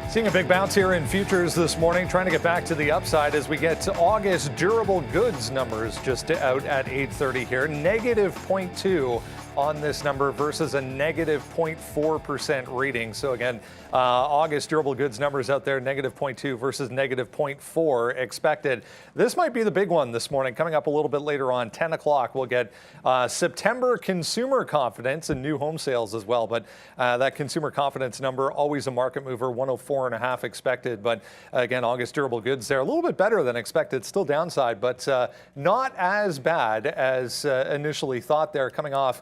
Seeing a big bounce here in futures this morning, trying to get back to the upside as we get to August durable goods numbers just out at 8:30 here. Negative 0.2 on this number versus a negative 0.4% reading. So again, August durable goods numbers out there, negative 0.2 versus negative 0.4 expected. This might be the big one this morning. Coming up a little bit later on, 10 o'clock, we'll get September consumer confidence and new home sales as well. But that consumer confidence number, always a market mover, 104.5 expected. But again, August durable goods there, a little bit better than expected, still downside, but not as bad as initially thought there, coming off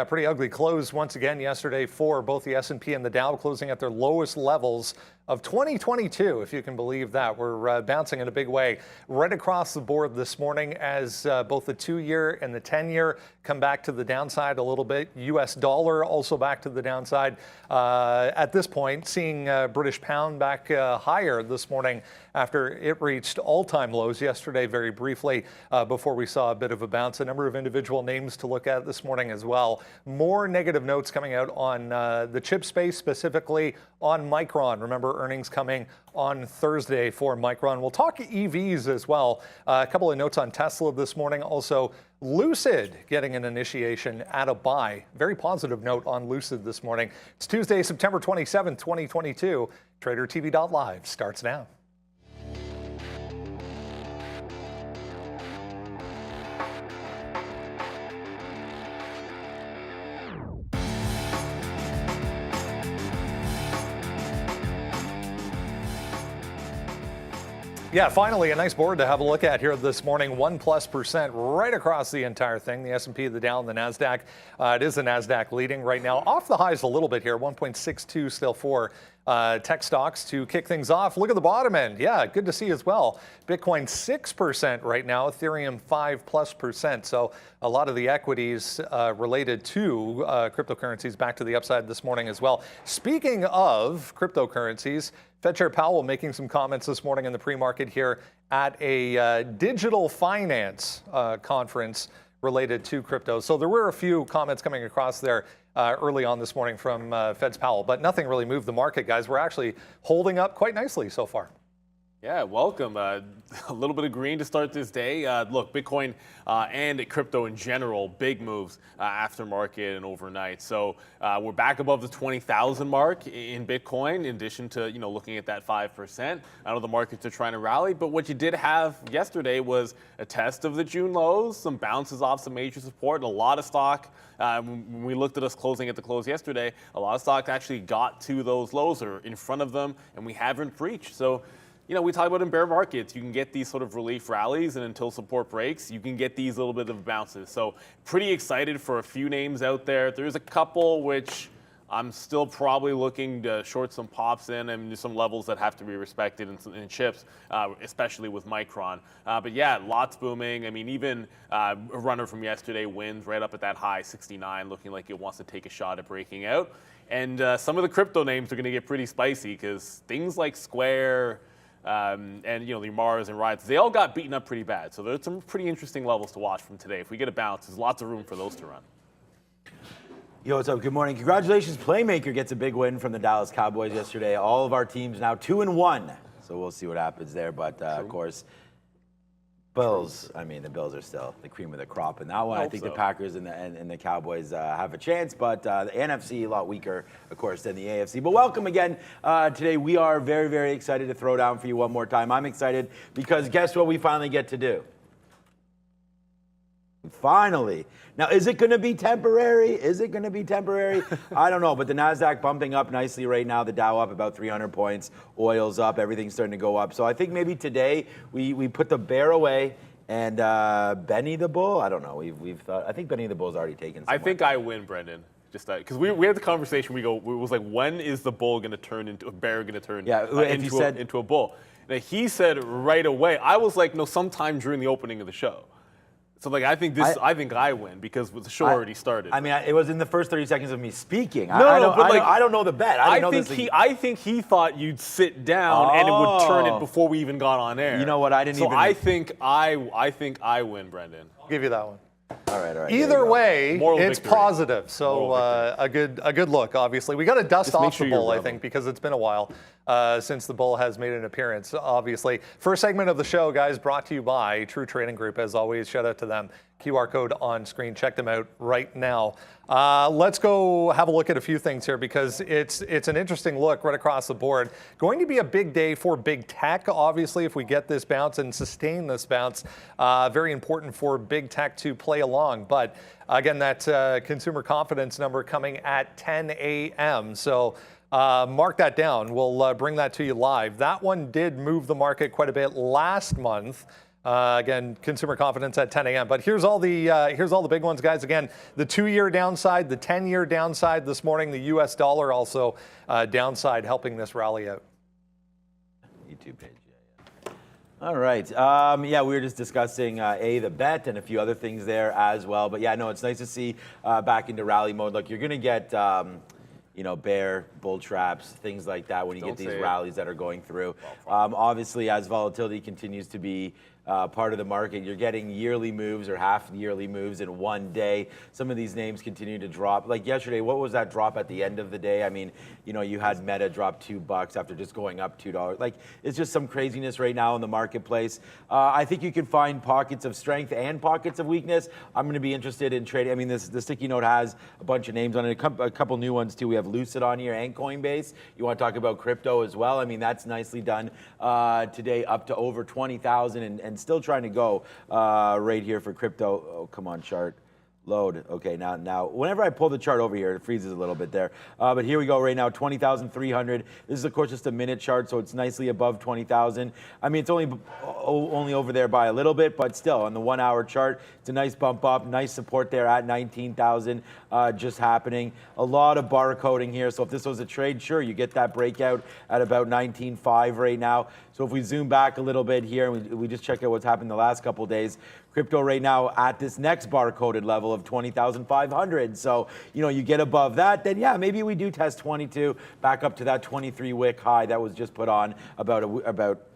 pretty ugly close once again yesterday for both the S&P and the Dow, closing at their lowest levels of 2022, if you can believe that. We're bouncing in a big way right across the board this morning as both the 2-year and the 10-year come back to the downside a little bit. U.S. dollar also back to the downside. At this point, seeing British pound back higher this morning after it reached all-time lows yesterday very briefly before we saw a bit of a bounce. A number of individual names to look at this morning as well. More negative notes coming out on the chip space, specifically on Micron. Remember, earnings coming on Thursday for Micron. We'll talk EVs as well. A couple of notes on Tesla this morning. Also, Lucid getting an initiation at a buy. Very positive note on Lucid this morning. It's Tuesday, September 27th, 2022. TraderTV.live starts now. Yeah, finally, a nice board to have a look at here this morning. 1+% right across the entire thing. The S&P, the Dow, and the NASDAQ. It is the NASDAQ leading right now. Off the highs a little bit here, 1.62 still for tech stocks to kick things off. Look at the bottom end. Yeah, good to see as well. Bitcoin 6% right now, Ethereum 5+%. So a lot of the equities related to cryptocurrencies back to the upside this morning as well. Speaking of cryptocurrencies, Fed Chair Powell making some comments this morning in the pre-market here at a digital finance conference related to crypto. So there were a few comments coming across there early on this morning from Fed's Powell, but nothing really moved the market, guys. We're actually holding up quite nicely so far. Yeah, welcome. A little bit of green to start this day. Look, Bitcoin and crypto in general, big moves after market and overnight. So we're back above the 20,000 mark in Bitcoin, in addition to looking at that 5%. I know the markets are trying to rally, but what you did have yesterday was a test of the June lows, some bounces off some major support, and a lot of stock. When we looked at us closing at the close yesterday, a lot of stock actually got to those lows or in front of them, and we haven't breached. So we talk about in bear markets, you can get these sort of relief rallies, and until support breaks, you can get these little bit of bounces. So pretty excited for a few names out there. There's a couple which I'm still probably looking to short some pops in, and some levels that have to be respected in chips, especially with Micron. But yeah, lots booming. I mean, even a runner from yesterday wins right up at that high 69, looking like it wants to take a shot at breaking out. And some of the crypto names are going to get pretty spicy because things like Square, and the Mars and Riots, they all got beaten up pretty bad. So there's some pretty interesting levels to watch from today. If we get a bounce, there's lots of room for those to run. Yo, what's up? Good morning. Congratulations, Playmaker gets a big win from the Dallas Cowboys yesterday. All of our teams now 2-1. So we'll see what happens there. But of course, Bills. I mean, the Bills are still the cream of the crop in that one. I think the Packers and the Cowboys have a chance, but the NFC a lot weaker, of course, than the AFC. But welcome again. Today we are very, very excited to throw down for you one more time. I'm excited because guess what we finally get to do? Finally. Now, is it going to be temporary? Is it going to be temporary? I don't know, but the NASDAQ bumping up nicely right now. The Dow up about 300 points. Oil's up. Everything's starting to go up. So I think maybe today we put the bear away and Benny the Bull. I don't know. We've thought. I think Benny the Bull's already taken somewhere. I think I win, Brendan. Just because we had the conversation. It was like, when is the bull going to turn into a bear? Going to turn into a bull? Now, he said right away. I was like, no, sometime during the opening of the show. So, like, I think I win because the show already started. I mean, it was in the first 30 seconds of me speaking. I don't know the bet. I think he thought you'd sit down and it would turn it before we even got on air. You know what? I think I win, Brendan. I'll give you that one. All right. Either way, Moral it's victory. positive. So a good look, obviously. We got to dust Just make off sure the you're bull, I rebel. think, because it's been a while since the bull has made an appearance, obviously. First segment of the show, guys, brought to you by True Trading Group. As always, shout out to them. QR code on screen. Check them out right now. Let's go have a look at a few things here because it's an interesting look right across the board. Going to be a big day for big tech, obviously, if we get this bounce and sustain this bounce. Very important for big tech to play along. But again, that consumer confidence number coming at 10 a.m. So mark that down. We'll bring that to you live. That one did move the market quite a bit last month. Again, consumer confidence at 10 a.m. But here's all the big ones, guys. Again, the 2-year downside, the 10-year downside this morning, the U.S. dollar also downside, helping this rally out. YouTube page. Yeah. All right. Yeah, we were just discussing the bet and a few other things there as well. But yeah, no, it's nice to see back into rally mode. Look, you're going to get bear, bull traps, things like that when you get these rallies that are going through. Obviously, as volatility continues to be part of the market, you're getting yearly moves or half-yearly moves in one day. Some of these names continue to drop. Like yesterday, what was that drop at the end of the day? I mean, you had Meta drop $2 after just going up $2. Like, it's just some craziness right now in the marketplace. I think you can find pockets of strength and pockets of weakness. I'm going to be interested in trading. I mean, the sticky note has a bunch of names on it, a couple new ones too. We have Lucid on here and Coinbase. You want to talk about crypto as well? I mean, that's nicely done today, up to over 20,000 and still trying to go right here for crypto. Oh, come on, chart. Load. Okay, now, whenever I pull the chart over here, it freezes a little bit there. But here we go right now, 20,300. This is, of course, just a minute chart, so it's nicely above 20,000. I mean, it's only over there by a little bit, but still, on the 1-hour chart, it's a nice bump up, nice support there at 19,000 just happening. A lot of barcoding here, so if this was a trade, sure, you get that breakout at about 19.5 right now. So if we zoom back a little bit here, and we just check out what's happened the last couple of days, crypto right now at this next barcoded level of 20,500. So, you get above that, then yeah, maybe we do test 22 back up to that 23 wick high that was just put on about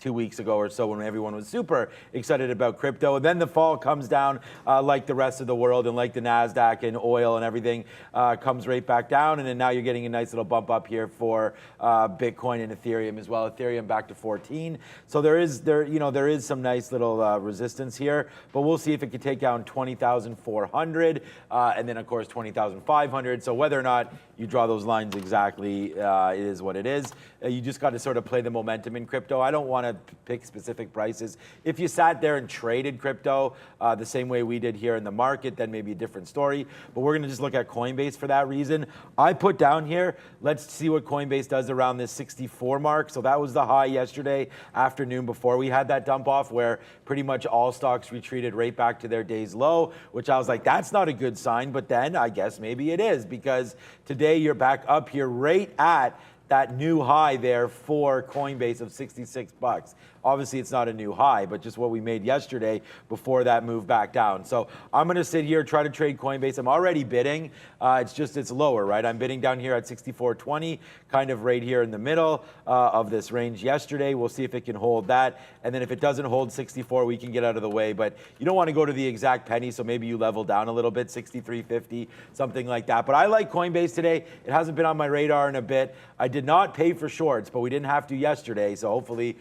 2 weeks ago or so when everyone was super excited about crypto. And then the fall comes down like the rest of the world and like the NASDAQ and oil and everything comes right back down. And then now you're getting a nice little bump up here for Bitcoin and Ethereum as well. Ethereum back to 14. So there is some nice little resistance here, but we'll see if it can take down 20,400 and then of course 20,500. So whether or not you draw those lines exactly, it is what it is. You just got to sort of play the momentum in crypto. I don't want to pick specific prices. If you sat there and traded crypto the same way we did here in the market, then maybe a different story. But we're going to just look at Coinbase for that reason. I put down here, let's see what Coinbase does around this 64 mark. So that was the high yesterday afternoon before we had that dump off where pretty much all stocks retreated right back to their day's low, which I was like, that's not a good sign. But then I guess maybe it is because today you're back up here right at that new high there for Coinbase of 66 bucks. Obviously, it's not a new high, but just what we made yesterday before that move back down. So I'm going to sit here, try to trade Coinbase. I'm already bidding. It's lower, right? I'm bidding down here at 64.20, kind of right here in the middle of this range yesterday. We'll see if it can hold that. And then if it doesn't hold 64, we can get out of the way. But you don't want to go to the exact penny, so maybe you level down a little bit, 63.50, something like that. But I like Coinbase today. It hasn't been on my radar in a bit. I did not pay for shorts, but we didn't have to yesterday. So hopefully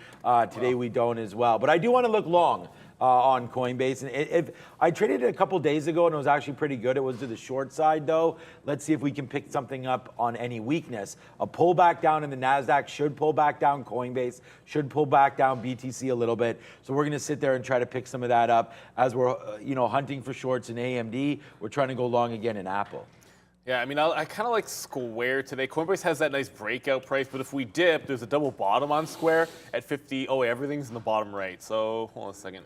today we don't as well. But I do want to look long on Coinbase. And if I traded it a couple days ago and it was actually pretty good. It was to the short side though. Let's see if we can pick something up on any weakness. A pullback down in the NASDAQ should pull back down Coinbase, should pull back down BTC a little bit. So we're going to sit there and try to pick some of that up as we're hunting for shorts in AMD. We're trying to go long again in Apple. Yeah, I mean, I kind of like Square today. Coinbase has that nice breakout price, but if we dip, there's a double bottom on Square at 50. Oh, wait, everything's in the bottom right. So hold on a second.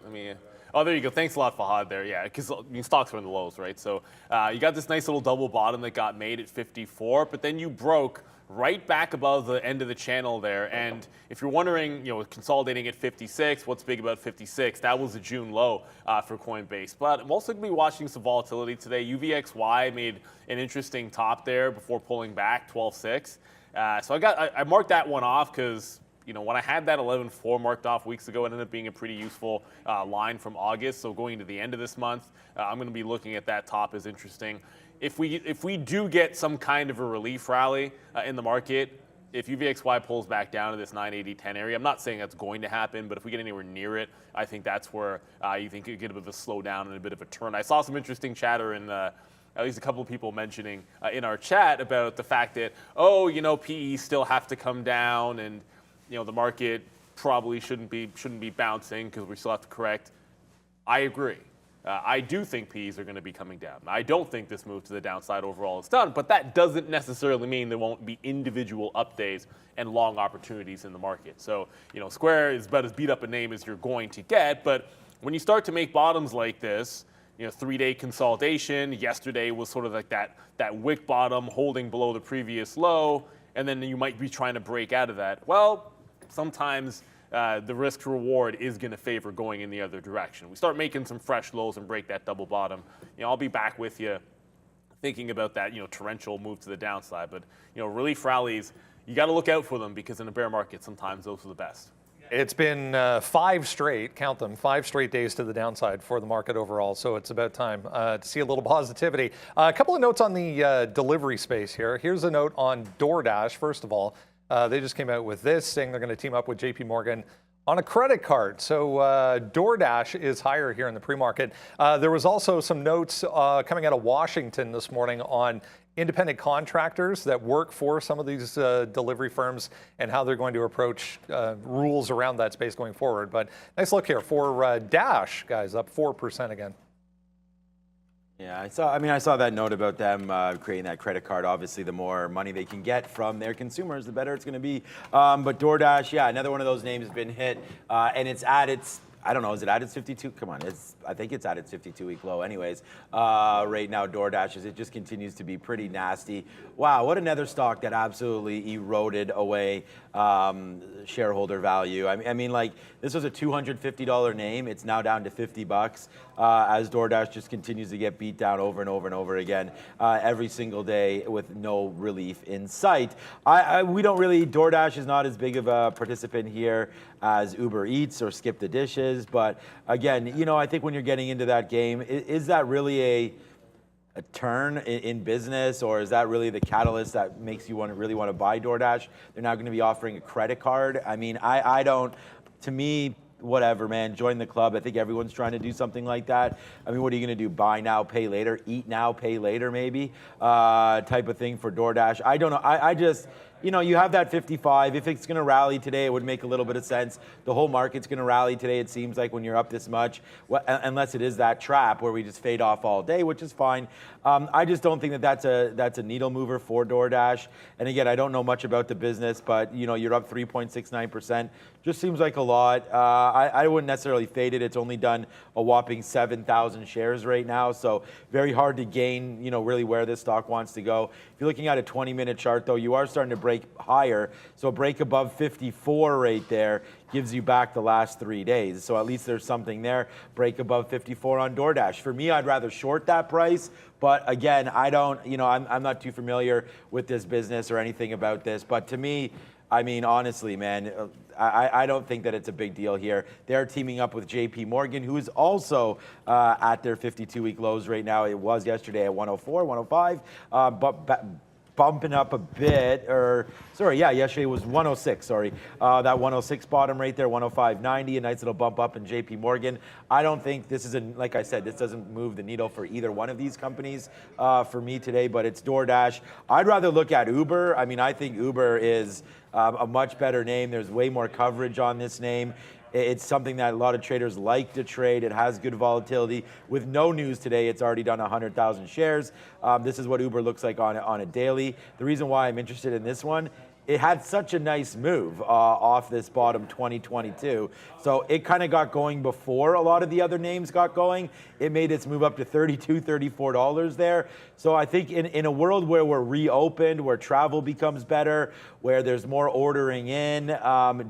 Oh, there you go. Thanks a lot, Fahad, there. Yeah, because stocks are in the lows, right? So you got this nice little double bottom that got made at 54, but then you broke right back above the end of the channel there. And if you're wondering, consolidating at 56, what's big about 56? That was the June low for Coinbase. But I'm also going to be watching some volatility today. UVXY made an interesting top there before pulling back 12.6. So I marked that one off because when I had that 11.4 marked off weeks ago, it ended up being a pretty useful line from August. So going into the end of this month, I'm going to be looking at that top as interesting. If we do get some kind of a relief rally in the market, if UVXY pulls back down to this 980-10 area, I'm not saying that's going to happen, but if we get anywhere near it, I think that's where you think you get a bit of a slowdown and a bit of a turn. I saw some interesting chatter in at least a couple of people mentioning in our chat about the fact that, PE still have to come down, and the market probably shouldn't be bouncing because we still have to correct. I agree. I do think PEs are going to be coming down. I don't think this move to the downside overall is done, but that doesn't necessarily mean there won't be individual up days and long opportunities in the market. So, Square is about as beat up a name as you're going to get, but when you start to make bottoms like this, 3-day consolidation, yesterday was sort of like that wick bottom holding below the previous low, and then you might be trying to break out of that. Well, sometimes the risk to reward is going to favor going in the other direction. We start making some fresh lows and break that double bottom. I'll be back with you thinking about that, torrential move to the downside. But, relief rallies, you got to look out for them because in a bear market, sometimes those are the best. It's been 5 straight, count them, 5 straight days to the downside for the market overall. So it's about time to see a little positivity. A couple of notes on the delivery space here. Here's a note on DoorDash. First of all, they just came out with this, saying they're going to team up with JP Morgan on a credit card. So DoorDash is higher here in the pre-market. There was also some notes coming out of Washington this morning on independent contractors that work for some of these delivery firms and how they're going to approach rules around that space going forward. But nice look here for Dash, guys, up 4% again. Yeah, I saw that note about them creating that credit card. Obviously, the more money they can get from their consumers, the better it's going to be. But DoorDash, yeah, another one of those names has been hit, and it's at its, I don't know, is it at its 52? Come on, I think it's at its 52-week low anyways. Right now, DoorDash, it just continues to be pretty nasty. Wow, what another stock that absolutely eroded away shareholder value. I mean, like, this was a $250 name. It's now down to $50 as DoorDash just continues to get beat down over and over and over again every single day with no relief in sight. We don't really, DoorDash is not as big of a participant here as Uber Eats or Skip the Dishes. But again, I think when you're getting into that game, is that really a turn in business, or is that really the catalyst that makes you really want to buy DoorDash? They're now going to be offering a credit card. I mean, I don't, to me, whatever, man, join the club. I think everyone's trying to do something like that. I mean, what are you going to do? Buy now, pay later, eat now, pay later, maybe, type of thing for DoorDash. I don't know. I just, you have that 55. If it's going to rally today, it would make a little bit of sense. The whole market's going to rally today, it seems like, when you're up this much, unless it is that trap where we just fade off all day, which is fine. I just don't think that's a needle mover for DoorDash. And again, I don't know much about the business, but you're up 3.69%. Just seems like a lot. I wouldn't necessarily fade it. It's only done a whopping 7,000 shares right now, so very hard to gain, really where this stock wants to go. If you're looking at a 20-minute chart, though, you are starting to break higher. So a break above 54 right there gives you back the last 3 days. So at least there's something there. Break above 54 on DoorDash. For me, I'd rather short that price. But again, I don't, I'm not too familiar with this business or anything about this. But to me, I mean, honestly, man, I don't think that it's a big deal here. They're teaming up with JP Morgan, who is also at their 52-week lows right now. It was yesterday at 104, 105, but bumping up a bit, yesterday was 106, that 106 bottom right there, 105.90, a nice little bump up in JP Morgan. I don't think this is, like I said, this doesn't move the needle for either one of these companies for me today, but it's DoorDash. I'd rather look at Uber. I mean, I think Uber is a much better name. There's way more coverage on this name. It's something that a lot of traders like to trade. It has good volatility. With no news today, it's already done 100,000 shares. This is what Uber looks like on a daily. The reason why I'm interested in this one, it had such a nice move off this bottom 2022. So it kind of got going before a lot of the other names got going. It made its move up to $32, $34 there. So I think in a world where we're reopened, where travel becomes better, where there's more ordering in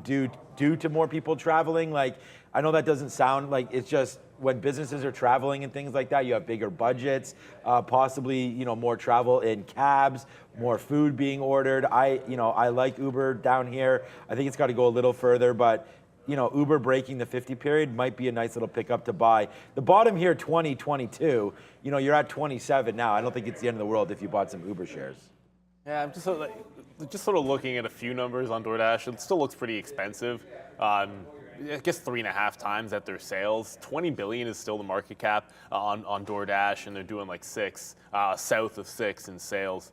due to more people traveling, like, I know that doesn't sound like, it's just, when businesses are traveling and things like that, you have bigger budgets, possibly more travel in cabs, more food being ordered. I like Uber down here. I think it's got to go a little further, but Uber breaking the 50 period might be a nice little pickup to buy. The bottom here, 2022. You're at 27 now. I don't think it's the end of the world if you bought some Uber shares. Yeah, I'm just sort of looking at a few numbers on DoorDash. It still looks pretty expensive. I guess 3.5 times at their sales. 20 billion is still the market cap on DoorDash, and they're doing like south of 6 in sales.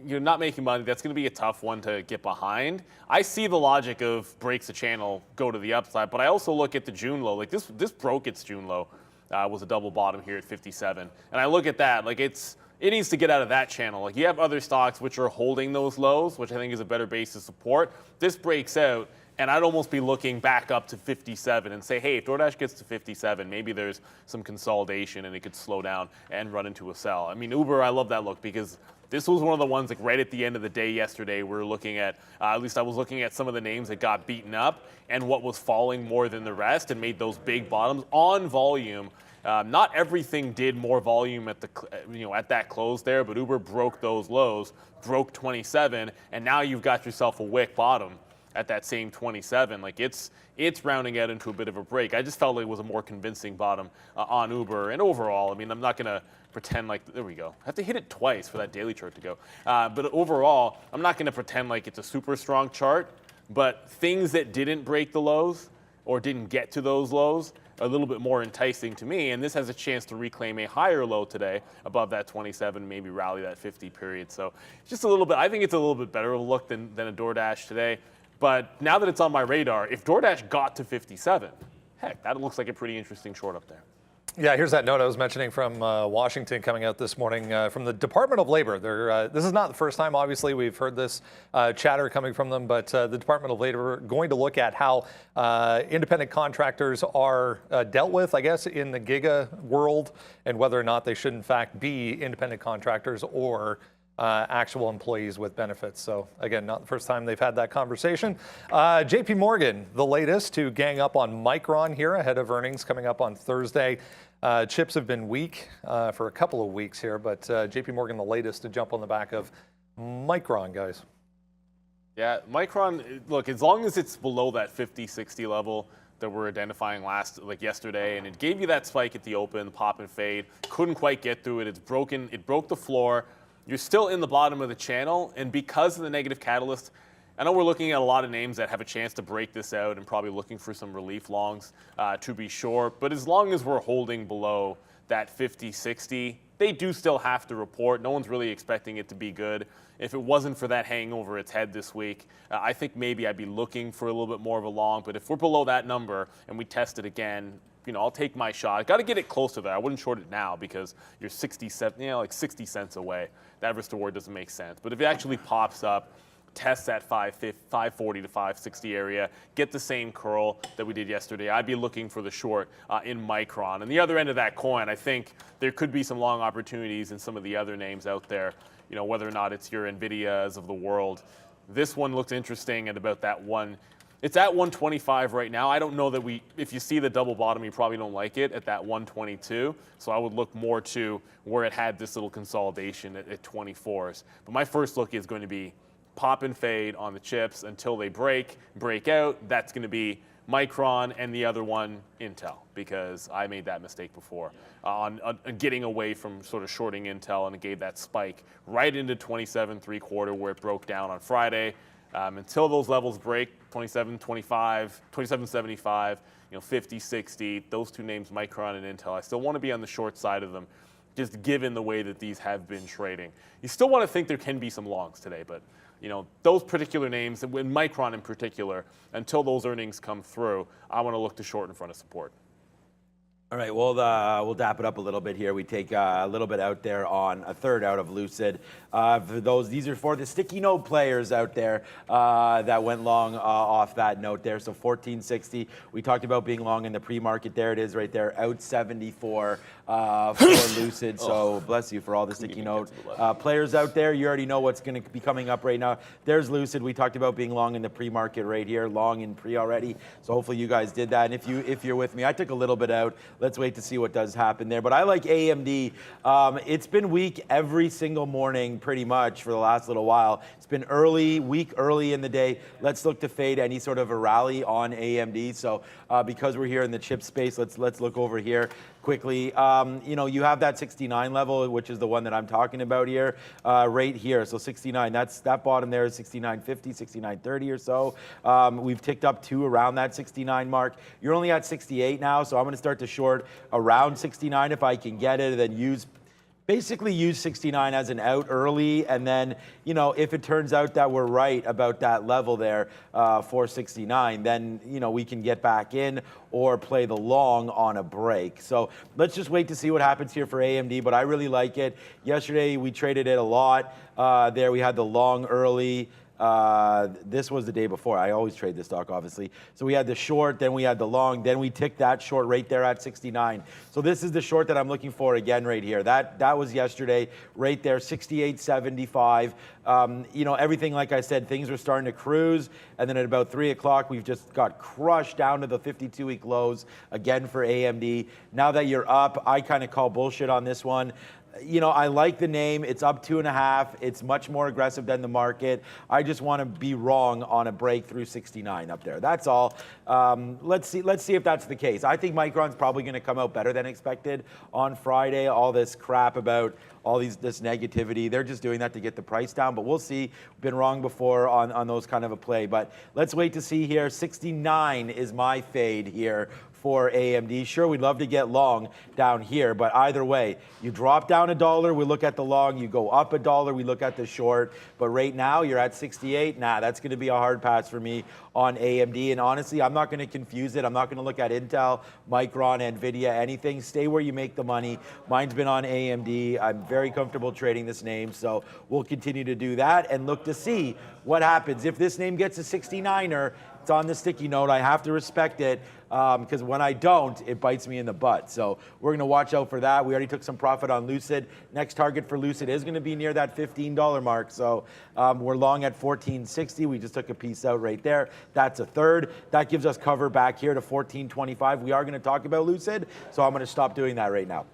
You're not making money. That's going to be a tough one to get behind. I see the logic of breaks the channel, go to the upside, but I also look at the June low. Like this broke its June low, was a double bottom here at 57, and I look at that like it needs to get out of that channel. Like you have other stocks which are holding those lows, which I think is a better base of support. This breaks out, and I'd almost be looking back up to 57 and say, hey, if DoorDash gets to 57, maybe there's some consolidation and it could slow down and run into a sell. I mean, Uber, I love that look because this was one of the ones like right at the end of the day yesterday. We were looking at least I was looking at some of the names that got beaten up and what was falling more than the rest and made those big bottoms on volume. Not everything did more volume at at that close there, but Uber broke those lows, broke 27, and now you've got yourself a wick bottom at that same 27. Like it's rounding out into a bit of a break. I just felt like it was a more convincing bottom on Uber. And overall, I mean, I'm not going to pretend like, there we go. I have to hit it twice for that daily chart to go. But overall, I'm not going to pretend like it's a super strong chart, but things that didn't break the lows or didn't get to those lows are a little bit more enticing to me. And this has a chance to reclaim a higher low today above that 27, maybe rally that 50 period. So just a little bit, I think it's a little bit better of a look than a DoorDash today. But now that it's on my radar, if DoorDash got to 57, heck, that looks like a pretty interesting short up there. Yeah, here's that note I was mentioning from Washington coming out this morning from the Department of Labor. This is not the first time, obviously, we've heard this chatter coming from them, but the Department of Labor going to look at how independent contractors are dealt with, I guess, in the giga world, and whether or not they should, in fact, be independent contractors or actual employees with benefits. So again, not the first time they've had that conversation. JP Morgan, the latest to gang up on Micron here ahead of earnings coming up on Thursday. Chips have been weak for a couple of weeks here, but JP Morgan, the latest to jump on the back of Micron, guys. Yeah, Micron, look, as long as it's below that 50-60 level that we're identifying yesterday, and it gave you that spike at the open, pop and fade, couldn't quite get through it. It broke the floor. You're still in the bottom of the channel, and because of the negative catalyst, I know we're looking at a lot of names that have a chance to break this out and probably looking for some relief longs to be short, but as long as we're holding below that 50-60, they do still have to report. No one's really expecting it to be good. If it wasn't for that hang over its head this week, I think maybe I'd be looking for a little bit more of a long, but if we're below that number and we test it again, I'll take my shot. Got to get it close to that. I wouldn't short it now because you're 67, like 60 cents away. That risk to reward doesn't make sense. But if it actually pops up, test that 540 to 560 area, get the same curl that we did yesterday, I'd be looking for the short in Micron. And the other end of that coin, I think there could be some long opportunities in some of the other names out there, whether or not it's your NVIDIAs of the world. This one looks interesting at about that one. It's at 125 right now. I don't know that if you see the double bottom, you probably don't like it at that 122. So I would look more to where it had this little consolidation at 24s. But my first look is going to be pop and fade on the chips until they break out. That's going to be Micron and the other one, Intel, because I made that mistake before on getting away from sort of shorting Intel, and it gave that spike right into 27.75 where it broke down on Friday. Until those levels break, 27.25, 27.75, 50.60, those two names, Micron and Intel, I still want to be on the short side of them, just given the way that these have been trading. You still want to think there can be some longs today, but those particular names, and Micron in particular, until those earnings come through, I want to look to short in front of support. All right, we'll dap it up a little bit here. We take a little bit out there on a third out of Lucid. These are for the sticky note players out there that went long off that note there. So 1460, we talked about being long in the pre-market. There it is right there, out 74 for Lucid. So bless you for all the sticky note players out there. You already know what's going to be coming up right now. There's Lucid. We talked about being long in the pre-market right here, long in pre already. So hopefully you guys did that. And if you're with me, I took a little bit out let's wait to see what does happen there. But I like AMD. It's been weak every single morning pretty much for the last little while. It's been weak early in the day. Let's look to fade any sort of a rally on AMD. So because we're here in the chip space, let's look over here quickly. You have that 69 level, which is the one that I'm talking about here, right here. So 69, that bottom there is 69.50, 69.30 or so. We've ticked up to around that 69 mark. You're only at 68 now, so I'm going to start to short around 69 if I can get it, and then basically use 69 as an out early, and then, if it turns out that we're right about that level there for 69, then, we can get back in or play the long on a break. So let's just wait to see what happens here for AMD, but I really like it. Yesterday, we traded it a lot. There we had the long early. This was the day before. I always trade this stock, obviously. So we had the short, then we had the long, then we ticked that short right there at 69. So this is the short that I'm looking for again right here. That was yesterday, right there, 68.75. Everything, like I said, things were starting to cruise, and then at about 3 o'clock, we've just got crushed down to the 52-week lows again for AMD. Now that you're up, I kind of call bullshit on this one. I like the name. It's up 2.5. It's much more aggressive than the market. I just want to be wrong on a break through 69 up there. That's all. Let's see if that's the case. I think Micron's probably going to come out better than expected on Friday. All this crap about this negativity, they're just doing that to get the price down, but we'll see. Been wrong before on those kind of a play, but let's wait to see here. 69 is my fade here for AMD. Sure, we'd love to get long down here, but either way, you drop down $1, we look at the long, you go up $1, we look at the short, but right now you're at 68. Nah, that's going to be a hard pass for me on AMD, and honestly, I'm not going to confuse it. I'm not going to look at Intel, Micron, Nvidia, anything. Stay where you make the money. Mine's been on AMD. I'm very comfortable trading this name, so we'll continue to do that and look to see what happens. If this name gets a 69er, it's on the sticky note. I have to respect it because when I don't, it bites me in the butt. So we're going to watch out for that. We already took some profit on Lucid. Next target for Lucid is going to be near that $15 mark. So we're long at $14.60. We just took a piece out right there. That's a third. That gives us cover back here to $14.25. We are going to talk about Lucid, so I'm going to stop doing that right now.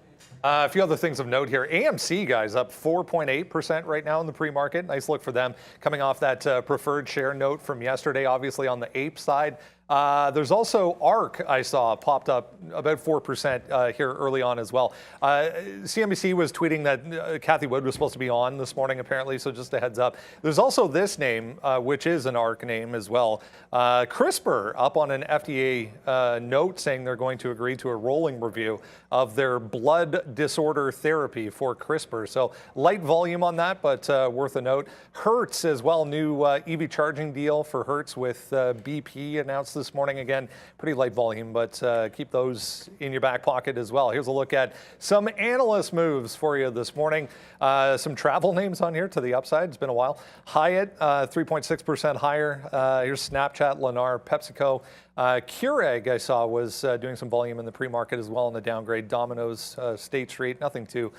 A few other things of note here. AMC, guys, up 4.8% right now in the pre-market. Nice look for them coming off that preferred share note from yesterday, obviously on the APE side. There's also ARC, I saw, popped up about 4% here early on as well. CNBC was tweeting that Kathy Wood was supposed to be on this morning, apparently, so just a heads up. There's also this name, which is an ARC name as well. CRISPR up on an FDA note saying they're going to agree to a rolling review of their blood disorder therapy for CRISPR. So light volume on that, but worth a note. Hertz as well, new EV charging deal for Hertz with BP announced this morning. Again, pretty light volume, but keep those in your back pocket as well. Here's a look at some analyst moves for you this morning. Some travel names on here to the upside. It's been a while. Hyatt, 3.6% higher. Here's Snapchat, Lennar, PepsiCo. Keurig, I saw, was doing some volume in the pre-market as well in the downgrade. Domino's, State Street, nothing too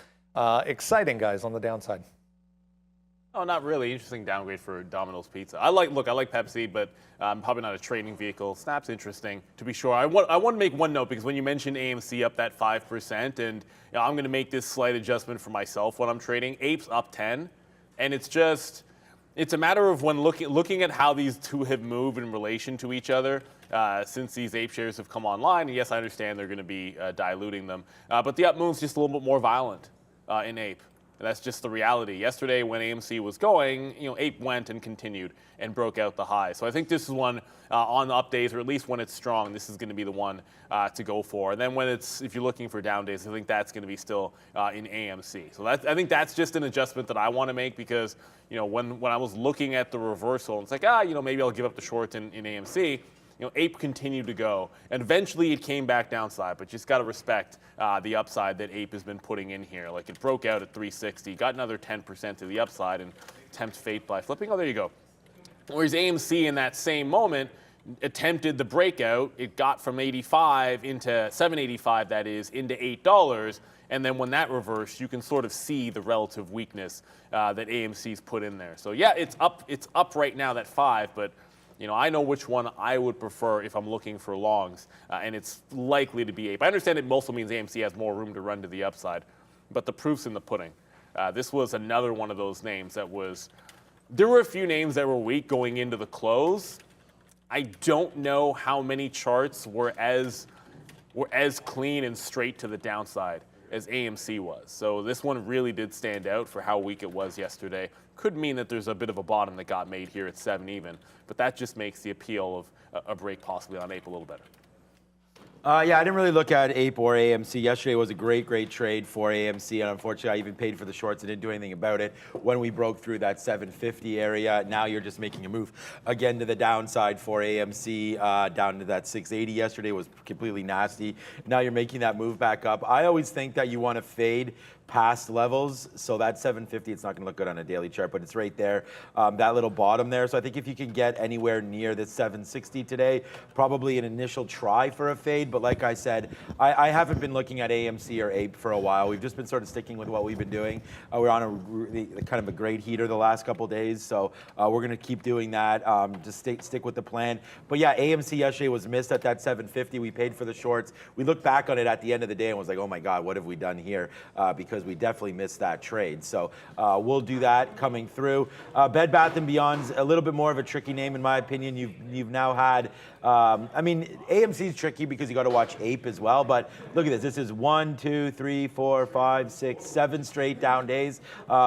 exciting, guys, on the downside. Oh, not really. Interesting downgrade for Domino's Pizza. I like Pepsi, but probably not a trading vehicle. Snap's interesting, to be sure. I want to make one note, because when you mentioned AMC up that 5%, and I'm going to make this slight adjustment for myself when I'm trading. Ape's up 10, and it's a matter of when looking at how these two have moved in relation to each other since these Ape shares have come online. And yes, I understand they're going to be diluting them, but the up move's just a little bit more violent in Ape. And that's just the reality. Yesterday, when AMC was going, Ape went and continued and broke out the high. So I think this is one on the up days, or at least when it's strong, this is going to be the one to go for. And then if you're looking for down days, I think that's going to be still in AMC. So I think that's just an adjustment that I want to make, because when I was looking at the reversal, it's like maybe I'll give up the shorts in AMC. Ape continued to go, and eventually it came back downside, but just got to respect the upside that Ape has been putting in here. Like, it broke out at 360, got another 10% to the upside, and tempt fate by flipping. Oh, there you go. Whereas AMC in that same moment attempted the breakout. It got from 85 into $7.85, that is, into $8. And then when that reversed, you can sort of see the relative weakness that AMC's put in there. So yeah, it's up right now, that 5, but I know which one I would prefer if I'm looking for longs, and it's likely to be APE. I understand it mostly means AMC has more room to run to the upside, but the proof's in the pudding. This was another one of those names that was, there were a few names that were weak going into the close. I don't know how many charts were as clean and straight to the downside as AMC was. So this one really did stand out for how weak it was yesterday. Could mean that there's a bit of a bottom that got made here at 7 even, but that just makes the appeal of a break possibly on APE a little better. Yeah, I didn't really look at APE or AMC. Yesterday was a great trade for AMC, and unfortunately, I even paid for the shorts and didn't do anything about it when we broke through that 750 area. Now you're just making a move again to the downside for AMC, down to that 680. Yesterday was completely nasty. Now you're making that move back up. I always think that you want to fade past levels, so that 750, it's not going to look good on a daily chart, but it's right there, that little bottom there. So I think if you can get anywhere near the 760 today, probably an initial try for a fade. But like I said, I haven't been looking at AMC or APE for a while. We've just been sort of sticking with what we've been doing. We're on a kind of a great heater the last couple days, so we're going to keep doing that. Just stick with the plan. But yeah, AMC yesterday was missed at that 750. We paid for the shorts. We looked back on it at the end of the day and was like, oh my God, what have we done here? Because we definitely missed that trade. So we'll do that coming through. Bed Bath & Beyond's a little bit more of a tricky name in my opinion. You've now had, I mean, AMC's tricky because you got to watch APE as well, but look at this. This is 1, 2, 3, 4, 5, 6, 7 straight down days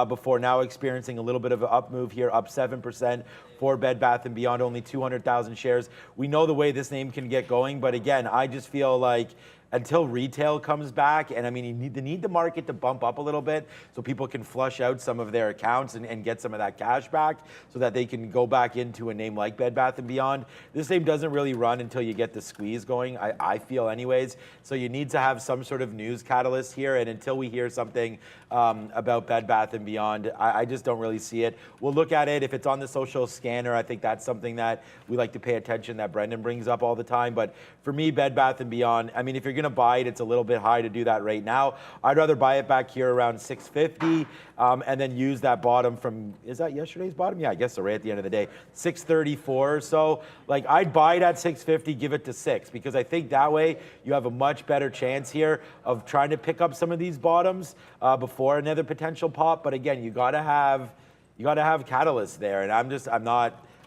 before now experiencing a little bit of an up move here, up 7%. For Bed Bath & Beyond, only 200,000 shares. We know the way this name can get going, but again, I just feel like until retail comes back, and I mean, you need the market to bump up a little bit so people can flush out some of their accounts and get some of that cash back so that they can go back into a name like Bed Bath & Beyond. This name doesn't really run until you get the squeeze going, I feel anyways. So you need to have some sort of news catalyst here, and until we hear something about Bed Bath & Beyond, I just don't really see it. We'll look at it. If it's on the social scanner, I think that's something that we like to pay attention, that Brendan brings up all the time. But for me, Bed Bath & Beyond, I mean, if you're going to buy it, it's a little bit high to do that right now. I'd rather buy it back here around 650 and then use that bottom from, is that yesterday's bottom? Yeah, I guess so, right at the end of the day, 634 or so. Like, I'd buy it at 650, give it to 6, because I think that way you have a much better chance here of trying to pick up some of these bottoms before another potential pop. But again, you gotta have catalysts there, and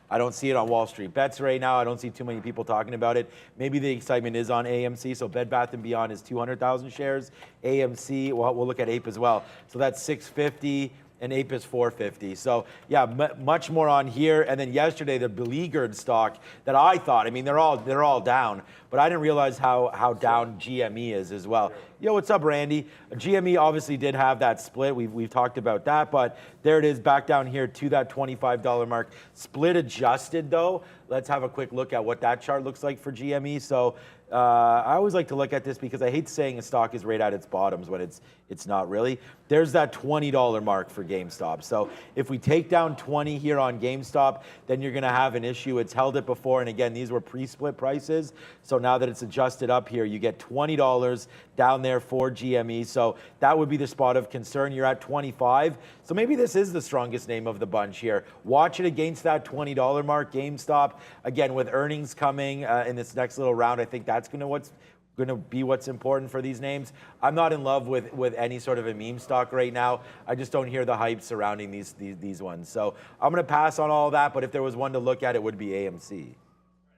I don't see it on Wall Street Bets right now. I don't see too many people talking about it. Maybe the excitement is on AMC. So Bed Bath & Beyond is 200,000 shares. AMC, we'll look at APE as well. So that's 650. And APE is 450. So yeah, much more on here. And then yesterday, the beleaguered stock that I thought, I mean, they're all down, but I didn't realize how down GME is as well. Yo, what's up, Randy? GME obviously did have that split. We've talked about that, but there it is back down here to that $25 mark. Split adjusted though. Let's have a quick look at what that chart looks like for GME. So I always like to look at this because I hate saying a stock is right at its bottoms when it's not really. There's that $20 mark for GameStop. So if we take down 20 here on GameStop, then you're going to have an issue. It's held it before, and again, these were pre-split prices. So now that it's adjusted up here, you get $20 down there for GME. So that would be the spot of concern. You're at 25. So maybe this is the strongest name of the bunch here. Watch it against that $20 mark, GameStop. Again, with earnings coming in this next little round, I think that's going to be what's important for these names. I'm not in love with any sort of a meme stock right now. I just don't hear the hype surrounding these ones. So I'm going to pass on all that, but if there was one to look at, it would be AMC.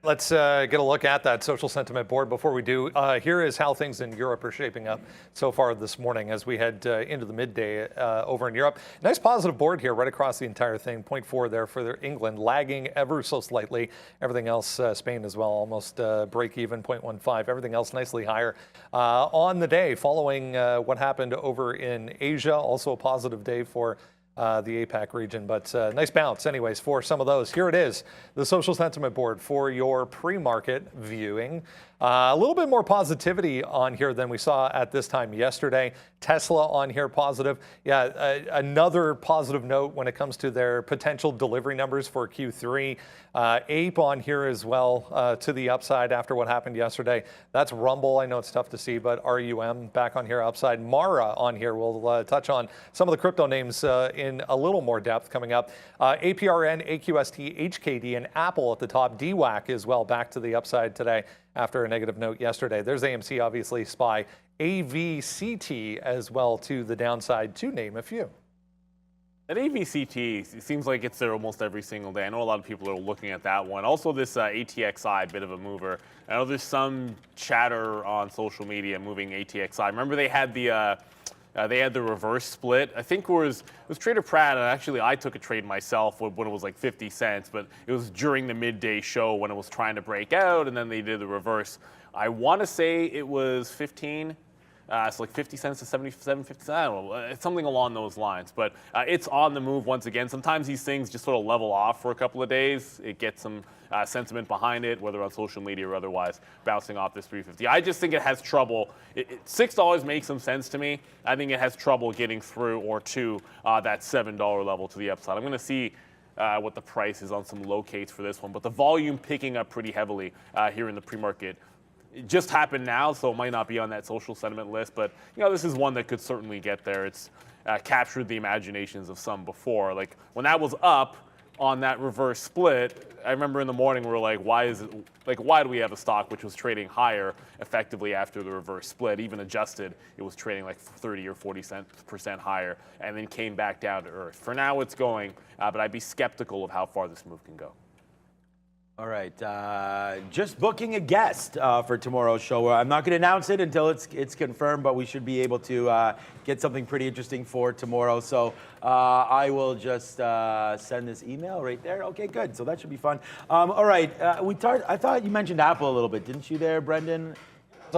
Let's get a look at that social sentiment board. Before we do, here is how things in Europe are shaping up so far this morning as we head into the midday over in Europe. Nice positive board here right across the entire thing. 0.4 there for England, lagging ever so slightly. Everything else, Spain as well, almost break even, 0.15. Everything else nicely higher on the day following what happened over in Asia. Also a positive day for the APAC region, but nice bounce anyways for some of those. Here it is, the social sentiment board for your pre-market viewing. A little bit more positivity on here than we saw at this time yesterday. Tesla on here positive. Yeah, another positive note when it comes to their potential delivery numbers for Q3. Ape on here as well to the upside after what happened yesterday. That's Rumble. I know it's tough to see, but RUM back on here upside. Mara on here. We'll touch on some of the crypto names in a little more depth coming up. APRN, AQST, HKD, and Apple at the top. DWAC as well back to the upside today after a negative note yesterday. There's AMC, obviously, SPY, AVCT as well to the downside, to name a few. At AVCT, it seems like it's there almost every single day. I know a lot of people are looking at that one. Also, this ATXI, bit of a mover. I know there's some chatter on social media moving ATXI. Remember they had the reverse split. I think it was Trader Pratt, and actually I took a trade myself when it was like 50 cents, but it was during the midday show when it was trying to break out, and then they did the reverse. I want to say it was 15. It's like 50 cents to 77, 50, I don't know, it's something along those lines. But it's on the move once again. Sometimes these things just sort of level off for a couple of days. It gets some sentiment behind it, whether on social media or otherwise, bouncing off this 350. I just think it has trouble. $6 makes some sense to me. I think it has trouble getting through or to that $7 level to the upside. I'm going to see what the price is on some locates for this one. But the volume picking up pretty heavily here in the pre-market. It just happened now, so it might not be on that social sentiment list, but this is one that could certainly get there. It's captured the imaginations of some before. Like when that was up on that reverse split, I remember in the morning we were like, why do we have a stock which was trading higher effectively after the reverse split? Even adjusted, it was trading like 30 or 40% higher, and then came back down to earth. For now, it's going, but I'd be skeptical of how far this move can go. All right, just booking a guest for tomorrow's show. I'm not going to announce it until it's confirmed, but we should be able to get something pretty interesting for tomorrow. So I will just send this email right there. Okay, good. So that should be fun. All right, I thought you mentioned Apple a little bit, didn't you there, Brendan?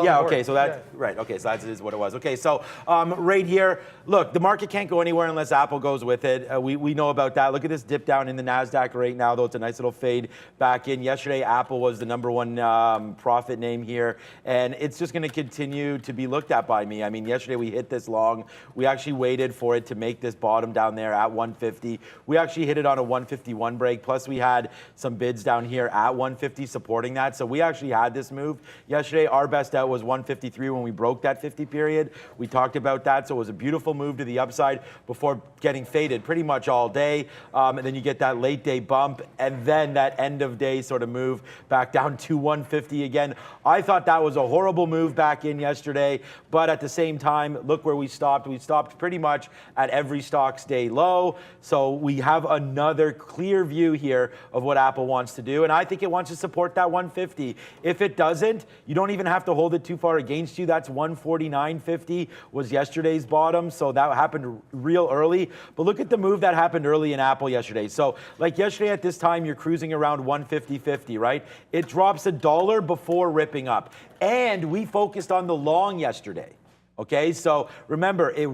Yeah, okay, so that's right. Okay, so that is what it was. Okay, so right here, look, the market can't go anywhere unless Apple goes with it. We know about that. Look at this dip down in the NASDAQ right now, though. It's a nice little fade back in. Yesterday, Apple was the #1 profit name here, and it's just going to continue to be looked at by me. I mean, yesterday we hit this long. We actually waited for it to make this bottom down there at 150. We actually hit it on a 151 break, plus we had some bids down here at 150 supporting that. So we actually had this move yesterday. Our best out was 153 when we broke that 50 period. We talked about that, so it was a beautiful move to the upside before getting faded pretty much all day. And then you get that late day bump, and then that end of day sort of move back down to 150 again. I thought that was a horrible move back in yesterday, but at the same time, look where we stopped. We stopped pretty much at every stock's day low. So we have another clear view here of what Apple wants to do, and I think it wants to support that 150. If it doesn't, you don't even have to hold it too far against you. That's 149.50 was yesterday's bottom, so that happened real early. But look at the move that happened early in Apple yesterday. So like yesterday at this time, you're cruising around 150.50, right? It drops $1 before ripping up. And we focused on the long yesterday, okay? So remember, it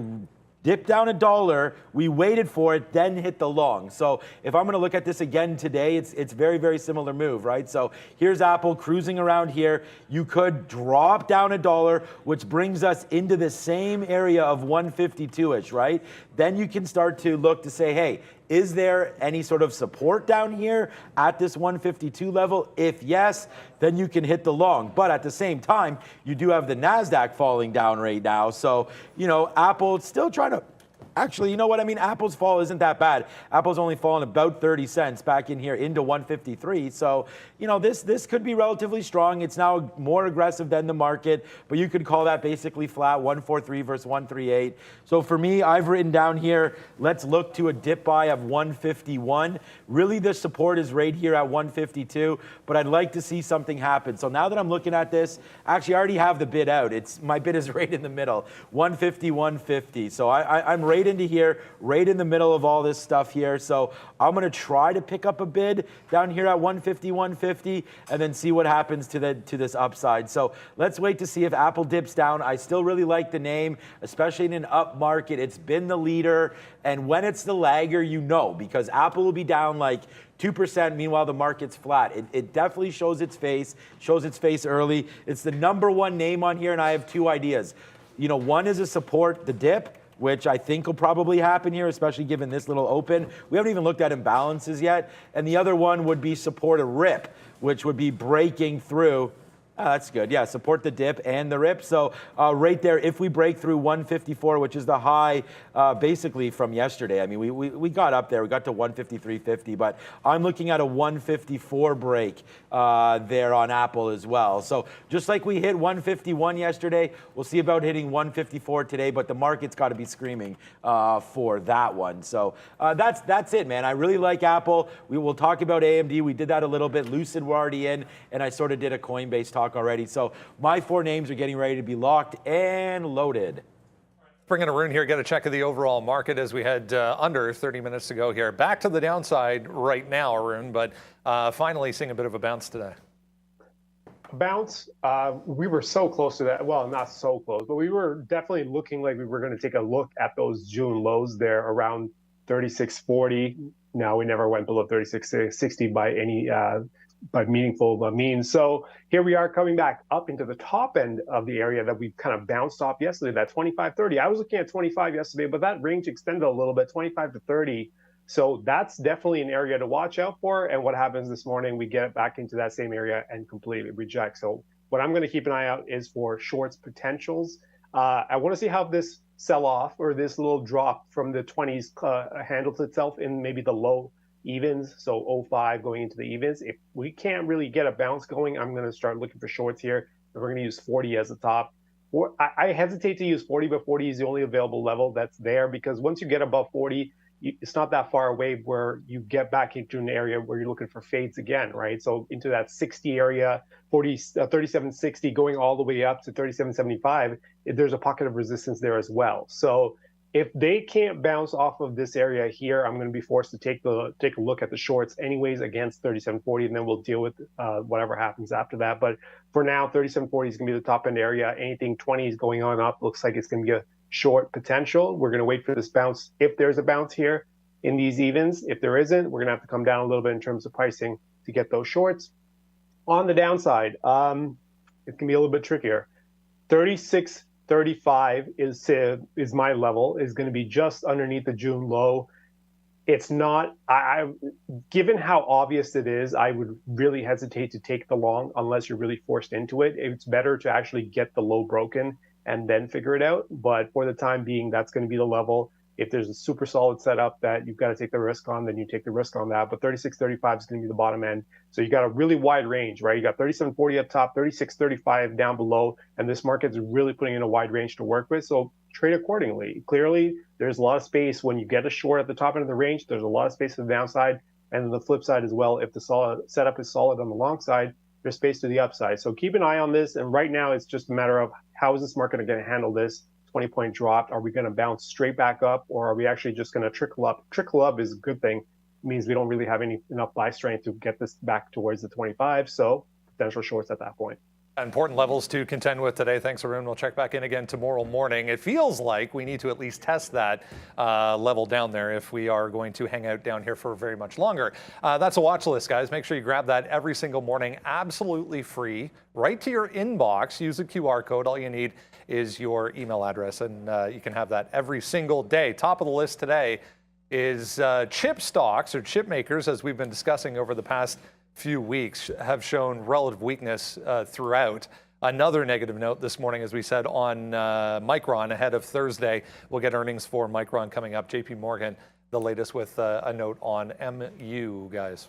dipped down $1, we waited for it, then hit the long. So if I'm gonna look at this again today, it's very, very similar move, right? So here's Apple cruising around here. You could drop down $1, which brings us into the same area of 152-ish, right? Then you can start to look to say, hey, is there any sort of support down here at this 152 level? If yes, then you can hit the long. But at the same time, you do have the NASDAQ falling down right now. So, Apple's still trying to... Actually, you know what I mean? Apple's fall isn't that bad. Apple's only fallen about 30 cents back in here into 153. So, this could be relatively strong. It's now more aggressive than the market, but you could call that basically flat, 143 versus 138. So for me, I've written down here, let's look to a dip buy of 151. Really, the support is right here at 152, but I'd like to see something happen. So now that I'm looking at this, actually, I already have the bid out. My bid is right in the middle, 150, 150. So I'm right right into here, right in the middle of all this stuff here. So I'm going to try to pick up a bid down here at 150, 150, and then see what happens to this upside. So let's wait to see if Apple dips down. I still really like the name, especially in an up market. It's been the leader, and when it's the lagger, you know, because Apple will be down like 2%, meanwhile the market's flat. It definitely shows its face early. It's the number one name on here, and I have two ideas. You know, one is a support the dip, which I think will probably happen here, especially given this little open. We haven't even looked at imbalances yet. And the other one would be support a rip, which would be breaking through. That's good. Yeah, support the dip and the rip. So right there, if we break through 154, which is the high basically from yesterday. I mean, we got up there. We got to 153.50, but I'm looking at a 154 break there on Apple as well. So just like we hit 151 yesterday, we'll see about hitting 154 today, but the market's got to be screaming for that one. So that's it, man. I really like Apple. We will talk about AMD. We did that a little bit. Lucid, we're already in, and I sort of did a Coinbase talk already. So my four names are getting ready to be locked and loaded. Bring in Arun here, get a check of the overall market as we had under 30 minutes to go here. Back to the downside right now, Arun, but finally seeing a bit of a bounce today. Bounce, we were so close to that. Well, not so close, but we were definitely looking like we were going to take a look at those June lows there around 36.40. Now we never went below 36.60 by any by meaningful means. So here we are coming back up into the top end of the area that we kind of bounced off yesterday, that 25.30. I was looking at 25 yesterday, but that range extended a little bit, 25 to 30. So that's definitely an area to watch out for. And what happens this morning, we get back into that same area and completely reject. So what I'm going to keep an eye out is for shorts potentials. I want to see how this sell-off or this little drop from the 20s handles itself in maybe the low evens, so 05 going into the evens. If we can't really get a bounce going, I'm going to start looking for shorts here. And we're going to use 40 as the top. I hesitate to use 40, but 40 is the only available level that's there, because once you get above 40, it's not that far away where you get back into an area where you're looking for fades again, right? So into that 60 area, 37.60 going all the way up to 37.75, there's a pocket of resistance there as well. So if they can't bounce off of this area here, I'm going to be forced to take a look at the shorts anyways against 37.40, and then we'll deal with whatever happens after that. But for now, 37.40 is going to be the top end area. Anything 20 is going on up. Looks like it's going to be a short potential. We're going to wait for this bounce. If there's a bounce here in these evens, if there isn't, we're going to have to come down a little bit in terms of pricing to get those shorts. On the downside, it can be a little bit trickier. 36.35 is my level, is going to be just underneath the June low. It's not, given how obvious it is, I would really hesitate to take the long unless you're really forced into it. It's better to actually get the low broken and then figure it out. But for the time being, that's going to be the level. If there's a super solid setup that you've got to take the risk on, then you take the risk on that. But 36.35 is going to be the bottom end. So you got a really wide range, right? You got 37.40 up top, 36.35 down below, and this market's really putting in a wide range to work with. So trade accordingly. Clearly, there's a lot of space when you get a short at the top end of the range. There's a lot of space to the downside, and then the flip side as well. If the setup is solid on the long side, there's space to the upside. So keep an eye on this. And right now, it's just a matter of how is this market going to handle this 20-point drop? Are we going to bounce straight back up, or are we actually just going to trickle up? Trickle up is a good thing. It means we don't really have enough buy strength to get this back towards the 25. So potential shorts at that point. Important levels to contend with today. Thanks, Arun. We'll check back in again tomorrow morning. It feels like we need to at least test that level down there if we are going to hang out down here for very much longer. That's a watch list, guys. Make sure you grab that every single morning, absolutely free, right to your inbox. Use the QR code. All you need is your email address, and you can have that every single day. Top of the list today is chip stocks or chip makers, as we've been discussing over the past few weeks, have shown relative weakness throughout. Another negative note this morning, as we said, on Micron ahead of Thursday. We'll get earnings for Micron coming up. JP Morgan, the latest with a note on MU, guys.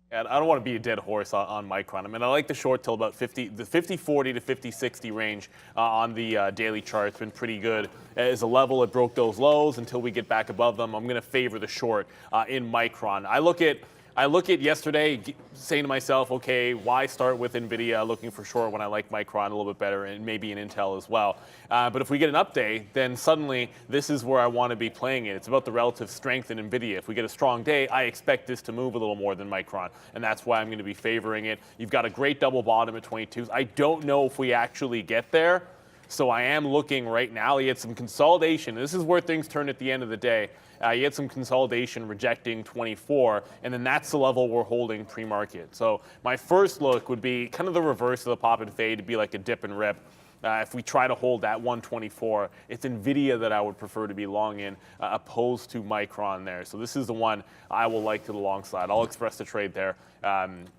And I don't want to be a dead horse on Micron. I mean, I like the short till about the 50.40 to 50.60 range on the daily chart. It's been pretty good. As a level, it broke those lows until we get back above them. I'm going to favor the short in Micron. I look at I look at yesterday saying to myself, okay, why start with NVIDIA looking for short when I like Micron a little bit better and maybe an Intel as well. But if we get an update, then suddenly this is where I want to be playing it. It's about the relative strength in NVIDIA. If we get a strong day, I expect this to move a little more than Micron, and that's why I'm going to be favoring it. You've got a great double bottom at 22s. I don't know if we actually get there, so I am looking right now. You had some consolidation. This is where things turn at the end of the day. You had some consolidation rejecting 24, and then that's the level we're holding pre-market. So my first look would be kind of the reverse of the pop and fade, to be like a dip and rip. If we try to hold that 124, it's NVIDIA that I would prefer to be long in, opposed to Micron there. So this is the one I will like to the long side. I'll express the trade there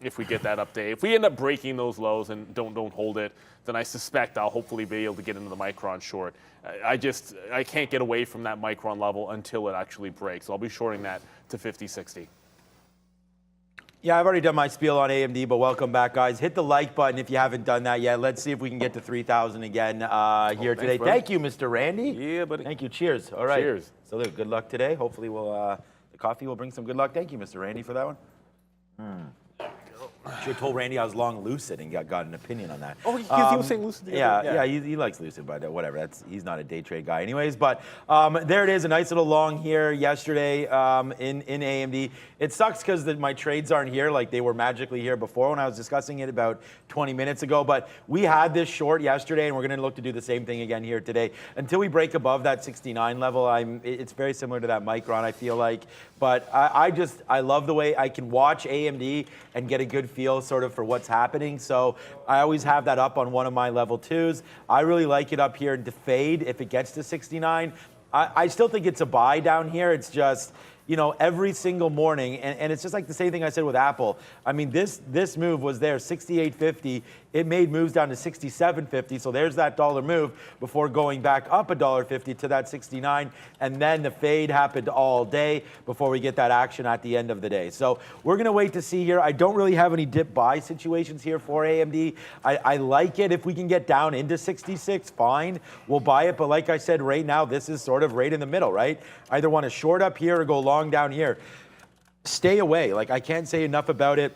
if we get that update. If we end up breaking those lows and don't hold it, then I suspect I'll hopefully be able to get into the Micron short. I can't get away from that Micron level until it actually breaks. So I'll be shorting that to 50-60. Yeah, I've already done my spiel on AMD, but welcome back, guys. Hit the like button if you haven't done that yet. Let's see if we can get to 3,000 again here today. Brother. Thank you, Mr. Randy. Yeah, buddy. Thank you. Cheers. All right. Cheers. So, good luck today. Hopefully, the coffee will bring some good luck. Thank you, Mr. Randy, for that one. Should have told Randy I was long Lucid and got an opinion on that. Oh, because he was saying Lucid. Yeah, he likes Lucid, but whatever. He's not a day trade guy, anyways. But there it is, a nice little long here yesterday in AMD. It sucks because my trades aren't here like they were magically here before when I was discussing it about 20 minutes ago. But we had this short yesterday, and we're going to look to do the same thing again here today until we break above that 69 level. It's very similar to that Micron, I feel like. But I love the way I can watch AMD and get a good feel sort of for what's happening. So I always have that up on one of my level 2s. I really like it up here to fade if it gets to 69. I still think it's a buy down here. It's just, every single morning, and it's just like the same thing I said with Apple. I mean, this move was there, 68.50. It made moves down to 67.50, so there's that dollar move before going back up $1.50 to that 69, and then the fade happened all day before we get that action at the end of the day. So we're going to wait to see here. I don't really have any dip buy situations here for AMD. I like it. If we can get down into 66, fine, we'll buy it. But like I said, right now, this is sort of right in the middle, right? Either want to short up here or go long down here. Stay away. Like, I can't say enough about it.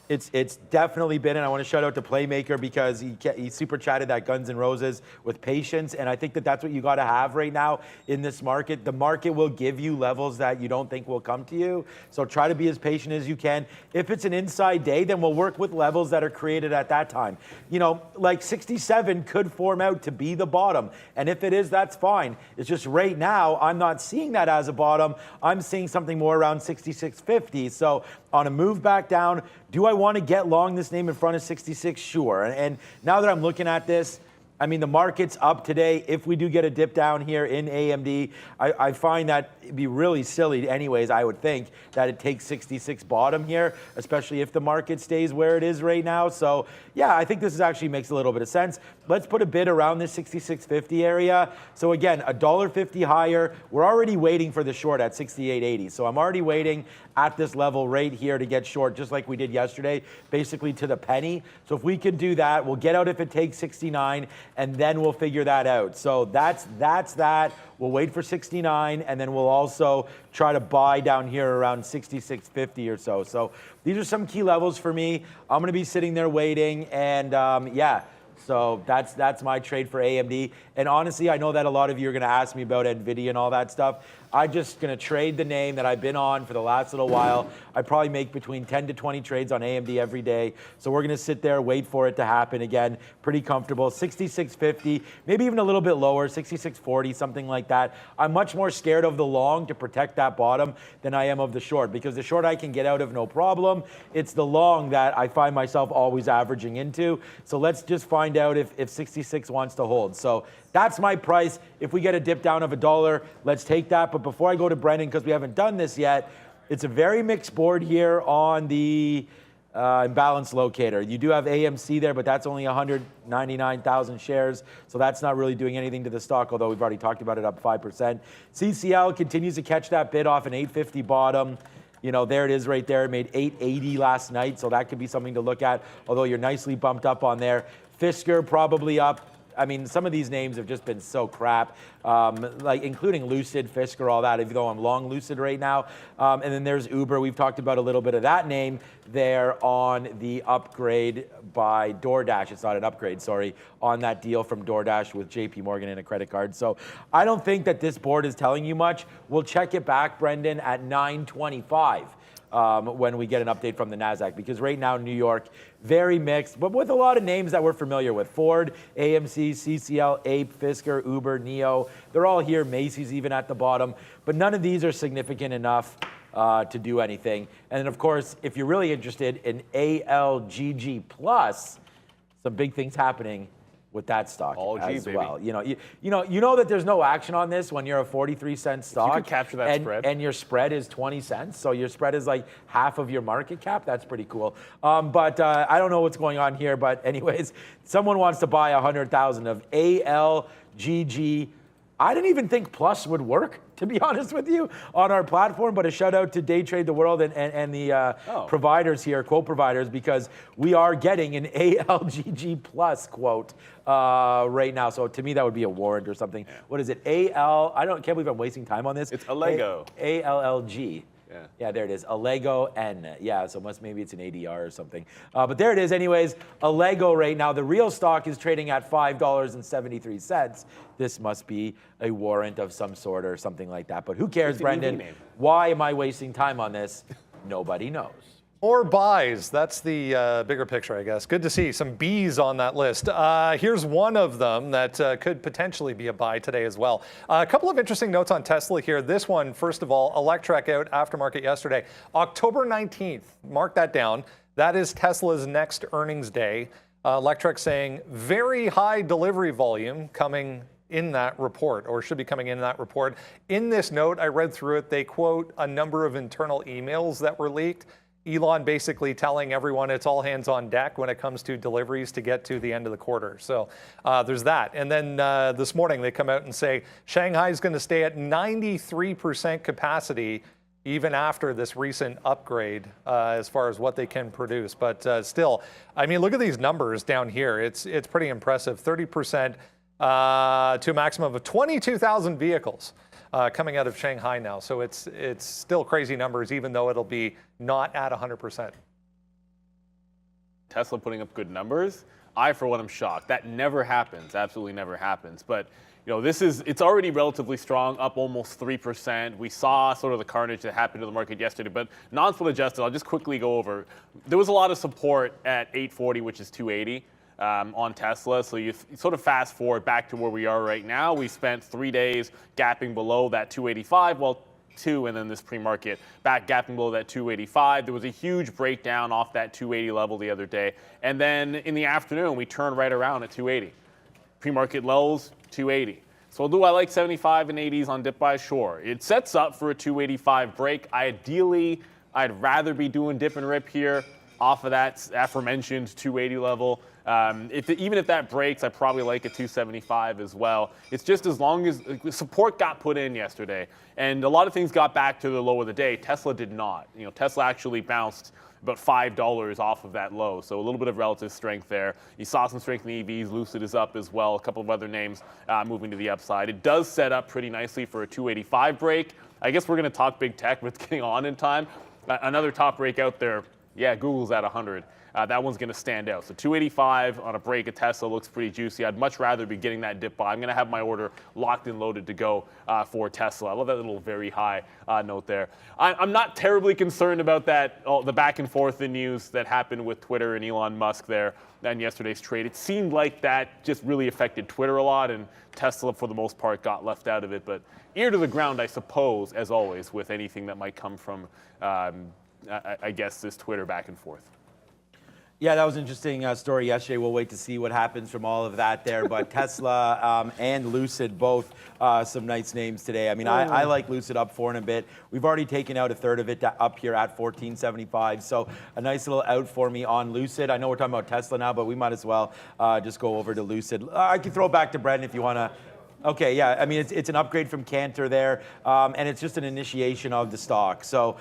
It's definitely been, and I want to shout out to Playmaker because he super chatted that Guns N' Roses with patience, and I think that's what you got to have right now in this market. The market will give you levels that you don't think will come to you, so try to be as patient as you can. If it's an inside day, then we'll work with levels that are created at that time. Like 67 could form out to be the bottom, and if it is, that's fine. It's just right now, I'm not seeing that as a bottom. I'm seeing something more around 66.50, so on a move back down, do I want to get long this name in front of 66? Sure. And now that I'm looking at this, I mean, the market's up today. If we do get a dip down here in AMD, I find that it'd be really silly anyways, I would think, that it takes 66 bottom here, especially if the market stays where it is right now. So, yeah, I think this actually makes a little bit of sense. Let's put a bid around this 66.50 area. So, again, $1.50 higher. We're already waiting for the short at 68.80. So I'm already waiting at this level right here to get short, just like we did yesterday, basically to the penny. So if we can do that, we'll get out if it takes 69, and then we'll figure that out. So that's that. We'll wait for 69, and then we'll also try to buy down here around 66.50 or so. So these are some key levels for me. I'm going to be sitting there waiting, and yeah. So that's my trade for AMD. And honestly, I know that a lot of you are going to ask me about NVIDIA and all that stuff. I'm just going to trade the name that I've been on for the last little while. I probably make between 10 to 20 trades on AMD every day. So we're going to sit there, wait for it to happen again. Pretty comfortable. 66.50, maybe even a little bit lower, 66.40, something like that. I'm much more scared of the long to protect that bottom than I am of the short, because the short I can get out of no problem. It's the long that I find myself always averaging into. So let's just find out if 66 wants to hold. So that's my price. If we get a dip down of $1, let's take that. But before I go to Brendan, because we haven't done this yet, it's a very mixed board here on the imbalance locator. You do have AMC there, but that's only 199,000 shares, so that's not really doing anything to the stock, although we've already talked about it, up 5%. CCL continues to catch that bid off an 850 bottom. There it is right there. It made 880 last night, so that could be something to look at, although you're nicely bumped up on there. Fisker probably up. I mean, some of these names have just been so crap, like including Lucid, Fisker, all that, even though I'm long Lucid right now. And then there's Uber. We've talked about a little bit of that name there on the upgrade by DoorDash. It's not an upgrade, sorry, on that deal from DoorDash with JP Morgan and a credit card. So I don't think that this board is telling you much. We'll check it back, Brendan, at 9:25. When we get an update from the NASDAQ, because right now New York, very mixed, but with a lot of names that we're familiar with. Ford, AMC, CCL, Ape, Fisker, Uber, NIO. They're all here, Macy's even at the bottom, but none of these are significant enough to do anything. And then of course, if you're really interested in ALGG Plus, some big things happening with that stock as well. You know that there's no action on this when you're a 43-cent stock. You can capture that spread. And your spread is 20 cents. So your spread is like half of your market cap. That's pretty cool. But I don't know what's going on here. But anyways, someone wants to buy 100,000 of ALGG. I didn't even think Plus would work, to be honest with you, on our platform. But a shout out to Day Trade the World and the providers here, quote providers, because we are getting an ALGG Plus quote right now. So to me, that would be a warrant or something. Yeah. What is it? Can't believe I'm wasting time on this. It's Allego. ALLG. Yeah, there it is. Allego N. Yeah, so maybe it's an ADR or something. But there it is. Anyways, Allego right now. The real stock is trading at $5.73. This must be a warrant of some sort or something like that. But who cares, Brendan? Why am I wasting time on this? Nobody knows. Or buys. That's the bigger picture, I guess. Good to see some Bs on that list. Here's one of them that could potentially be a buy today as well. A couple of interesting notes on Tesla here. This one, first of all, Electrek out aftermarket yesterday. October 19th, mark that down. That is Tesla's next earnings day. Electrek saying very high delivery volume coming in that report, or should be coming in that report. In this note, I read through it, they quote a number of internal emails that were leaked. Elon basically telling everyone it's all hands on deck when it comes to deliveries to get to the end of the quarter. So there's that. And then this morning they come out and say Shanghai is going to stay at 93% capacity even after this recent upgrade as far as what they can produce. But still, I mean, look at these numbers down here. It's pretty impressive. 30% to a maximum of 22,000 vehicles. Coming out of Shanghai now. So it's still crazy numbers, even though it'll be not at 100%. Tesla putting up good numbers. I, for one, am shocked. That never happens. Absolutely never happens. But it's already relatively strong, up almost 3%. We saw sort of the carnage that happened to the market yesterday, but non-split adjusted, I'll just quickly go over. There was a lot of support at 840, which is 280. On Tesla. So you sort of fast forward back to where we are right now. We spent 3 days gapping below that 285, well, 2, and then this pre-market back gapping below that 285. There was a huge breakdown off that 280 level the other day. And then in the afternoon, we turned right around at 280. Pre-market lows, 280. So do I like 75 and 80s on dip buy? Sure. It sets up for a 285 break. Ideally, I'd rather be doing dip and rip here off of that aforementioned 280 level. Even if that breaks, I probably like a 275 as well. It's just as long as support got put in yesterday, and a lot of things got back to the low of the day. Tesla did not. Tesla actually bounced about $5 off of that low, so a little bit of relative strength there. You saw some strength in the EVs. Lucid is up as well. A couple of other names moving to the upside. It does set up pretty nicely for a 285 break. I guess we're going to talk big tech, but it's getting on in time. Another top break out there. Yeah, Google's at 100. That one's going to stand out. So 285 on a break at Tesla looks pretty juicy. I'd much rather be getting that dip buy. I'm going to have my order locked and loaded to go for Tesla. I love that little very high note there. I'm not terribly concerned about that, the back and forth in news that happened with Twitter and Elon Musk there and yesterday's trade. It seemed like that just really affected Twitter a lot, and Tesla, for the most part, got left out of it. But ear to the ground, I suppose, as always, with anything that might come from, I guess, this Twitter back and forth. Yeah, that was an interesting story yesterday. We'll wait to see what happens from all of that there. But Tesla and Lucid, both some nice names today. I mean, I like Lucid up 4 and a bit. We've already taken out a third of it up here at 14.75. So a nice little out for me on Lucid. I know we're talking about Tesla now, but we might as well just go over to Lucid. I can throw it back to Brendan if you want to. Okay, yeah, I mean, it's an upgrade from Cantor there, and it's just an initiation of the stock. So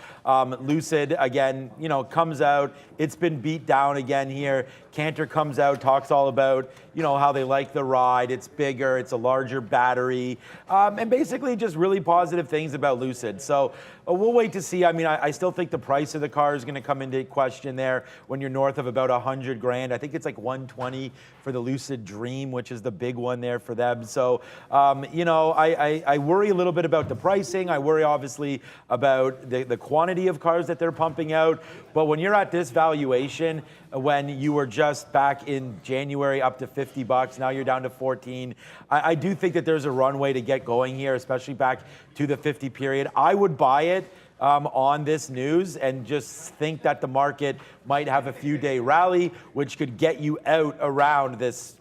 Lucid, again, comes out. It's been beat down again here. Cantor comes out, talks all about, how they like the ride. It's bigger, it's a larger battery, and basically just really positive things about Lucid. So we'll wait to see. I mean, I still think the price of the car is going to come into question there when you're north of about 100 grand. I think it's like 120 for the Lucid Dream, which is the big one there for them. So, I worry a little bit about the pricing. I worry obviously about the quantity of cars that they're pumping out. But when you're at this valuation, when you were just back in January up to $50, now you're down to 14. I do think that there's a runway to get going here, especially back to the 50 period. I would buy it on this news and just think that the market might have a few day rally, which could get you out around this.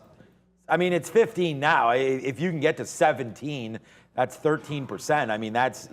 I mean, it's 15 now. If you can get to 17, that's 13%. I mean, that's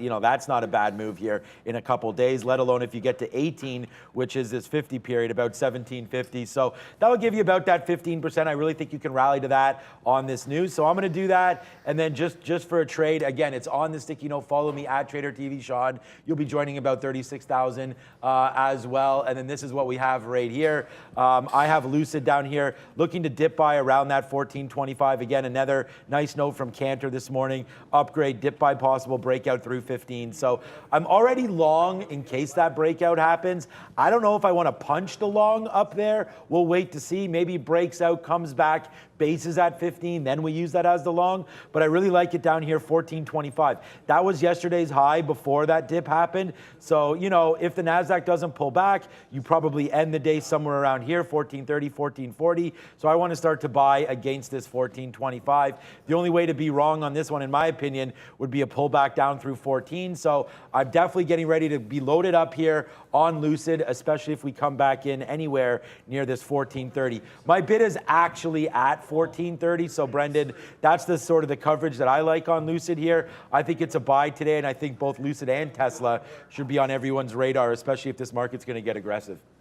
not a bad move here in a couple days, let alone if you get to 18, which is this 50 period, about 1750. So that will give you about that 15%. I really think you can rally to that on this news. So I'm going to do that. And then just for a trade, again, it's on the sticky note. Follow me at TraderTV Sean. You'll be joining about 36,000 as well. And then this is what we have right here. I have Lucid down here looking to dip by around that 1425. Again, another nice note from Cantor this morning. Upgrade, dip by possible, breakout through 15. So I'm already long in case that breakout happens. I don't know if I want to punch the long up there. We'll wait to see. Maybe breaks out, comes back, bases at 15, then we use that as the long. But I really like it down here, 1425. That was yesterday's high before that dip happened. So, if the NASDAQ doesn't pull back, you probably end the day somewhere around here, 1430, 1440. So I want to start to buy against this 1425. The only way to be wrong on this one, in my opinion, would be a pullback down through 14. So I'm definitely getting ready to be loaded up here on Lucid, especially if we come back in anywhere near this 1430. My bid is actually at 1430. So Brendan, that's the sort of the coverage that I like on Lucid here. I think it's a buy today, and I think both Lucid and Tesla should be on everyone's radar, especially if this market's going to get get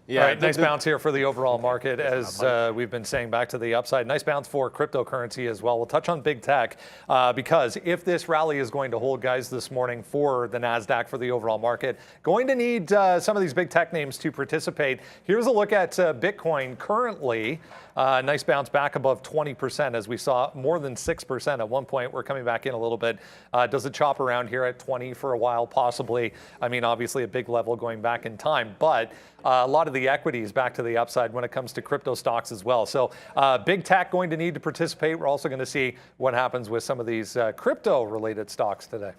Yeah, all right, nice bounce here for the overall market, as we've been saying, back to the upside. Nice bounce for cryptocurrency as well. We'll touch on big tech because if this rally is going to hold, guys, this morning for the NASDAQ, for the overall market, going to need some of these big tech names to participate. Here's a look at Bitcoin currently. Nice bounce back above 20% as we saw more than 6% at one point. We're coming back in a little bit. Does it chop around here at 20 for a while? Possibly. I mean, obviously a big level going back in time, but a lot of the equities back to the upside when it comes to crypto stocks as well. So big tech going to need to participate. We're also going to see what happens with some of these crypto related stocks today.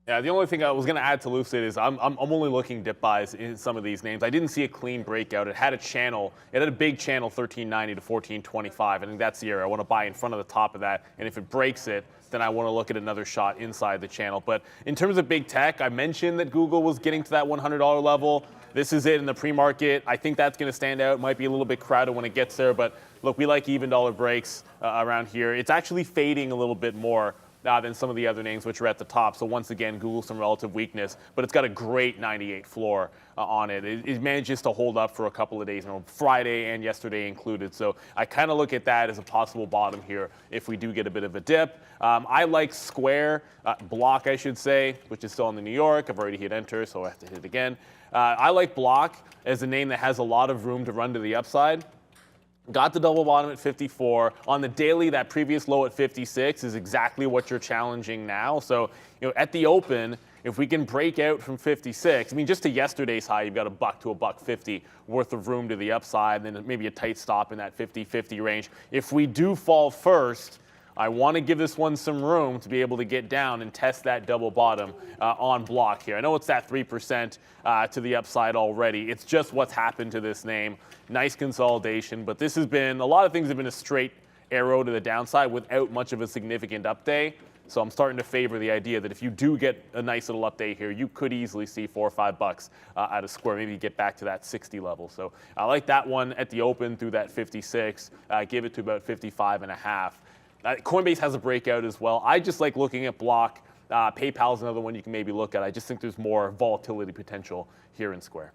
Yeah, the only thing I was going to add to Lucid is I'm only looking dip buys in some of these names. I didn't see a clean breakout. It had a channel. It had a big channel, 1390 to 1425. I think that's the area I want to buy in front of the top of that. And if it breaks it, then I want to look at another shot inside the channel. But in terms of big tech, I mentioned that Google was getting to that $100 level. This is it in the pre-market. I think that's going to stand out. It might be a little bit crowded when it gets there. But look, we like even dollar breaks around here. It's actually fading a little bit more than some of the other names which are at the top. So once again, Google some relative weakness, but it's got a great 98 floor on it. It manages to hold up for a couple of days, Friday and yesterday included. So I kind of look at that as a possible bottom here if we do get a bit of a dip. I like Square, Block I should say, which is still on the New York. I've already hit enter, so I have to hit it again. I like Block as a name that has a lot of room to run to the upside. Got the double bottom at 54. On the daily, that previous low at 56 is exactly what you're challenging now. So, at the open, if we can break out from 56, I mean, just to yesterday's high, you've got $1 to $1.50 worth of room to the upside, and then maybe a tight stop in that 50-50 range. If we do fall first, I want to give this one some room to be able to get down and test that double bottom on Block here. I know it's that 3% to the upside already. It's just what's happened to this name. Nice consolidation, but this has been, a lot of things have been a straight arrow to the downside without much of a significant update. So I'm starting to favor the idea that if you do get a nice little update here, you could easily see $4 or $5 out of Square, maybe get back to that 60 level. So I like that one at the open through that 56, give it to about 55.5. Coinbase has a breakout as well. I just like looking at Block. PayPal's another one you can maybe look at. I just think there's more volatility potential here in Square.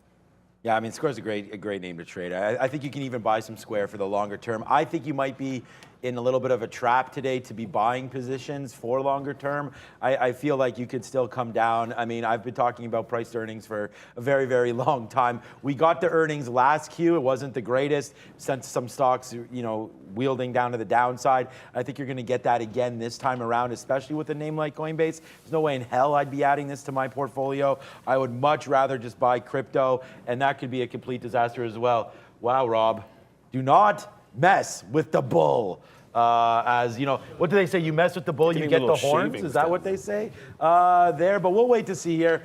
Yeah, I mean, Square's a great name to trade. I think you can even buy some Square for the longer term. I think you might be in a little bit of a trap today to be buying positions for longer term. I feel like you could still come down. I mean, I've been talking about price earnings for a very, very long time. We got the earnings last Q. It wasn't the greatest. Sent some stocks, wielding down to the downside. I think you're going to get that again this time around, especially with a name like Coinbase. There's no way in hell I'd be adding this to my portfolio. I would much rather just buy crypto, and that could be a complete disaster as well. Wow, Rob. Do not mess with the bull. As you know, what do they say? You mess with the bull, you get the horns. Is that what they say there? But we'll wait to see here.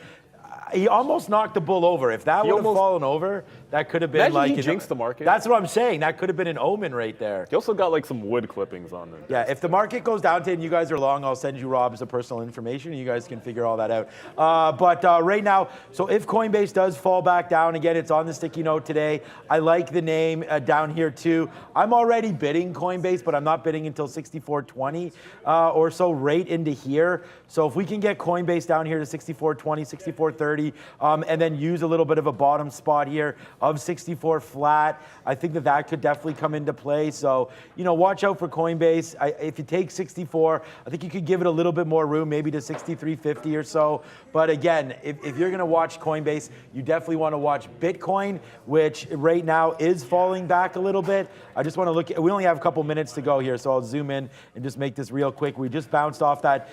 He almost knocked the bull over. If that would have fallen over, that could have been like he jinxed the market. That's what I'm saying. That could have been an omen right there. He also got like some wood clippings on them. Yeah, if the market goes down to and you guys are long, I'll send you Rob's personal information and you guys can figure all that out. But right now, so if Coinbase does fall back down again, it's on the sticky note today. I like the name down here too. I'm already bidding Coinbase, but I'm not bidding until 64.20 or so right into here. So if we can get Coinbase down here to 64.20, 64.30, and then use a little bit of a bottom spot here of 64 flat, I think that could definitely come into play. So, watch out for Coinbase. If you take 64, I think you could give it a little bit more room, maybe to 63.50 or so. But again, if you're going to watch Coinbase, you definitely want to watch Bitcoin, which right now is falling back a little bit. I just want to look. We only have a couple minutes to go here, so I'll zoom in and just make this real quick. We just bounced off that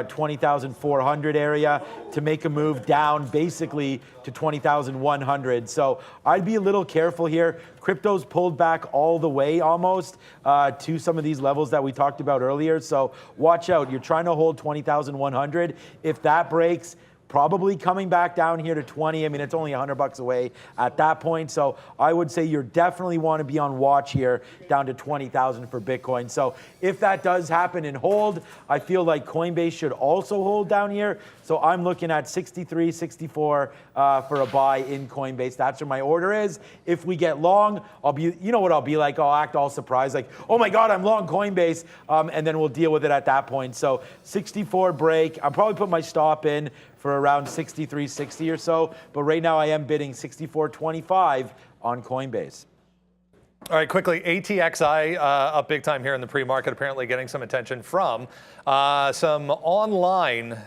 20,400 area to make a move down basically to 20,100. So I'd be a little careful here. Crypto's pulled back all the way almost to some of these levels that we talked about earlier. So watch out. You're trying to hold 20,100. If that breaks, probably coming back down here to 20. I mean, it's only $100 away at that point. So I would say you definitely want to be on watch here down to 20,000 for Bitcoin. So if that does happen and hold, I feel like Coinbase should also hold down here. So I'm looking at 63, 64 for a buy in Coinbase. That's where my order is. If we get long, I'll be, what I'll be like? I'll act all surprised, like, oh my God, I'm long Coinbase. And then we'll deal with it at that point. So 64 break. I'll probably put my stop in for around 63.60 or so. But right now I am bidding 64.25 on Coinbase. All right, quickly, ATXI up big time here in the pre-market, apparently getting some attention from some online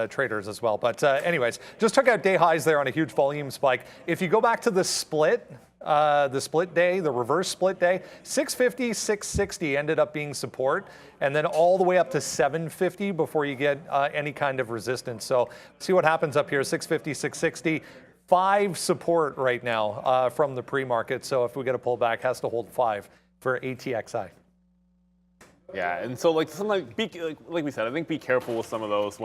traders as well. But anyways, just took out day highs there on a huge volume spike. If you go back to the split day, the reverse split day, 650, 660 ended up being support, and then all the way up to 750 before you get any kind of resistance. So see what happens up here, 650, 660. 5 support right now from the pre-market. So if we get a pullback, has to hold 5 for ATXI. Yeah, and so like we said, I think be careful with some of those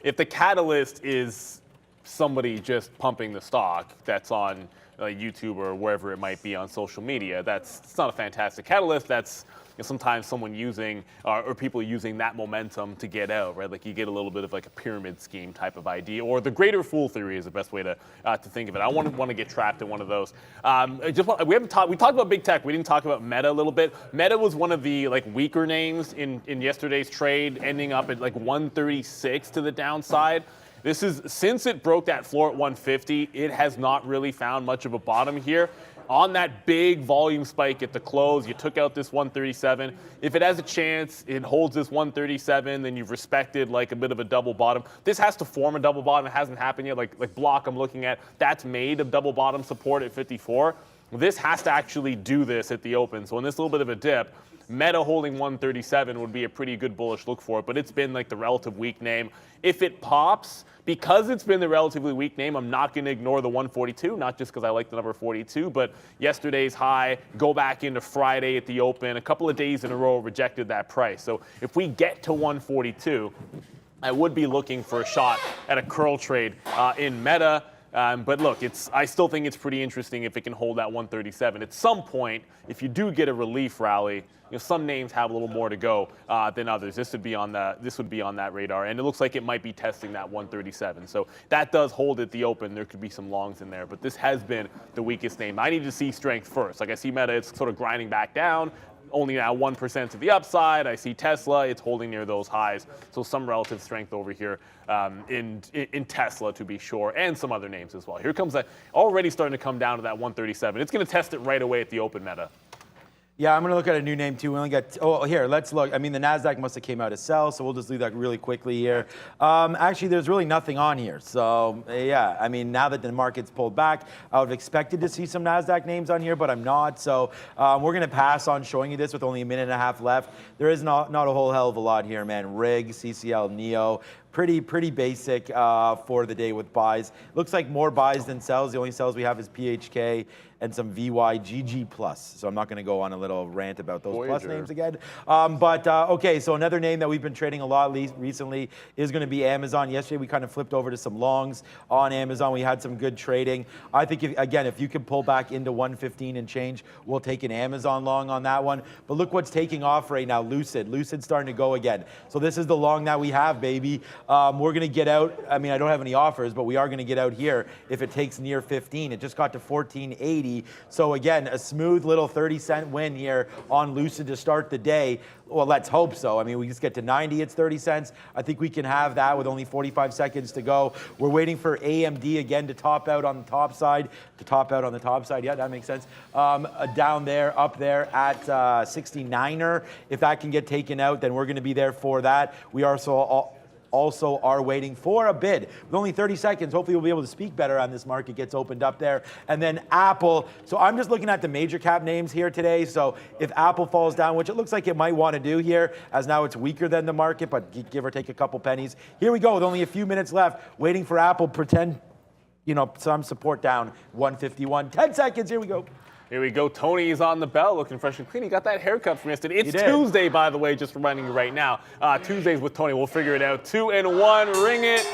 if the catalyst is somebody just pumping the stock that's on YouTube or wherever it might be on social media. It's not a fantastic catalyst. That's sometimes someone using or people using that momentum to get out, right? Like you get a little bit of like a pyramid scheme type of idea, or the greater fool theory is the best way to think of it. I want to get trapped in one of those. We talked about big tech. We didn't talk about Meta a little bit. Meta was one of the weaker names in yesterday's trade, ending up at 136 to the downside. This is, since it broke that floor at 150, it has not really found much of a bottom here. On that big volume spike at the close, you took out this 137. If it has a chance, it holds this 137, then you've respected a bit of a double bottom. This has to form a double bottom. It hasn't happened yet. Like Block I'm looking at, that's made of double bottom support at 54. This has to actually do this at the open. So in this little bit of a dip, Meta holding 137 would be a pretty good bullish look for it, but it's been the relative weak name. If it pops, because it's been the relatively weak name, I'm not going to ignore the 142, not just because I like the number 42, but yesterday's high, go back into Friday at the open, a couple of days in a row rejected that price. So if we get to 142, I would be looking for a shot at a curl trade in Meta. But look, I still think it's pretty interesting if it can hold that 137. At some point, if you do get a relief rally, some names have a little more to go than others. This would be on that radar, and it looks like it might be testing that 137. So that does hold at the open. There could be some longs in there, but this has been the weakest name. I need to see strength first. I see Meta, it's sort of grinding back down. Only now 1% to the upside. I see Tesla, it's holding near those highs. So some relative strength over here in Tesla, to be sure, and some other names as well. Here comes that, already starting to come down to that 137. It's going to test it right away at the open, Meta. Yeah, I'm going to look at a new name too. We only got, here, let's look. I mean, the NASDAQ must have came out as sell, so we'll just leave that really quickly here. Actually, there's really nothing on here. So, yeah, I mean, now that the market's pulled back, I would have expected to see some NASDAQ names on here, but I'm not. So, we're going to pass on showing you this with only a minute and a half left. There is not a whole hell of a lot here, man. RIG, CCL, NEO. Pretty basic for the day with buys. Looks like more buys than sells. The only sells we have is PHK and some VYGG plus. So I'm not going to go on a little rant about those plus names again. Okay, so another name that we've been trading a lot recently is going to be Amazon. Yesterday we kind of flipped over to some longs on Amazon. We had some good trading. I think, if you can pull back into 115 and change, we'll take an Amazon long on that one. But look what's taking off right now, Lucid. Lucid's starting to go again. So this is the long that we have, baby. We're going to get out. I mean, I don't have any offers, but we are going to get out here if it takes near 15. It just got to 1480. So again, a smooth little 30-cent win here on Lucid to start the day. Well, let's hope so. I mean, we just get to 90, it's 30 cents. I think we can have that with only 45 seconds to go. We're waiting for AMD again to top out on the top side. Yeah, that makes sense. Down there, up there at 69er. If that can get taken out, then we're going to be there for that. We are also are waiting for a bid. With only 30 seconds, hopefully we'll be able to speak better on this market gets opened up there. And then Apple. So I'm just looking at the major cap names here today. So if Apple falls down, which it looks like it might want to do here, as now it's weaker than the market, but give or take a couple pennies. Here we go with only a few minutes left, waiting for Apple, pretend, some support down, 151. 10 seconds, here we go. Here we go. Tony is on the bell, looking fresh and clean. He got that haircut from yesterday. It's Tuesday, by the way, just reminding you right now. Tuesdays with Tony. We'll figure it out. 2 and 1. Ring it.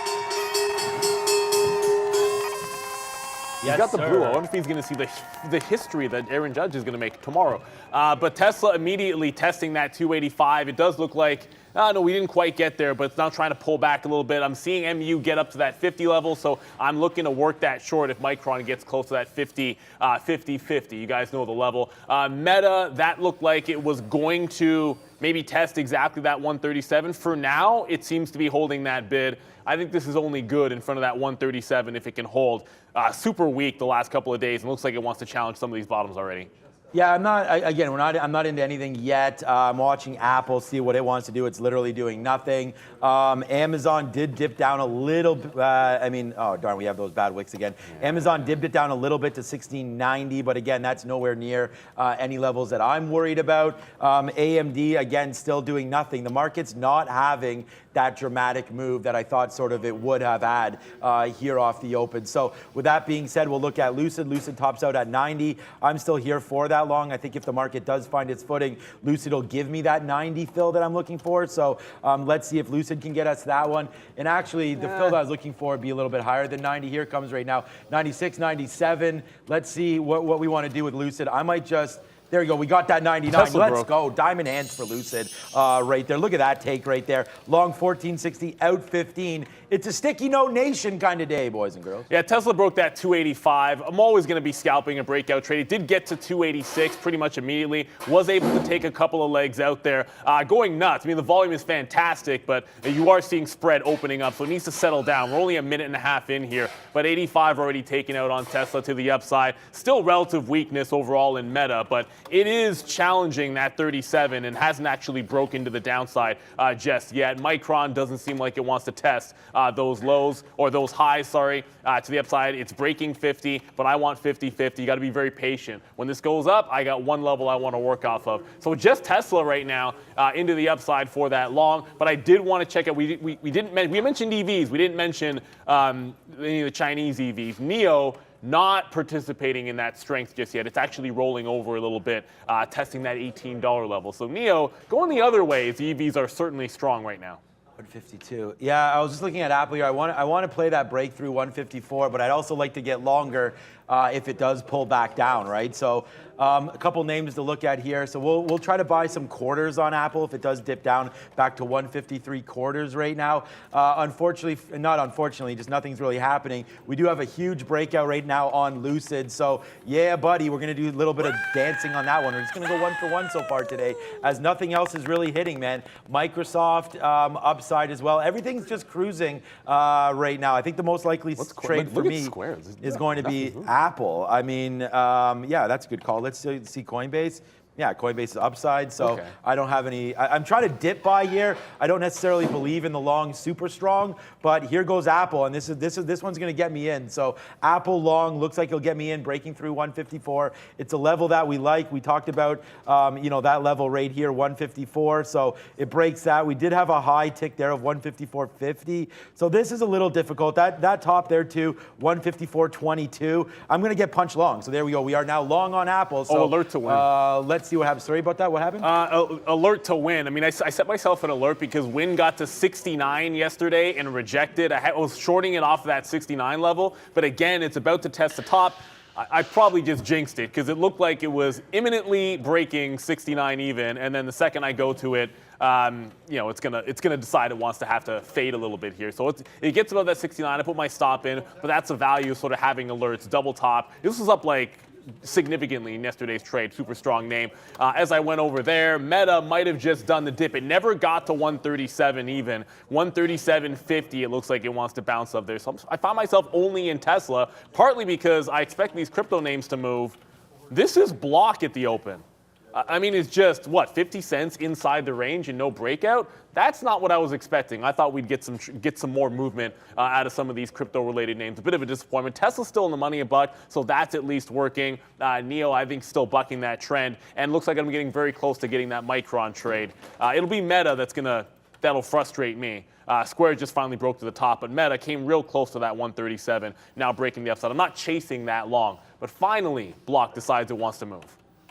He's got the blue. I wonder if he's going to see the history that Aaron Judge is going to make tomorrow. But Tesla immediately testing that 285. It does look like, no, we didn't quite get there, but it's now trying to pull back a little bit. I'm seeing MU get up to that 50 level, so I'm looking to work that short if Micron gets close to that 50-50. You guys know the level. Meta, that looked like it was going to maybe test exactly that 137. For now, it seems to be holding that bid. I think this is only good in front of that 137 if it can hold. Super weak the last couple of days, and looks like it wants to challenge some of these bottoms already. Yeah, I'm not into anything yet. I'm watching Apple, see what it wants to do. It's literally doing nothing. Amazon did dip down a little bit. Oh, darn, we have those bad wicks again. Amazon dipped it down a little bit to 1690, but again, that's nowhere near any levels that I'm worried about. AMD, again, still doing nothing. The market's not having that dramatic move that I thought sort of it would have had here off the open. So with that being said, we'll look at Lucid. Lucid tops out at 90. I'm still here for that long. I think if the market does find its footing, Lucid will give me that 90 fill that I'm looking for. So let's see if Lucid can get us that one. And actually, the fill that I was looking for would be a little bit higher than 90. Here comes right now, 96, 97. Let's see what we want to do with Lucid. I might just... There you go. We got that 99. Tesla Let's go. Diamond hands for Lucid right there. Look at that take right there. Long 1460, out 15. It's a sticky note nation kind of day, boys and girls. Yeah, Tesla broke that 285. I'm always going to be scalping a breakout trade. It did get to 286 pretty much immediately. Was able to take a couple of legs out there. Going nuts. I mean, the volume is fantastic, but you are seeing spread opening up, so it needs to settle down. We're only a minute and a half in here, but 85 already taken out on Tesla to the upside. Still relative weakness overall in Meta, but it is challenging that 37 and hasn't actually broken to the downside just yet. Micron doesn't seem like it wants to test those lows or those highs, to the upside. It's breaking 50, but I want 50-50. You got to be very patient. When this goes up, I got one level I want to work off of. So just Tesla right now into the upside for that long. But I did want to check out. We mentioned EVs. We didn't mention any of the Chinese EVs. NEO, not participating in that strength just yet. It's actually rolling over a little bit, testing that $18 level. So NEO going the other way. The EVs are certainly strong right now. 152. Yeah, I was just looking at Apple here. I want to play that breakthrough 154, but I'd also like to get longer if it does pull back down, right? So a couple names to look at here. So we'll try to buy some quarters on Apple if it does dip down back to 153 quarters right now. Not unfortunately, just nothing's really happening. We do have a huge breakout right now on Lucid. So yeah, buddy, we're going to do a little bit of dancing on that one. We're just going to go 1 for 1 so far today, as nothing else is really hitting, man. Microsoft upside as well. Everything's just cruising right now. I think the most likely trade for me is going to be Apple. I mean, yeah, that's a good call. Let's see Coinbase. Yeah, Coinbase is upside, so Okay. I don't have any. I'm trying to dip buy here. I don't necessarily believe in the long super strong, but here goes Apple, and this one's going to get me in. So Apple long looks like it'll get me in, breaking through 154. It's a level that we like. We talked about that level right here, 154. So it breaks that. We did have a high tick there of 154.50. So this is a little difficult. That top there too, 154.22. I'm going to get punched long. So there we go. We are now long on Apple. So alert to win. Let's see what happens. Sorry about that. What happened? Alert to win. I mean, I set myself an alert because Win got to 69 yesterday and rejected. I was shorting it off of that 69 level, but again, it's about to test the top. I probably just jinxed it because it looked like it was imminently breaking 69 even, and then the second I go to it, it's gonna decide it wants to have to fade a little bit here. So it gets above that 69. I put my stop in, but that's a value of sort of having alerts, double top. This was up like significantly in yesterday's trade, super strong name. As I went over there, Meta might have just done the dip. It never got to 137 even. 137.50, it looks like it wants to bounce up there. So I found myself only in Tesla, partly because I expect these crypto names to move. This is block at the open. I mean, it's just, 50 cents inside the range and no breakout? That's not what I was expecting. I thought we'd get some more movement out of some of these crypto-related names. A bit of a disappointment. Tesla's still in the money a buck, so that's at least working. NEO, I think, still bucking that trend. And looks like I'm getting very close to getting that Micron trade. It'll be Meta that'll frustrate me. Square just finally broke to the top, but Meta came real close to that 137, now breaking the upside. I'm not chasing that long, but finally, Block decides it wants to move.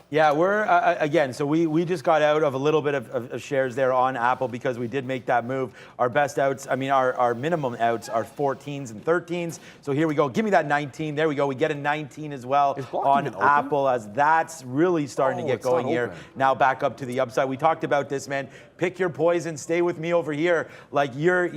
Yeah, we're, again, so we just got out of a little bit of shares there on Apple because we did make that move. Our best outs, our minimum outs are 14s and 13s. So here we go. Give me that 19. There we go. We get a 19 as well on Apple as that's really starting to get going here. Now back up to the upside. We talked about this, man. Pick your poison. Stay with me over here. Like you're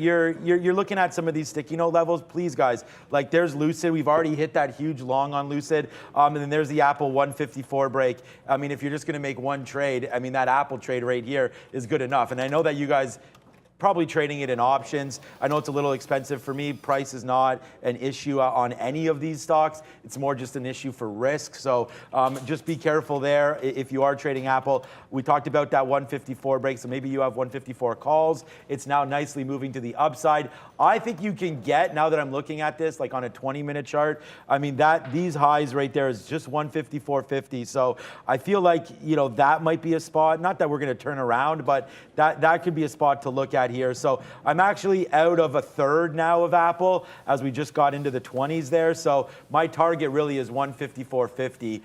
looking at some of these sticky note levels. Please, guys. Like there's Lucid. We've already hit that huge long on Lucid. And then there's the Apple 154 break. I mean, if you're just going to make one trade, that Apple trade right here is good enough. And I know that you guys probably trading it in options. I know it's a little expensive for me. Price is not an issue on any of these stocks. It's more just an issue for risk. So just be careful there if you are trading Apple. We talked about that 154 break, so maybe you have 154 calls. It's now nicely moving to the upside. I think you can get, now that I'm looking at this, like on a 20-minute chart, these highs right there is just 154.50. So I feel like, that might be a spot. Not that we're going to turn around, but that could be a spot to look at here. So I'm actually out of a third now of Apple as we just got into the 20s there. So my target really is 154.50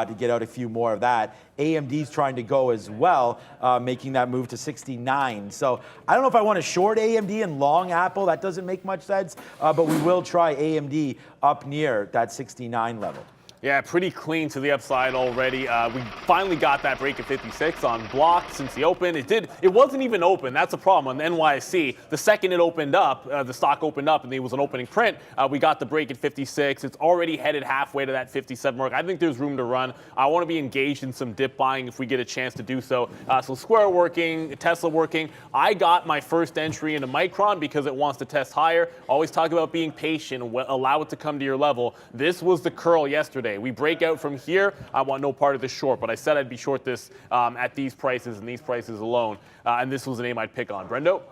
to get out a few more of that. AMD's trying to go as well, making that move to 69. So I don't know if I want to short AMD and long Apple. That doesn't make much sense, but we will try AMD up near that 69 level. Yeah, pretty clean to the upside already. We finally got that break at 56 on Block since the open. It wasn't even open. That's a problem on the NYSE. The second it opened up, the stock opened up and there was an opening print, we got the break at 56. It's already headed halfway to that 57 mark. I think there's room to run. I want to be engaged in some dip buying if we get a chance to do so. So Square working, Tesla working. I got my first entry into Micron because it wants to test higher. Always talk about being patient, allow it to come to your level. This was the curl yesterday. We break out from here. I want no part of this short, but I said I'd be short this at these prices and these prices alone. And this was a name I'd pick on. Brendo?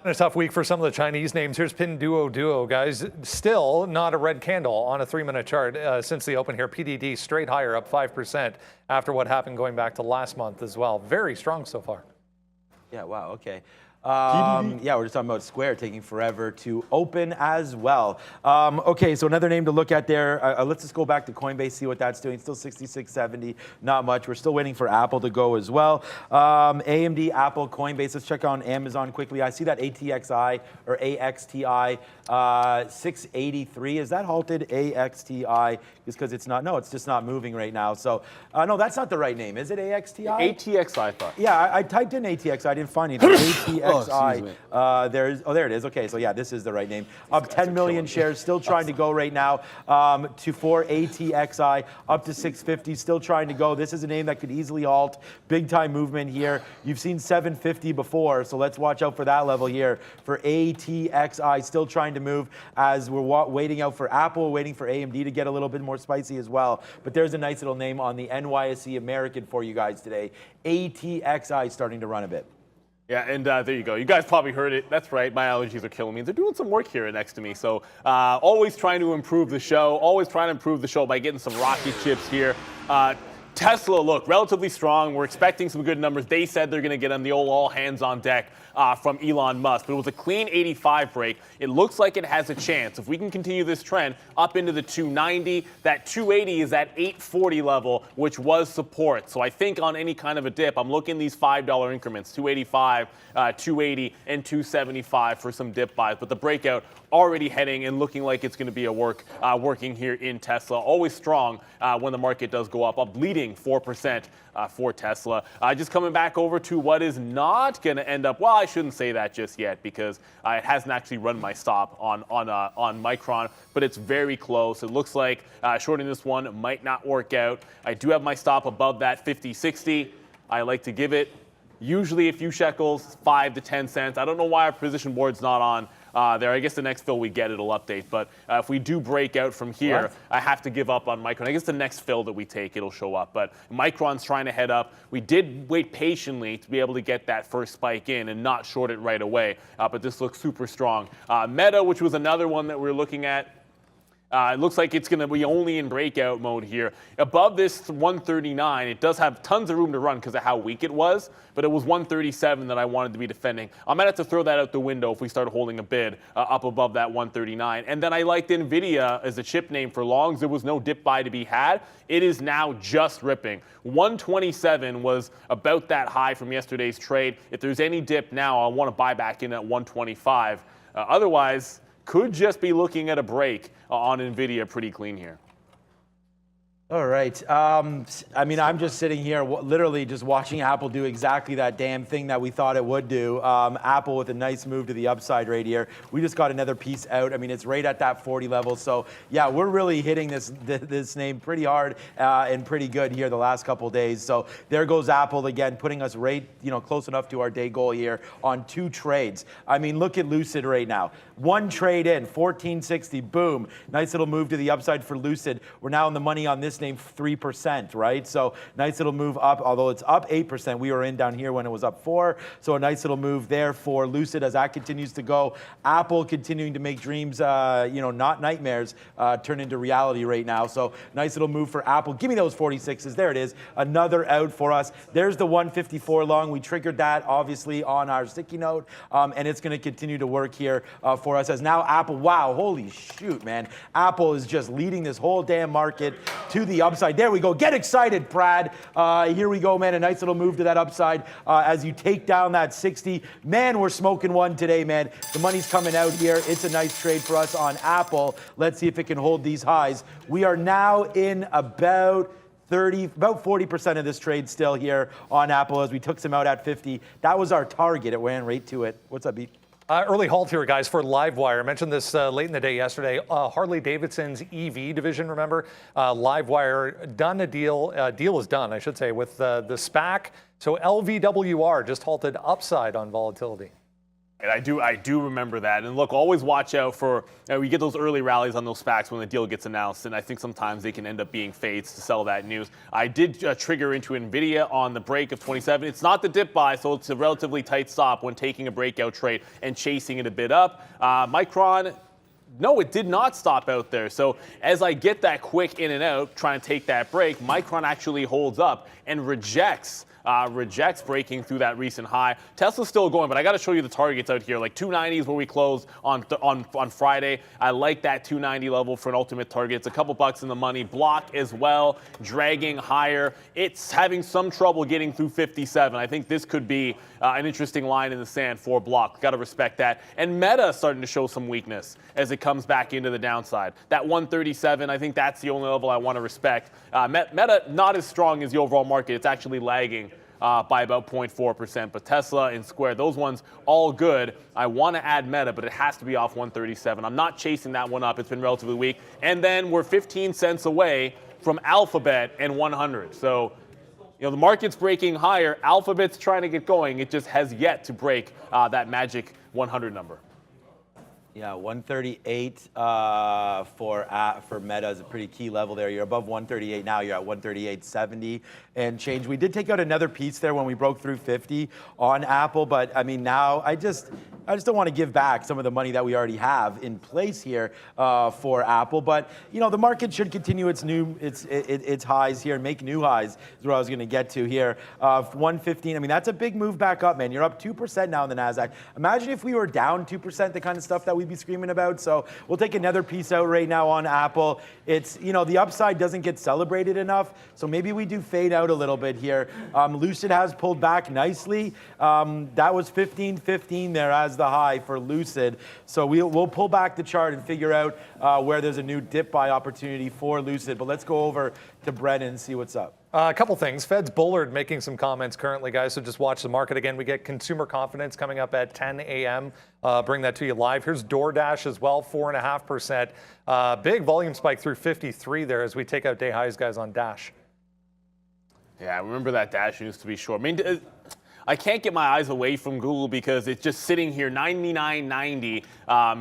A tough week for some of the Chinese names. Here's Pinduoduo, guys. Still not a red candle on a 3-minute chart since the open here. PDD straight higher, up 5% after what happened going back to last month as well. Very strong so far. Yeah, wow, okay. Yeah, we're just talking about Square taking forever to open as well. Okay, so another name to look at there. Let's just go back to Coinbase, see what that's doing. Still 66.70, not much. We're still waiting for Apple to go as well. AMD, Apple, Coinbase. Let's check on Amazon quickly. I see that ATXI or AXTI 683. Is that halted? AXTI is because it's not. No, it's just not moving right now. So no, that's not the right name. Is it AXTI? ATXI, I thought. Yeah, I typed in ATX. I didn't find it. ATX. ATXI. There it is. Okay, so yeah, this is the right name. Up 10 million shares, still trying to go right now for ATXI, up to 650, still trying to go. This is a name that could easily halt. Big time movement here. You've seen 750 before, so let's watch out for that level here. For ATXI, still trying to move as we're waiting out for Apple, waiting for AMD to get a little bit more spicy as well. But there's a nice little name on the NYSE American for you guys today. ATXI starting to run a bit. Yeah, and there you go. You guys probably heard it. That's right. My allergies are killing me. They're doing some work here next to me. So always trying to improve the show. Always trying to improve the show by getting some rocket chips here. Tesla, look, relatively strong. We're expecting some good numbers. They said they're going to get on the old all hands on deck from Elon Musk. But it was a clean 85 break. It looks like it has a chance. If we can continue this trend up into the 290, that 280 is at 840 level, which was support. So I think on any kind of a dip, I'm looking these $5 increments, 285, 280, and 275 for some dip buys. But the breakout already heading and looking like it's going to be a working here in Tesla. Always strong when the market does go up leading 4% for Tesla. Just coming back over to what is not going to end up, well, I shouldn't say that just yet because it hasn't actually run my stop on Micron, but it's very close. It looks like shorting this one might not work out. I do have my stop above that 50-60. I like to give it usually a few shekels, 5 to 10 cents. I don't know why our position board's not on there. I guess the next fill we get, it'll update. But if we do break out from here, I have to give up on Micron. I guess the next fill that we take, it'll show up. But Micron's trying to head up. We did wait patiently to be able to get that first spike in and not short it right away. But this looks super strong. Meta, which was another one that we're looking at, it looks like it's going to be only in breakout mode here. Above this 139, it does have tons of room to run because of how weak it was, but it was 137 that I wanted to be defending. I might have to throw that out the window if we start holding a bid up above that 139. And then I liked NVIDIA as a chip name for longs. There was no dip buy to be had. It is now just ripping. 127 was about that high from yesterday's trade. If there's any dip now, I want to buy back in at 125. Otherwise, could just be looking at a break on NVIDIA pretty clean here. All right. I mean, I'm just sitting here literally just watching Apple do exactly that damn thing that we thought it would do. Apple with a nice move to the upside right here. We just got another piece out. I mean, it's right at that 40 level. So, yeah, we're really hitting this name pretty hard and pretty good here the last couple of days. So there goes Apple again, putting us right, close enough to our day goal here on 2 trades. I mean, look at Lucid right now. 1 trade in, 1460, boom. Nice little move to the upside for Lucid. We're now in the money on this name 3%, right? So nice little move up, although it's up 8%. We were in down here when it was up 4. So a nice little move there for Lucid as that continues to go. Apple continuing to make dreams, not nightmares, turn into reality right now. So nice little move for Apple. Give me those 46s. There it is. Another out for us. There's the 154 long. We triggered that obviously on our sticky note, and it's going to continue to work here for us as now Apple, wow, holy shoot, man. Apple is just leading this whole damn market to the upside. There we go. Get excited, Brad. Here we go, man. A nice little move to that upside as you take down that 60. Man, we're smoking one today, man. The money's coming out here. It's a nice trade for us on Apple. Let's see if it can hold these highs. We are now in about 40% of this trade still here on Apple as we took some out at 50. That was our target. It went right to it. What's up, Beat? Early halt here, guys, for Livewire. I mentioned this late in the day yesterday. Harley-Davidson's EV division, remember? Livewire done a deal. Deal is done, I should say, with the SPAC. So LVWR just halted upside on volatility. And I do remember that. And look, always watch out for, we get those early rallies on those SPACs when the deal gets announced, and I think sometimes they can end up being fades to sell that news. I did trigger into NVIDIA on the break of 27. It's not the dip buy, so it's a relatively tight stop when taking a breakout trade and chasing it a bit up. Micron, no, it did not stop out there. So as I get that quick in and out, trying to take that break, Micron actually holds up and rejects breaking through that recent high. Tesla's still going, but I got to show you the targets out here. Like 290 is where we closed on Friday. I like that 290 level for an ultimate target. It's a couple bucks in the money. Block as well, dragging higher. It's having some trouble getting through 57. I think this could be an interesting line in the sand for Block. Got to respect that. And Meta starting to show some weakness as it comes back into the downside. That 137, I think that's the only level I want to respect. Meta not as strong as the overall market. It's actually lagging by about 0.4%. But Tesla and Square, those ones all good. I want to add Meta, but it has to be off 137. I'm not chasing that one up. It's been relatively weak. And then we're 15 cents away from Alphabet and 100. So, the market's breaking higher. Alphabet's trying to get going. It just has yet to break that magic 100 number. Yeah, 138 for Meta is a pretty key level there. You're above 138 now. You're at 138.70 and change. We did take out another piece there when we broke through 50 on Apple, but I mean now I just don't want to give back some of the money that we already have in place here for Apple. But the market should continue its highs here and make new highs. Is what I was going to get to here. 115. I mean that's a big move back up, man. You're up 2% now in the Nasdaq. Imagine if we were down 2%, the kind of stuff that we'd be screaming about. So we'll take another piece out right now on Apple. It's the upside doesn't get celebrated enough, so maybe we do fade out a little bit here. Lucid has pulled back nicely. That was 15.15 there as the high for Lucid. So we'll pull back the chart and figure out where there's a new dip buy opportunity for Lucid. But let's go over to Brennan and see what's up. A couple things. Fed's Bullard making some comments currently, guys, so just watch the market again. We get consumer confidence coming up at 10 a.m. Bring that to you live. Here's DoorDash as well, 4.5%. Big volume spike through 53 there as we take out day highs, guys, on Dash. Yeah, I remember that Dash used to be short. I mean, I can't get my eyes away from Google because it's just sitting here 99.90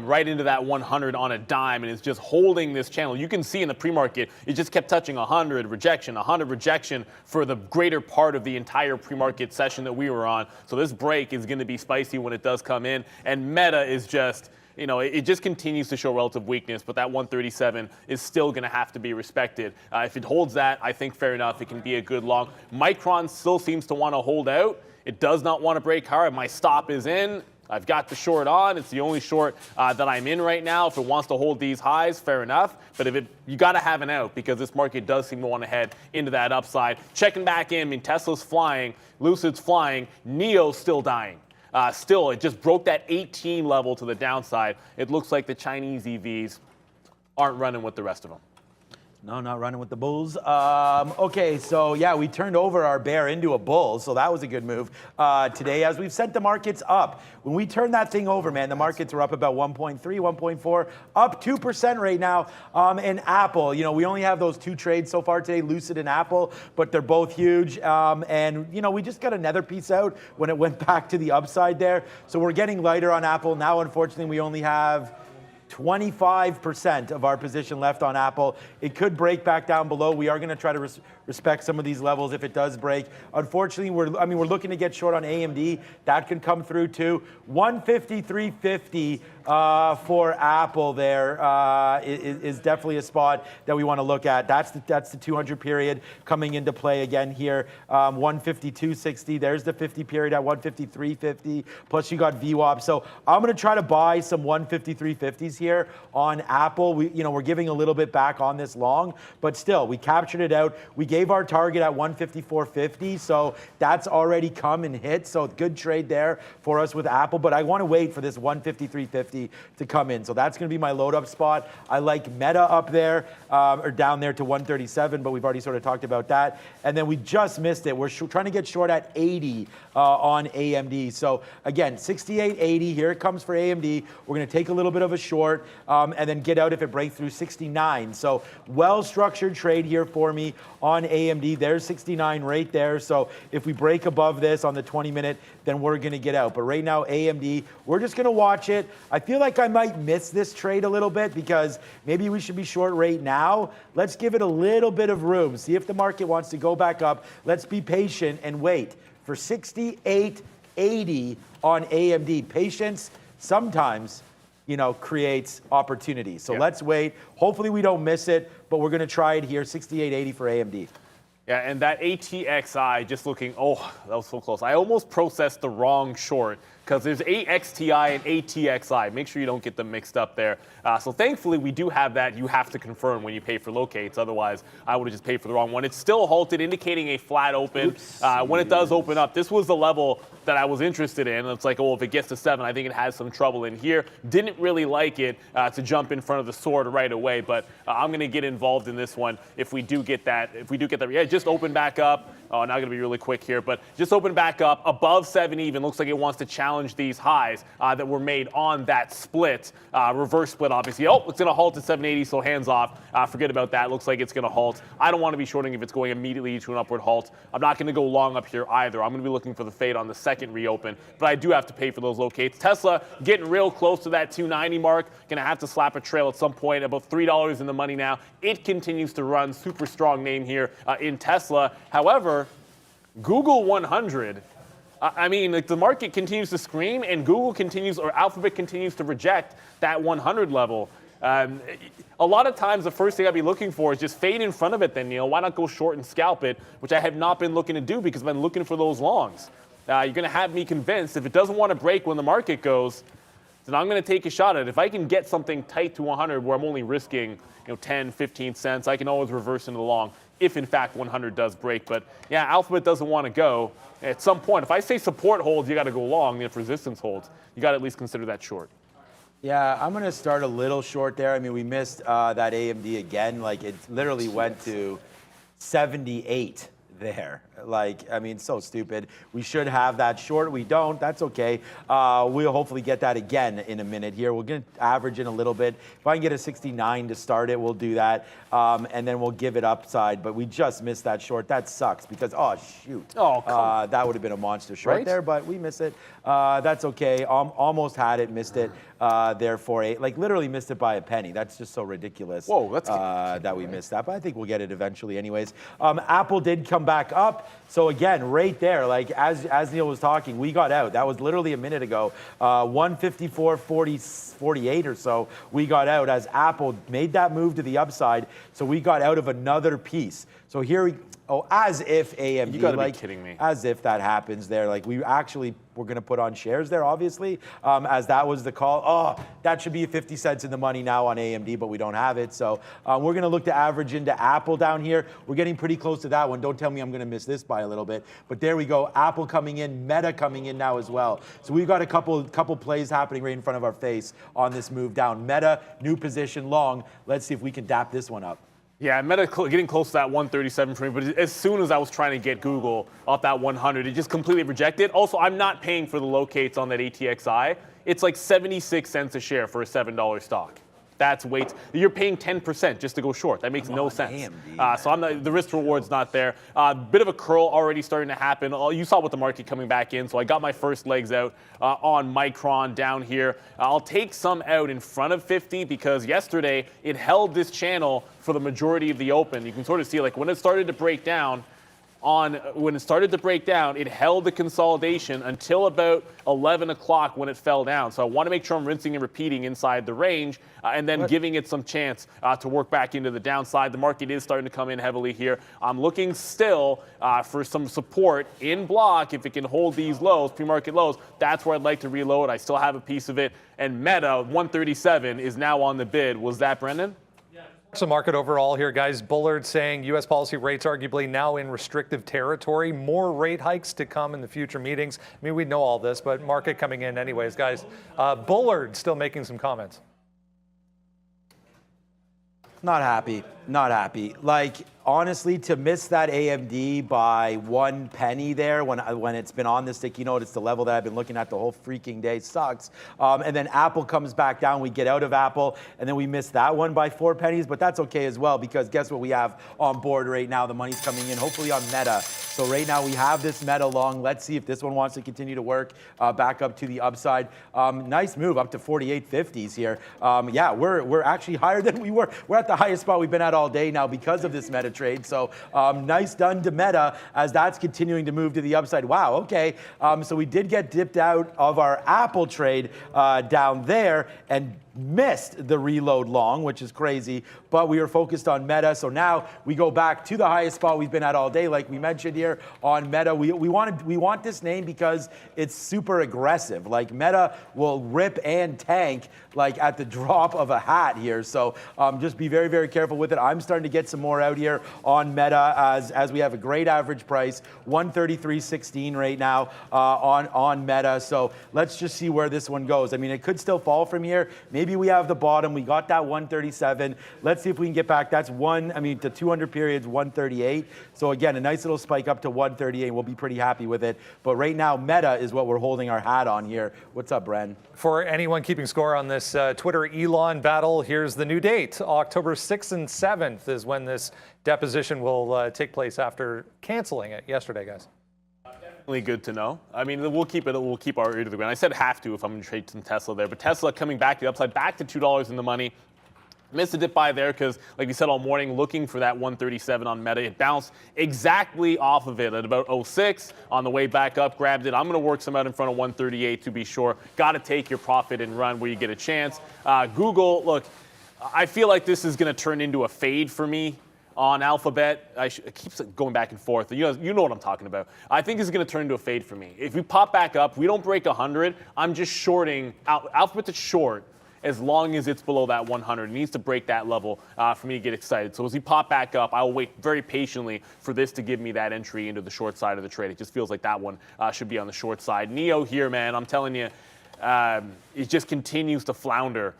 right into that 100 on a dime, and it's just holding this channel. You can see in the pre-market, it just kept touching 100 rejection for the greater part of the entire pre-market session that we were on. So this break is going to be spicy when it does come in, and Meta is just, it just continues to show relative weakness, but that 137 is still going to have to be respected. If it holds that, I think fair enough, it can be a good long. Micron still seems to want to hold out. It does not want to break hard. My stop is in. I've got the short on. It's the only short that I'm in right now. If it wants to hold these highs, fair enough. But you got to have an out because this market does seem to want to head into that upside. Checking back in, I mean, Tesla's flying, Lucid's flying, NIO's still dying. Still, it just broke that 18 level to the downside. It looks like the Chinese EVs aren't running with the rest of them. No, not running with the bulls. Okay, so yeah, we turned over our bear into a bull, so that was a good move today as we've sent the markets up. When we turned that thing over, man, the markets were up about 1.3, 1.4, up 2% right now. And Apple, we only have those two trades so far today, Lucid and Apple, but they're both huge. And we just got another piece out when it went back to the upside there. So we're getting lighter on Apple. Now, unfortunately, we only have 25% of our position left on Apple. It could break back down below. We are going to try to respect some of these levels if it does break. Unfortunately, we're looking to get short on AMD. That can come through too. 153.50 for Apple there is definitely a spot that we want to look at. That's the 200 period coming into play again here. 152.60. There's the 50 period at 153.50. Plus you got VWAP. So I'm going to try to buy some 153.50s here on Apple. We're giving a little bit back on this long, but still we captured it out. We gave our target at 154.50, so that's already come and hit. So good trade there for us with Apple, but I want to wait for this 153.50 to come in. So that's going to be my load up spot. I like Meta up there or down there to 137, but we've already sort of talked about that. And then we just missed it. We're trying to get short at 80 on AMD. So again, 68.80. Here it comes for AMD. We're going to take a little bit of a short and then get out if it breaks through 69. So well-structured trade here for me on AMD. There's 69 right there. So if we break above this on the 20-minute, then we're going to get out. But right now, AMD, we're just going to watch it. I feel like I might miss this trade a little bit because maybe we should be short right now. Let's give it a little bit of room. See if the market wants to go back up. Let's be patient and wait for 68.80 on AMD. Patience sometimes creates opportunity. So let's wait. Hopefully we don't miss it, but we're going to try it here, 68.80 for AMD. Yeah, and that ATXI just looking, that was so close. I almost processed the wrong short because there's AXTI and ATXI. Make sure you don't get them mixed up there. So thankfully, we do have that. You have to confirm when you pay for locates. Otherwise, I would have just paid for the wrong one. It's still halted, indicating a flat open. When it does open up, this was the level that I was interested in. It's like, oh, if it gets to 7, I think it has some trouble in here. Didn't really like it to jump in front of the sword right away, but I'm going to get involved in this one if we do get that. Yeah, just open back up. Oh, not going to be really quick here, but just open back up above 7 even. Looks like it wants to challenge these highs that were made on that split, reverse split, obviously. Oh, it's going to halt at 780, so hands off. Forget about that. Looks like it's going to halt. I don't want to be shorting if it's going immediately to an upward halt. I'm not going to go long up here either. I'm going to be looking for the fade on the second reopen, but I do have to pay for those locates. Tesla getting real close to that 290 mark. Going to have to slap a trail at some point. About $3 in the money now. It continues to run. Super strong name here in Tesla. However, Google 100, I mean, like, the market continues to scream, and Google continues, or Alphabet continues to reject that 100 level. A lot of times, the first thing I'd be looking for is just fade in front of it then, Neil. Why not go short and scalp it, which I have not been looking to do because I've been looking for those longs. You're going to have me convinced if it doesn't want to break when the market goes, then I'm going to take a shot at it. If I can get something tight to 100 where I'm only risking 10, 15 cents, I can always reverse into the long if, in fact, 100 does break. But, yeah, Alphabet doesn't want to go. At some point, if I say support holds, you got to go long. If resistance holds, you got to at least consider that short. Yeah, I'm going to start a little short there. I mean, we missed that AMD again. Like, it literally went to 78 there. Like, I mean, so stupid. We should have that short. We don't. That's okay. We'll hopefully get that again in a minute here. We're going to average in a little bit. If I can get a 69 to start it, we'll do that. And then we'll give it upside. But we just missed that short. That sucks because, oh, shoot. Oh, come that would have been a monster short right? there, but we miss it. That's okay. Almost had it, missed it. Therefore, like, literally missed it by a penny. That's just so ridiculous. Whoa, that's that we missed that. But I think we'll get it eventually anyways. Apple did come back up. So again, right there, like as Neil was talking, we got out. That was literally a minute ago. 154.48 or so, we got out as Apple made that move to the upside. So we got out of another piece. So here we, as if AMD, you gotta like, be kidding me. As if that happens there. Like, we actually were going to put on shares there, obviously, as that was the call. Oh, that should be 50 cents in the money now on AMD, but we don't have it. So we're going to look to average into Apple down here. We're getting pretty close to that one. Don't tell me I'm going to miss this by a little bit. But there we go. Apple coming in, Meta coming in now as well. So we've got a couple plays happening right in front of our face on this move down. Meta, new position long. Let's see if we can dap this one up. Yeah, Meta getting close to that 137 for me, but as soon as I was trying to get Google off that 100, it just completely rejected. Also, I'm not paying for the locates on that ATXI. It's like 76 cents a share for a $7 stock. That's weight. You're paying 10% just to go short. That makes no sense. So the risk reward's not there. Bit of a curl already starting to happen. You saw with the market coming back in, so I got my first legs out on Micron down here. I'll take some out in front of 50 because yesterday it held this channel for the majority of the open. You can sort of see, like, when it started to break down, it held the consolidation until about 11 o'clock when it fell down. So I want to make sure I'm rinsing and repeating inside the range and then giving it some chance to work back into the downside. The market is starting to come in heavily here. I'm looking still for some support in block. If it can hold these lows, pre-market lows, that's where I'd like to reload. I still have a piece of it. And Meta, 137, is now on the bid. Was that Brendan? So market overall here, guys. Bullard saying U.S. policy rates arguably now in restrictive territory. More rate hikes to come in the future meetings. I mean, we know all this, but market coming in anyways, guys. Bullard still making some comments. Not happy. Not happy. Like, honestly, to miss that AMD by 1 penny there when it's been on the sticky note, it's the level that I've been looking at the whole freaking day, sucks. And then Apple comes back down, we get out of Apple, and then we miss that one by 4 pennies, but that's okay as well because guess what we have on board right now? The money's coming in, hopefully on Meta. So right now we have this Meta long. Let's see if this one wants to continue to work back up to the upside. Nice move up to 48.50s here. Yeah, we're actually higher than we were. We're at the highest spot we've been at all day now because of this Meta trade. So nice done to Meta as that's continuing to move to the upside. Wow, okay. So we did get dipped out of our Apple trade down there, and missed the reload long, which is crazy, but we were focused on Meta. So now we go back to the highest spot we've been at all day, like we mentioned here on Meta. We want this name because it's super aggressive. Like Meta will rip and tank like at the drop of a hat here. So just be very, very careful with it. I'm starting to get some more out here on Meta as we have a great average price, 133.16 right now on Meta. So let's just see where this one goes. I mean, it could still fall from here. Maybe we have the bottom. We got that 137. Let's see if we can get back. That's to 200 periods, 138. So again, a nice little spike up to 138. We'll be pretty happy with it. But right now, Meta is what we're holding our hat on here. What's up, Bren? For anyone keeping score on this Twitter Elon battle, here's the new date. October 6th and 7th is when this deposition will take place after canceling it yesterday, guys. Definitely good to know. I mean, we'll keep our ear to the ground. I said have to if I'm going to trade some Tesla there, but Tesla coming back to the upside, back to $2 in the money. Missed a dip buy there because, like we said all morning, looking for that 137 on Meta. It bounced exactly off of it at about 06 on the way back up, grabbed it. I'm going to work some out in front of 138 to be sure. Got to take your profit and run where you get a chance. Google, look, I feel like this is going to turn into a fade for me on Alphabet. It keeps going back and forth. You know what I'm talking about. I think this is going to turn into a fade for me. If we pop back up, we don't break 100, I'm just shorting. Alphabet to short as long as it's below that 100. It needs to break that level for me to get excited. So as we pop back up, I will wait very patiently for this to give me that entry into the short side of the trade. It just feels like that one should be on the short side. NEO here, man, I'm telling you, it just continues to flounder.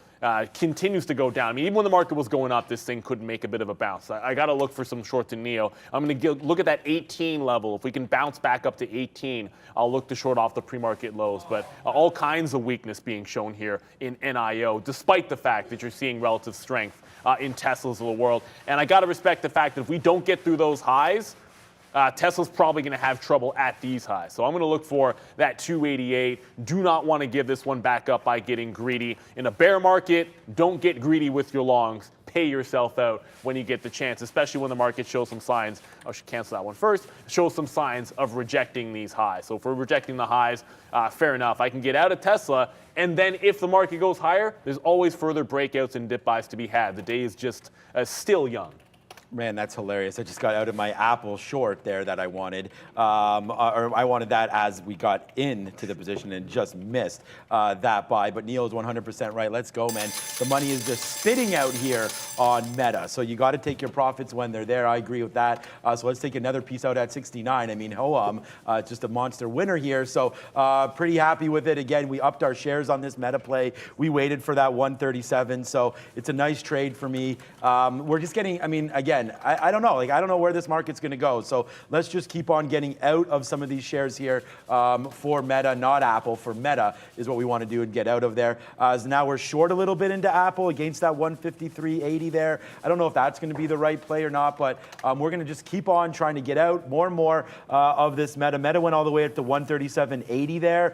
Continues to go down. I mean, even when the market was going up, this thing could make a bit of a bounce. I got to look for some shorts in NEO. I'm going to look at that 18 level. If we can bounce back up to 18, I'll look to short off the pre-market lows. But all kinds of weakness being shown here in NIO, despite the fact that you're seeing relative strength in Teslas of the world. And I got to respect the fact that if we don't get through those highs, Tesla's probably going to have trouble at these highs. So I'm going to look for that 288. Do not want to give this one back up by getting greedy. In a bear market, don't get greedy with your longs. Pay yourself out when you get the chance, especially when the market shows some signs. I should cancel that one first. Shows some signs of rejecting these highs. So if we're rejecting the highs, fair enough. I can get out of Tesla, and then if the market goes higher, there's always further breakouts and dip buys to be had. The day is just still young. Man, that's hilarious. I just got out of my Apple short there that I wanted. Or I wanted that as we got into the position and just missed that buy. But Neil's 100% right. Let's go, man. The money is just spitting out here on Meta. So you got to take your profits when they're there. I agree with that. So let's take another piece out at 69. I mean, just a monster winner here. So pretty happy with it. Again, we upped our shares on this Meta play. We waited for that 137. So it's a nice trade for me. We're just getting, I mean, again, I don't know. Like, I don't know where this market's going to go. So let's just keep on getting out of some of these shares here for Meta, not Apple. For Meta is what we want to do and get out of there. So now we're short a little bit into Apple against that 153.80 there. I don't know if that's going to be the right play or not, but we're going to just keep on trying to get out more and more of this Meta. Meta went all the way up to 137.80 there.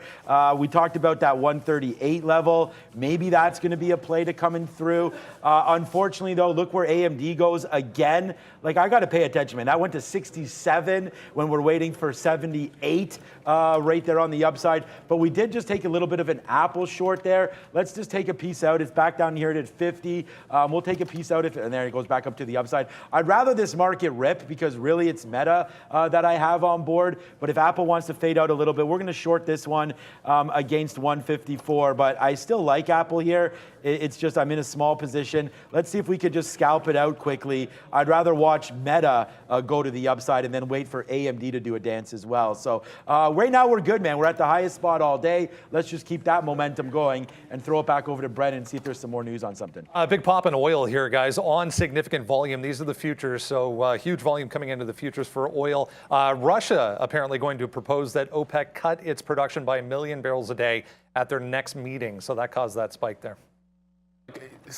We talked about that 138 level. Maybe that's going to be a play to coming through. Unfortunately, though, look where AMD goes again. Like, I got to pay attention, man. That went to 67 when we're waiting for 78 right there on the upside. But we did just take a little bit of an Apple short there. Let's just take a piece out. It's back down here at 50. We'll take a piece out, and there it goes back up to the upside. I'd rather this market rip because really it's Meta that I have on board. But if Apple wants to fade out a little bit, we're going to short this one against 154. But I still like Apple here. It's just I'm in a small position. Let's see if we could just scalp it out quickly. I'd rather watch Meta go to the upside and then wait for AMD to do a dance as well. So right now we're good, man. We're at the highest spot all day. Let's just keep that momentum going and throw it back over to Brennan and see if there's some more news on something. Big pop in oil here, guys, on significant volume. These are the futures, so huge volume coming into the futures for oil. Russia apparently going to propose that OPEC cut its production by 1 million barrels a day at their next meeting, so that caused that spike there.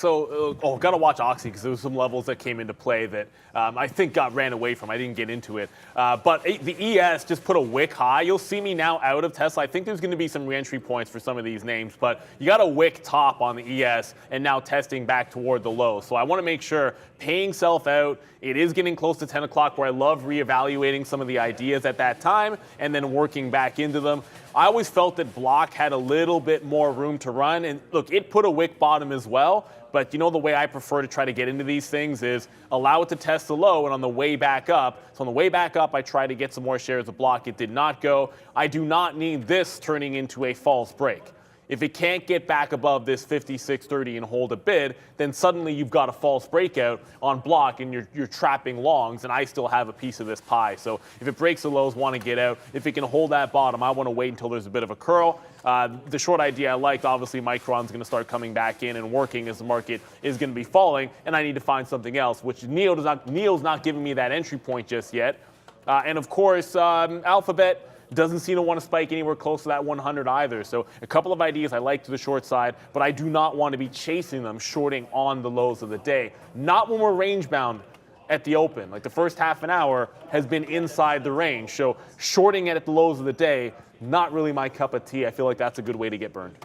got to watch Oxy because there was some levels that came into play that I think got ran away from. I didn't get into it. But the ES just put a wick high. You'll see me now out of Tesla. I think there's going to be some reentry points for some of these names, but you got a wick top on the ES and now testing back toward the low. So I want to make sure paying self out. It is getting close to 10 o'clock where I love reevaluating some of the ideas at that time and then working back into them. I always felt that Block had a little bit more room to run. And look, it put a wick bottom as well. But you know the way I prefer to try to get into these things is allow it to test the low and on the way back up. So on the way back up, I try to get some more shares of Block. It did not go. I do not need this turning into a false break. If it can't get back above this 56.30 and hold a bid, then suddenly you've got a false breakout on Block and you're trapping longs, and I still have a piece of this pie. So if it breaks the lows, want to get out. If it can hold that bottom, I want to wait until there's a bit of a curl. The short idea I liked, obviously Micron's going to start coming back in and working as the market is going to be falling, and I need to find something else, which Neil's not giving me that entry point just yet. And of course, Alphabet doesn't seem to want to spike anywhere close to that 100 either. So a couple of ideas I like to the short side, but I do not want to be chasing them shorting on the lows of the day. Not when we're range bound at the open. Like the first half an hour has been inside the range. So shorting it at the lows of the day, not really my cup of tea. I feel like that's a good way to get burned.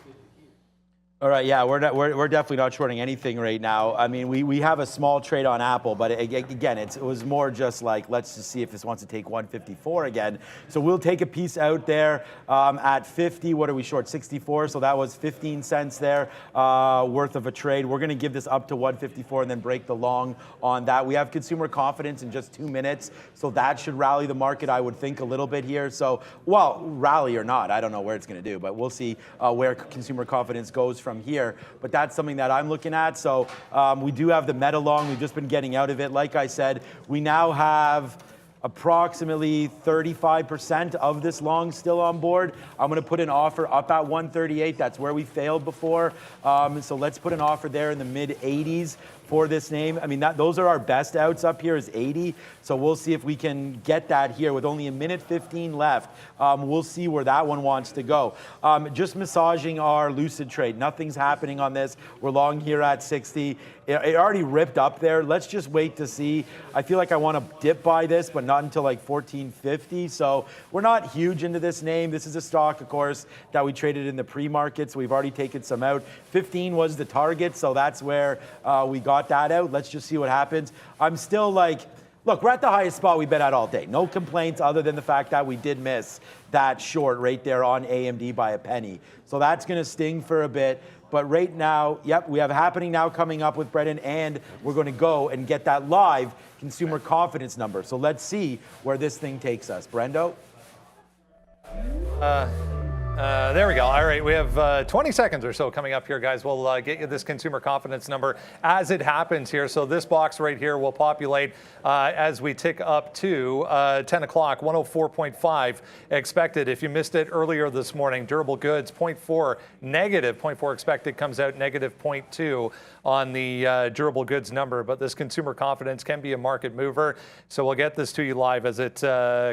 All right, yeah, we're definitely not shorting anything right now. I mean, we have a small trade on Apple, but again, it was more just like, let's just see if this wants to take 154 again. So we'll take a piece out there at 50. What are we short? 64. So that was 15 cents there worth of a trade. We're going to give this up to 154 and then break the long on that. We have consumer confidence in just 2 minutes, so that should rally the market, I would think, a little bit here. So, well, rally or not, I don't know where it's going to do, but we'll see where consumer confidence goes from here, but that's something that I'm looking at. So we do have the meta long. We've just been getting out of it. Like I said, we now have approximately 35% of this long still on board. I'm going to put an offer up at 138. That's where we failed before. So let's put an offer there in the mid 80s for this name. I mean, those are our best outs up here is 80. So we'll see if we can get that here with only a minute 15 left. We'll see where that one wants to go. Just massaging our Lucid trade. Nothing's happening on this. We're long here at 60. It already ripped up there. Let's just wait to see. I feel like I want to dip by this, but not until like 14.50. So we're not huge into this name. This is a stock, of course, that we traded in the pre-market. So we've already taken some out. 15 was the target. So that's where we got that out. Let's just see what happens. I'm still like, look, we're at the highest spot we've been at all day. No complaints other than the fact that we did miss that short right there on AMD by a penny. So that's going to sting for a bit. But right now, yep, we have happening now coming up with Brendan, and we're going to go and get that live consumer confidence number. So let's see where this thing takes us. Brendo? There we go. All right, we have 20 seconds or so coming up here, guys. We'll get you this consumer confidence number as it happens here. So this box right here will populate as we tick up to 10 o'clock, 104.5 expected. If you missed it earlier this morning, durable goods, 0.4, negative 0.4 expected, comes out negative 0.2 on the durable goods number. But this consumer confidence can be a market mover. So we'll get this to you live as it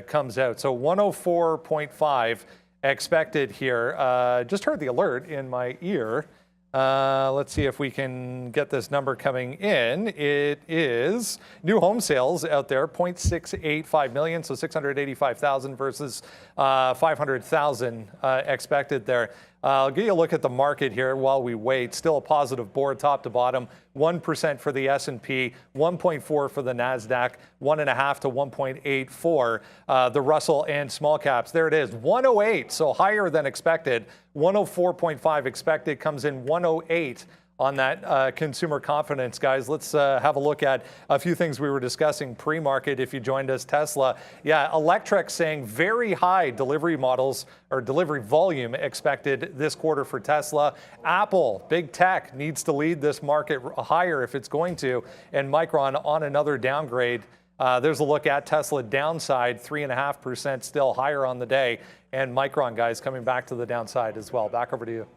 comes out. So 104.5 expected here. Just heard the alert in my ear. Let's see if we can get this number coming in. It is new home sales out there, 0.685 million, so 685,000 versus 500,000 expected there. I'll give you a look at the market here while we wait. Still a positive board top to bottom. 1% for the S&P, 1.4 for the NASDAQ, 1.5 to 1.8 the Russell and small caps. There it is, 108, so higher than expected. 104.5 expected, comes in 108 on that consumer confidence, guys. Let's have a look at a few things we were discussing pre-market. If you joined us, Tesla. Yeah, Electrek saying very high delivery models or delivery volume expected this quarter for Tesla. Apple, big tech, needs to lead this market higher if it's going to. And Micron on another downgrade. There's a look at Tesla downside, 3.5% still higher on the day. And Micron, guys, coming back to the downside as well. Back over to you.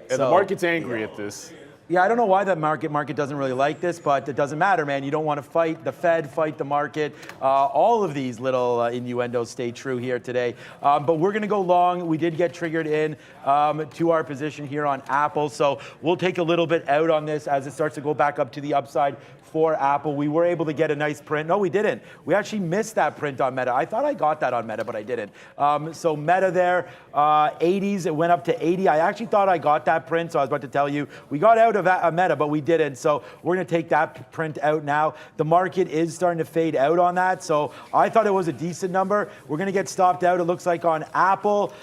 And the market's angry at this. Yeah, I don't know why the market doesn't really like this, but it doesn't matter, man. You don't want to fight the Fed, fight the market. All of these little innuendos stay true here today. But we're going to go long. We did get triggered in to our position here on Apple. So we'll take a little bit out on this as it starts to go back up to the upside for Apple. We were able to get a nice print. No, we didn't. We actually missed that print on Meta. I thought I got that on Meta, but I didn't. So Meta there, 80s, it went up to 80. I actually thought I got that print, so I was about to tell you. We got out of Meta, but we didn't. So we're going to take that print out now. The market is starting to fade out on that, so I thought it was a decent number. We're going to get stopped out, it looks like, on Apple.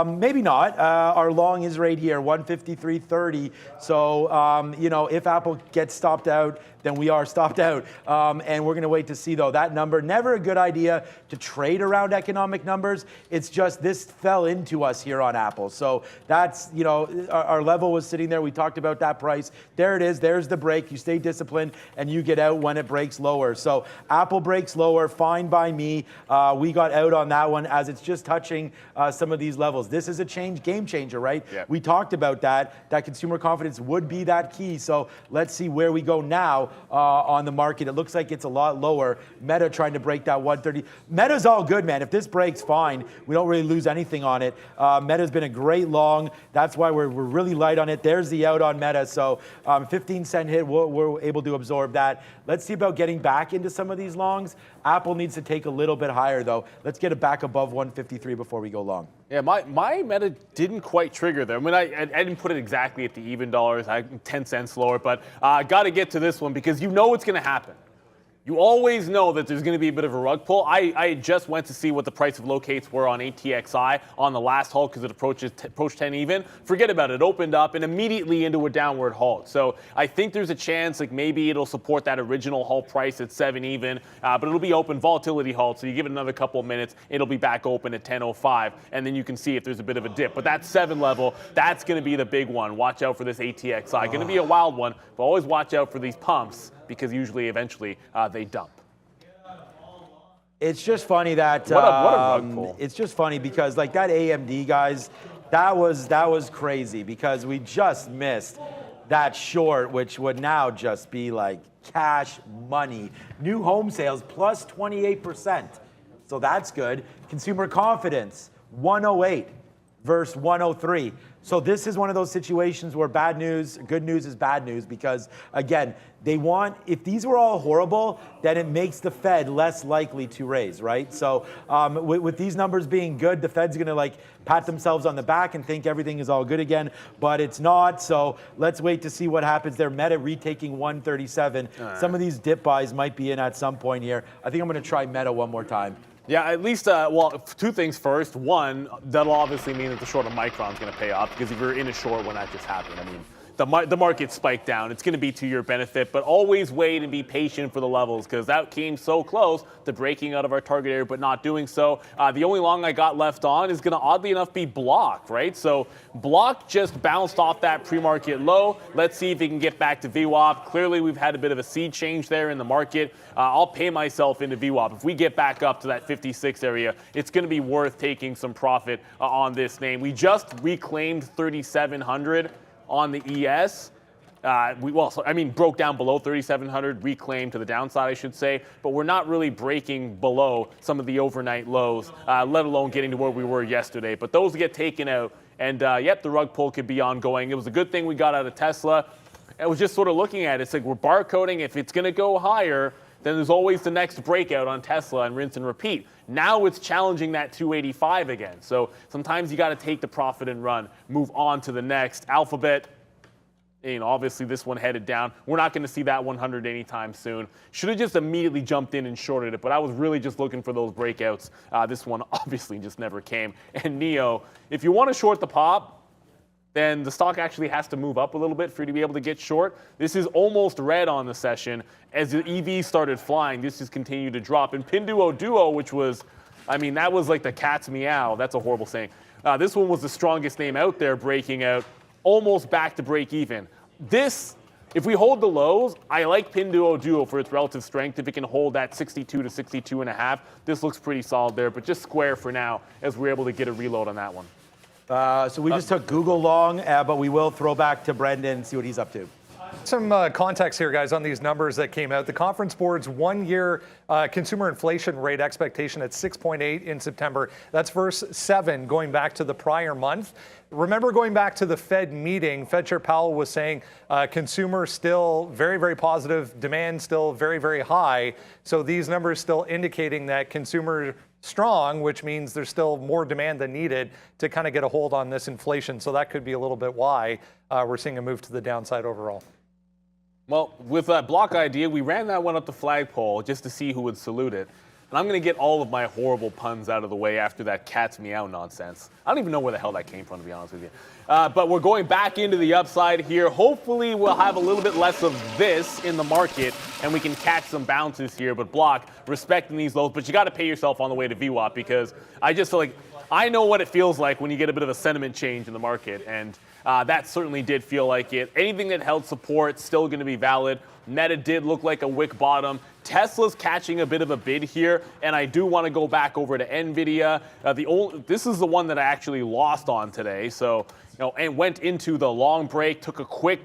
Maybe not. Our long is right here, 153.30. So, you know, if Apple gets stopped out, then we are stopped out. And we're going to wait to see, though. That number, never a good idea to trade around economic numbers. It's just this fell into us here on Apple. So that's, you know, our level was sitting there. We talked about that price. There it is. There's the break. You stay disciplined, and you get out when it breaks lower. So Apple breaks lower, fine by me. We got out on that one as it's just touching some of these levels. This is a game changer, right? Yeah. We talked about that consumer confidence would be that key. So let's see where we go now on the market. It looks like it's a lot lower. Meta trying to break that 130. Meta's all good, man. If this breaks, fine. We don't really lose anything on it. Meta's been a great long. That's why we're really light on it. There's the out on Meta. So 15-cent hit, we're able to absorb that. Let's see about getting back into some of these longs. Apple needs to take a little bit higher, though. Let's get it back above 153 before we go long. Yeah, my Meta didn't quite trigger there. I mean, I didn't put it exactly at the even dollars. I 10 cents lower, but I got to get to this one because you know it's going to happen. You always know that there's going to be a bit of a rug pull. I just went to see what the price of locates were on ATXI on the last halt because it approached 10 even. Forget about it. It opened up and immediately into a downward halt. So I think there's a chance like maybe it'll support that original halt price at 7 even, but it'll be open volatility halt. So you give it another couple of minutes, it'll be back open at 10.05, and then you can see if there's a bit of a dip. But that 7 level, that's going to be the big one. Watch out for this ATXI. Going to be a wild one, but always watch out for these pumps, because usually, eventually, they dump. It's just funny that what a rug pull. It's just funny because like that AMD, guys, that was crazy because we just missed that short, which would now just be like cash money. New home sales plus 28%, so that's good. Consumer confidence 108 versus 103. So this is one of those situations where good news is bad news because, again, if these were all horrible, then it makes the Fed less likely to raise, right? So with these numbers being good, the Fed's going to like pat themselves on the back and think everything is all good again, but it's not. So let's wait to see what happens there. Meta retaking 137. Some of these dip buys might be in at some point here. I think I'm going to try Meta one more time. Yeah, at least, well, two things first. One, that'll obviously mean that the short of Micron is going to pay off because if you're in a short when that just happened, I mean, the market spiked down. It's going to be to your benefit, but always wait and be patient for the levels because that came so close to breaking out of our target area but not doing so. The only long I got left on is going to oddly enough be Block, right? So Block just bounced off that pre-market low. Let's see if it can get back to VWAP. Clearly, we've had a bit of a seed change there in the market. I'll pay myself into VWAP. If we get back up to that 56 area, it's going to be worth taking some profit on this name. We just reclaimed 3,700 on the ES. Broke down below 3,700, reclaimed to the downside, I should say, but we're not really breaking below some of the overnight lows, let alone getting to where we were yesterday. But those get taken out, and the rug pull could be ongoing. It was a good thing we got out of Tesla. I was just sort of looking at it. It's like we're barcoding. If it's going to go higher, then there's always the next breakout on Tesla and rinse and repeat. Now it's challenging that 285 again. So sometimes you got to take the profit and run, move on to the next. Alphabet, obviously this one headed down. We're not going to see that 100 anytime soon. Should have just immediately jumped in and shorted it, but I was really just looking for those breakouts. This one obviously just never came. And NEO, if you want to short the pop, then the stock actually has to move up a little bit for you to be able to get short. This is almost red on the session. As the EVs started flying, this has continued to drop. And Pinduoduo, which was, that was like the cat's meow. That's a horrible saying. This one was the strongest name out there, breaking out, almost back to break even. If we hold the lows, I like Pinduoduo for its relative strength. If it can hold that 62 to 62.5, this looks pretty solid there. But just square for now as we're able to get a reload on that one. So we just took Google long, but we will throw back to Brendan and see what he's up to. Some context here, guys, on these numbers that came out. The Conference Board's one-year consumer inflation rate expectation at 6.8 in September. That's versus 7 going back to the prior month. Remember, going back to the Fed meeting, Fed Chair Powell was saying consumer still very, very positive, demand still very, very high. So these numbers still indicating that consumer strong, which means there's still more demand than needed to kind of get a hold on this inflation. So that could be a little bit why we're seeing a move to the downside overall. Well, with that block idea, we ran that one up the flagpole just to see who would salute it. And I'm going to get all of my horrible puns out of the way after that cat's meow nonsense. I don't even know where the hell that came from, to be honest with you. But we're going back into the upside here. Hopefully we'll have a little bit less of this in the market and we can catch some bounces here. But block, respecting these lows. But you got to pay yourself on the way to VWAP, because I just feel like I know what it feels like when you get a bit of a sentiment change in the market. And that certainly did feel like it. Anything that held support still going to be valid. Meta did look like a wick bottom. Tesla's catching a bit of a bid here, and I do want to go back over to NVIDIA. This is the one that I actually lost on today, so and went into the long break, took a quick.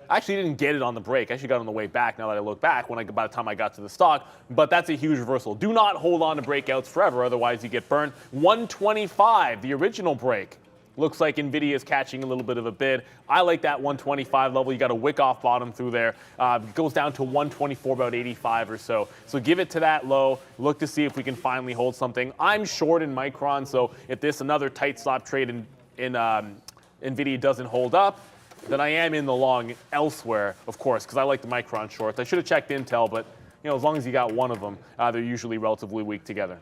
Actually didn't get it on the break. I actually got it on the way back. Now that I look back, by the time I got to the stock, but that's a huge reversal. Do not hold on to breakouts forever, otherwise you get burned. 125, the original break. Looks like NVIDIA is catching a little bit of a bid. I like that 125 level. You got a wick off bottom through there. It goes down to 124, about 85 or so. So give it to that low. Look to see if we can finally hold something. I'm short in Micron, so if this another tight stop trade in NVIDIA doesn't hold up, then I am in the long elsewhere, of course, because I like the Micron shorts. I should have checked Intel, but as long as you got one of them, they're usually relatively weak together.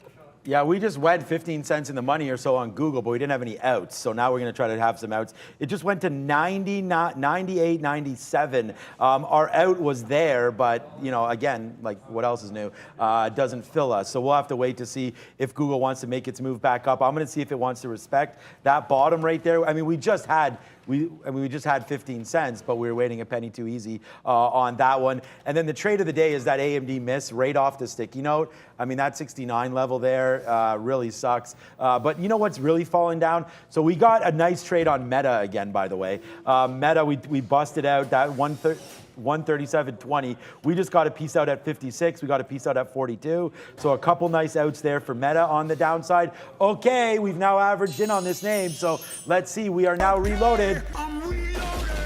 Yeah, we just went 15 cents in the money or so on Google, but we didn't have any outs. So now we're going to try to have some outs. It just went to 90, 98, 97. Our out was there, but, again, like what else is new? It doesn't fill us. So we'll have to wait to see if Google wants to make its move back up. I'm going to see if it wants to respect that bottom right there. I mean, we just had 15 cents, but we were waiting a penny too easy on that one. And then the trade of the day is that AMD miss right off the sticky note. I mean, that 69 level there really sucks. But you know what's really falling down? So we got a nice trade on Meta again, by the way. Meta, we busted out that 137.20. We just got a piece out at 56. We got a piece out at 42. So a couple nice outs there for Meta on the downside. Okay, we've now averaged in on this name. So let's see. We are now reloaded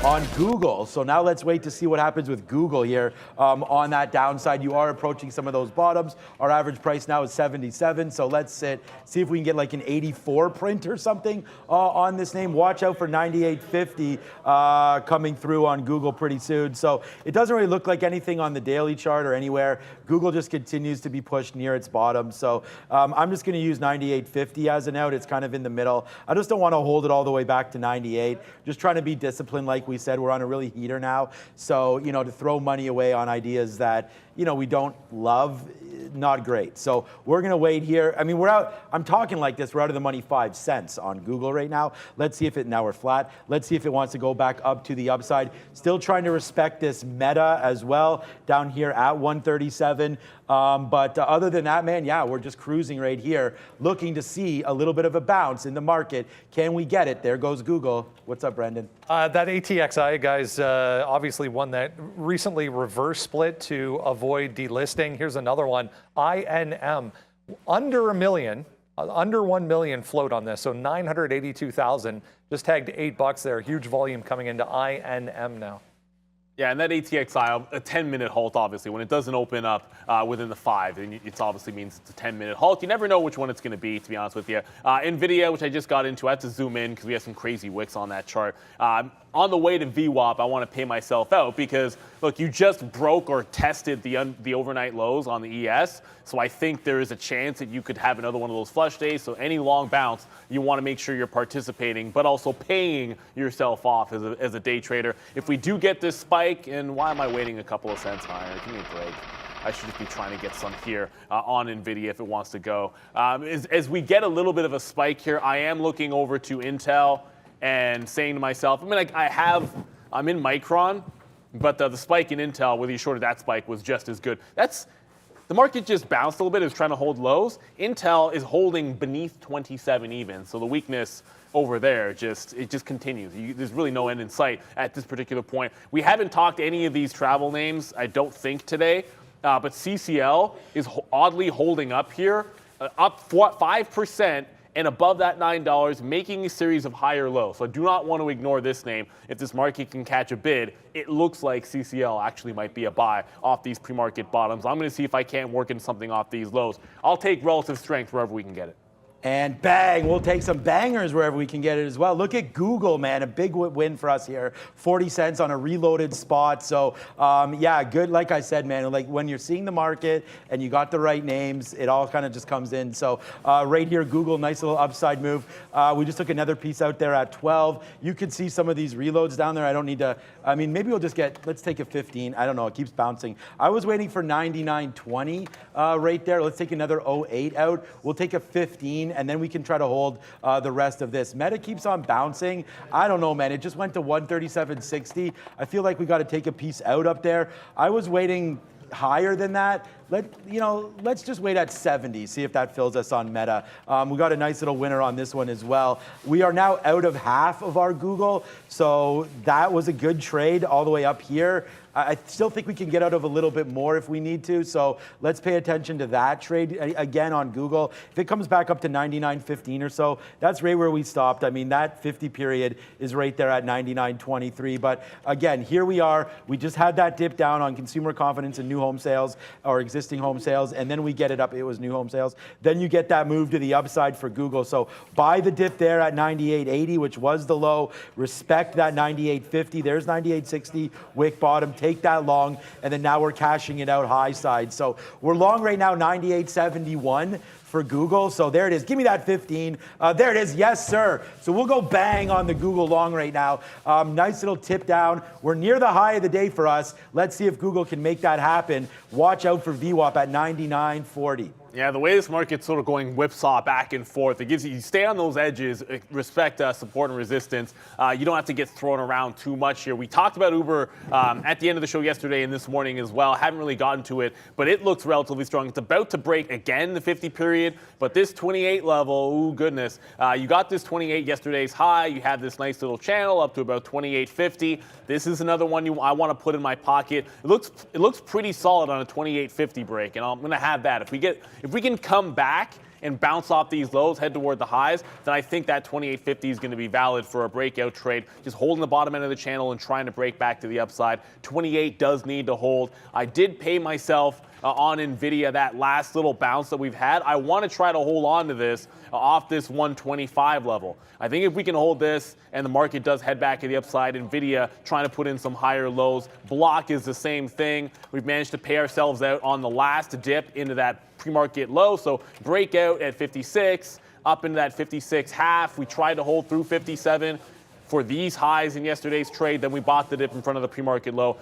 on Google. So now let's wait to see what happens with Google here on that downside. You are approaching some of those bottoms. Our average price now is 77. So let's see if we can get like an 84 print or something on this name. Watch out for 98.50 coming through on Google pretty soon. So it doesn't really look like anything on the daily chart or anywhere. Google just continues to be pushed near its bottom. So I'm just going to use 98.50 as an out. It's kind of in the middle. I just don't want to hold it all the way back to 98. Just trying to be disciplined. Like we said, we're on a really heater now. So, to throw money away on ideas that, we don't love, not great. So we're going to wait here. I mean, we're out. I'm talking like this. We're out of the money 5 cents on Google right now. Let's see if now we're flat. Let's see if it wants to go back up to the upside. Still trying to respect this Meta as well down here at 137. But other than that, man, yeah, we're just cruising right here, looking to see a little bit of a bounce in the market. Can we get it? There goes Google. What's up, Brendan? That ATXI, guys, obviously one that recently reverse split to avoid delisting. Here's another one, INM, under a million, under 1 million float on this, so 982,000. Just tagged $8 there. Huge volume coming into INM now. Yeah, and that ATXI, a 10-minute halt, obviously. When it doesn't open up within the 5, and it obviously means it's a 10-minute halt. You never know which one it's going to be, to be honest with you. NVIDIA, which I just got into, I had to zoom in because we have some crazy wicks on that chart. On the way to VWAP, I want to pay myself out because, look, you just broke or tested the overnight lows on the ES. So I think there is a chance that you could have another one of those flush days. So any long bounce, you want to make sure you're participating, but also paying yourself off as a day trader. If we do get this spike, and why am I waiting a couple of cents higher? Give me a break. I should just be trying to get some here on NVIDIA if it wants to go. As we get a little bit of a spike here, I am looking over to Intel and saying to myself, I'm in Micron, but the spike in Intel, whether you shorted that spike, was just as good. The market just bounced a little bit. It was trying to hold lows. Intel is holding beneath 27 even, so the weakness over there, it just continues. There's really no end in sight at this particular point. We haven't talked any of these travel names, I don't think, today, but CCL is oddly holding up here, up 5% and above that $9, making a series of higher lows. So I do not want to ignore this name. If this market can catch a bid, it looks like CCL actually might be a buy off these pre-market bottoms. I'm going to see if I can't work in something off these lows. I'll take relative strength wherever we can get it. And bang, we'll take some bangers wherever we can get it as well. Look at Google, man, a big win for us here. 40 cents on a reloaded spot. So, yeah, good. Like I said, man, like when you're seeing the market and you got the right names, it all kind of just comes in. So right here, Google, nice little upside move. We just took another piece out there at 12. You could see some of these reloads down there. I don't need to, I mean, maybe we'll just get, let's take a 15. I don't know, it keeps bouncing. I was waiting for 99.20 right there. Let's take another 08 out. We'll take a 15. And then we can try to hold the rest of this. Meta keeps on bouncing. I don't know, man. It just went to 137.60. I feel like we got to take a piece out up there. I was waiting higher than that. Let's just wait at 70, see if that fills us on Meta. We got a nice little winner on this one as well. We are now out of half of our Google, so that was a good trade all the way up here. I still think we can get out of a little bit more if we need to, so let's pay attention to that trade again on Google. If it comes back up to 99.15 or so, that's right where we stopped. I mean, that 50 period is right there at 99.23, but again, here we are. We just had that dip down on consumer confidence and new home sales or existing home sales, and then we get it up. It was new home sales. Then you get that move to the upside for Google. So buy the dip there at 98.80, which was the low. Respect that 98.50. There's 98.60 wick bottom. Take that long, and then now we're cashing it out high side. So we're long right now 98.71 for Google. So there it is. Give me that 15. There it is. Yes, sir. So we'll go bang on the Google long right now. Nice little tip down. We're near the high of the day for us. Let's see if Google can make that happen. Watch out for VWAP at 99.40. Yeah, the way this market's sort of going whipsaw back and forth, it gives you stay on those edges, respect support and resistance. You don't have to get thrown around too much here. We talked about Uber at the end of the show yesterday and this morning as well. Haven't really gotten to it, but it looks relatively strong. It's about to break again the 50 period, but this 28 level, ooh, goodness. You got this 28 yesterday's high. You had this nice little channel up to about 28.50. This is another one I want to put in my pocket. It looks pretty solid on a 28.50 break, and I'm going to have that. If we can come back and bounce off these lows, head toward the highs, then I think that 28.50 is going to be valid for a breakout trade. Just holding the bottom end of the channel and trying to break back to the upside. 28 does need to hold. I did pay myself on NVIDIA that last little bounce that we've had. I want to try to hold on to this off this 125 level. I think if we can hold this and the market does head back to the upside, NVIDIA trying to put in some higher lows. Block is the same thing. We've managed to pay ourselves out on the last dip into that pre-market low. So breakout at 56, up into that 56 half. We tried to hold through 57 for these highs in yesterday's trade. Then we bought the dip in front of the pre-market low.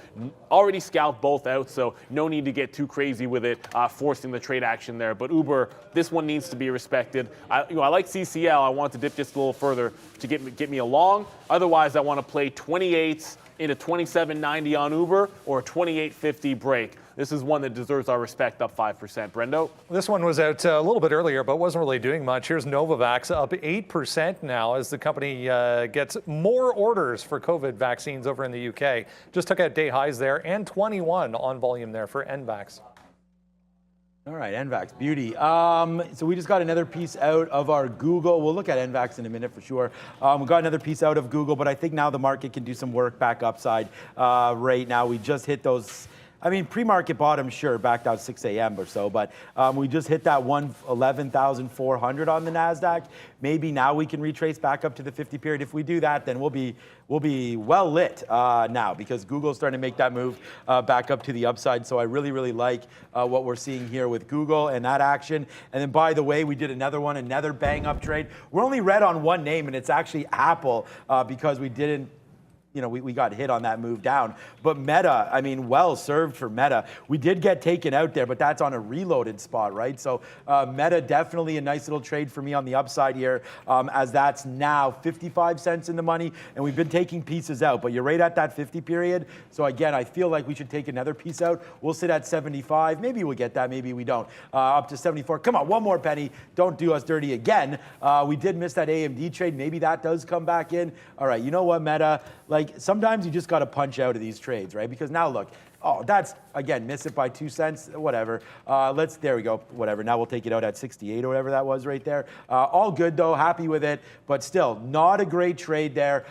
Already scalped both out, so no need to get too crazy with it, forcing the trade action there. But Uber, this one needs to be respected. I like CCL. I want to dip just a little further to get me along. Otherwise, I want to play 28s into 27.90 on Uber or a 28.50 break. This is one that deserves our respect, up 5%. Brendo? This one was out a little bit earlier, but wasn't really doing much. Here's Novavax up 8% now as the company gets more orders for COVID vaccines over in the UK. Just took out day highs there and 21 on volume there for NVAX. All right, NVAX, beauty. So we just got another piece out of our Google. We'll look at NVAX in a minute for sure. We got another piece out of Google, but I think now the market can do some work back upside right now. We just hit those. I mean, pre-market bottom, sure, backed out 6 a.m. or so, but we just hit that 11,400 on the NASDAQ. Maybe now we can retrace back up to the 50 period. If we do that, then we'll be well lit now because Google's starting to make that move back up to the upside. So I really, really like what we're seeing here with Google and that action. And then, by the way, we did another bang up trade. We're only red on one name, and it's actually Apple because we didn't. we got hit on that move down. But Meta, I mean, well served for Meta. We did get taken out there, but that's on a reloaded spot, right? So Meta, definitely a nice little trade for me on the upside here, as that's now 55 cents in the money, and we've been taking pieces out, but you're right at that 50 period. So again, I feel like we should take another piece out. We'll sit at 75. Maybe we'll get that, maybe we don't. Up to 74. Come on, one more penny. Don't do us dirty again. We did miss that AMD trade. Maybe that does come back in. All right, you know what, Meta? Like, sometimes you just got to punch out of these trades, right? Because now look, oh, that's, again, miss it by 2 cents, whatever. There we go, whatever. Now we'll take it out at 68 or whatever that was right there. All good, though, happy with it, but still, not a great trade there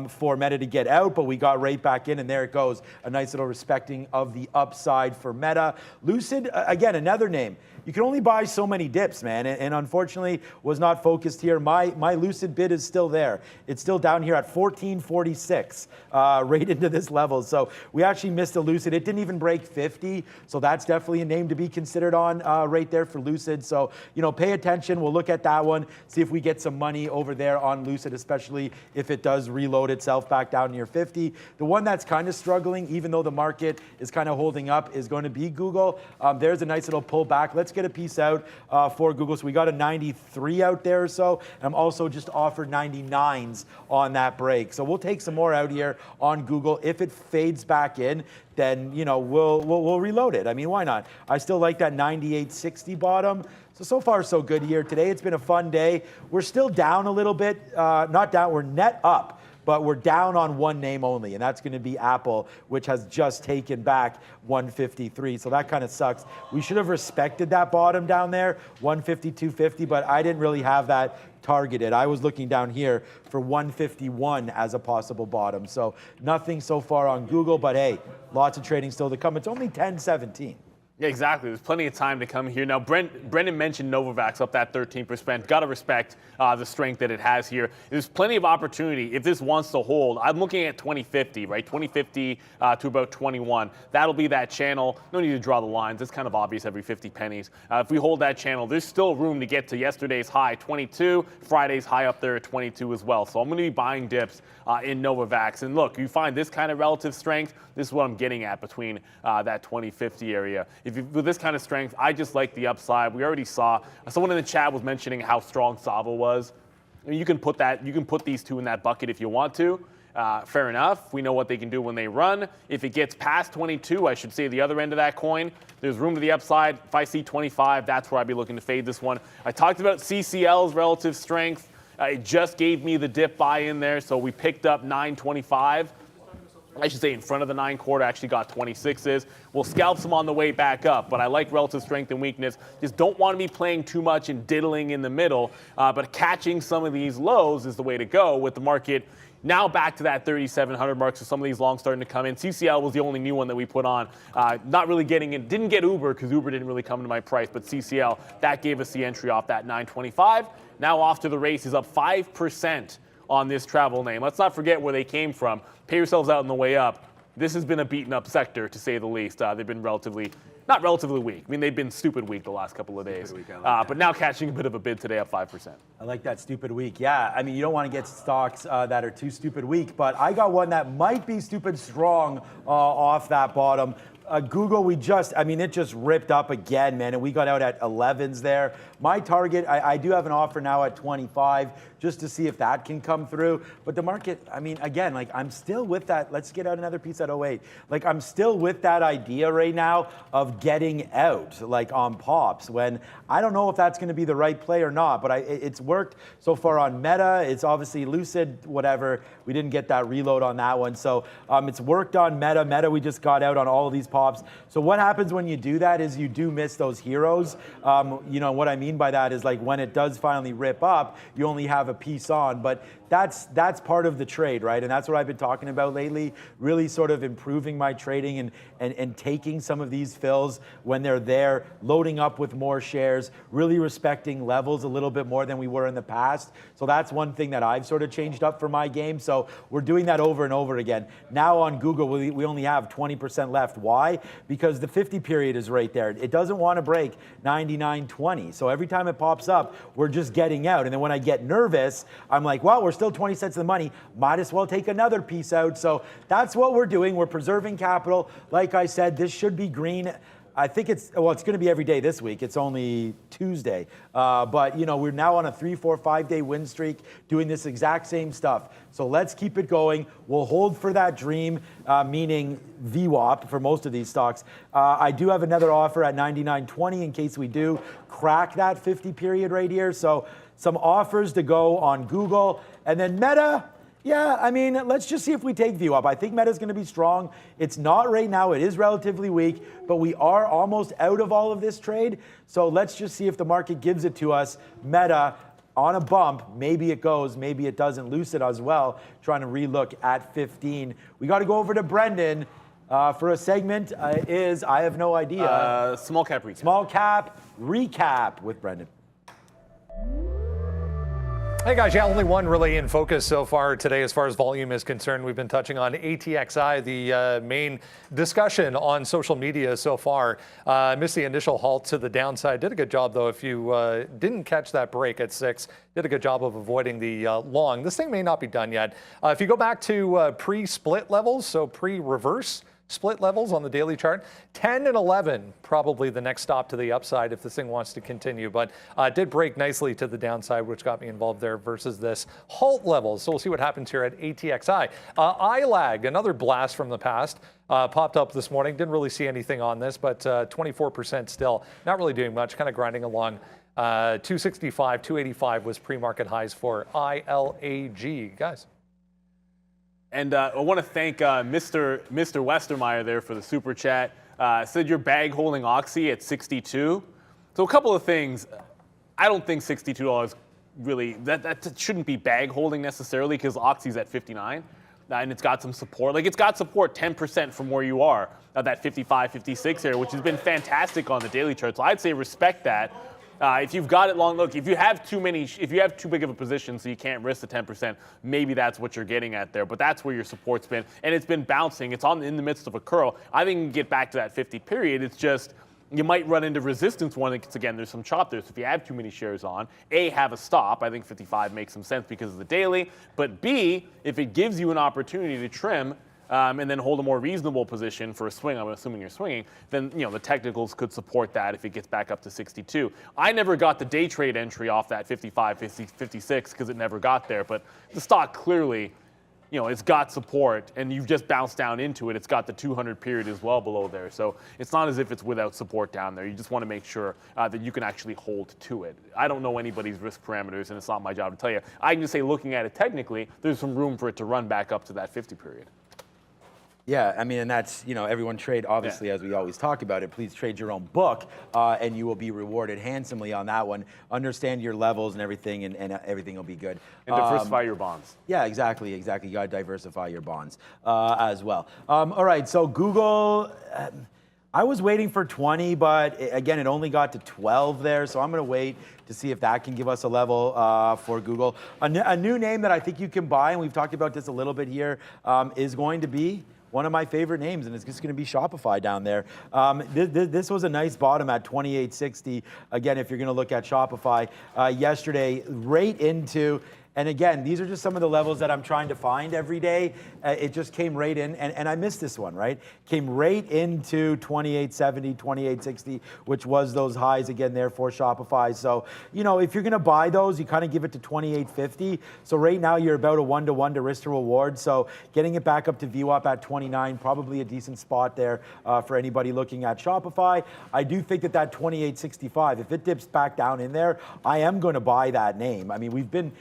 for Meta to get out, but we got right back in, and there it goes. A nice little respecting of the upside for Meta. Lucid, again, another name. You can only buy so many dips, man, and unfortunately was not focused here. My Lucid bid is still there. It's still down here at 1446, right into this level. So we actually missed a Lucid. It didn't even break 50, so that's definitely a name to be considered on right there for Lucid. So, pay attention. We'll look at that one, see if we get some money over there on Lucid, especially if it does reload itself back down near 50. The one that's kind of struggling, even though the market is kind of holding up, is going to be Google. There's a nice little pullback. Let's get a piece out for Google. So we got a 93 out there or so. And I'm also just offered 99s on that break. So we'll take some more out here on Google. If it fades back in, then we'll reload it. I mean, why not? I still like that 98.60 bottom. So far so good here today. It's been a fun day. We're still down a little bit. Not down, we're net up. But we're down on one name only, and that's going to be Apple, which has just taken back 153. So that kind of sucks. We should have respected that bottom down there, 150, but I didn't really have that targeted. I was looking down here for 151 as a possible bottom. So nothing so far on Google, but hey, lots of trading still to come. It's only 10:17. Yeah, exactly. There's plenty of time to come here. Now, Brendan mentioned Novavax up that 13%. Got to respect the strength that it has here. There's plenty of opportunity if this wants to hold. I'm looking at 2050, right? 2050 to about 21. That'll be that channel. No need to draw the lines. It's kind of obvious every 50 pennies. If we hold that channel, there's still room to get to yesterday's high, 22. Friday's high up there at 22 as well. So I'm going to be buying dips in Novavax. And look, you find this kind of relative strength. This is what I'm getting at between that 2050 area. With this kind of strength, I just like the upside. We already saw someone in the chat was mentioning how strong Sava was. I mean, you can put these two in that bucket if you want to. Fair enough. We know what they can do when they run. If it gets past 22, I should say the other end of that coin, there's room to the upside. If I see 25, that's where I'd be looking to fade this one. I talked about CCL's relative strength. It just gave me the dip buy in there, so we picked up 925. I should say in front of the 9 quarter, actually got 26s. We'll scalp some on the way back up, but I like relative strength and weakness. Just don't want to be playing too much and diddling in the middle, but catching some of these lows is the way to go with the market. Now back to that 3,700 mark, so some of these longs starting to come in. CCL was the only new one that we put on. Not really getting in. Didn't get Uber because Uber didn't really come into my price, but CCL, that gave us the entry off that 925. Now off to the races, up 5% on this travel name. Let's not forget where they came from. Pay yourselves out on the way up. This has been a beaten up sector, to say the least. They've been not relatively weak. I mean, they've been stupid weak the last couple of days. But now catching a bit of a bid today up 5%. I like that stupid weak. Yeah, I mean, you don't want to get stocks that are too stupid weak, but I got one that might be stupid strong off that bottom. Google, it just ripped up again, man, and we got out at 11s there. My target, I do have an offer now at 25 just to see if that can come through. But the market, I mean, again, like I'm still with that. Let's get out another piece at 08. Like I'm still with that idea right now of getting out, like on pops, when I don't know if that's going to be the right play or not. But it's worked so far on Meta. It's obviously Lucid, whatever. We didn't get that reload on that one. So it's worked on Meta. Meta, we just got out on all of these pops. So what happens when you do that is you do miss those heroes. What I mean by that is like when it does finally rip up, you only have a piece on, but that's part of the trade, right? And that's what I've been talking about lately, really sort of improving my trading and taking some of these fills when they're there, loading up with more shares, really respecting levels a little bit more than we were in the past. So that's one thing that I've sort of changed up for my game. So we're doing that over and over again. Now on Google, we only have 20% left. Why? Why? Because the 50 period is right there. It doesn't want to break 99.20. So every time it pops up, we're just getting out. And then when I get nervous, I'm like, well, we're still 20 cents in the money. Might as well take another piece out. So that's what we're doing. We're preserving capital. Like I said, this should be green. I think it's going to be every day this week. It's only Tuesday. But, we're now on a 3, 4, 5-day win streak doing this exact same stuff. So let's keep it going. We'll hold for that dream, meaning VWAP for most of these stocks. I do have another offer at 99.20 in case we do crack that 50 period right here. So some offers to go on Google. And then Meta. Yeah, I mean, let's just see if we take VWAP. I think Meta's going to be strong. It's not right now. It is relatively weak, but we are almost out of all of this trade. So let's just see if the market gives it to us. Meta on a bump. Maybe it goes, maybe it doesn't. Lucid as well, trying to relook at 15. We got to go over to Brendan for a segment I have no idea. Small cap recap. Small cap recap with Brendan. Hey guys, yeah, only one really in focus so far today as far as volume is concerned. We've been touching on ATXI, the main discussion on social media so far. Missed the initial halt to the downside. Did a good job though. If you didn't catch that break at 6, did a good job of avoiding the long. This thing may not be done yet. If you go back to pre-split levels, so pre-reverse split levels on the daily chart, 10 and 11 probably the next stop to the upside if this thing wants to continue, but it did break nicely to the downside, which got me involved there versus this halt level. So we'll see what happens here at ATXI. ILAG, another blast from the past, popped up this morning. Didn't really see anything on this, but 24% still, not really doing much, kind of grinding along. 265, 285 was pre-market highs for ILAG. Guys. And I want to thank Mr. Westermeyer there for the super chat. Said you're bag holding Oxy at 62. So a couple of things. I don't think $62 really, that shouldn't be bag holding necessarily because Oxy's at 59. And it's got some support. Like it's got support 10% from where you are at that 55, 56 area, which has been fantastic on the daily chart. So I'd say respect that. If you've got it long, look, if you have too big of a position so you can't risk the 10%, maybe that's what you're getting at there. But that's where your support's been. And it's been bouncing. It's in the midst of a curl. I think you can get back to that 50 period. It's just you might run into resistance once again. There's some chop there. So if you have too many shares on, A, have a stop. I think 55 makes some sense because of the daily. But B, if it gives you an opportunity to trim, and then hold a more reasonable position for a swing, I'm assuming you're swinging, then the technicals could support that if it gets back up to 62. I never got the day trade entry off that 55, 50, 56 because it never got there, but the stock clearly, it's got support and you've just bounced down into it. It's got the 200 period as well below there. So it's not as if it's without support down there. You just want to make sure that you can actually hold to it. I don't know anybody's risk parameters and it's not my job to tell you. I can just say looking at it technically, there's some room for it to run back up to that 50 period. Yeah, I mean, and that's, everyone trade, obviously, as we always talk about it, please trade your own book, and you will be rewarded handsomely on that one. Understand your levels and everything, and everything will be good. And diversify your bonds. Yeah, exactly. You got to diversify your bonds as well. All right, so Google, I was waiting for 20, but again, it only got to 12 there, so I'm going to wait to see if that can give us a level for Google. A new name that I think you can buy, and we've talked about this a little bit here, is going to be one of my favorite names, and it's just going to be Shopify down there. This was a nice bottom at 28.60. Again, if you're going to look at Shopify yesterday, right into, and again, these are just some of the levels that I'm trying to find every day. It just came right in, and I missed this one, right? Came right into 28.70, 28.60, which was those highs again there for Shopify. So, if you're gonna buy those, you kind of give it to 28.50. So right now you're about a 1-to-1 to risk to reward. So getting it back up to VWAP at 29, probably a decent spot there for anybody looking at Shopify. I do think that 28.65, if it dips back down in there, I am gonna buy that name. I mean, we've been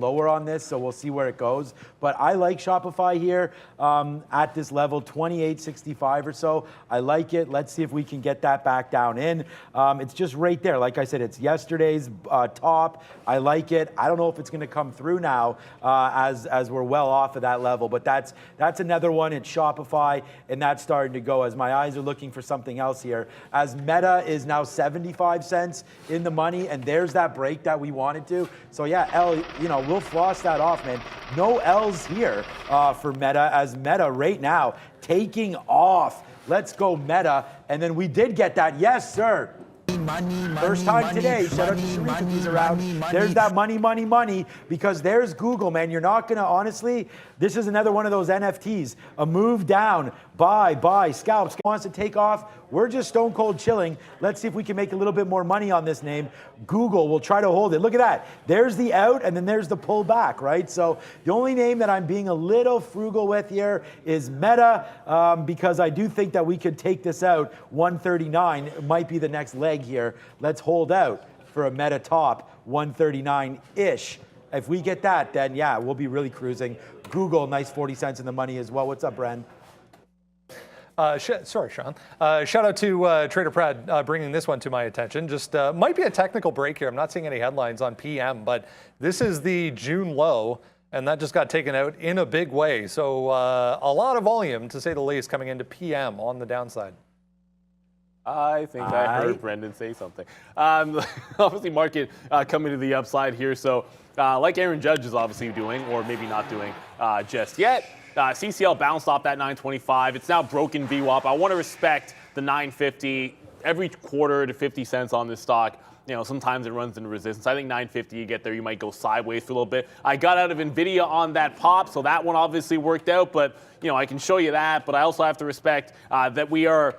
lower on this, so we'll see where it goes. But I like Shopify here at this level, 28.65 or so. I like it. Let's see if we can get that back down in. It's just right there. Like I said, it's yesterday's top. I like it. I don't know if it's going to come through now as we're well off of that level, but that's another one. It's Shopify, and that's starting to go as my eyes are looking for something else here. As Meta is now 75 cents in the money, and there's that break that we wanted to. So yeah, we'll floss that off, man. No L's here for Meta, as Meta right now taking off Let's go Meta. And then we did get that. Yes, sir. First time today. Shout out to Sharif if he's around. There's that money, because there's Google, man. You're not going to, honestly, this is another one of those NFTs. A move down, buy, scalp wants to take off. We're just stone cold chilling. Let's see if we can make a little bit more money on this name. Google will try to hold it. Look at that. There's the out, and then there's the pull back, right? So the only name that I'm being a little frugal with here is Meta, because I do think that we could take this out. 139 might be the next leg here. Let's hold out for a Meta top, 139-ish. If we get that, then yeah, we'll be really cruising. Google, nice 40 cents in the money as well. What's up, Bren? Sorry, Sean. Shout out to Trader Brad bringing this one to my attention. Just might be a technical break here. I'm not seeing any headlines on PM, but this is the June low, and that just got taken out in a big way. So a lot of volume, to say the least, coming into PM on the downside. I think I heard Brendan say something. Obviously, market coming to the upside here. So like Aaron Judge is obviously doing, or maybe not doing just yet. CCL bounced off that 925. It's now broken VWAP. I want to respect the 950 every quarter to 50 cents on this stock. You know, sometimes it runs into resistance. I think 950, you get there, you might go sideways for a little bit. I got out of NVIDIA on that pop, so that one obviously worked out. But, you know, I can show you that. But I also have to respect that we are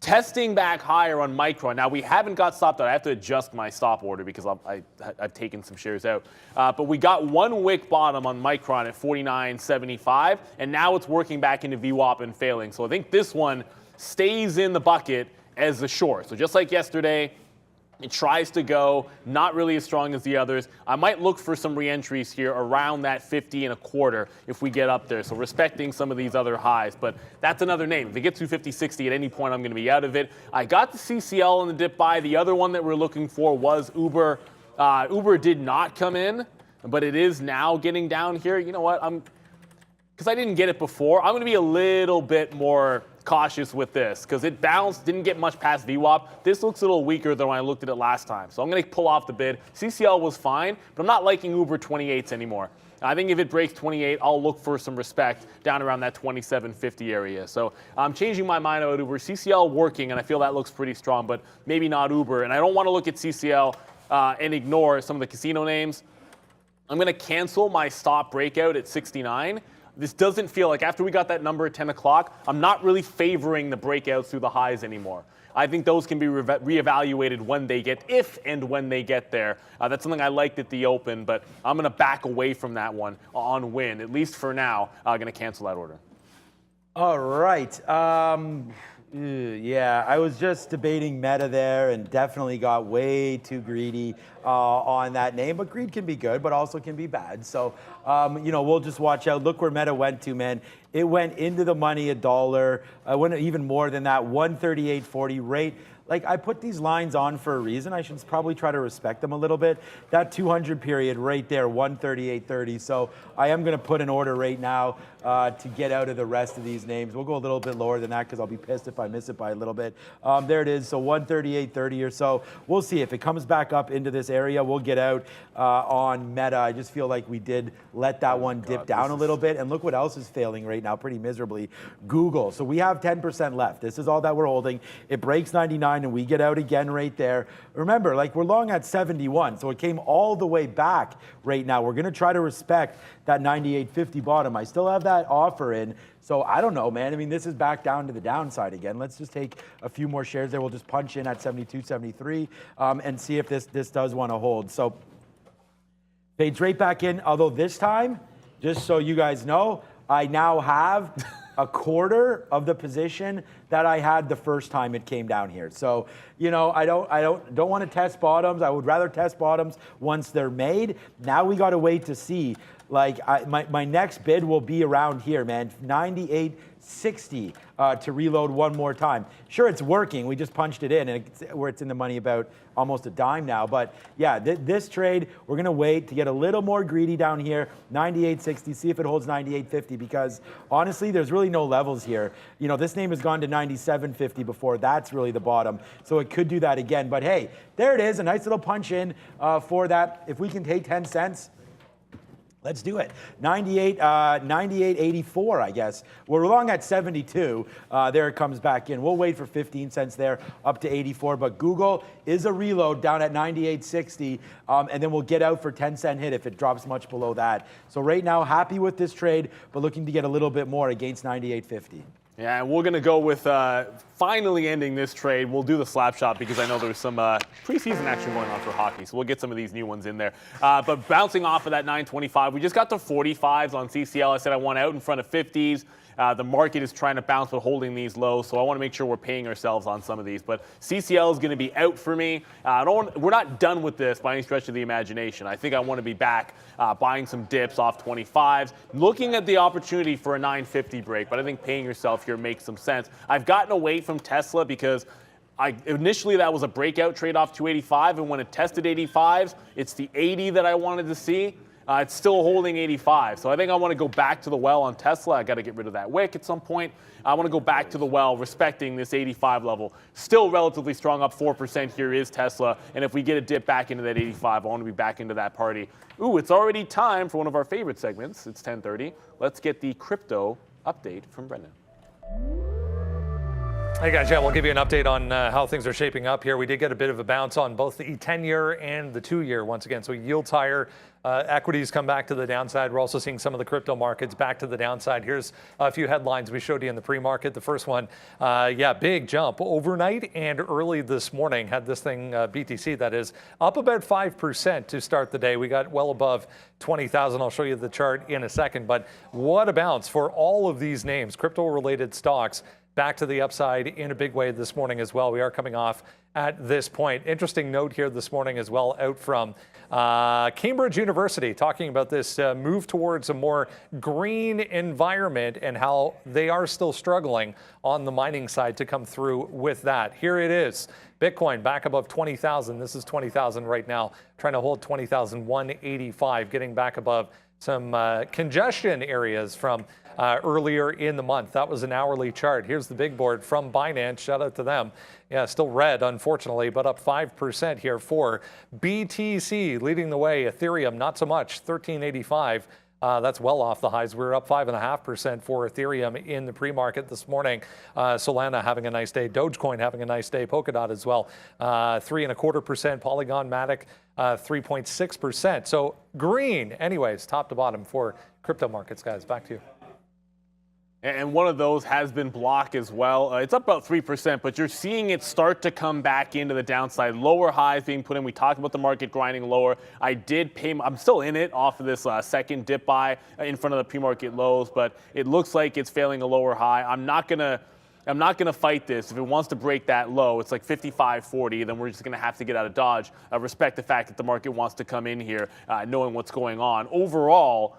testing back higher on Micron. Now, we haven't got stopped out. I have to adjust my stop order because I've taken some shares out. But we got one wick bottom on Micron at 49.75, and now it's working back into VWAP and failing. So I think this one stays in the bucket as a short. So just like yesterday, it tries to go, not really as strong as the others. I might look for some re-entries here around that 50 and a quarter if we get up there. So respecting some of these other highs, but that's another name. If it gets to 50, 60 at any point, I'm going to be out of it. I got the CCL in the dip buy. The other one that we're looking for was Uber. Uber did not come in, but it is now getting down here. You know what? Because I didn't get it before, I'm going to be a little bit more cautious with this because it bounced, didn't get much past VWAP. This looks a little weaker than when I looked at it last time. So I'm going to pull off the bid. CCL was fine, but I'm not liking Uber 28s anymore. I think if it breaks 28, I'll look for some respect down around that 27.50 area. So I'm changing my mind about Uber. CCL working, and I feel that looks pretty strong, but maybe not Uber. And I don't want to look at CCL and ignore some of the casino names. I'm going to cancel my stop breakout at 69. This doesn't feel like, after we got that number at 10 o'clock, I'm not really favoring the breakouts through the highs anymore. I think those can be reevaluated when they get, if and when they get there. That's something I liked at the open, but I'm going to back away from that one on win, at least for now. I'm going to cancel that order. All right. Yeah, I was just debating Meta there and definitely got way too greedy on that name. But greed can be good, but also can be bad. So, you know, we'll just watch out. Look where Meta went to, man. It went into the money $1. Went even more than that, 138.40 rate. Like, I put these lines on for a reason. I should probably try to respect them a little bit. That 200 period right there, 138.30. So I am going to put an order right now to get out of the rest of these names. We'll go a little bit lower than that because I'll be pissed if I miss it by a little bit. There it is. So 138.30 or so. We'll see. If it comes back up into this area, we'll get out on Meta. I just feel like we did let that one dip down a little bit. And look what else is failing right now pretty miserably. Google. So we have 10% left. This is all that we're holding. It breaks 99. And we get out again right there. Remember, like, we're long at 71, so it came all the way back right now. We're going to try to respect that 98.50 bottom. I still have that offer in, so I don't know, man. I mean, this is back down to the downside again. Let's just take a few more shares there. We'll just punch in at 72, 73 and see if this does want to hold. So fades right back in, although this time, just so you guys know, I now have a quarter of the position that I had the first time it came down here. So, you know, I don't want to test bottoms. I would rather test bottoms once they're made. Now we got to wait to see. Like, my next bid will be around here, man, 98.60 to reload one more time. Sure, it's working. We just punched it in, and it's in the money about almost a dime now. But yeah, this trade, we're going to wait to get a little more greedy down here, 98.60, see if it holds 98.50, because honestly, there's really no levels here. You know, this name has gone to 97.50 before. That's really the bottom. So it could do that again. But hey, there it is, a nice little punch in for that. If we can take 10 cents, Let's do it. 98.84, I guess. We're long at 72. There it comes back in. We'll wait for 15 cents there, up to 84. But Google is a reload down at 98.60, and then we'll get out for 10-cent hit if it drops much below that. So right now, happy with this trade, but looking to get a little bit more against 98.50. Yeah, and we're going to go with finally ending this trade. We'll do the slap shot because I know there's some preseason action going on for hockey, so we'll get some of these new ones in there. But bouncing off of that 925, we just got to 45s on CCL. I said I want out in front of 50s. The market is trying to bounce but holding these low, so I want to make sure we're paying ourselves on some of these. But CCL is going to be out for me. We're not done with this by any stretch of the imagination. I think I want to be back buying some dips off 25s, looking at the opportunity for a 950 break, but I think paying yourself here makes some sense. I've gotten away from Tesla because initially that was a breakout trade off 285, and when it tested 85s, it's the 80 that I wanted to see. It's still holding 85. So I think I want to go back to the well on Tesla. I got to get rid of that wick at some point. I want to go back to the well respecting this 85 level. Still relatively strong, up 4% here is Tesla. And if we get a dip back into that 85, I want to be back into that party. Ooh, it's already time for one of our favorite segments. It's 10:30. Let's get the crypto update from Brendan. Hey guys, yeah, we'll give you an update on how things are shaping up here. We did get a bit of a bounce on both the 10-year and the 2-year once again. So yields higher, equities come back to the downside. We're also seeing some of the crypto markets back to the downside. Here's a few headlines we showed you in the pre-market. The first one, big jump overnight and early this morning. Had this thing, BTC that is, up about 5% to start the day. We got well above 20,000. I'll show you the chart in a second. But what a bounce for all of these names, crypto-related stocks. Back to the upside in a big way this morning as well. We are coming off at this point. Interesting note here this morning as well out from Cambridge University talking about this move towards a more green environment and how they are still struggling on the mining side to come through with that. Here it is. Bitcoin back above 20,000. This is 20,000 right now. Trying to hold 20,185, getting back above some congestion areas from earlier in the month. That was an hourly chart. Here's the big board from Binance. Shout out to them. Yeah, still red, unfortunately, but up 5% here for BTC, leading the way. Ethereum, not so much, 1385. That's well off the highs. We're up 5.5% for Ethereum in the pre-market this morning. Solana having a nice day. Dogecoin having a nice day. Polkadot as well. 3.25%. Polygon, Matic, 3.6%. So green, anyways, top to bottom for crypto markets, guys. Back to you. And one of those has been blocked as well. It's up about 3%, but you're seeing it start to come back into the downside. Lower highs being put in. We talked about the market grinding lower. I'm still in it off of this second dip buy in front of the pre-market lows, but it looks like it's failing a lower high. I'm not gonna fight this. If it wants to break that low, it's like 55.40, then we're just going to have to get out of Dodge. Respect the fact that the market wants to come in here knowing what's going on. Overall,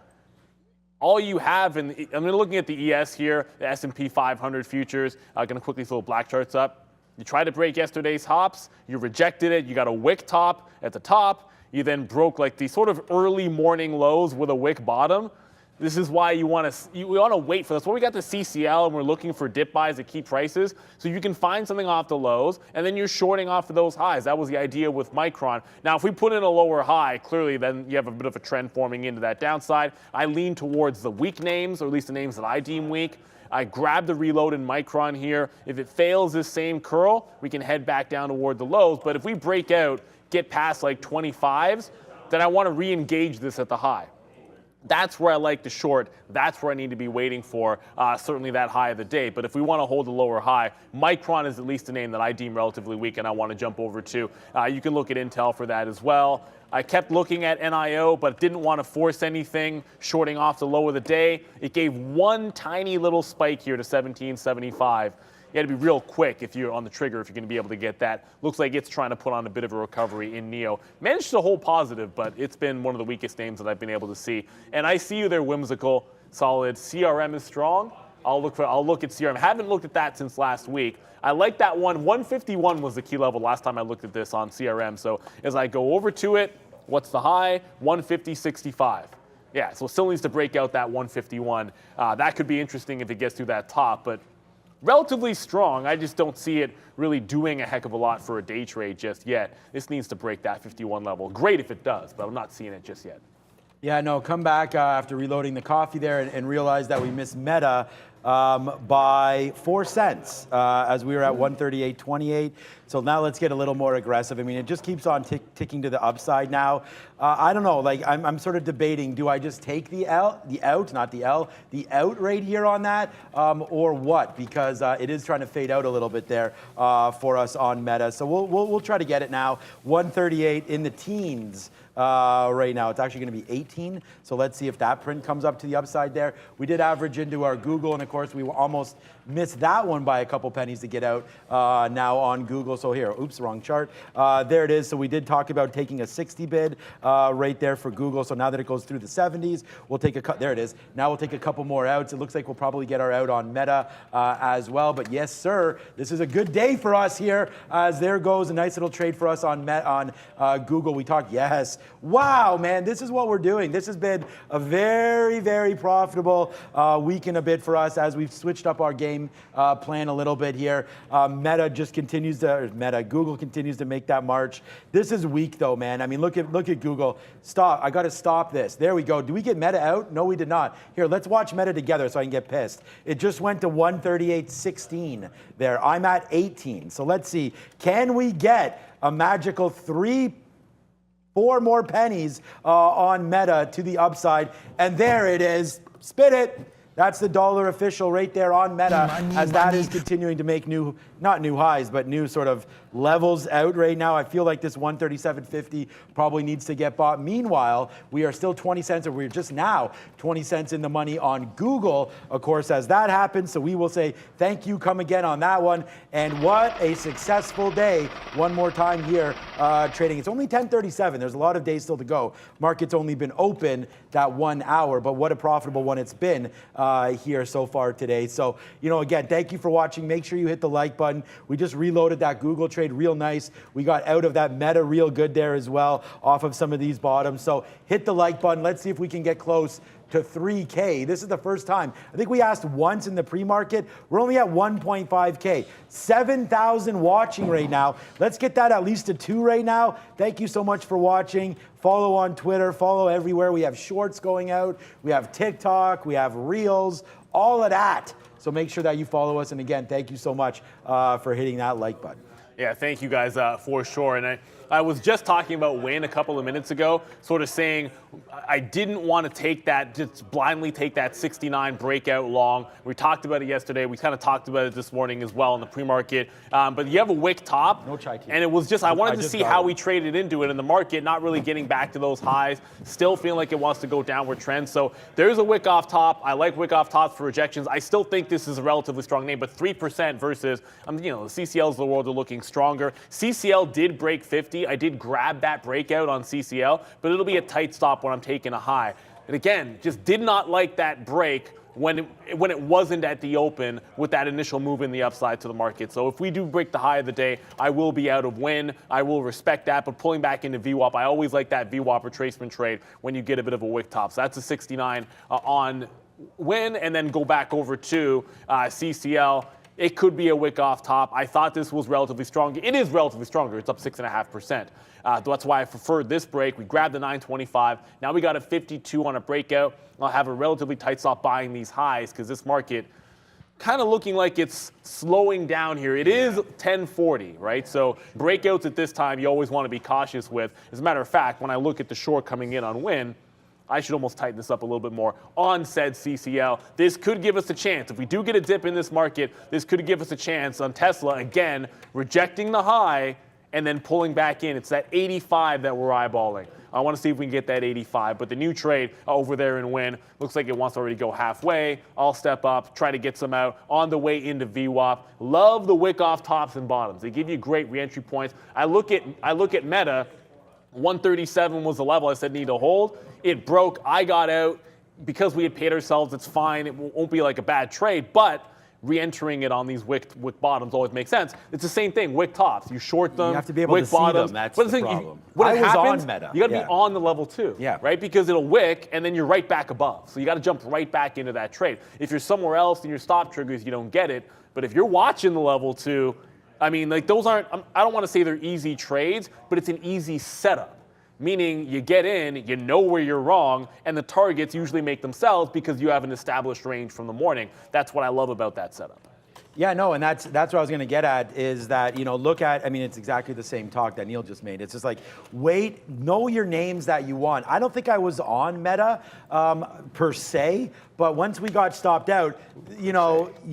all you have, I'm looking at the ES here, the S&P 500 futures. I'm going to quickly throw black charts up. You tried to break yesterday's hops. You rejected it. You got a wick top at the top. You then broke like the sort of early morning lows with a wick bottom. This is why we want to wait for this. Well, we got the CCL and we're looking for dip buys at key prices. So you can find something off the lows and then you're shorting off of those highs. That was the idea with Micron. Now, if we put in a lower high, clearly then you have a bit of a trend forming into that downside. I lean towards the weak names, or at least the names that I deem weak. I grab the reload in Micron here. If it fails this same curl, we can head back down toward the lows. But if we break out, get past like 25s, then I want to re-engage this at the high. That's where I like to short. That's where I need to be waiting for, certainly that high of the day. But if we want to hold a lower high, Micron is at least a name that I deem relatively weak and I want to jump over to. You can look at Intel for that as well. I kept looking at NIO, but didn't want to force anything, shorting off the low of the day. It gave one tiny little spike here to 1775. You got to be real quick if you're on the trigger if you're going to be able to get that. Looks like it's trying to put on a bit of a recovery in NEO. Managed to hold positive, but it's been one of the weakest names that I've been able to see. And I see you there, whimsical, solid. CRM is strong. I'll look at CRM. Haven't looked at that since last week. I like that one. 151 was the key level last time I looked at this on CRM. So as I go over to it, what's the high? 150.65. Yeah, so it still needs to break out that 151. That could be interesting if it gets through that top, but relatively strong. I just don't see it really doing a heck of a lot for a day trade just yet. This needs to break that 51 level. Great if it does, but I'm not seeing it just yet. Yeah, no, come back after reloading the coffee there and realize that we missed Meta by 4 cents as we were at 138.28. So now let's get a little more aggressive. I mean, it just keeps on ticking to the upside now. I don't know, like I'm sort of debating, do I just take the out rate here on that or what? Because it is trying to fade out a little bit there for us on Meta. So we'll try to get it now. 138 in the teens. Right now. It's actually going to be 18. So let's see if that print comes up to the upside there. We did average into our Google, and of course, we almost missed that one by a couple pennies to get out now on Google. So here, oops, wrong chart. There it is. So we did talk about taking a 60 bid right there for Google. So now that it goes through the 70s, we'll take a cut. There it is. Now we'll take a couple more outs. It looks like we'll probably get our out on Meta as well. But yes, sir, this is a good day for us here as there goes a nice little trade for us on Google. We talked, yes. Wow, man, this is what we're doing. This has been a very, very profitable week and a bit for us as we've switched up our game plan a little bit here. Google continues to make that march. This is weak though, man. I mean, look at Google. Stop, I gotta stop this. There we go. Do we get Meta out? No, we did not. Here, let's watch Meta together so I can get pissed. It just went to 138.16 there. I'm at 18. So let's see, can we get a magical 4 more pennies on Meta to the upside? And there it is. Spit it. That's the dollar official right there on Meta as that is continuing to make not new highs, but new sort of levels out right now. I feel like this 137.50 probably needs to get bought. Meanwhile, we are still 20 cents, or we're just now 20 cents in the money on Google, of course, as that happens. So we will say thank you, come again on that one. And what a successful day one more time here trading. It's only 10:37. There's a lot of days still to go. Market's only been open that 1 hour, but what a profitable one it's been here so far today. So, again, thank you for watching. Make sure you hit the like button. We just reloaded that Google trade real nice. We got out of that Meta real good there as well off of some of these bottoms. So hit the like button. Let's see if we can get close to 3K. This is the first time. I think we asked once in the pre-market. We're only at 1.5K. 7,000 watching right now. Let's get that at least to 2 right now. Thank you so much for watching. Follow on Twitter, follow everywhere. We have shorts going out. We have TikTok, we have Reels, all of that. So make sure that you follow us. And again, thank you so much for hitting that like button. Yeah, thank you guys for sure. And I was just talking about Win a couple of minutes ago, sort of saying I didn't want to just blindly take that 69 breakout long. We talked about it yesterday. We kind of talked about it this morning as well in the pre-market. But you have a wick top. No chai tea. And it was just, I wanted to see how we traded into it in the market, not really getting back to those highs, still feeling like it wants to go downward trend. So there's a wick off top. I like wick off tops for rejections. I still think this is a relatively strong name, but 3% versus, the CCLs of the world are looking stronger. CCL did break 50. I did grab that breakout on CCL, but it'll be a tight stop when I'm taking a high. And again, just did not like that break when it wasn't at the open with that initial move in the upside to the market. So if we do break the high of the day, I will be out of Win. I will respect that, but pulling back into VWAP, I always like that VWAP retracement trade when you get a bit of a wick top. So that's a 69 on Win, and then go back over to CCL. It could be a wick off top. I thought this was relatively strong. It is relatively stronger. It's up 6.5%. That's why I preferred this break. We grabbed the 925. Now we got a 52 on a breakout. I'll have a relatively tight stop buying these highs because this market kind of looking like it's slowing down here. It is 1040, right? So breakouts at this time you always want to be cautious with. As a matter of fact, when I look at the short coming in on Win, I should almost tighten this up a little bit more on said CCL. This could give us a chance. If we do get a dip in this market, this could give us a chance on Tesla, again, rejecting the high and then pulling back in. It's that 85 that we're eyeballing. I want to see if we can get that 85. But the new trade over there in Win looks like it wants to already go halfway. I'll step up, try to get some out on the way into VWAP. Love the wick off tops and bottoms. They give you great reentry points. I look at Meta. 137 was the level I said need to hold. It broke. I got out because we had paid ourselves. It's fine. It won't be like a bad trade, but re-entering it on these wick bottoms always makes sense. It's the same thing. Wick tops. You short them. You have to be able to see them. That's the problem. When it happens, on Meta. You got to be on the level too. Yeah. Right? Because it'll wick and then you're right back above. So you got to jump right back into that trade. If you're somewhere else and your stop triggers, you don't get it. But if you're watching the level two, those aren't, I don't want to say they're easy trades, but it's an easy setup. meaning you get in, you know where you're wrong, and the targets usually make themselves because you have an established range from the morning. That's what I love about that setup. Yeah, no, and that's what I was going to get at is that, look at, I mean, it's exactly the same talk that Neil just made. It's just like, wait, know your names that you want. I don't think I was on Meta per se, but once we got stopped out, you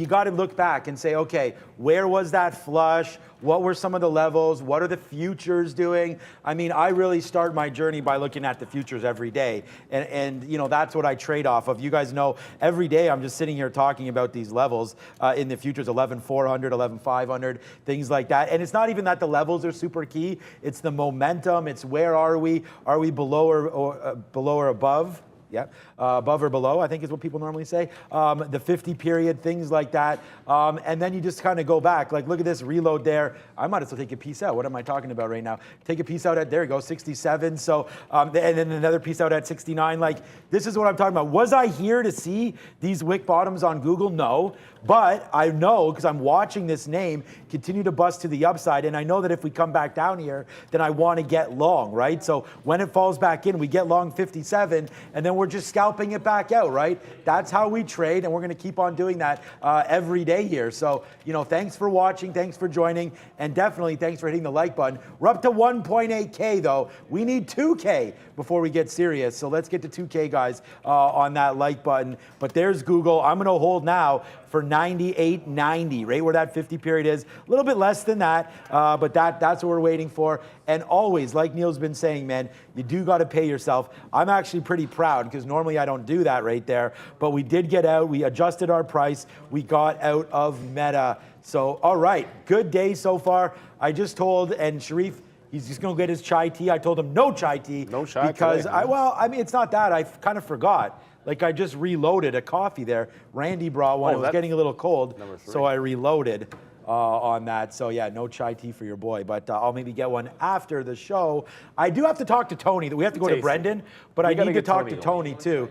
got to look back and say, okay, where was that flush? What were some of the levels? What are the futures doing? I mean, I really start my journey by looking at the futures every day. And that's what I trade off of. You guys know every day I'm just sitting here talking about these levels in the futures, 11,400, 11,500, things like that. And it's not even that the levels are super key. It's the momentum. It's where are we? Are we below or above? Yeah, above or below, I think is what people normally say. The 50 period, things like that. And then you just kind of go back. Like, look at this reload there. I might as well take a piece out. What am I talking about right now? Take a piece out at, there you go, 67. So, and then another piece out at 69. Like, this is what I'm talking about. Was I here to see these wick bottoms on Google? No. But I know, because I'm watching this name continue to bust to the upside, and I know that if we come back down here, then I want to get long, right? So when it falls back in, we get long 57, and then we're just scalping it back out, right? That's how we trade, and we're going to keep on doing that every day here. So, thanks for watching, thanks for joining, and definitely thanks for hitting the like button. We're up to 1.8K, though. We need 2K before we get serious, so let's get to 2K, guys, on that like button. But there's Google. I'm going to hold now for 98.90, right where that 50 period is. A little bit less than that, but that's what we're waiting for. And always, like Neil's been saying, man, you do got to pay yourself. I'm actually pretty proud because normally I don't do that right there, but we did get out. We adjusted our price. We got out of Meta. So, all right, good day so far. I just told, and Sharif, he's just going to get his chai tea. I told him no chai tea. No chai because today. It's not that. I kind of forgot. Like, I just reloaded a coffee there. Randy brought one. It was getting a little cold, so I reloaded on that. So, yeah, no chai tea for your boy, but I'll maybe get one after the show. I do have to talk to Tony. We have to go to Brendan, but I need to talk to Tony, too.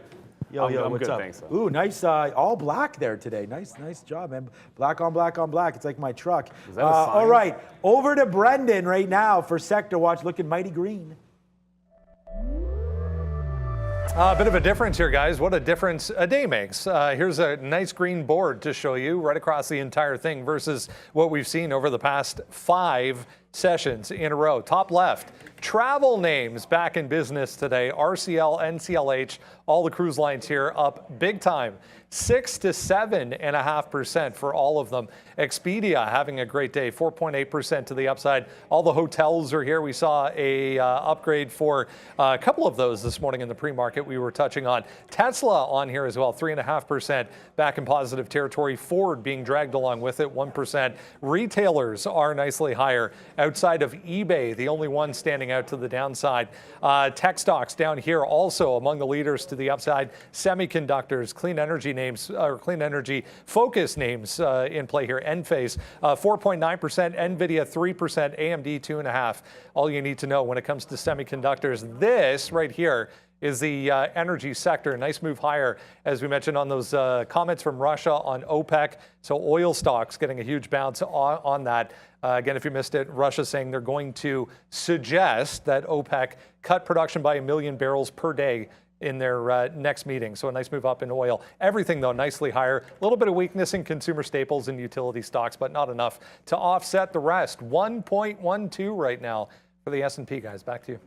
Yo, what's up? Thanks, Ooh, nice, all black there today. Nice job, man. Black on black on black. It's like my truck. Is that a sign? All right, over to Brendan right now for Sector Watch, looking mighty green. A bit of a difference here, guys. What a difference a day makes. Here's a nice green board to show you right across the entire thing versus what we've seen over the past 5 sessions in a row. Top left, travel names back in business today. RCL, NCLH, all the cruise lines here up big time. 6 to 7.5% for all of them. Expedia having a great day, 4.8% to the upside. All the hotels are here. We saw a upgrade for a couple of those this morning in the pre-market we were touching on. Tesla on here as well, 3.5% back in positive territory. Ford being dragged along with it, 1%. Retailers are nicely higher. Outside of eBay, the only one standing out to the downside. Tech stocks down here also among the leaders to the upside. Semiconductors, clean energy names, or clean energy focus names in play here. Enphase, 4.9%, NVIDIA 3%, AMD 2.5%. All you need to know when it comes to semiconductors. This right here is the energy sector. Nice move higher, as we mentioned on those comments from Russia on OPEC. So oil stocks getting a huge bounce on that. Again, if you missed it, Russia saying they're going to suggest that OPEC cut production by 1 million barrels per day in their next meeting. So a nice move up in oil. Everything, though, nicely higher. A little bit of weakness in consumer staples and utility stocks, but not enough to offset the rest. 1.12 right now for the S&P, guys. Back to you.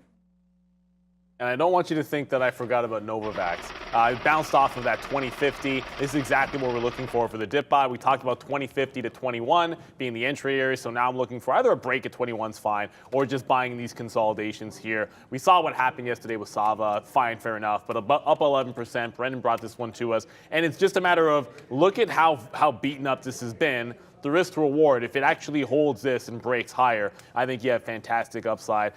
And I don't want you to think that I forgot about Novavax. I bounced off of that 2050. This is exactly what we're looking for the dip buy. We talked about 2050 to 21 being the entry area. So now I'm looking for either a break at 21's fine or just buying these consolidations here. We saw what happened yesterday with Sava. Fine, fair enough. But up 11%. Brendan brought this one to us. And it's just a matter of look at how beaten up this has been. The risk to reward, if it actually holds this and breaks higher, I think you have fantastic upside.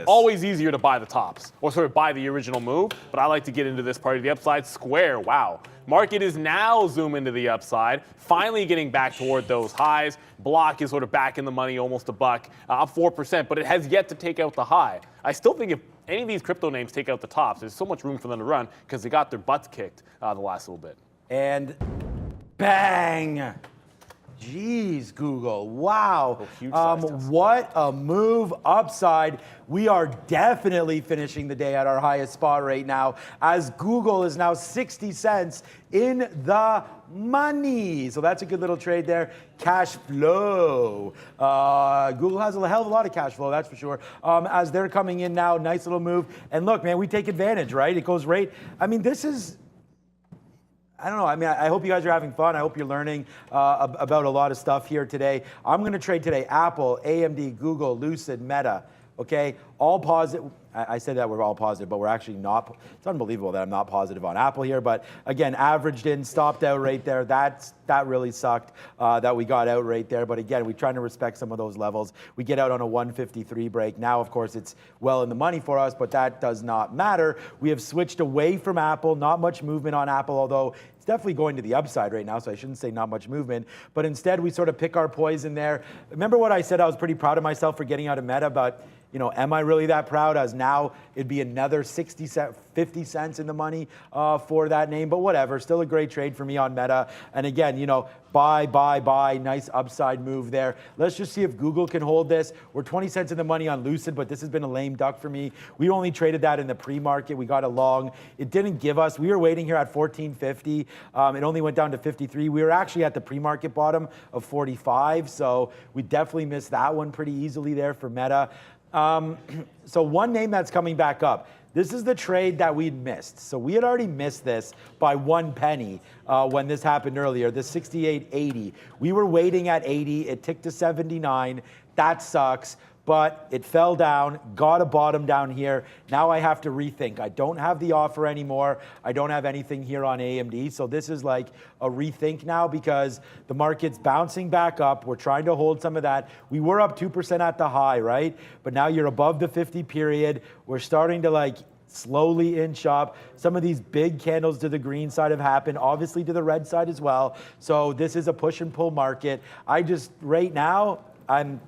Always easier to buy the tops or sort of buy the original move, but I like to get into this part of the upside. Square, wow. Market is now zooming to the upside, finally getting back toward those highs. Block is sort of back in the money, almost a buck, up 4%, but it has yet to take out the high. I still think if any of these crypto names take out the tops, there's so much room for them to run because they got their butts kicked the last little bit. And bang! Jeez, Google. Wow. Oh, huge size test. What a move upside. We are definitely finishing the day at our highest spot right now, as Google is now 60 cents in the money. So that's a good little trade there. Cash flow. Google has a hell of a lot of cash flow, that's for sure. As they're coming in now, nice little move. And look, man, we take advantage, right? It goes right. I mean, this is, I don't know. I mean, I hope you guys are having fun. I hope you're learning about a lot of stuff here today. I'm going to trade today Apple, AMD, Google, Lucid, Meta. Okay, all positive. I said that we're all positive, but we're actually not. It's unbelievable that I'm not positive on Apple here. But again, averaged in, stopped out right there. That really sucked that we got out right there. But again, we're trying to respect some of those levels. We get out on a 153 break. Now, of course, it's well in the money for us, but that does not matter. We have switched away from Apple. Not much movement on Apple, although it's definitely going to the upside right now, so I shouldn't say not much movement. But instead, we sort of pick our poison there. Remember what I said? I was pretty proud of myself for getting out of Meta, but you know, am I really that proud? As now it'd be another 50 cents in the money for that name, but whatever. Still a great trade for me on Meta. And again, you know, buy. Nice upside move there. Let's just see if Google can hold this. We're 20 cents in the money on Lucid, but this has been a lame duck for me. We only traded that in the pre-market. We got a long. It didn't give us. We were waiting here at 14.50. It only went down to 53. We were actually at the pre-market bottom of 45, so we definitely missed that one pretty easily there for Meta. So one name that's coming back up. This is the trade that we'd missed. So we had already missed this by 1 penny when this happened earlier, the 68.80. We were waiting at 80. It ticked to 79. That sucks. But it fell down, got a bottom down here. Now I have to rethink. I don't have the offer anymore. I don't have anything here on AMD. So this is like a rethink now because the market's bouncing back up. We're trying to hold some of that. We were up 2% at the high, right? But now you're above the 50 period. We're starting to like slowly inch up. Some of these big candles to the green side have happened, obviously to the red side as well. So this is a push and pull market. I just, right now, I'm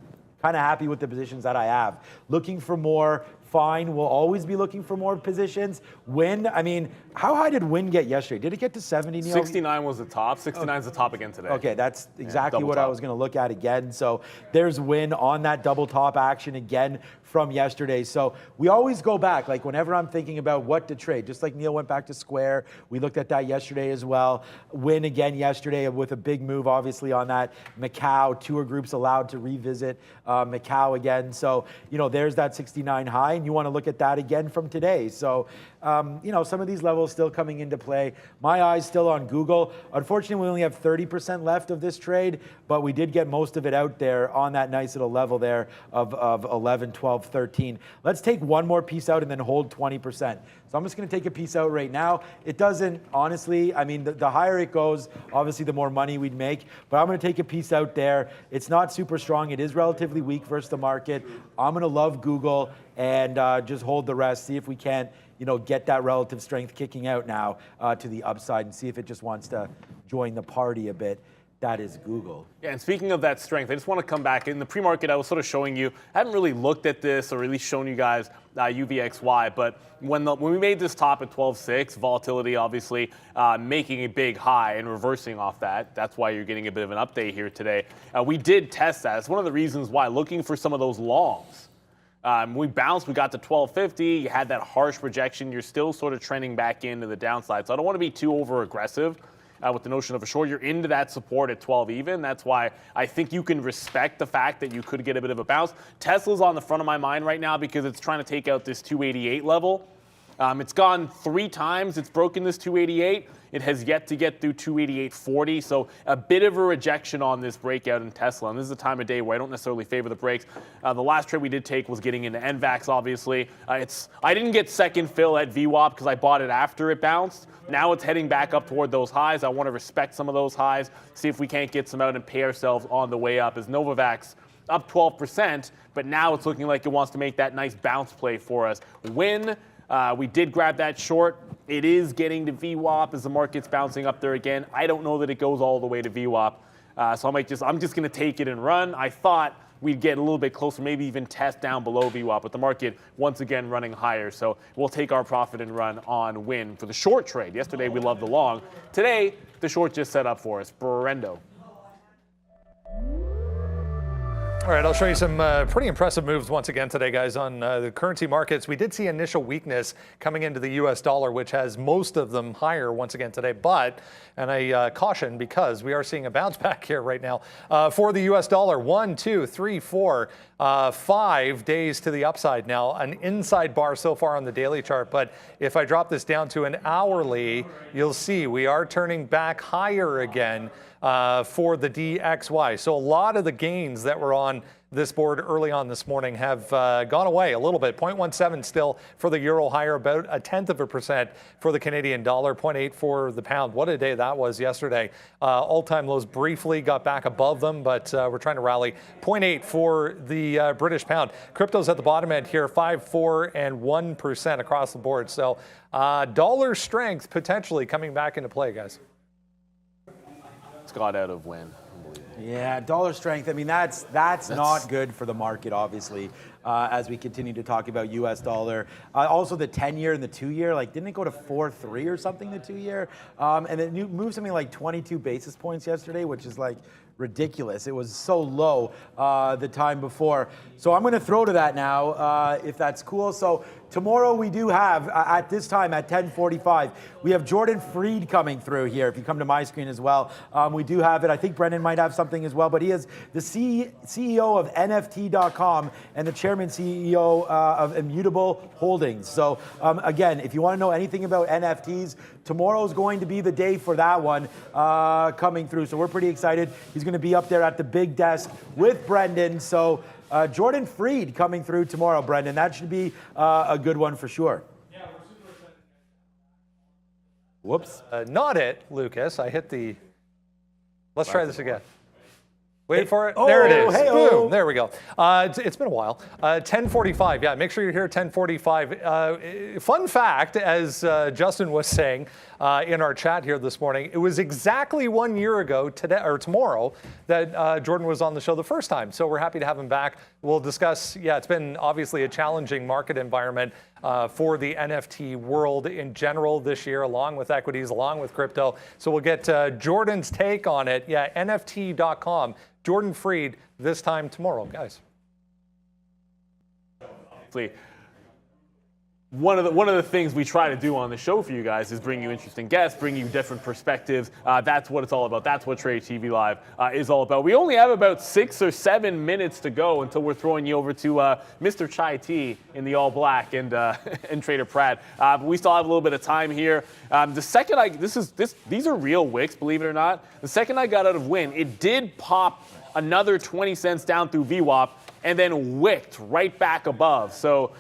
kind of happy with the positions that I have. Looking for more, fine. We'll always be looking for more positions. Win, I mean, how high did Win get yesterday? Did it get to 70, Neil? 69 was the top. 69 is the top again today. Okay, that's exactly what I was going to look at again. So there's Win on that double top action again from yesterday. So we always go back, like whenever I'm thinking about what to trade, just like Neil went back to Square, we looked at that yesterday as well. Win again yesterday with a big move, obviously, on that Macau. Tour groups allowed to revisit Macau again. So, you know, there's that 69 high, and you want to look at that again from today. So, you know, some of these levels still coming into play. My eyes still on Google. Unfortunately, we only have 30% left of this trade, but we did get most of it out there on that nice little level there of 11, 12, 13. Let's take one more piece out and then hold 20%. So I'm just going to take a piece out right now. It doesn't, honestly, I mean, the higher it goes, obviously the more money we'd make, but I'm going to take a piece out there. It's not super strong. It is relatively weak versus the market. I'm going to love Google and just hold the rest, see if we can't, you know, get that relative strength kicking out now to the upside and see if it just wants to join the party a bit. That is Google. Yeah, and speaking of that strength, I just want to come back. In the pre-market, I was sort of showing you, I hadn't really looked at this or at least shown you guys UVXY, but when we made this top at 12.6, volatility obviously making a big high and reversing off that. That's why you're getting a bit of an update here today. We did test that. It's one of the reasons why, looking for some of those longs. We bounced, we got to 1250, you had that harsh rejection, you're still sort of trending back into the downside. So I don't want to be too over aggressive with the notion of a short. You're into that support at 12 even. That's why I think you can respect the fact that you could get a bit of a bounce. Tesla's on the front of my mind right now because it's trying to take out this 288 level. It's gone 3 times. It's broken this 288. It has yet to get through 288.40. So a bit of a rejection on this breakout in Tesla. And this is a time of day where I don't necessarily favor the breaks. The last trade we did take was getting into NVAX, obviously. I didn't get second fill at VWAP because I bought it after it bounced. Now it's heading back up toward those highs. I want to respect some of those highs, see if we can't get some out and pay ourselves on the way up. As Novavax up 12%, but now it's looking like it wants to make that nice bounce play for us. When we did grab that short, it is getting to VWAP as the market's bouncing up there again. I don't know that it goes all the way to VWAP, so I'm just going to take it and run. I thought we'd get a little bit closer, maybe even test down below VWAP, but the market once again running higher. So we'll take our profit and run on Win for the short trade. Yesterday we loved the long. Today the short just set up for us. Brendo. All right, I'll show you some pretty impressive moves once again today, guys, on the currency markets. We did see initial weakness coming into the U.S. dollar, which has most of them higher once again today. But, and I caution because we are seeing a bounce back here right now for the U.S. dollar. 1, 2, 3, 4, 5 days to the upside now. An inside bar so far on the daily chart. But if I drop this down to an hourly, you'll see we are turning back higher again. For the DXY. So a lot of the gains that were on this board early on this morning have gone away a little bit. 0.17 still for the euro, higher about 0.1% for the Canadian dollar, 0.8 for the pound. What a day that was yesterday. All-time lows briefly got back above them, but we're trying to rally. 0.8 for the British pound. Crypto's at the bottom end here, 5, 4, and 1% across the board. So dollar strength potentially coming back into play, guys. Got out of win. Yeah, dollar strength. I mean, that's not good for the market, obviously, as we continue to talk about U.S. dollar. Also, the 10-year and the 2-year, like, didn't it go to 4.3 or something, the 2-year? And it moved something like 22 basis points yesterday, which is like ridiculous. It was so low the time before. So I'm going to throw to that now, if that's cool. So tomorrow we do have, at this time, at 10:45, we have Jordan Freed coming through here. If you come to my screen as well, we do have it. I think Brendan might have something as well, but he is the CEO of NFT.com and the chairman CEO of Immutable Holdings. So again, if you want to know anything about NFTs, tomorrow's going to be the day for that one coming through. So we're pretty excited. He's going to be up there at the big desk with Brendan. So Jordan Freed coming through tomorrow, Brendan. That should be a good one for sure. Yeah, we're super excited. Whoops. Not it, Lucas. I hit the... Let's try this again. Wait for it. There it is. Hey-o. Boom. There we go. It's been a while. 10:45. Yeah, make sure you're here at 10:45. Fun fact, as Justin was saying in our chat here this morning, it was exactly 1 year ago today or tomorrow that Jordan was on the show the first time. So we're happy to have him back. We'll discuss. Yeah, it's been obviously a challenging market environment for the NFT world in general this year, along with equities, along with crypto. So we'll get Jordan's take on it. Yeah, NFT.com. Jordan Freed this time tomorrow, guys. One of the things we try to do on the show for you guys is bring you interesting guests, bring you different perspectives. That's what it's all about. That's what Trader TV Live is all about. We only have about 6 or 7 minutes to go until we're throwing you over to Mr. Chai Tea in the all black and Trader Pratt. But we still have a little bit of time here. The second these are real wicks, believe it or not. The second I got out of win, it did pop another 20 cents down through VWAP and then wicked right back above. So,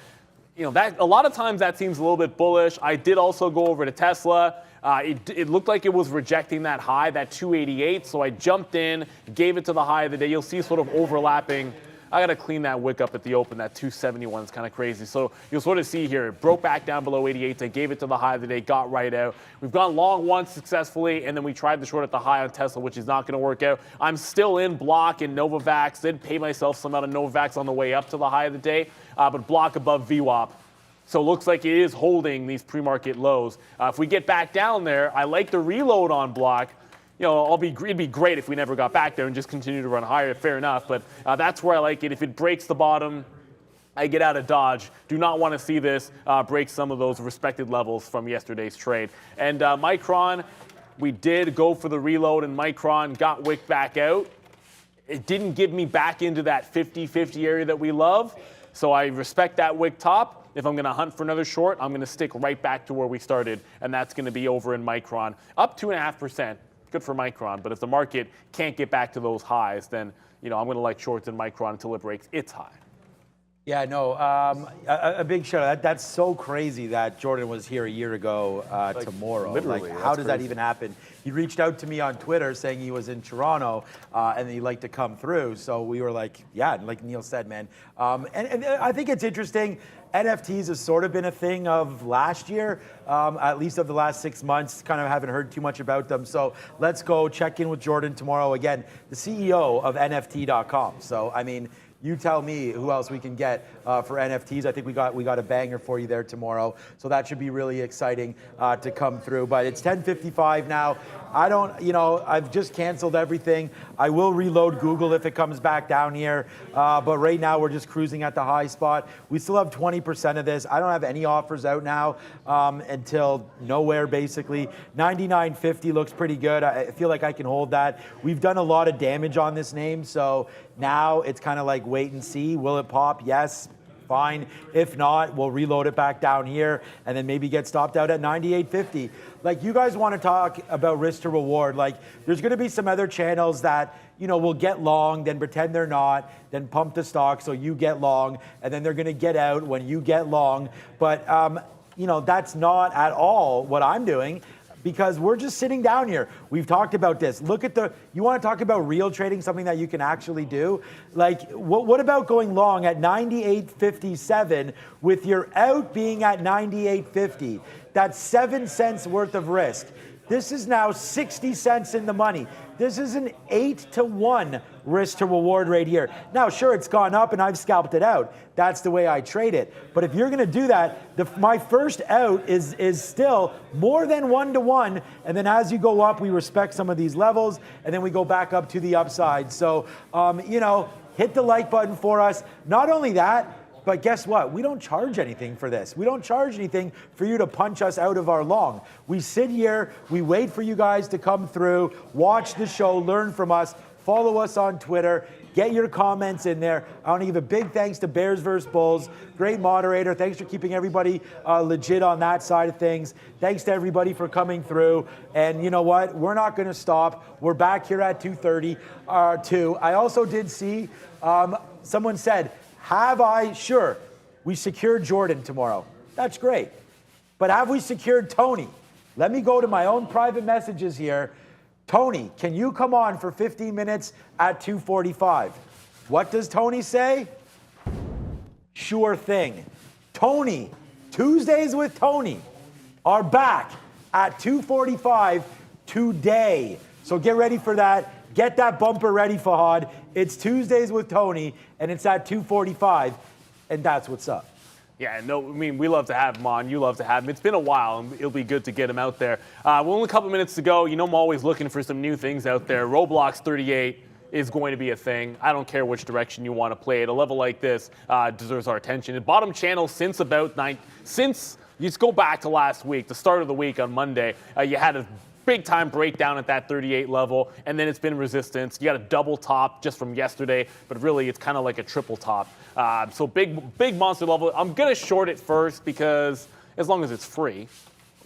you know, that a lot of times that seems a little bit bullish. I did also go over to Tesla. It looked like it was rejecting that high, that 288. So I jumped in, gave it to the high of the day. You'll see sort of overlapping. I got to clean that wick up at the open. That 271 is kind of crazy. So you'll sort of see here, it broke back down below 88. I gave it to the high of the day, got right out. We've gone long once successfully, and then we tried the short at the high on Tesla, which is not going to work out. I'm still in Block and Novavax. Did pay myself some amount of Novavax on the way up to the high of the day, but Block above VWAP. So it looks like it is holding these pre-market lows. If we get back down there, I like the reload on Block. You know, it'd be great if we never got back there and just continue to run higher. Fair enough, but that's where I like it. If it breaks the bottom, I get out of Dodge. Do not want to see this break some of those respected levels from yesterday's trade. And Micron, we did go for the reload, and Micron got wicked back out. It didn't give me back into that 50-50 area that we love, so I respect that wick top. If I'm going to hunt for another short, I'm going to stick right back to where we started, and that's going to be over in Micron. Up 2.5%. Good for Micron, but if the market can't get back to those highs, then I'm going to like shorts in Micron until it breaks its high. Yeah, no, a big shout out. That's so crazy that Jordan was here a year ago tomorrow. Literally, like, how does that even happen? He reached out to me on Twitter saying he was in Toronto and he'd like to come through. So we were like, yeah, like Neil said, man. And I think it's interesting. NFTs has sort of been a thing of last year, at least of the last 6 months. Kind of haven't heard too much about them. So let's go check in with Jordan tomorrow. Again, the CEO of NFT.com. So, I mean, You tell me who else we can get for NFTs. I think we got a banger for you there tomorrow. So that should be really exciting to come through. But it's 10:55 now. I've just canceled everything. I will reload Google if it comes back down here. But right now we're just cruising at the high spot. We still have 20% of this. I don't have any offers out now until nowhere basically. 99.50 looks pretty good. I feel like I can hold that. We've done a lot of damage on this name, so now it's kind of like wait and see. Will it pop? Yes. Fine. If not, we'll reload it back down here and then maybe get stopped out at 98.50. Like, you guys want to talk about risk to reward. Like, there's going to be some other channels that, will get long, then pretend they're not, then pump the stock so you get long, and then they're going to get out when you get long. But, that's not at all what I'm doing, because we're just sitting down here. We've talked about this. You want to talk about real trading, something that you can actually do? Like, what about going long at 98.57 with your out being at 98.50? That's 7 cents worth of risk. This is now 60 cents in the money. This is an 8-to-1 risk to reward right here. Now, sure, it's gone up and I've scalped it out. That's the way I trade it. But if you're going to do that, my first out is still more than 1-to-1. And then as you go up, we respect some of these levels, and then we go back up to the upside. So, hit the like button for us. Not only that, but guess what? We don't charge anything for this. We don't charge anything for you to punch us out of our long. We sit here, we wait for you guys to come through, watch the show, learn from us, follow us on Twitter, get your comments in there. I want to give a big thanks to Bears vs. Bulls. Great moderator. Thanks for keeping everybody legit on that side of things. Thanks to everybody for coming through. And you know what? We're not going to stop. We're back here at 2:30. I also did see someone said, sure, we secured Jordan tomorrow. That's great. But have we secured Tony? Let me go to my own private messages here. Tony, can you come on for 15 minutes at 2:45? What does Tony say? Sure thing. Tony, Tuesdays with Tony are back at 2:45 today. So get ready for that. Get that bumper ready, Fahad. It's Tuesdays with Tony, and it's at 2:45, and that's what's up. Yeah, we love to have him on. You love to have him. It's been a while, and it'll be good to get him out there. We're only a couple minutes to go. I'm always looking for some new things out there. Roblox 38 is going to be a thing. I don't care which direction you want to play it. A level like this deserves our attention. The bottom channel since you just go back to last week, the start of the week on Monday, you had a big-time breakdown at that 38 level, and then it's been resistance. You got a double top just from yesterday, but really it's kind of like a triple top. So big monster level. I'm going to short it first because as long as it's free,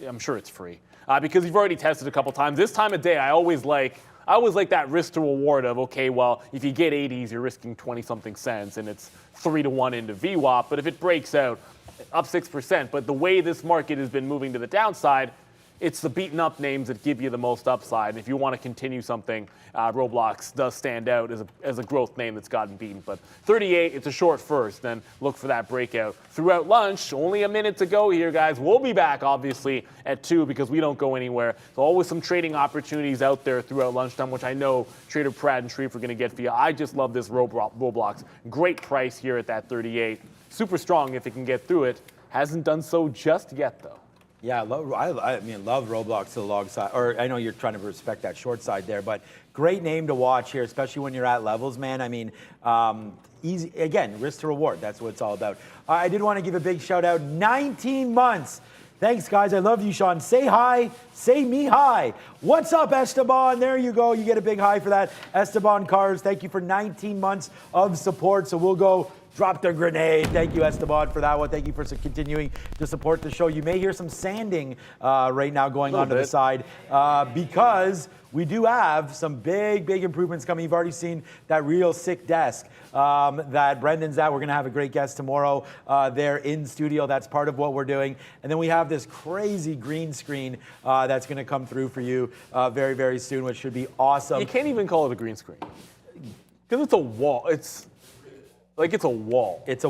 I'm sure it's free, because you've already tested a couple times. This time of day, I always like that risk to reward of, okay, well, if you get 80s, you're risking 20-something cents, and it's 3-to-1 into VWAP. But if it breaks out, up 6%. But the way this market has been moving to the downside, it's the beaten up names that give you the most upside. And if you want to continue something, Roblox does stand out as a growth name that's gotten beaten. But 38, it's a short first. Then look for that breakout. Throughout lunch, only a minute to go here, guys. We'll be back, obviously, at 2 because we don't go anywhere. So always some trading opportunities out there throughout lunchtime, which I know Trader Pratt and Shreve are going to get for you. I just love this Roblox. Great price here at that 38. Super strong if it can get through it. Hasn't done so just yet, though. Yeah, love Roblox to the long side. Or I know you're trying to respect that short side there, but great name to watch here, especially when you're at levels, man. I mean, easy, again, risk to reward. That's what it's all about. I did want to give a big shout out. 19 months. Thanks, guys. I love you, Sean. Say hi. Say me hi. What's up, Esteban? There you go. You get a big hi for that. Esteban Cars, thank you for 19 months of support. So we'll go drop the grenade. Thank you, Esteban, for that one. Thank you for continuing to support the show. You may hear some sanding right now going on to the side because we do have some big improvements coming. You've already seen that real sick desk that Brendan's at. We're going to have a great guest tomorrow there in studio. That's part of what we're doing. And then we have this crazy green screen that's going to come through for you very, very soon, which should be awesome. You can't even call it a green screen because it's a wall. It's a wall. It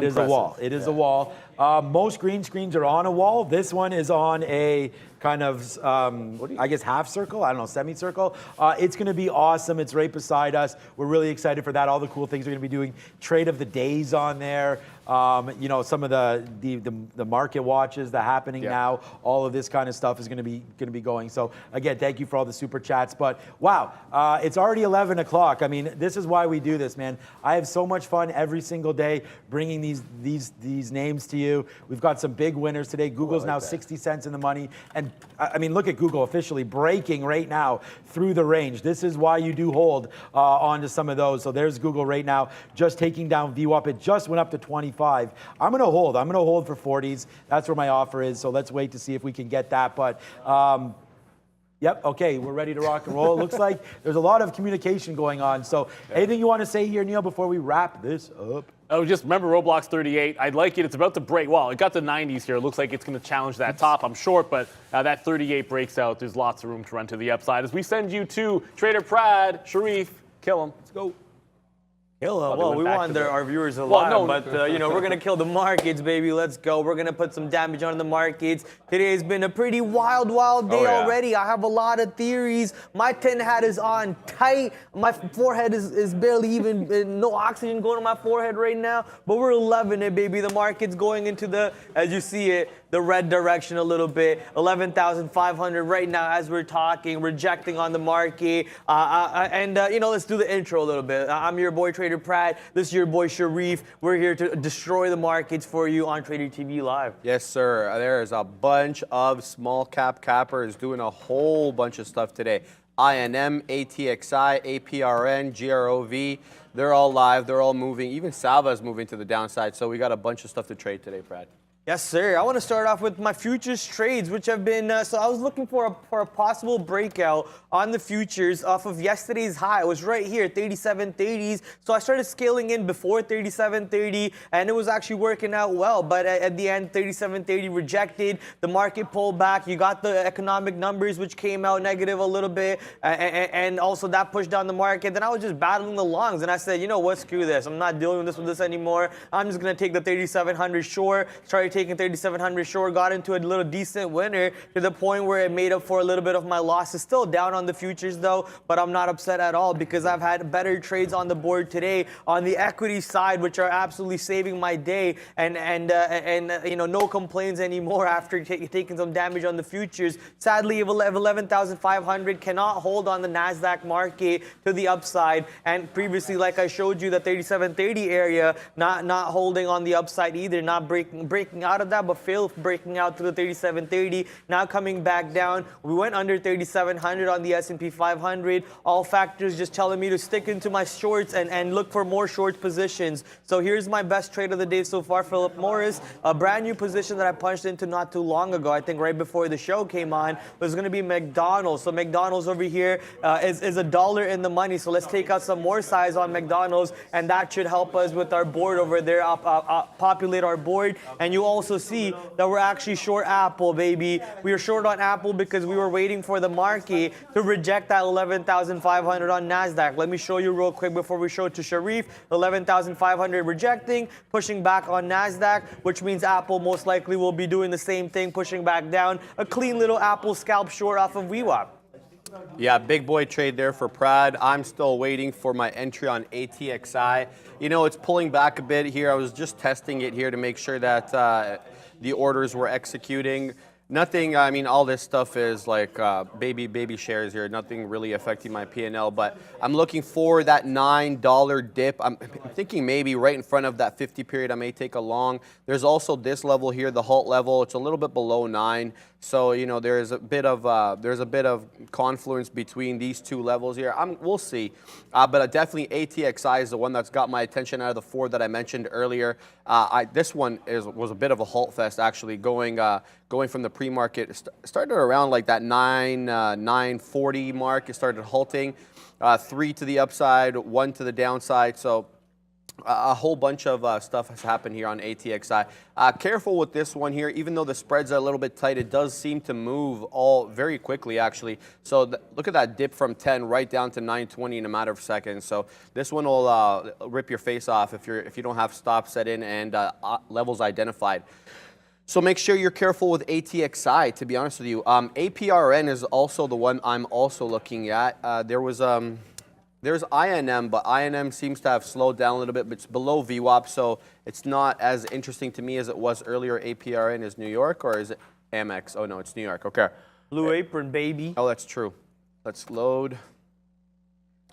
is a wall. It is a wall. Most green screens are on a wall. This one is on a kind of, I guess, half circle. I don't know, semicircle. It's going to be awesome. It's right beside us. We're really excited for that. All the cool things we're going to be doing. Trade of the days on there. You know, some of the market watches that are happening now. All of this kind of stuff is going to be going. So again, thank you for all the super chats. But wow, it's already 11 o'clock. I mean, this is why we do this, man. I have so much fun every single day bringing these names to you. We've got some big winners today. Google's now 60 cents in the money, and I mean, look at Google officially breaking right now through the range. This is why you do hold onto some of those. So there's Google right now, just taking down VWAP. It just went up to 25. I'm going to hold. I'm going to hold for 40s. That's where my offer is. So let's wait to see if we can get that. But yep, okay, we're ready to rock and roll. It looks like there's a lot of communication going on. So anything you want to say here, Neil, before we wrap this up? Oh, just remember Roblox 38. I'd like it. It's about to break. Well, it got the 90s here. It looks like it's going to challenge that top. I'm short, but that 38 breaks out. There's lots of room to run to the upside. As we send you to Trader Prad, Sharif, kill him. Let's go. Well, we want our viewers alive, but you know, we're gonna kill the markets, baby. Let's go. We're gonna put some damage on the markets. Today has been a pretty wild day already. I have a lot of theories. My tin hat is on tight. My forehead is barely even no oxygen going to my forehead right now. But we're loving it, baby. The market's going into the, as you see it, the red direction a little bit. 11,500 right now as we're talking, rejecting on the market. You know, let's do the intro a little bit. I'm your boy Trader Prad. This is your boy Sharif. We're here to destroy the markets for you on Trader TV Live. Yes, sir. There's a bunch of small cap cappers doing a whole bunch of stuff today. INM, ATXI, APRN, GROV. They're all live. They're all moving. Even Sava is moving to the downside. So we got a bunch of stuff to trade today, Prad. Yes, sir. I want to start off with my futures trades, which have been, so I was looking for a possible breakout on the futures off of yesterday's high. It was right here, 37.30s. So I started scaling in before 37.30, and it was actually working out well. But at the end, 37.30 rejected. The market pulled back. You got the economic numbers, which came out negative a little bit, and also that pushed down the market. Then I was just battling the longs, and I said, you know what, screw this. I'm not dealing with this anymore. I'm just going to take the 3,700 short, started taking 3,700 short, got into a little decent winner to the point where it made up for a little bit of my losses. Still down on the futures though, but I'm not upset at all because I've had better trades on the board today on the equity side, which are absolutely saving my day, and you know, no complaints anymore after taking some damage on the futures. Sadly, 11,500 cannot hold on the NASDAQ market to the upside, and previously, like I showed you, the 37.30 area not holding on the upside either, not breaking out of that, but failed breaking out to the 37.30. Now coming back down, we went under 3,700 on the S&P 500. All factors just telling me to stick into my shorts and look for more short positions. So here's my best trade of the day so far, Philip Morris. A brand new position that I punched into not too long ago, I think right before the show came on, was going to be McDonald's. So McDonald's over here is $1 in the money. So let's take out some more size on McDonald's, and that should help us with our board over there, populate our board. And you also see that we're actually short Apple, baby. We are short on Apple because we were waiting for the market to reject that 11,500 on NASDAQ. Let me show you real quick before we show it to Sharif. 11,500 rejecting, pushing back on NASDAQ, which means Apple most likely will be doing the same thing, pushing back down. A clean little Apple scalp short off of VWAP. Yeah, big boy trade there for Prad. I'm still waiting for my entry on ATXI. You know, it's pulling back a bit here. I was just testing it here to make sure that the orders were executing. Nothing, I mean, all this stuff is like baby shares here, nothing really affecting my P&L, but I'm looking for that $9 dip. I'm thinking maybe right in front of that 50 period, I may take a long. There's also this level here, the halt level. It's a little bit below 9. So, you know, there's a bit of confluence between these two levels here. We'll see. But definitely ATXI is the one that's got my attention out of the 4 that I mentioned earlier. This one was a bit of a halt fest, actually, going from the pre-market. Started around like that 940 mark. It started halting. 3 to the upside, 1 to the downside. So a whole bunch of stuff has happened here on ATXI. Careful with this one here. Even though the spreads are a little bit tight, it does seem to move all very quickly, actually. So look at that dip from 10 right down to 920 in a matter of seconds. So this one will rip your face off if you don't have stops set in and levels identified. So make sure you're careful with ATXI, to be honest with you. APRN is also the one I'm also looking at. There's INM, but INM seems to have slowed down a little bit, but it's below VWAP, so it's not as interesting to me as it was earlier. APRN is New York, or is it Amex? Oh, no, it's New York. Okay. Blue apron, baby. Oh, that's true. Let's load.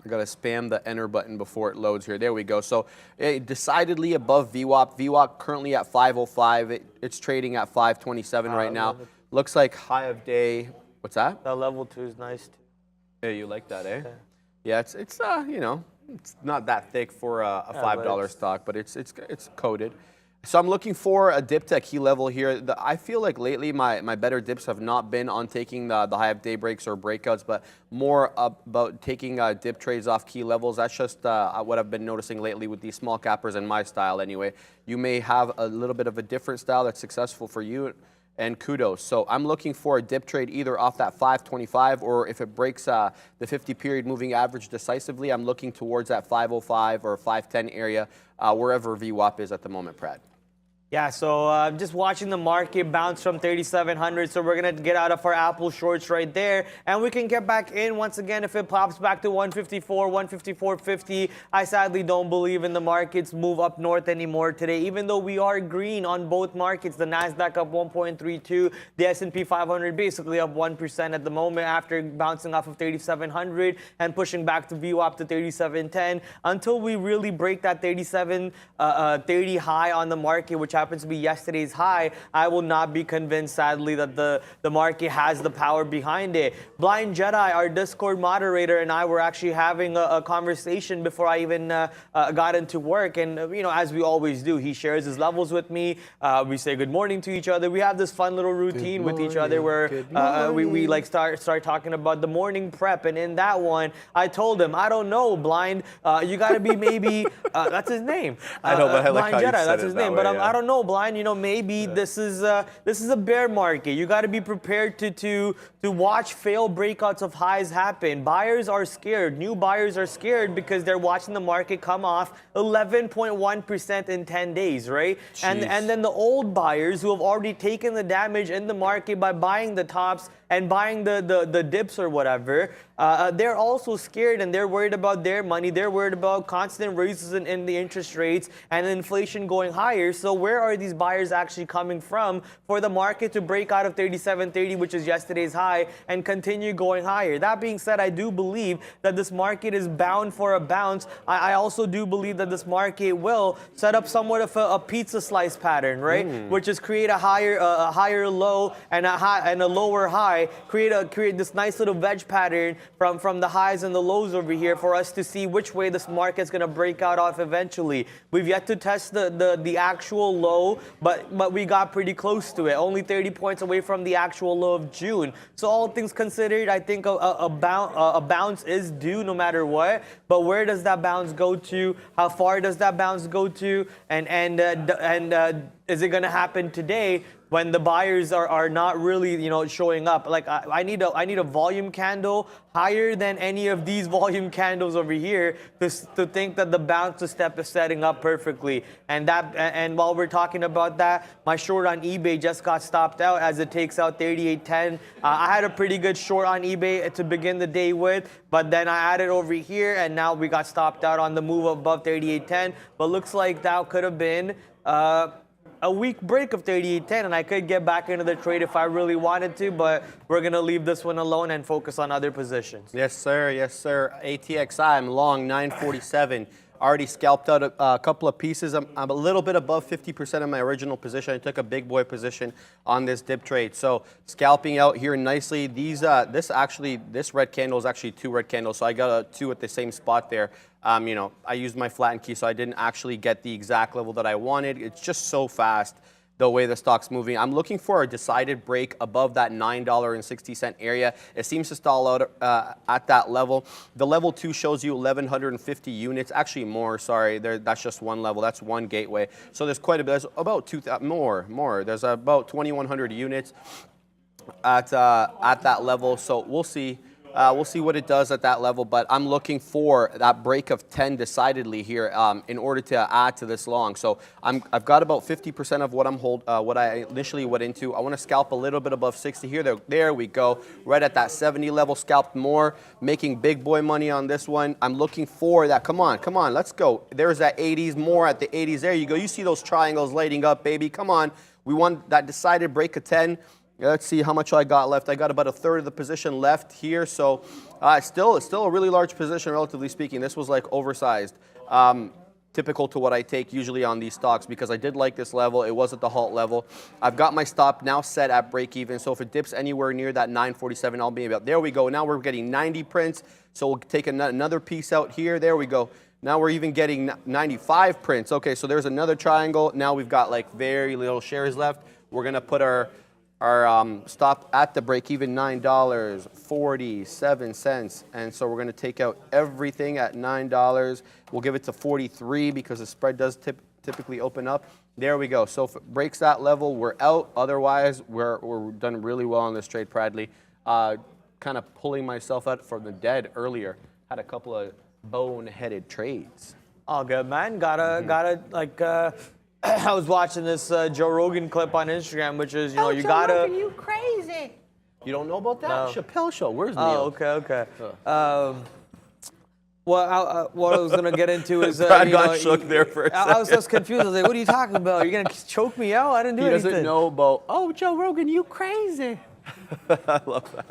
I got to spam the enter button before it loads here. There we go. So decidedly above VWAP. VWAP currently at 505. It's trading at 527 right now. Looks like high of day. What's that? That level 2 is nice, too. Yeah, you like that, eh? Yeah, it's you know, it's not that thick for a $5 stock, but it's coated. So I'm looking for a dip to key level here. I feel like lately my better dips have not been on taking the high of day breaks or breakouts, but more about taking dip trades off key levels. That's just what I've been noticing lately with these small cappers and my style anyway. You may have a little bit of a different style that's successful for you, and kudos. So I'm looking for a dip trade either off that 525, or if it breaks the 50 period moving average decisively, I'm looking towards that 505 or 510 area, wherever VWAP is at the moment, Brad. Yeah, so just watching the market bounce from 3,700. So we're going to get out of our Apple shorts right there. And we can get back in once again if it pops back to 154, 154.50. I sadly don't believe in the markets move up north anymore today, even though we are green on both markets. The NASDAQ up 1.32, the S&P 500 basically up 1% at the moment after bouncing off of 3,700 and pushing back to VWAP to 3,710. Until we really break that 3,730 high on the market, which happens to be yesterday's high, I will not be convinced, sadly, that the market has the power behind it. Blind Jedi, our Discord moderator, and I were actually having a conversation before I even got into work. And, you know, as we always do, he shares his levels with me. We say good morning to each other. We have this fun little routine with each other where we like start talking about the morning prep. And in that one, I told him, I don't know, Blind, you got to be maybe, that's his name. I know, but I like Blind how you Jedi, said that's it his that name. way, But yeah. I don't know, Blind, you know, maybe this is a bear market. You got to be prepared to watch failed breakouts of highs happen. Buyers are scared. New buyers are scared because they're watching the market come off 11.1% in 10 days, right? And then the old buyers who have already taken the damage in the market by buying the tops and buying the dips or whatever, they're also scared and they're worried about their money. They're worried about constant raises in the interest rates and inflation going higher. So where are these buyers actually coming from for the market to break out of 37.30, which is yesterday's high, and continue going higher? That being said, I do believe that this market is bound for a bounce. I also do believe that this market will set up somewhat of a pizza slice pattern, right? Which is create a higher low and a lower high, create this nice little wedge pattern from the highs and the lows over here for us to see which way this market's going to break out off eventually. We've yet to test the actual low, but we got pretty close to it, only 30 points away from the actual low of June. So all things considered, I think a bounce is due no matter what. But where does that bounce go to? How far does that bounce go to? And is it going to happen today when the buyers are not really, you know, showing up? Like I need a volume candle higher than any of these volume candles over here to think that the bounce to step is setting up perfectly. And while we're talking about that, my short on eBay just got stopped out as it takes out 38.10. I had a pretty good short on eBay to begin the day with, but then I added over here and now we got stopped out on the move above 38.10. But looks like that could have been a weak break of 38.10, and I could get back into the trade if I really wanted to, but we're going to leave this one alone and focus on other positions. Yes, sir. Yes, sir. ATXI, I'm long 947. Already scalped out a couple of pieces. I'm a little bit above 50% of my original position. I took a big boy position on this dip trade. So scalping out here nicely. This red candle is actually two red candles. So I got two at the same spot there. You know, I used my flatten key, so I didn't actually get the exact level that I wanted. It's just so fast. the way the stock's moving. I'm looking for a decided break above that $9.60 area. It seems to stall out at that level. The level 2 shows you 1,150 units, actually more, sorry. That's just one level. That's one gateway. So there's quite a bit. There's about 2,000 more. There's about 2,100 units at that level. So we'll see. We'll see what it does at that level, but I'm looking for that break of 10 decidedly here in order to add to this long. So I've got about 50% of what I initially went into. I want to scalp a little bit above 60 here. There we go, right at that 70 level. Scalped more, making big boy money on this one. I'm looking for that. Come on, let's go. There's that 80s, more at the 80s. There you go. You see those triangles lighting up, baby. Come on. We want that decided break of 10. Let's see how much I got left. I got about a third of the position left here, so it's still a really large position, relatively speaking. This was like oversized, typical to what I take usually on these stocks, because I did like this level. It was at the halt level. I've got my stop now set at break even, so if it dips anywhere near that 947, I'll be about, there we go. Now we're getting 90 prints, so we'll take another piece out here. There we go. Now we're even getting 95 prints. Okay, so there's another triangle. Now we've got like very little shares left. We're gonna put our stop at the break-even, $9.47, and so we're going to take out everything at $9. We'll give it to 43 because the spread does typically open up. There we go. So if it breaks that level, we're out. Otherwise, we're done really well on this trade, Bradley. Kind of pulling myself out from the dead earlier. Had a couple of bone-headed trades. All good, man. Gotta like. I was watching this Joe Rogan clip on Instagram, which is, you gotta. Rogan, you crazy. You don't know about that? No. Chappelle Show. Where's Neil? Oh, okay. What I was gonna get into is Brad got shook there for a second. I was just confused. I was like, "What are you talking about? You're gonna choke me out? I didn't do anything." He doesn't know about. Oh, Joe Rogan, you crazy. I love that.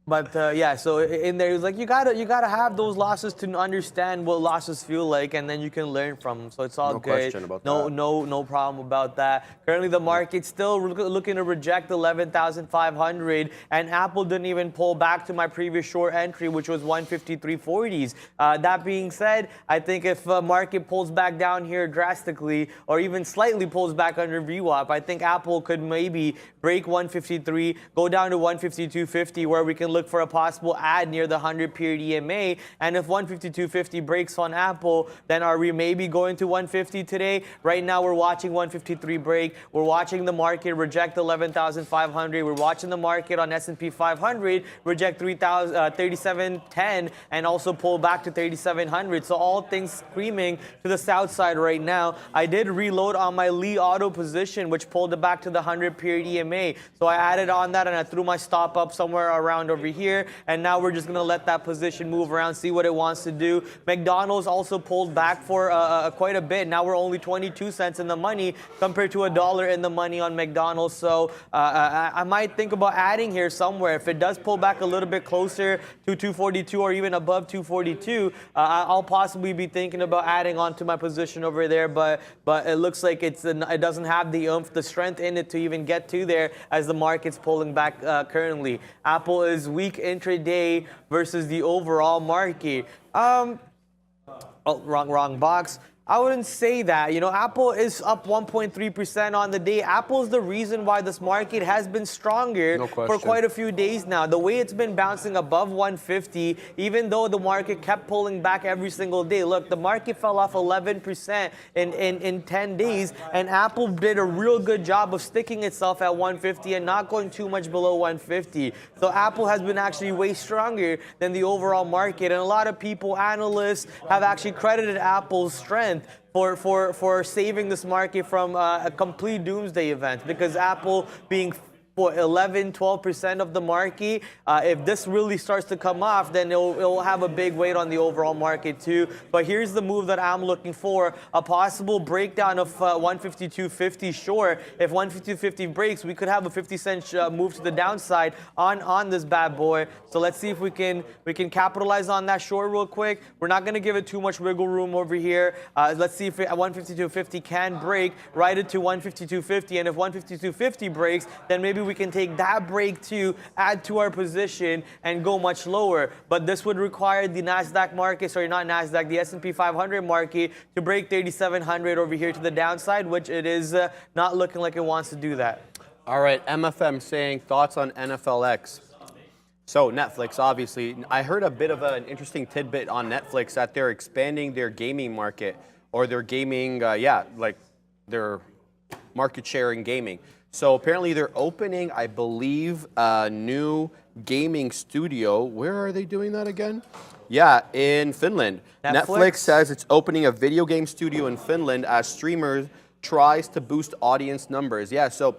But yeah, so in there, he was like, you gotta have those losses to understand what losses feel like, and then you can learn from them. So it's all good. No question about that. No problem about that. Currently, the market's still looking to reject 11,500, and Apple didn't even pull back to my previous short entry, which was 153.40s. That being said, I think if market pulls back down here drastically, or even slightly pulls back under VWAP, I think Apple could maybe break 153, go down to 152.50, where we can look for a possible add near the 100-period EMA. And if 152.50 breaks on Apple, then are we maybe going to 150 today? Right now, we're watching 153 break. We're watching the market reject 11,500. We're watching the market on S&P 500 reject 3710 and also pull back to 3,700. So all things screaming to the south side right now. I did reload on my Lee Auto position, which pulled it back to the 100-period EMA. So I added on that, and I threw my stop up somewhere around over here, and now we're just going to let that position move around, see what it wants to do. McDonald's also pulled back for quite a bit. Now we're only 22 cents in the money compared to $1 in the money on McDonald's. So I might think about adding here somewhere. If it does pull back a little bit closer to 242 or even above 242, I'll possibly be thinking about adding on to my position over there. But it looks like it doesn't have the oomph, the strength in it to even get to there as the market's pulling back currently. Apple is weak intraday versus the overall market. Oh, wrong box. I wouldn't say that. Apple is up 1.3% on the day. Apple's the reason why this market has been stronger for quite a few days now. The way it's been bouncing above 150, even though the market kept pulling back every single day. Look, the market fell off 11% in 10 days, and Apple did a real good job of sticking itself at 150 and not going too much below 150. So Apple has been actually way stronger than the overall market, and a lot of people, analysts, have actually credited Apple's strength for saving this market from a complete doomsday event, because Apple being 11-12% of the market, if this really starts to come off, then it'll have a big weight on the overall market too. But here's the move that I'm looking for: a possible breakdown of 152.50 short. If 152.50 breaks, we could have a 50-cent move to the downside on this bad boy. So let's see if we can capitalize on that short real quick. We're not going to give it too much wiggle room over here. Let's see if 152.50 can break right into 152.50, and if 152.50 breaks, then maybe we can take that break to add to our position and go much lower. But this would require the NASDAQ market, sorry, not NASDAQ, the S&P 500 market to break 3,700 over here to the downside, which it is not looking like it wants to do that. All right, MFM saying thoughts on NFLX. So Netflix, obviously, I heard a bit of an interesting tidbit on Netflix that they're expanding their gaming market, or their gaming, like their market share in gaming. So apparently they're opening, I believe, a new gaming studio. Where are they doing that again? Yeah, in Finland. Netflix says it's opening a video game studio in Finland as streamers tries to boost audience numbers. Yeah, so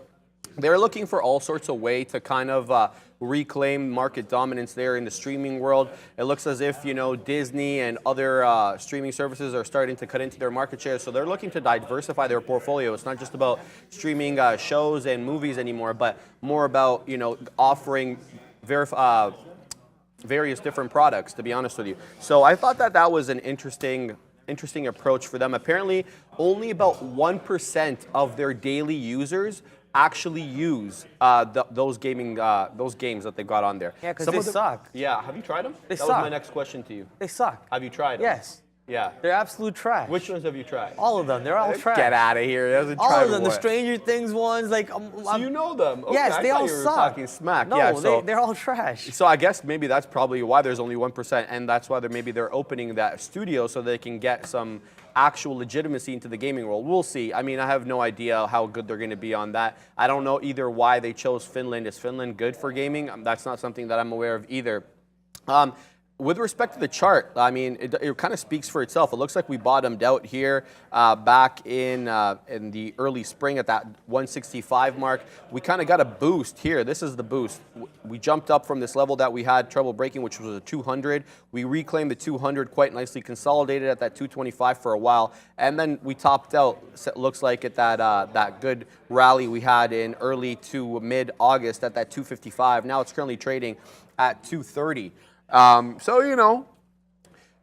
they're looking for all sorts of way to kind of reclaim market dominance there in the streaming world. It looks as if, you know, Disney and other streaming services are starting to cut into their market share. So they're looking to diversify their portfolio. It's not just about streaming shows and movies anymore, but more about, you know, offering various different products, to be honest with you. So I thought that that was an interesting approach for them. Apparently, only about 1% of their daily users actually use those games that they've got on there. Yeah, because they suck. Yeah, have you tried them? They suck. suck. That was my next question to you. They suck. Have you tried them? Yes. Yeah. They're absolute trash. Which ones have you tried? All of them. They're all trash. Get out of here. All of them. The Stranger Things ones, like. So you know them? Okay, yes, they all you were suck. Talking smack. No, yeah, so they're all trash. So I guess maybe that's probably why there's only 1%, and that's why they're opening that studio so they can get some actual legitimacy into the gaming world. We'll see. I mean, I have no idea how good they're going to be on that. I don't know either why they chose Finland. Is Finland good for gaming? That's not something that I'm aware of either. With respect to the chart, I mean, it kind of speaks for itself. It looks like we bottomed out here back in the early spring at that 165 mark. We kind of got a boost here. This is the boost. We jumped up from this level that we had trouble breaking, which was a 200. We reclaimed the 200 quite nicely, consolidated at that 225 for a while, and then we topped out. It looks like at that good rally we had in early to mid-August at that 255. Now it's currently trading at 230. So, you know,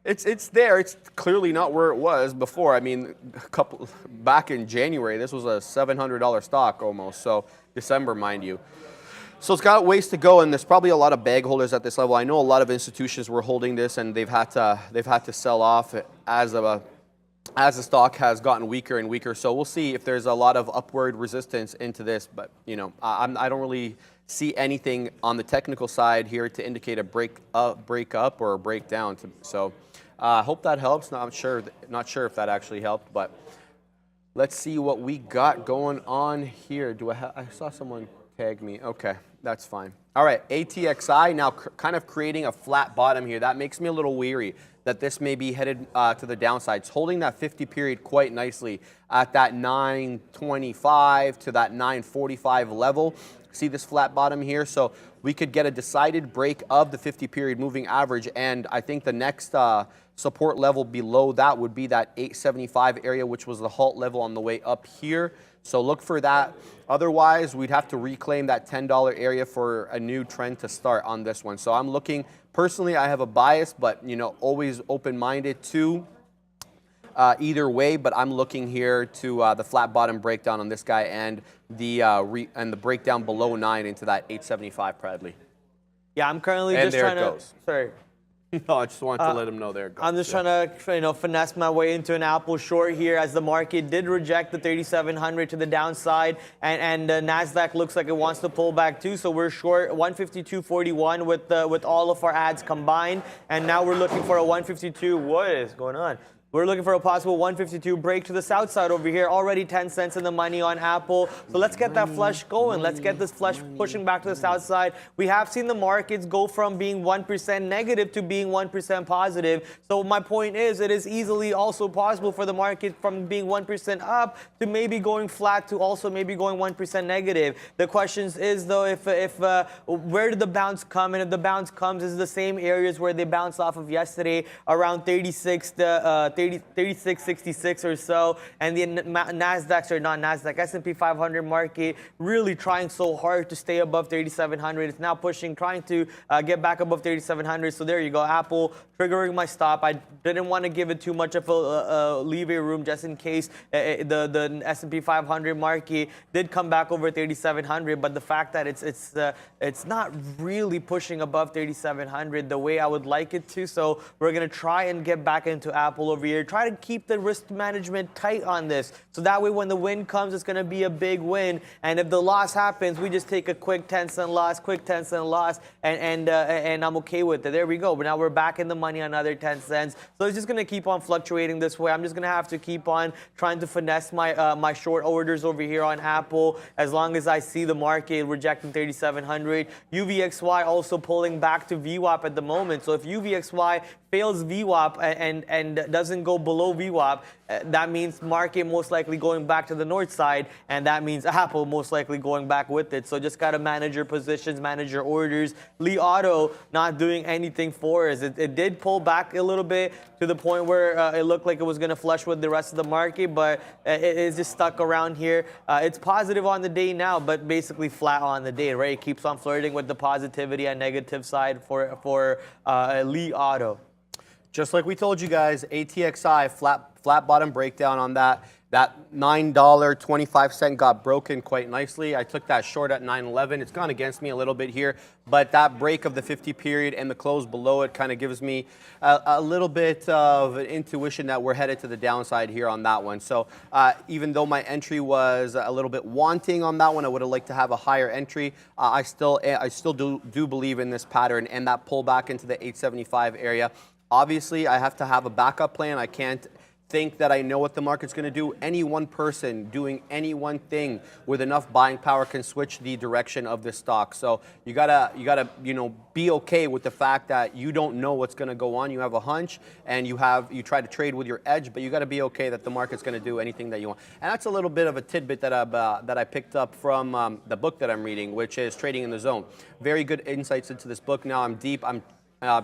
it's there. It's clearly not where it was before. I mean, back in January, this was a $700 stock almost. So December, mind you. So it's got ways to go, and there's probably a lot of bag holders at this level. I know a lot of institutions were holding this, and they've had to sell off as the stock has gotten weaker and weaker. So we'll see if there's a lot of upward resistance into this. But, you know, I don't really see anything on the technical side here to indicate a break up or a breakdown. So I hope that helps. Not sure if that actually helped, but let's see what we got going on here. I saw someone tag me. Okay, that's fine. All right, ATXI now kind of creating a flat bottom here. That makes me a little weary that this may be headed to the downside. It's holding that 50 period quite nicely at that 925 to that 945 level. See this flat bottom here? So we could get a decided break of the 50 period moving average, and I think the next support level below that would be that 875 area, which was the halt level on the way up here. So look for that. Otherwise, we'd have to reclaim that $10 area for a new trend to start on this one. So I'm looking, personally, I have a bias, but, you know, always open-minded to either way, but I'm looking here to the flat bottom breakdown on this guy and the breakdown below 9 into that 875 Bradley. Yeah, I'm currently and just there trying it goes. Sorry. No, I just wanted to let him know there it goes. I'm just trying to, you know, finesse my way into an Apple short here as the market did reject the 3,700 to the downside, and NASDAQ looks like it wants to pull back too. So we're short 152.41 with all of our ads combined, and now we're looking for a 152. What is going on? We're looking for a possible 152 break to the south side over here. Already 10 cents in the money on Apple. So let's get that flush going. Let's get this flush pushing back to the south side. We have seen the markets go from being 1% negative to being 1% positive. So my point is, it is easily also possible for the market from being 1% up to maybe going flat to also maybe going 1% negative. The question is, though, if where did the bounce come? And if the bounce comes, is the same areas where they bounced off of yesterday, around 36 to 36.66 or so, and the NASDAQ, or not NASDAQ, S&P 500 market really trying so hard to stay above 3,700. It's now pushing, trying to get back above 3,700. So there you go, Apple triggering my stop. I didn't want to give it too much of a leeway room just in case the S&P 500 market did come back over 3,700. But the fact that it's not really pushing above 3,700 the way I would like it to. So we're going to try and get back into Apple over here. Try to keep the risk management tight on this. So that way when the win comes, it's going to be a big win. And if the loss happens, we just take a quick 10-cent loss, and I'm okay with it. There we go. But now we're back in the money, another 10 cents. So it's just going to keep on fluctuating this way. I'm just going to have to keep on trying to finesse my short orders over here on Apple as long as I see the market rejecting 3,700. UVXY also pulling back to VWAP at the moment. So if UVXY fails VWAP and doesn't go below VWAP, that means market most likely going back to the north side, and that means Apple most likely going back with it. So just got to manage your positions, manage your orders. Li Auto not doing anything for us. It did pull back a little bit to the point where it looked like it was going to flush with the rest of the market, but it is just stuck around here. It's positive on the day now, but basically flat on the day, right? It keeps on flirting with the positivity and negative side for Li Auto. Just like we told you guys, ATXI, flat bottom breakdown on that. That $9.25 got broken quite nicely. I took that short at 9.11. It's gone against me a little bit here, but that break of the 50 period and the close below it kind of gives me a little bit of an intuition that we're headed to the downside here on that one. So even though my entry was a little bit wanting on that one, I would have liked to have a higher entry. I still do believe in this pattern and that pullback into the 875 area. Obviously, I have to have a backup plan. I can't think that I know what the market's going to do. Any one person doing any one thing with enough buying power can switch the direction of this stock. So you gotta be okay with the fact that you don't know what's going to go on. You have a hunch and you try to trade with your edge, but you got to be okay that the market's going to do anything that you want. And that's a little bit of a tidbit that I picked up from the book that I'm reading, which is Trading in the Zone. Very good insights into this book. Now I'm deep. I'm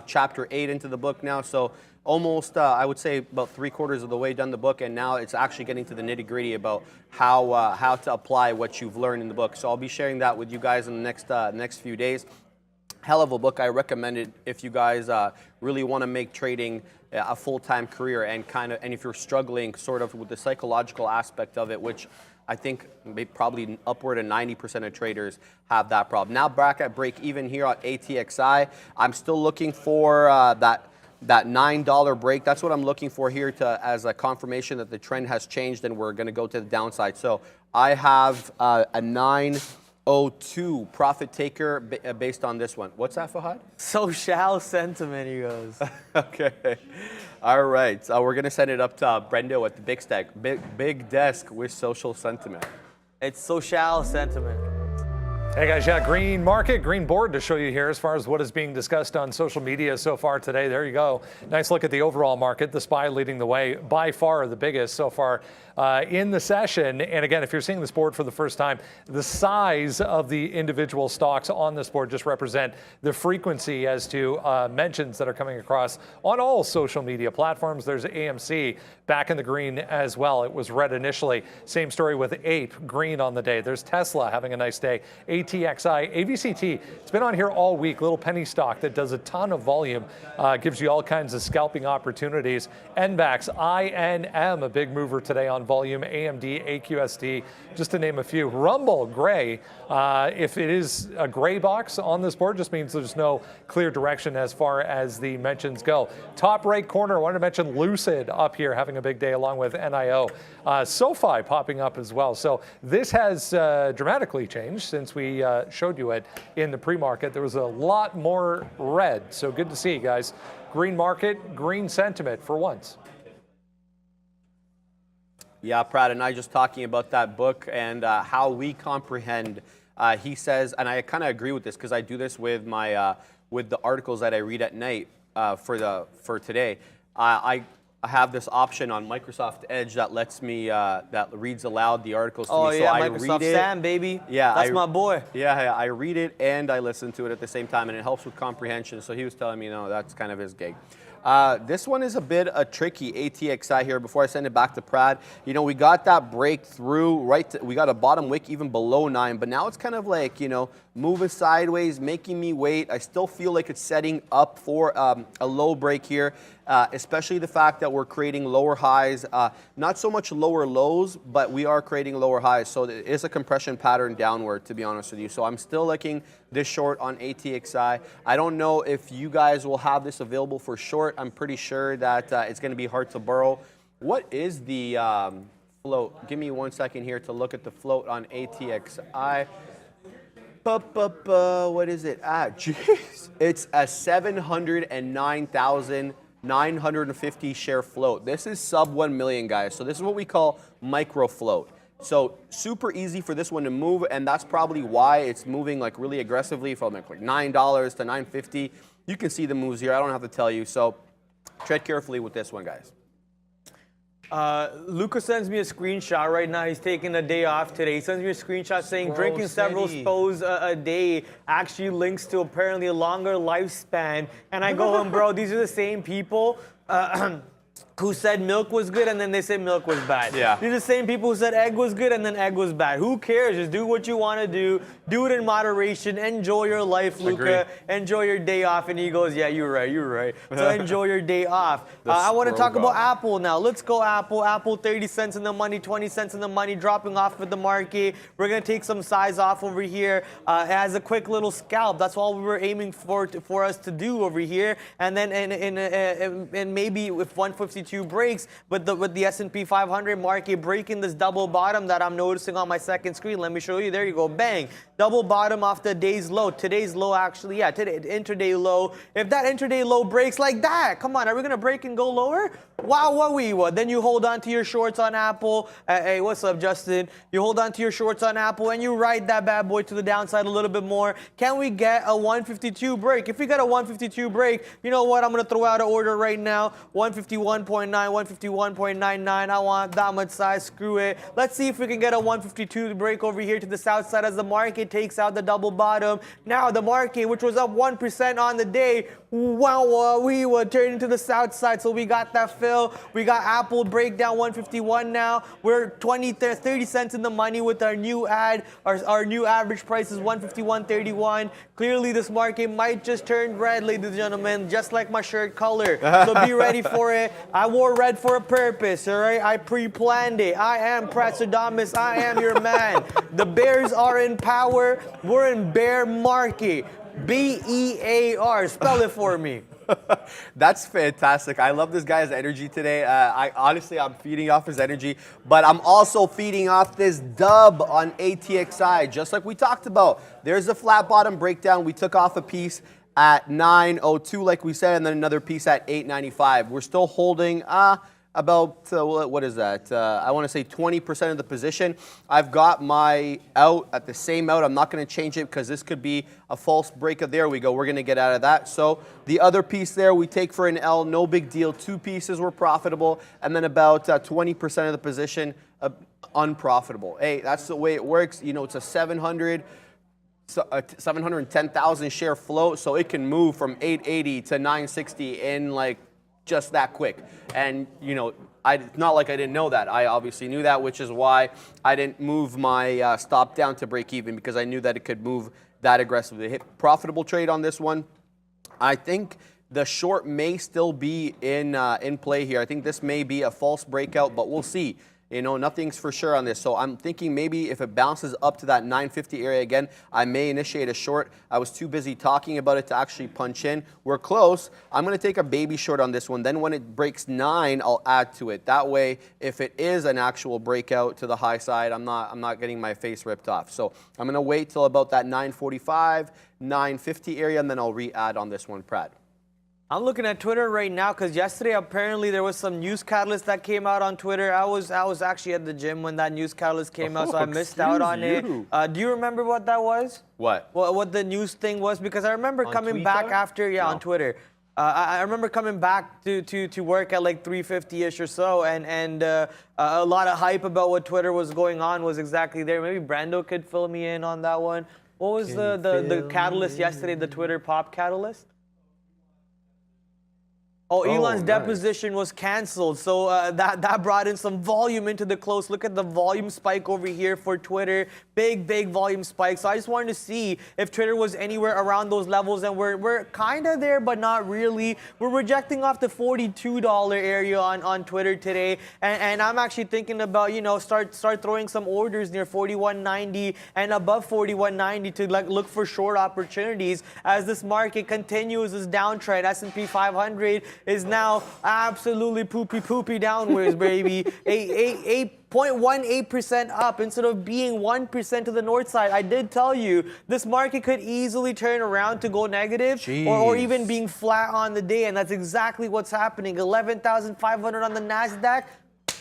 chapter 8 into the book now, so almost I would say about 3/4 of the way done the book, and now it's actually getting to the nitty-gritty about how to apply what you've learned in the book. So I'll be sharing that with you guys in the next few days. Hell of a book. I recommend it if you guys really want to make trading a full-time career, and if you're struggling sort of with the psychological aspect of it, which I think probably upward of 90% of traders have that problem. Now back at break even here on ATXI. I'm still looking for that $9 break. That's what I'm looking for here as a confirmation that the trend has changed and we're going to go to the downside. So I have a 902 profit taker based on this one. What's that, Fahad? Social sentiment, he goes. Okay. All right. We're going to send it up to Brendo at the big desk with social sentiment. It's social sentiment. Hey guys, yeah, green market, green board to show you here as far as what is being discussed on social media so far today. There you go. Nice look at the overall market. The SPY leading the way, by far the biggest so far in the session. And again, if you're seeing this board for the first time, the size of the individual stocks on this board just represent the frequency as to mentions that are coming across on all social media platforms. There's AMC back in the green as well. It was red initially. Same story with Ape, green on the day. There's Tesla having a nice day. ATXI, AVCT, it's been on here all week. Little penny stock that does a ton of volume, gives you all kinds of scalping opportunities. NVAX, INM, a big mover today on volume. AMD, AQSD, just to name a few. Rumble, gray. If it is a gray box on this board, just means there's no clear direction as far as the mentions go. Top right corner, I wanted to mention Lucid up here having a big day along with NIO. SoFi popping up as well. So this has dramatically changed since we showed you it in the pre-market. There was a lot more red, so good to see, guys. Green market, green sentiment for once. Yeah, Brad and I just talking about that book and how we comprehend. He says, and I kind of agree with this because I do this with my with the articles that I read at night for today. I have this option on Microsoft Edge that lets me that reads aloud the articles to me. Oh yeah, so I Microsoft read it. Sam, baby. Yeah, that's my boy. Yeah, I read it and I listen to it at the same time, and it helps with comprehension. So he was telling me, no, that's kind of his gig. This one is a bit tricky, ATXI here, before I send it back to Prad. You know, we got that breakthrough, we got a bottom wick even below 9, but now it's kind of like, you know, moving sideways, making me wait. I still feel like it's setting up for a low break here, especially the fact that we're creating lower highs, not so much lower lows, but we are creating lower highs. So it is a compression pattern downward, to be honest with you. So I'm still looking this short on ATXI. I don't know if you guys will have this available for short. I'm pretty sure that it's going to be hard to borrow. What is the float? Give me 1 second here to look at the float on ATXI. What is it? Jeez. It's a 709,950 share float. This is sub 1 million, guys. So this is what we call micro float. So super easy for this one to move, and that's probably why it's moving like really aggressively from like $9 to $9.50. You can see the moves here. I don't have to tell you. So tread carefully with this one, guys. Luca sends me a screenshot right now. He's taking a day off today. He sends me a screenshot saying drinking several spos a day actually links to apparently a longer lifespan. And I go, bro, these are the same people who said milk was good and then they said milk was bad. Yeah. These are the same people who said egg was good and then egg was bad. Who cares? Just do what you want to do. Do it in moderation. Enjoy your life, Luca. Enjoy your day off. And he goes, yeah, you're right. You're right. So enjoy your day off. I want to talk about Apple now. Let's go Apple. Apple 30 cents in the money, 20 cents in the money, dropping off with the market. We're going to take some size off over here as a quick little scalp. That's all we were aiming for us to do over here. And then and maybe if 152 breaks, with the S&P 500 market breaking this double bottom that I'm noticing on my second screen. Let me show you. There you go. Bang. Double bottom off the day's low. Today's low, actually. Yeah, today, intraday low. If that intraday low breaks like that, come on, are we going to break and go lower? Wow, what? Then you hold on to your shorts on Apple. Hey, what's up, Justin? You hold on to your shorts on Apple and you ride that bad boy to the downside a little bit more. Can we get a 152 break? If we get a 152 break, you know what? I'm going to throw out an order right now. 151.9, 151.99. I want that much size. Screw it. Let's see if we can get a 152 break over here to the south side as the market takes out the double bottom. Now the market, which was up 1% on the day, wow, we were turning to the south side. So we got that fill. We got Apple breakdown 151 now. We're 30 cents in the money with our new ad. Our new average price is 151.31. Clearly this market might just turn red, ladies and gentlemen, just like my shirt color. So be ready for it. I wore red for a purpose, all right? I pre-planned it. I am Pratsadamus. I am your man. The Bears are in power. We're in bear market. B-E-A-R. Spell it for me. That's fantastic. I love this guy's energy today. I'm feeding off his energy, but I'm also feeding off this dub on ATXI, just like we talked about. There's a flat bottom breakdown. We took off a piece at 9.02, like we said, and then another piece at 8.95. We're still holding about, what is that? I want to say 20% of the position. I've got my out at the same out. I'm not going to change it because this could be a false break. There we go. We're going to get out of that. So the other piece there we take for an L, no big deal. Two pieces were profitable, and then about 20% of the position unprofitable. Hey, that's the way it works. You know, it's a 710,000 share float, so it can move from 880 to 960 in like just that quick. And you know, it's not like I didn't know that. I obviously knew that, which is why I didn't move my stop down to break even, because I knew that it could move that aggressively. Hit profitable trade on this one. I think the short may still be in play here. I think this may be a false breakout, but we'll see. You know, nothing's for sure on this. So I'm thinking maybe if it bounces up to that 950 area again, I may initiate a short. I was too busy talking about it to actually punch in. We're close. I'm going to take a baby short on this one. Then when it breaks 9, I'll add to it. That way, if it is an actual breakout to the high side, I'm not getting my face ripped off. So I'm going to wait till about that 945, 950 area, and then I'll re-add on this one, Pratt. I'm looking at Twitter right now because yesterday apparently there was some news catalyst that came out on Twitter. I was actually at the gym when that news catalyst came out, so I missed out on it. Do you remember what that was? What? What the news thing was? Because I remember coming back after, on Twitter. I remember coming back to work at like 3:50ish or so, and a lot of hype about what Twitter was going on was exactly there. Maybe Brando could fill me in on that one. What was the catalyst yesterday? The Twitter pop catalyst? Oh, Elon's nice. deposition was canceled, so that brought in some volume into the close. Look at the volume spike over here for Twitter. Big volume spike. So I just wanted to see if Twitter was anywhere around those levels, and we're kind of there, but not really. We're rejecting off the $42 area on Twitter today, and I'm actually thinking about, you know, start throwing some orders near 41.90 and above 41.90 to look for short opportunities as this market continues this downtrend. S&P 500 is now absolutely poopy downwards, baby. 0.18% up instead of being 1% to the north side. I did tell you this market could easily turn around to go negative or even being flat on the day, and that's exactly what's happening. 11,500 on the NASDAQ,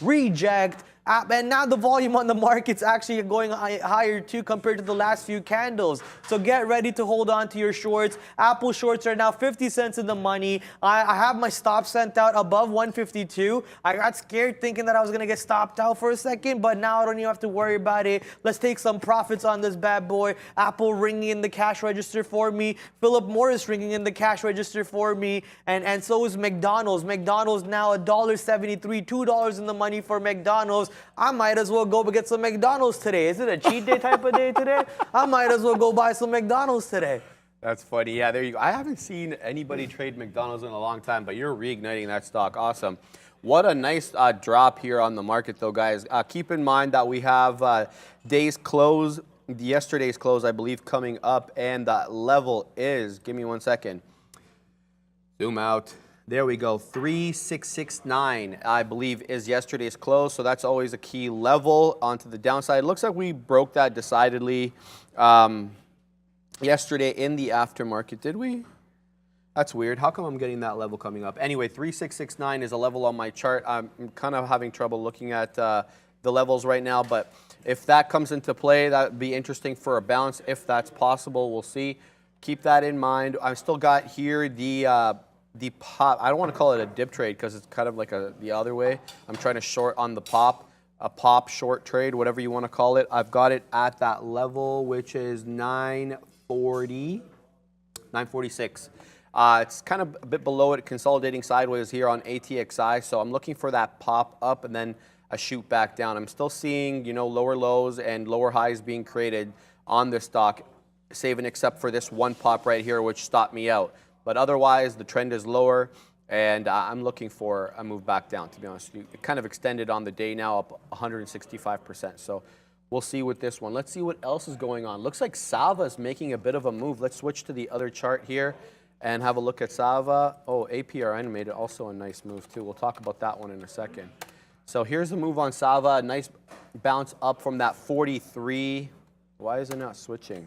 reject. And now the volume on the market's actually going higher too compared to the last few candles. So get ready to hold on to your shorts. Apple shorts are now 50 cents in the money. I have my stop sent out above 152. I got scared thinking that I was going to get stopped out for a second, but now I don't even have to worry about it. Let's take some profits on this bad boy. Apple ringing in the cash register for me. Philip Morris ringing in the cash register for me. And so is McDonald's. McDonald's now $1.73, $2 in the money for McDonald's. I might as well go get some McDonald's today. Is it a cheat day type of day today? I might as well go buy some McDonald's today. That's funny. Yeah, there you go. I haven't seen anybody trade McDonald's in a long time, but you're reigniting that stock. Awesome. What a nice drop here on the market, though, guys. Keep in mind that we have yesterday's close, I believe, coming up, and that level is, give me 1 second. Zoom out. There we go. 3669, I believe, is yesterday's close. So that's always a key level onto the downside. It looks like we broke that decidedly yesterday in the aftermarket. Did we? That's weird. How come I'm getting that level coming up? Anyway, 3669 is a level on my chart. I'm kind of having trouble looking at the levels right now. But if that comes into play, that would be interesting for a bounce. If that's possible, we'll see. Keep that in mind. I've still got here the pop. I don't want to call it a dip trade because it's kind of like the other way. I'm trying to short on the pop, a pop short trade, whatever you want to call it. I've got it at that level, which is 946. It's kind of a bit below it, consolidating sideways here on ATXI. So I'm looking for that pop up and then a shoot back down. I'm still seeing, you know, lower lows and lower highs being created on this stock, save and except for this one pop right here, which stopped me out. But otherwise, the trend is lower, and I'm looking for a move back down, to be honest with you. It kind of extended on the day now, up 165%. So we'll see with this one. Let's see what else is going on. Looks like Sava is making a bit of a move. Let's switch to the other chart here and have a look at Sava. Oh, APRN made also a nice move, too. We'll talk about that one in a second. So here's a move on Sava. A nice bounce up from that 43. Why is it not switching?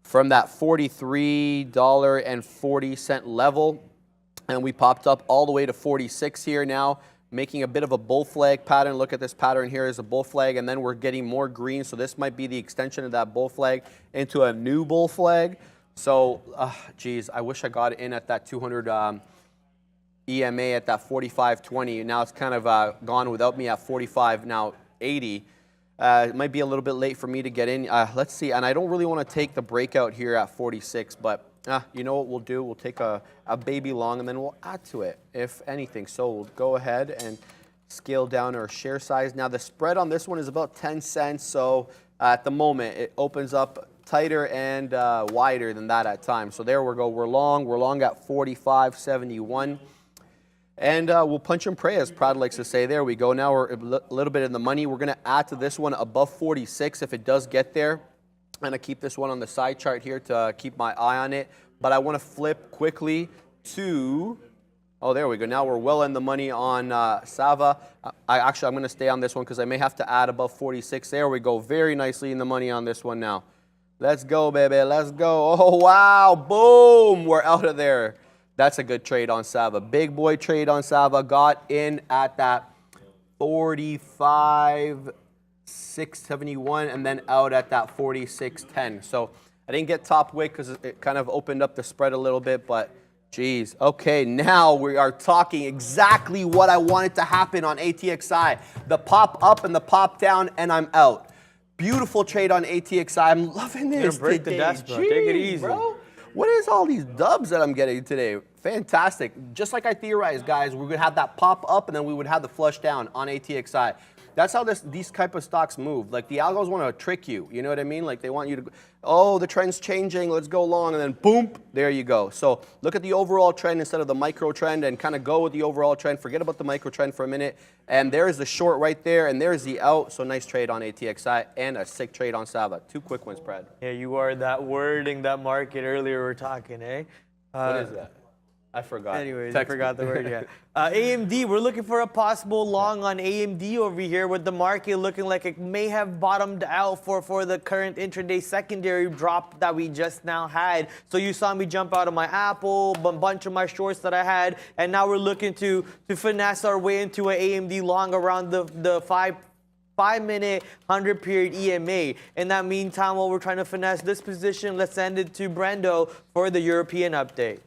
From that $43.40 level, and we popped up all the way to 46 here now, making a bit of a bull flag pattern. Look at this pattern here is a bull flag, and then we're getting more green, so this might be the extension of that bull flag into a new bull flag. So, geez, I wish I got in at that 200 EMA at that 45.20. Now it's kind of gone without me at 45, now 80. It might be a little bit late for me to get in. Let's see. And I don't really want to take the breakout here at 46, but you know what we'll do? We'll take a baby long, and then we'll add to it, if anything. So we'll go ahead and scale down our share size. Now, the spread on this one is about 10 cents. So at the moment, it opens up tighter and wider than that at times. So there we go. We're long at 45.71. And we'll punch and pray, as Prad likes to say. There we go. Now we're a little bit in the money. We're going to add to this one above 46 if it does get there. I'm going to keep this one on the side chart here to keep my eye on it. But I want to flip quickly to, oh, there we go. Now we're well in the money on Sava. I'm going to stay on this one because I may have to add above 46. There we go. Very nicely in the money on this one now. Let's go, baby. Let's go. Oh, wow. Boom. We're out of there. That's a good trade on Sava. Big boy trade on Sava. Got in at that 45.671 and then out at that 46.10. So I didn't get top wick because it kind of opened up the spread a little bit, but geez. Okay, now we are talking exactly what I wanted to happen on ATXI. The pop up and the pop down, and I'm out. Beautiful trade on ATXI. I'm loving this. Break the desk, bro. Take it easy, bro. What is all these dubs that I'm getting today? Fantastic. Just like I theorized, guys, we're going to have that pop up and then we would have the flush down on ATXI. That's how these type of stocks move. Like the algos want to trick you. You know what I mean? Like they want you to, oh, the trend's changing. Let's go long. And then boom, there you go. So look at the overall trend instead of the micro trend and kind of go with the overall trend. Forget about the micro trend for a minute. And there's the short right there. And there's the out. So nice trade on ATXI and a sick trade on Sava. 2 quick ones, Brad. Yeah, you are that wording that market earlier we're talking, eh? What is that? I forgot. Anyways, I forgot the word, yeah. AMD, we're looking for a possible long on AMD over here with the market looking like it may have bottomed out for the current intraday secondary drop that we just now had. So you saw me jump out of my Apple, a bunch of my shorts that I had, and now we're looking to finesse our way into an AMD long around the 5-minute, 100-period EMA. In that meantime, while we're trying to finesse this position, let's send it to Brendo for the European update.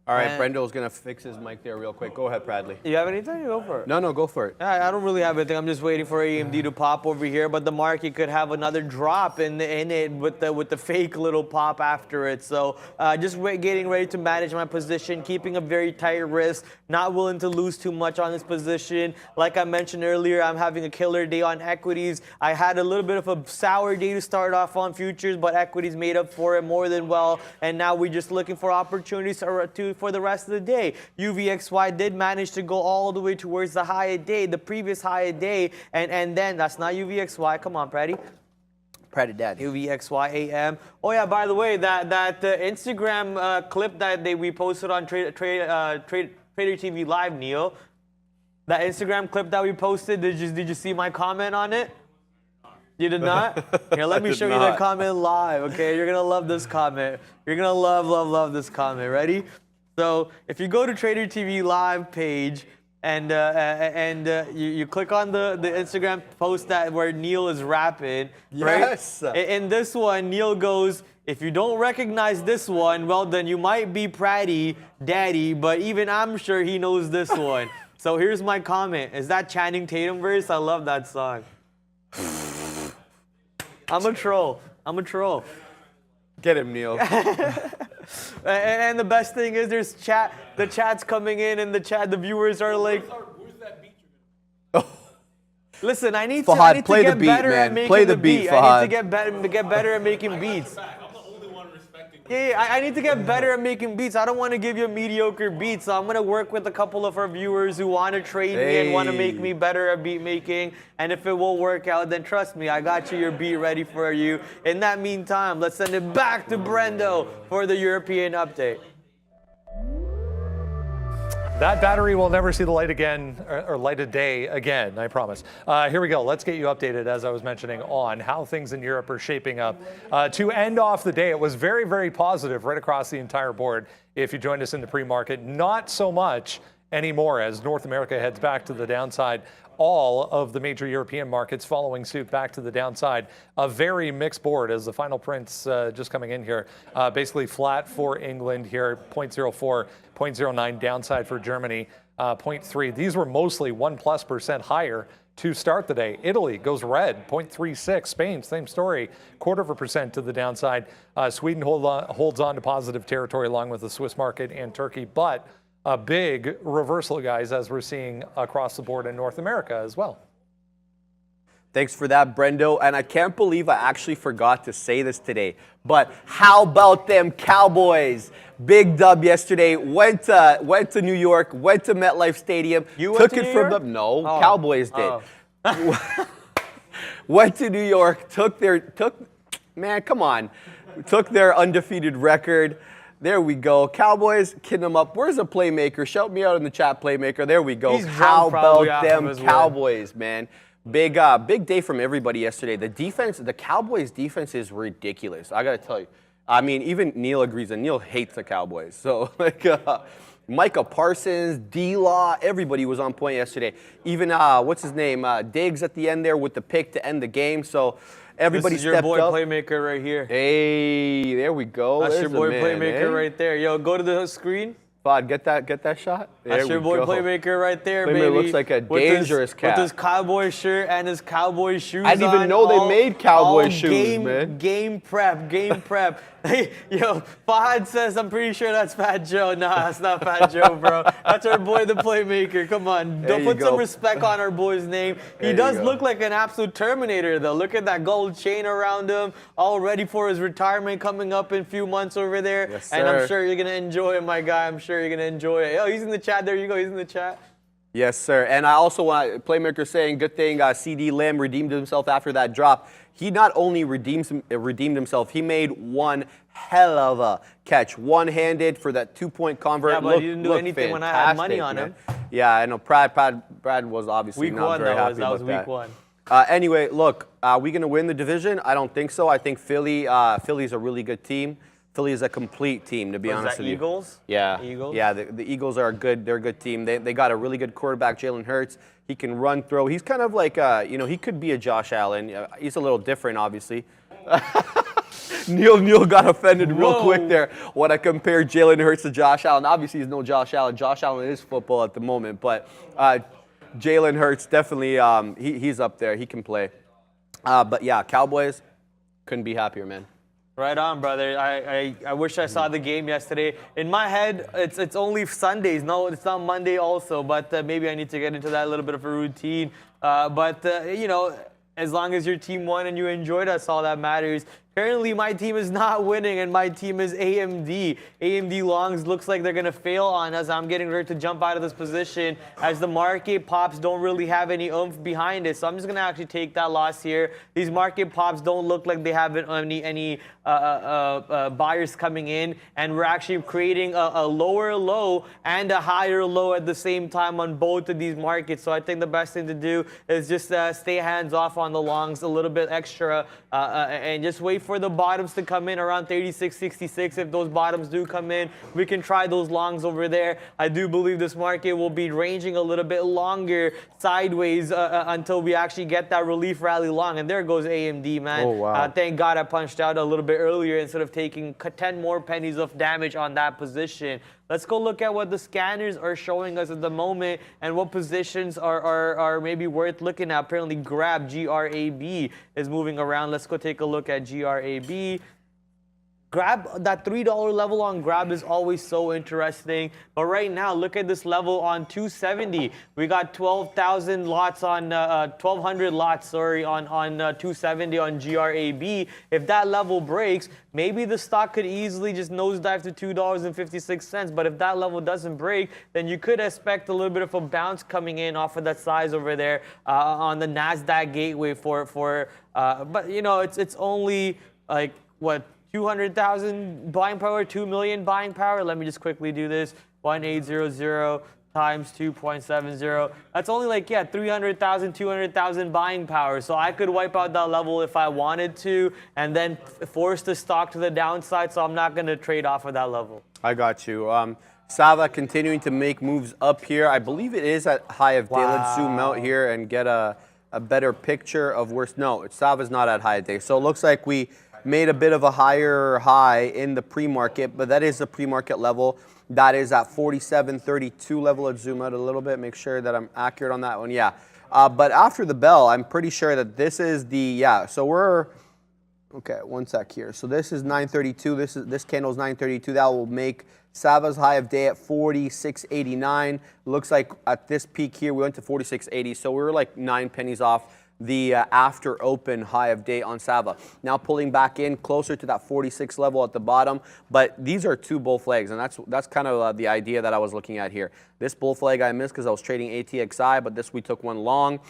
All right, Brendo's going to fix his mic there real quick. Go ahead, Bradley. You have anything? Go for it. No, go for it. I don't really have anything. I'm just waiting for AMD to pop over here, but the market could have another drop in it with the fake little pop after it. So just getting ready to manage my position, keeping a very tight risk, not willing to lose too much on this position. Like I mentioned earlier, I'm having a killer day on equities. I had a little bit of a sour day to start off on futures, but equities made up for it more than well. And now we're just looking for opportunities for the rest of the day. UVXY did manage to go all the way towards the high of day, the previous high of day, and then that's not UVXY. Come on, Pratty. Pratty Dad. UVXY AM. Oh yeah, by the way, that Instagram clip that we posted on Trader TV Live, Neil. That Instagram clip that we posted, did you see my comment on it? You did not? Here, let me show you the comment live, okay? You're going to love this comment. You're going to love this comment. Ready? So if you go to Trader TV Live page and you click on the Instagram post where Neil is rapping, yes. Right? In this one, Neil goes, if you don't recognize this one, well, then you might be Pratty Daddy, but even I'm sure he knows this one. So here's my comment. Is that Channing Tatum verse? I love that song. I'm a troll. Get him, Neil. And the best thing is there's the chat's coming in and the viewers are like, listen, I need to get better at making the beat. I need to get better at making beats. Yeah, I need to get better at making beats. I don't want to give you a mediocre beat, so I'm going to work with a couple of our viewers who want to trade me and want to make me better at beat making. And if it will work out, then trust me, I got your beat ready for you. In that meantime, let's send it back to Brendo for the European update. That battery will never see the light again, or light of day again, I promise. Here we go. Let's get you updated, as I was mentioning, on how things in Europe are shaping up. To end off the day, it was very, very positive right across the entire board. If you joined us in the pre-market, not so much anymore as North America heads back to the downside. All of the major European markets following suit back to the downside. A very mixed board as the final prints just coming in here. Basically flat for England here, 0.04, 0.09 downside for Germany, 0.3. These were mostly 1+% higher to start the day. Italy goes red, 0.36. Spain, same story, 0.25% to the downside. Sweden holds on to positive territory along with the Swiss market and Turkey, but a big reversal, guys, as we're seeing across the board in North America as well. Thanks for that, Brendo. And I can't believe I actually forgot to say this today, but how about them Cowboys? Big dub yesterday. Went to New York, went to MetLife Stadium. You went to New York? Them. No, Cowboys did. Went to New York, took their undefeated record. There we go. Cowboys, kidding them up. Where's a playmaker? Shout me out in the chat, playmaker. There we go. How about them Cowboys, man? Big day from everybody yesterday. The defense, the Cowboys defense is ridiculous. I got to tell you. I mean, even Neil agrees, and Neil hates the Cowboys. So, Micah Parsons, D-Law, everybody was on point yesterday. Even, what's his name? Diggs at the end there with the pick to end the game. So, Everybody This is your stepped boy up. Playmaker right here. Hey, there we go. That's There's your the boy man, Playmaker eh? right there. Yo, go to the screen. Fod, get that shot. There That's your we boy go. Playmaker right there, Playmaker baby. looks like a dangerous cat. With his cowboy shirt and his cowboy shoes I didn't even on, know they all- made cowboy all shoes, man. Game prep. Hey, yo, Fahad says, I'm pretty sure that's Fat Joe. Nah, that's not Fat Joe, bro. That's our boy, the Playmaker. Come on, There you put some go. respect on our boy's name. He There you does go. look like an absolute Terminator, though. Look at that gold chain around him, all ready for his retirement coming up in a few months over there. Yes, And I'm sir. sure you're going to enjoy it, my guy. I'm sure you're going to enjoy it. Yo, he's in the chat. There you go. He's in the chat. Yes, sir. And I also want Playmaker saying, good thing CD Lamb redeemed himself after that drop. He not only redeemed himself, he made one hell of a catch, one-handed for that 2-point convert. Yeah, but he didn't do anything when I had money on him. Yeah, I know. Brad was obviously Week not one, very that happy was. That was about week one. Anyway, look, are we going to win the division? I don't think so. I think Philly's a really good team. Philly is a complete team, to be Was honest that with you. Eagles? Yeah, Eagles? yeah. The Eagles are good. They're a good team. They got a really good quarterback, Jalen Hurts. He can run, throw. He's kind of like, he could be a Josh Allen. He's a little different, obviously. Neil got offended real quick there when I compared Jalen Hurts to Josh Allen. Obviously, he's no Josh Allen. Josh Allen is football at the moment, but Jalen Hurts definitely he's up there. He can play. But yeah, Cowboys couldn't be happier, man. Right on, brother. I wish I saw the game yesterday. In my head, it's only Sundays. No, it's not Monday also, but maybe I need to get into that little bit of a routine. As long as your team won and you enjoyed, that's all that matters. Currently, my team is not winning, and my team is AMD. AMD longs looks like they're going to fail on us. I'm getting ready to jump out of this position as the market pops don't really have any oomph behind it. So I'm just going to actually take that loss here. These market pops don't look like they have any buyers coming in, and we're actually creating a lower low and a higher low at the same time on both of these markets. So I think the best thing to do is just stay hands off on the longs a little bit extra and just wait for the bottoms to come in around 36.66. If those bottoms do come in, we can try those longs over there. I do believe this market will be ranging a little bit longer sideways until we actually get that relief rally long. And there goes AMD, man. Oh, wow. Thank God I punched out a little bit earlier instead of taking 10 more pennies of damage on that position. Let's go look at what the scanners are showing us at the moment and what positions are maybe worth looking at. Apparently, GRAB, G-R-A-B, is moving around. Let's go take a look at GRAB. Grab, that $3 level on Grab is always so interesting. But right now, look at this level on 270. We got 12,000 lots on 1,200 lots, on 270 on GRAB. If that level breaks, maybe the stock could easily just nosedive to $2.56. But if that level doesn't break, then you could expect a little bit of a bounce coming in off of that size over there on the NASDAQ gateway but it's only like what? 200,000 buying power, 2 million buying power. Let me just quickly do this. 1800 times 2.70. That's only like, 300,000, 200,000 buying power. So I could wipe out that level if I wanted to and then force the stock to the downside. So I'm not going to trade off of that level. I got you. Sava continuing to make moves up here. I believe it is at high of day. Let's zoom out here and get a better picture of where. No, Sava's not at high of day. So it looks like we made a bit of a higher high in the pre-market, but that is the pre-market level. That is at 47.32 level. Let's zoom out a little bit, make sure that I'm accurate on that one. Yeah, but after the bell, I'm pretty sure that this is the, so we're, okay, one sec here. So this is 932, this candle is 932. That will make Sava's high of day at 46.89. Looks like at this peak here, we went to 46.80, so we were like 9 pennies off the after open high of day on Sava. Now pulling back in closer to that 46 level at the bottom, but these are two bull flags, and that's kind of the idea that I was looking at here. This bull flag I missed because I was trading ATXI, but this we took one long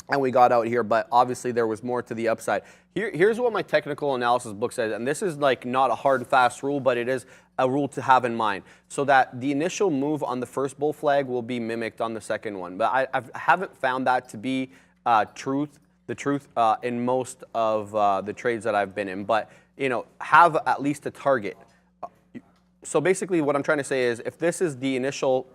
and we got out here, but obviously there was more to the upside. Here's what my technical analysis book says, and this is like not a hard and fast rule, but it is a rule to have in mind, so that the initial move on the first bull flag will be mimicked on the second one. But I haven't found that to be the truth in most of the trades that I've been in, but have at least a target. So basically what I'm trying to say is if this is the initial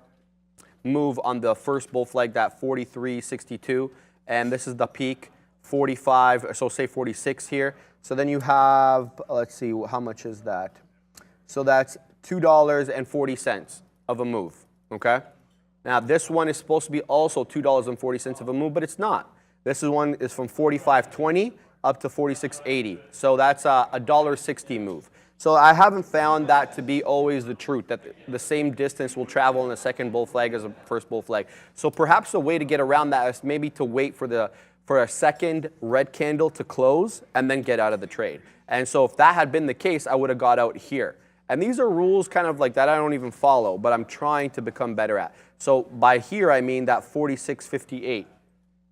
move on the first bull flag, that 43.62, and this is the peak 45, so say 46 here. So then you have, let's see, how much is that? So that's $2.40 of a move, okay? Now this one is supposed to be also $2.40 of a move, but it's not. This one is from 45.20 up to 46.80. So that's a $1.60 move. So I haven't found that to be always the truth, that the same distance will travel in the second bull flag as a first bull flag. So perhaps a way to get around that is maybe to wait for a second red candle to close and then get out of the trade. And so if that had been the case, I would have got out here. And these are rules kind of like that I don't even follow, but I'm trying to become better at. So by here, I mean that 46.58.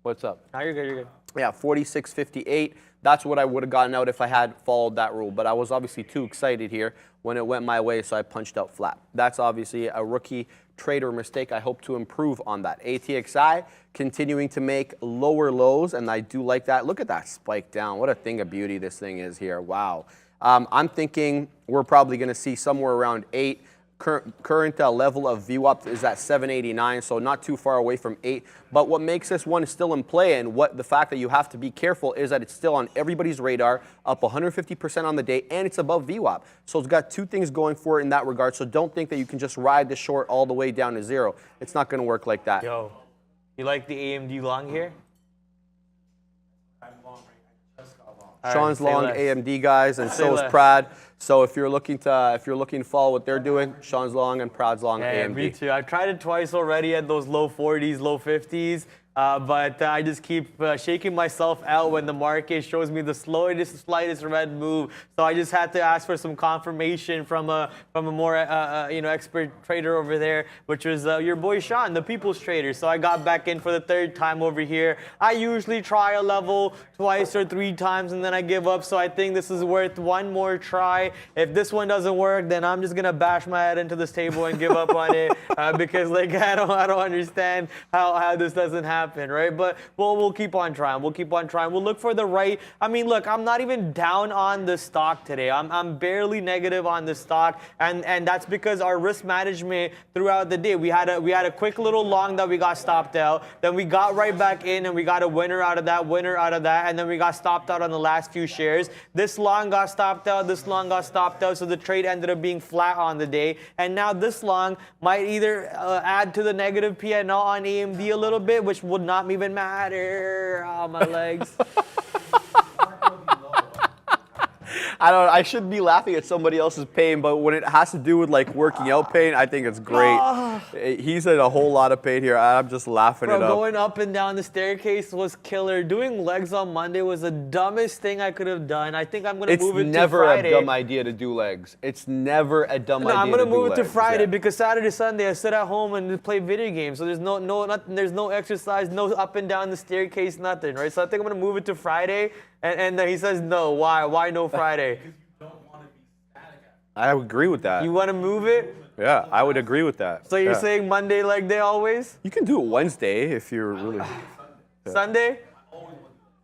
What's up? No, you're good, you're good. Yeah, 46.58. That's what I would have gotten out if I had followed that rule. But I was obviously too excited here when it went my way, so I punched out flat. That's obviously a rookie trader mistake. I hope to improve on that. ATXI continuing to make lower lows, and I do like that. Look at that spike down. What a thing of beauty this thing is here. Wow. I'm thinking we're probably going to see somewhere around 8. Current level of VWAP is at 789, so not too far away from 8. But what makes this one still in play, and what the fact that you have to be careful, is that it's still on everybody's radar, up 150% on the day, and it's above VWAP. So it's got two things going for it in that regard. So don't think that you can just ride the short all the way down to zero. It's not going to work like that. Yo, you like the AMD long here? Sean's long less. AMD guys, and Say so is less. Prad. So if you're looking to follow what they're doing, Sean's long and Prad's long Yeah, AMD. me too. I've tried it twice already at those low 40s, low 50s. But I just keep shaking myself out when the market shows me the slightest red move. So I just had to ask for some confirmation from a more expert trader over there, which was your boy Sean, the People's Trader. So I got back in for the third time over here. I usually try a level twice or 3 times and then I give up. So I think this is worth one more try. If this one doesn't work, then I'm just gonna bash my head into this table and give up on it because like I don't understand how this doesn't happen. Right, but we'll keep on trying. We'll keep on trying. We'll look for the right. I mean, look, I'm not even down on the stock today. I'm barely negative on the stock, and that's because our risk management throughout the day. We had a quick little long that we got stopped out. Then we got right back in, and we got a winner out of that, and then we got stopped out on the last few shares. This long got stopped out. This long got stopped out. So the trade ended up being flat on the day, and now this long might either add to the negative P&L on AMD a little bit, which would not even matter. Oh, my legs. I should be laughing at somebody else's pain, but when it has to do with like working out pain, I think it's great. He's in a whole lot of pain here. I'm just laughing it up. Going up and down the staircase was killer. Doing legs on Monday was the dumbest thing I could have done. I think I'm going to move it to Friday. It's never a dumb idea to do legs. It's never a dumb idea to do legs. I'm going to move it to Friday because Saturday, Sunday, I sit at home and play video games. So there's there's no exercise, no up and down the staircase, nothing, right? So I think I'm going to move it to Friday. And he says no. Why? Why no Friday? Because you don't want to be static. I agree with that. You want to move it? Yeah, I would agree with that. So you're saying Monday leg day always? You can do it Wednesday if you're really... Sunday?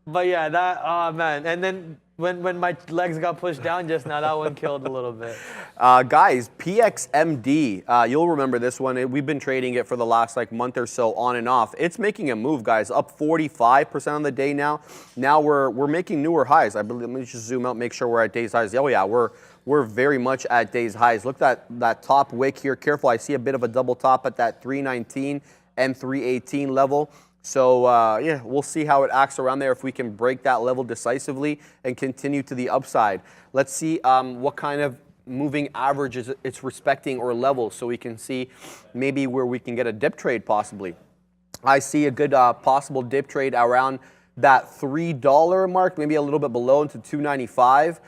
But yeah, oh man. And then when my legs got pushed down just now, that one killed a little bit. Guys, PXMD, you'll remember this one. We've been trading it for the last like month or so on and off. It's making a move, guys, up 45% on the day now. Now we're making newer highs. I believe, let me just zoom out, make sure we're at day's highs. Oh yeah, we're very much at day's highs. Look at that top wick here. Careful, I see a bit of a double top at that 319 and 318 level. So yeah, we'll see how it acts around there if we can break that level decisively and continue to the upside. Let's see what kind of moving averages it's respecting or levels, so we can see maybe where we can get a dip trade possibly. I see a good possible dip trade around that $3 mark, maybe a little bit below into $2.95.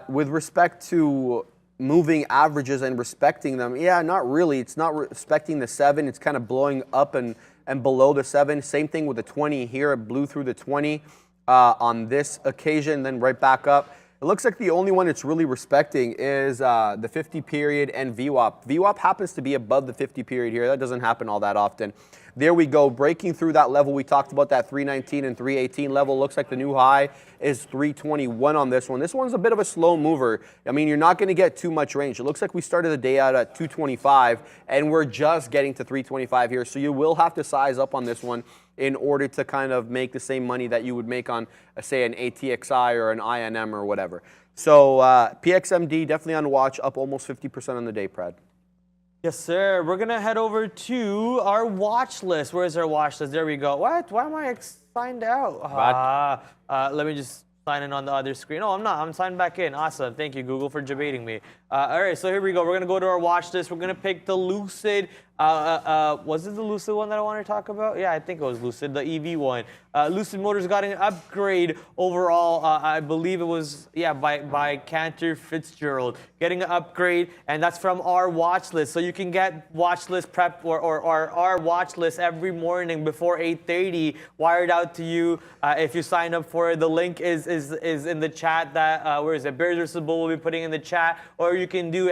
With respect to moving averages and respecting them, yeah, not really. It's not respecting the 7. It's kind of blowing up and below the 7. Same thing with the 20 here. It blew through the 20 on this occasion, then right back up. It looks like the only one it's really respecting is the 50 period and VWAP. VWAP happens to be above the 50 period here. That doesn't happen all that often. There we go, breaking through that level. We talked about that 319 and 318 level. Looks like the new high is 321 on this one. This one's a bit of a slow mover. I mean, you're not going to get too much range. It looks like we started the day out at 225, and we're just getting to 325 here. So you will have to size up on this one in order to kind of make the same money that you would make on, say, an ATXI or an INM or whatever. So PXMD definitely on watch, up almost 50% on the day, Prad. Yes, sir. We're going to head over to our watch list. Where's our watch list? There we go. What? Why am I signed out? Let me just sign in on the other screen. Oh, I'm not. I'm signed back in. Awesome. Thank you, Google, for debating me. All right, so here we go. We're going to go to our watch list. We're going to pick the Lucid. Was it the Lucid one that I want to talk about? Yeah, I think it was Lucid, the EV one. Lucid Motors got an upgrade overall. I believe it was, yeah, by Cantor Fitzgerald. Getting an upgrade, and that's from our watch list. So you can get watch list prep or our watch list every morning before 8:30 wired out to you if you sign up for it. The link is in the chat. That where is it? Bears vs. Bull will be putting in the chat, or you can do !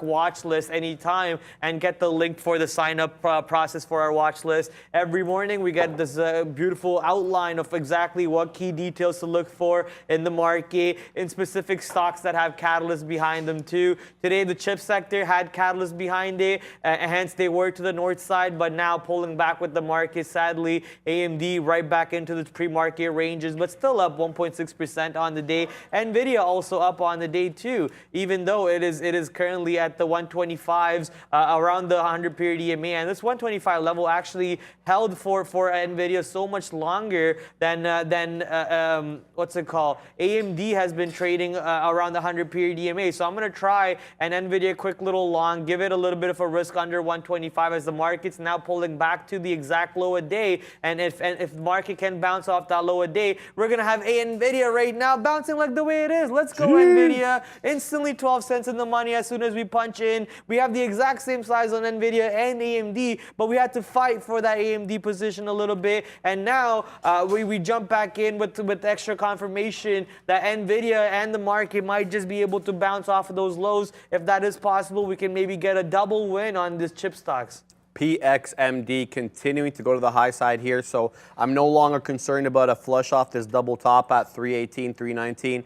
watch list anytime and get the link for the sign up process for our watch list. Every morning we get this beautiful outline of exactly what key details to look for in the market, in specific stocks that have catalysts behind them too. Today the chip sector had catalysts behind it, hence they were to the north side, but now pulling back with the market. Sadly, AMD right back into the pre-market ranges, but still up 1.6% on the day. Nvidia also up on the day too, even though it is currently at the 125s, around the 100-period EMA, and this 125 level actually held for Nvidia so much longer than what's it called? AMD has been trading around the 100-period EMA. So I'm going to try an Nvidia quick little long, give it a little bit of a risk under 125 as the market's now pulling back to the exact low a day. And if the market can bounce off that low a day, we're going to have Nvidia right now bouncing like the way it is. Let's go, Nvidia. Instantly 12 cents in the money as soon as we punch in. We have the exact same size on Nvidia and AMD, but we had to fight for that AMD position a little bit. And now we jump back in with extra confirmation that Nvidia and the market might just be able to bounce off of those lows. If that is possible, we can maybe get a double win on this chip stocks. PXMD continuing to go to the high side here, so I'm no longer concerned about a flush off this double top at 318, 319.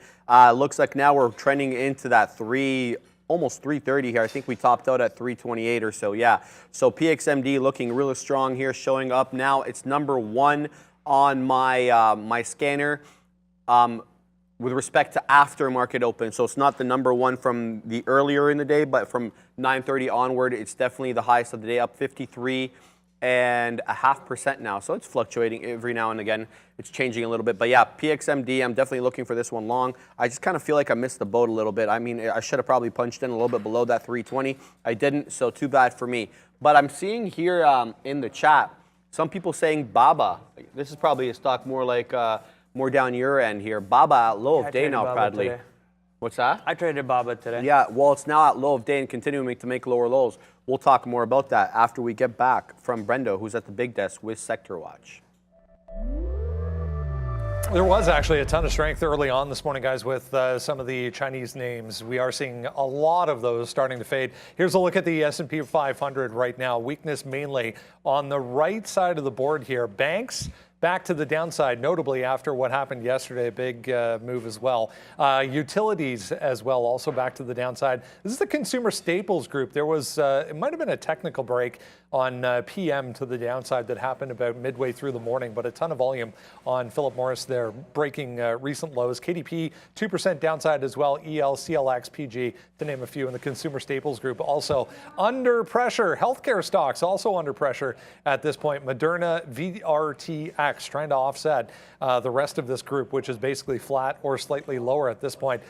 Looks like now we're trending into that almost 330 here. I think we topped out at 328 or so. Yeah. So PXMD looking really strong here, showing up now. It's number one on my my scanner with respect to after market open. So it's not the number one from the earlier in the day, but from 9:30 onward, it's definitely the highest of the day, up 53.5% now. So it's fluctuating every now and again. It's changing a little bit. But yeah, PXMD, I'm definitely looking for this one long. I just kind of feel like I missed the boat a little bit. I mean, I should have probably punched in a little bit below that 320. I didn't, so too bad for me. But I'm seeing here in the chat, some people saying BABA. This is probably a stock more like more down your end here. BABA at low of day now, Bradley. Today. What's that? I traded BABA today. Yeah, well, it's now at low of day and continuing to make lower lows. We'll talk more about that after we get back from Brendo, who's at the big desk with Sector Watch. There was actually a ton of strength early on this morning, guys, with some of the Chinese names. We are seeing a lot of those starting to fade. Here's a look at the S&P 500 right now. Weakness mainly on the right side of the board here. Banks back to the downside, notably after what happened yesterday, a big move as well. Utilities as well, also back to the downside. This is the consumer staples group. There was, it might have been a technical break on PM to the downside that happened about midway through the morning, but a ton of volume on Philip Morris there, breaking recent lows. KDP, 2% downside as well. EL, CLX, PG, to name a few, in the consumer staples group. Also under pressure. Healthcare stocks also under pressure at this point. Moderna, VRTX, trying to offset the rest of this group, which is basically flat or slightly lower at this point.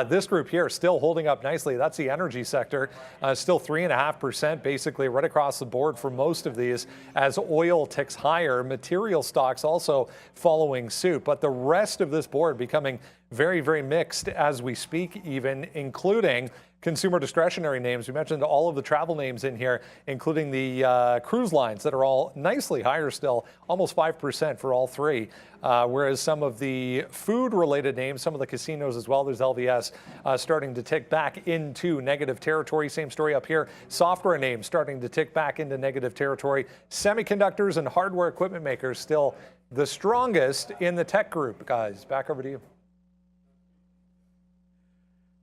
This group here still holding up nicely. That's the energy sector, still 3.5% basically right across the board for most of these as oil ticks higher. Material stocks also following suit, but the rest of this board becoming very, very mixed as we speak, even including consumer discretionary names. We mentioned all of the travel names in here, including the cruise lines that are all nicely higher still, almost 5% for all three. Whereas some of the food-related names, some of the casinos as well, there's LVS starting to tick back into negative territory. Same story up here. Software names starting to tick back into negative territory. Semiconductors and hardware equipment makers still the strongest in the tech group. Guys, back over to you.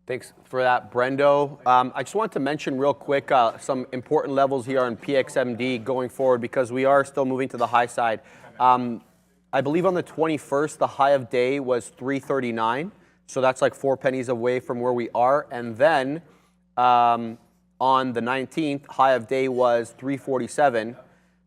Thanks for that, Brendo. I just want to mention real quick some important levels here on PXMD going forward because we are still moving to the high side. I believe on the 21st, the high of day was 339. So that's like 4 pennies away from where we are. And then on the 19th, high of day was 347.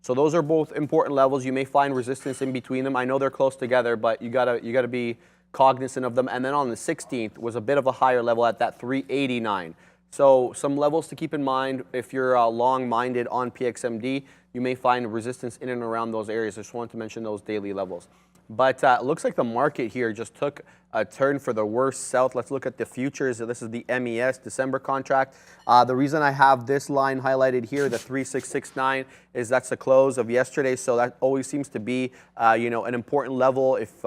So those are both important levels. You may find resistance in between them. I know they're close together, but you gotta be cognizant of them. And then on the 16th was a bit of a higher level at that 389. So some levels to keep in mind if you're long-minded on PXMD. You may find resistance in and around those areas. I just wanted to mention those daily levels. But it looks like the market here just took a turn for the worse south. Let's look at the futures. This is the MES December contract. The reason I have this line highlighted here, the 3669, is that's the close of yesterday. So that always seems to be, an important level. If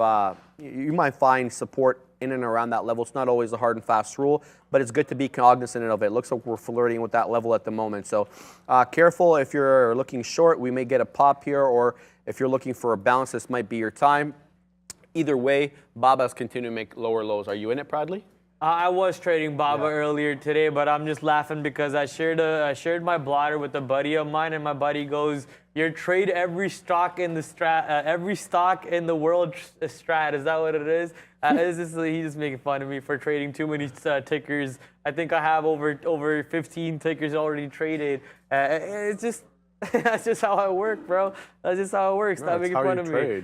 you might find support in and around that level. It's not always a hard and fast rule, but it's good to be cognizant of it. It looks like we're flirting with that level at the moment. So careful if you're looking short. We may get a pop here, or if you're looking for a bounce, this might be your time. Either way, BABA's continue to make lower lows. Are you in it, Bradley? I was trading BABA earlier today, but I'm just laughing because I shared my blotter with a buddy of mine, and my buddy goes, "You trade every stock in the every stock in the world strat." Is that what it is? He's just making fun of me for trading too many tickers. I think I have over 15 tickers already traded. It's just. That's just how I work, bro. That's just how it works. Stop making fun of me.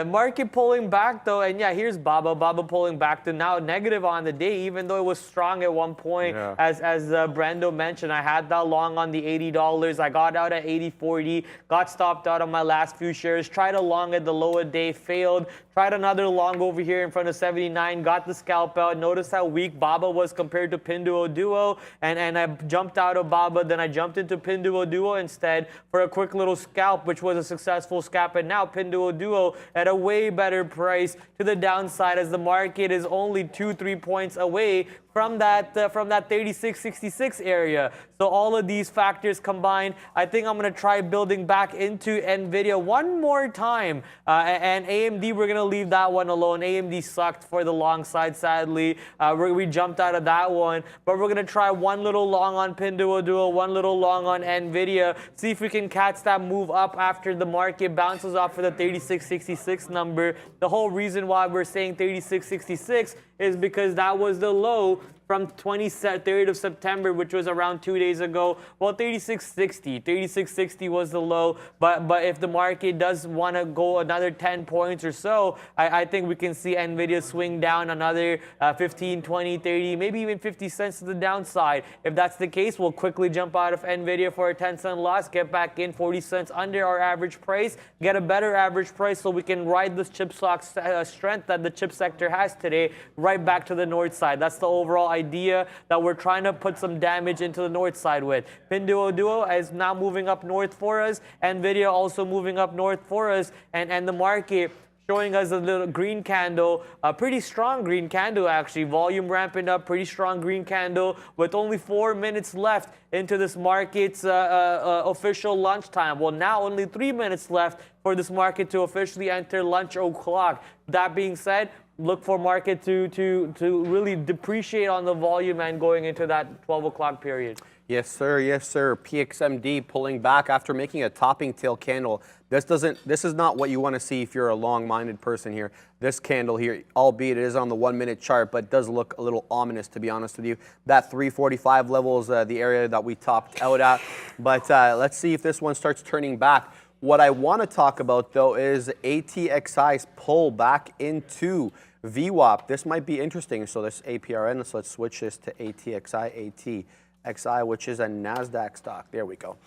Market pulling back, though, and yeah, here's BABA. BABA pulling back to now negative on the day, even though it was strong at one point. Yeah. As Brando mentioned, I had that long on the $80. I got out at 80.40. Got stopped out on my last few shares. Tried a long at the low of day, failed. Tried another long over here in front of 79. Got the scalp out. Notice how weak BABA was compared to Pinduoduo, and I jumped out of BABA. Then I jumped into Pinduoduo instead for a quick little scalp, which was a successful scalp, and now Pinduoduo at a way better price to the downside, as the market is only 2-3 points away from that 36.66 area. So all of these factors combined, I think I'm going to try building back into NVIDIA one more time. And AMD, we're going to leave that one alone. AMD sucked for the long side, sadly. We jumped out of that one. But we're going to try one little long on Pinduoduo, one little long on NVIDIA. See if we can catch that move up after the market bounces off for the 36.66 number. The whole reason why we're saying 36.66 is because that was the low from 23rd of September, which was around 2 days ago. Well, 36.60 was the low, but if the market does want to go another 10 points or so, I think we can see NVIDIA swing down another 15, 20, 30, maybe even 50 cents to the downside. If that's the case, we'll quickly jump out of NVIDIA for a 10-cent loss, get back in 40 cents under our average price, get a better average price so we can ride this chip stock strength that the chip sector has today right back to the north side. That's the overall idea that we're trying to put some damage into the north side with. Pinduoduo is now moving up north for us. NVIDIA also moving up north for us. And the market showing us a little green candle, a pretty strong green candle actually. Volume ramping up, pretty strong green candle with only 4 minutes left into this market's official lunchtime. Well, now only 3 minutes left for this market to officially enter lunch o'clock. That being said, look for market to really depreciate on the volume and going into that 12 o'clock period. Yes, sir. Yes, sir. PXMD pulling back after making a topping tail candle. This is not what you want to see if you're a long-minded person here. This candle here, albeit it is on the 1 minute chart, but does look a little ominous, to be honest with you. That 345 level is the area that we topped out at. But let's see if this one starts turning back. What I want to talk about, though, is ATXI's pull back into VWAP. This might be interesting. So this APRN, so let's switch this to ATXI, ATXI, which is a NASDAQ stock. There we go.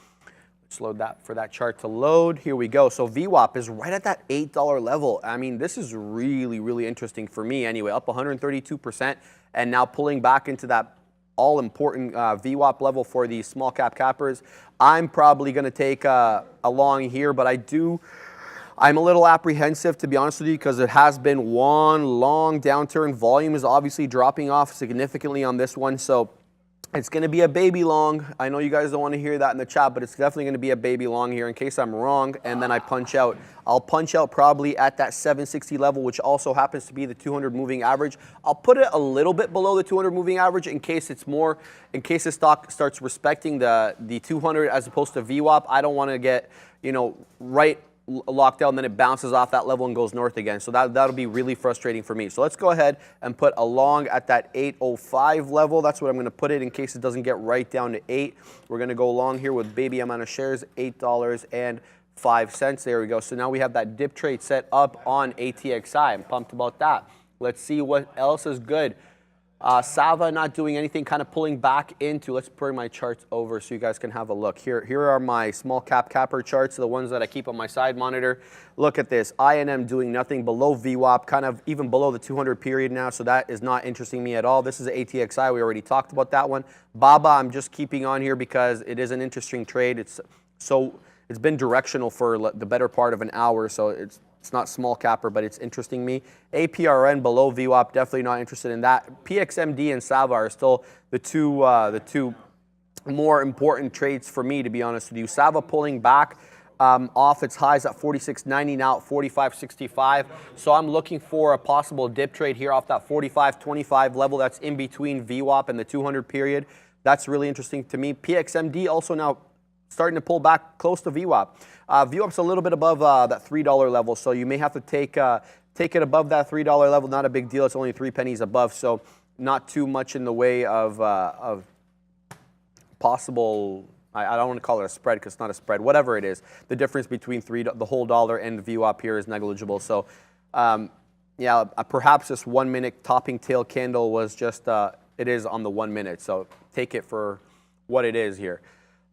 Let's load that for that chart to load. Here we go. So VWAP is right at that $8 level. I mean, this is really, really interesting for me anyway, up 132%, and now pulling back into that all-important VWAP level for the small cap cappers. I'm probably going to take a long here, but I'm a little apprehensive, to be honest with you, because it has been one long downturn. Volume is obviously dropping off significantly on this one, so it's going to be a baby long. I know you guys don't want to hear that in the chat, but it's definitely going to be a baby long here in case I'm wrong, and then I punch out. I'll punch out probably at that 760 level, which also happens to be the 200 moving average. I'll put it a little bit below the 200 moving average in case it's more, in case the stock starts respecting the 200 as opposed to VWAP. I don't want to get, right locked out, and then it bounces off that level and goes north again. So that'll be really frustrating for me. So let's go ahead and put a long at that 805 level. That's what I'm going to put it in case it doesn't get right down to 8. We're going to go long here with baby amount of shares, $8.05. There we go. So now we have that dip trade set up on ATXI. I'm pumped about that. Let's see what else is good. Sava not doing anything, kind of pulling back into. Let's bring my charts over so you guys can have a look. Here are my small cap capper charts, the ones that I keep on my side monitor. Look at this. INM doing nothing, below VWAP, kind of even below the 200 period now, so that is not interesting me at all. This is ATXI. We already talked about that one. BABA, I'm just keeping on here because it is an interesting trade. It's been directional for the better part of an hour, so it's not small capper, but it's interesting me. APRN below VWAP, definitely not interested in that. PXMD and Sava are still the two more important trades for me, to be honest with you. Sava pulling back off its highs at 46.90, now at 45.65. So I'm looking for a possible dip trade here off that 45.25 level that's in between VWAP and the 200 period. That's really interesting to me. PXMD also now starting to pull back close to VWAP. VWAP's a little bit above that $3 level, so you may have to take it above that $3 level. Not a big deal. It's only 3 pennies above, so not too much in the way of possible. I don't want to call it a spread because it's not a spread. Whatever it is, the difference between the whole dollar and VWAP here is negligible. So, yeah, perhaps this 1 minute topping tail candle was just it is on the 1 minute. So take it for what it is here.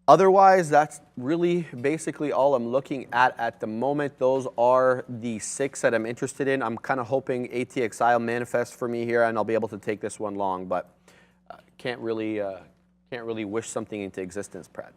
Otherwise, that's really basically all I'm looking at the moment. Those are the 6 that I'm interested in. I'm kind of hoping ATXI will manifest for me here, and I'll be able to take this one long, but can't really wish something into existence, Brad.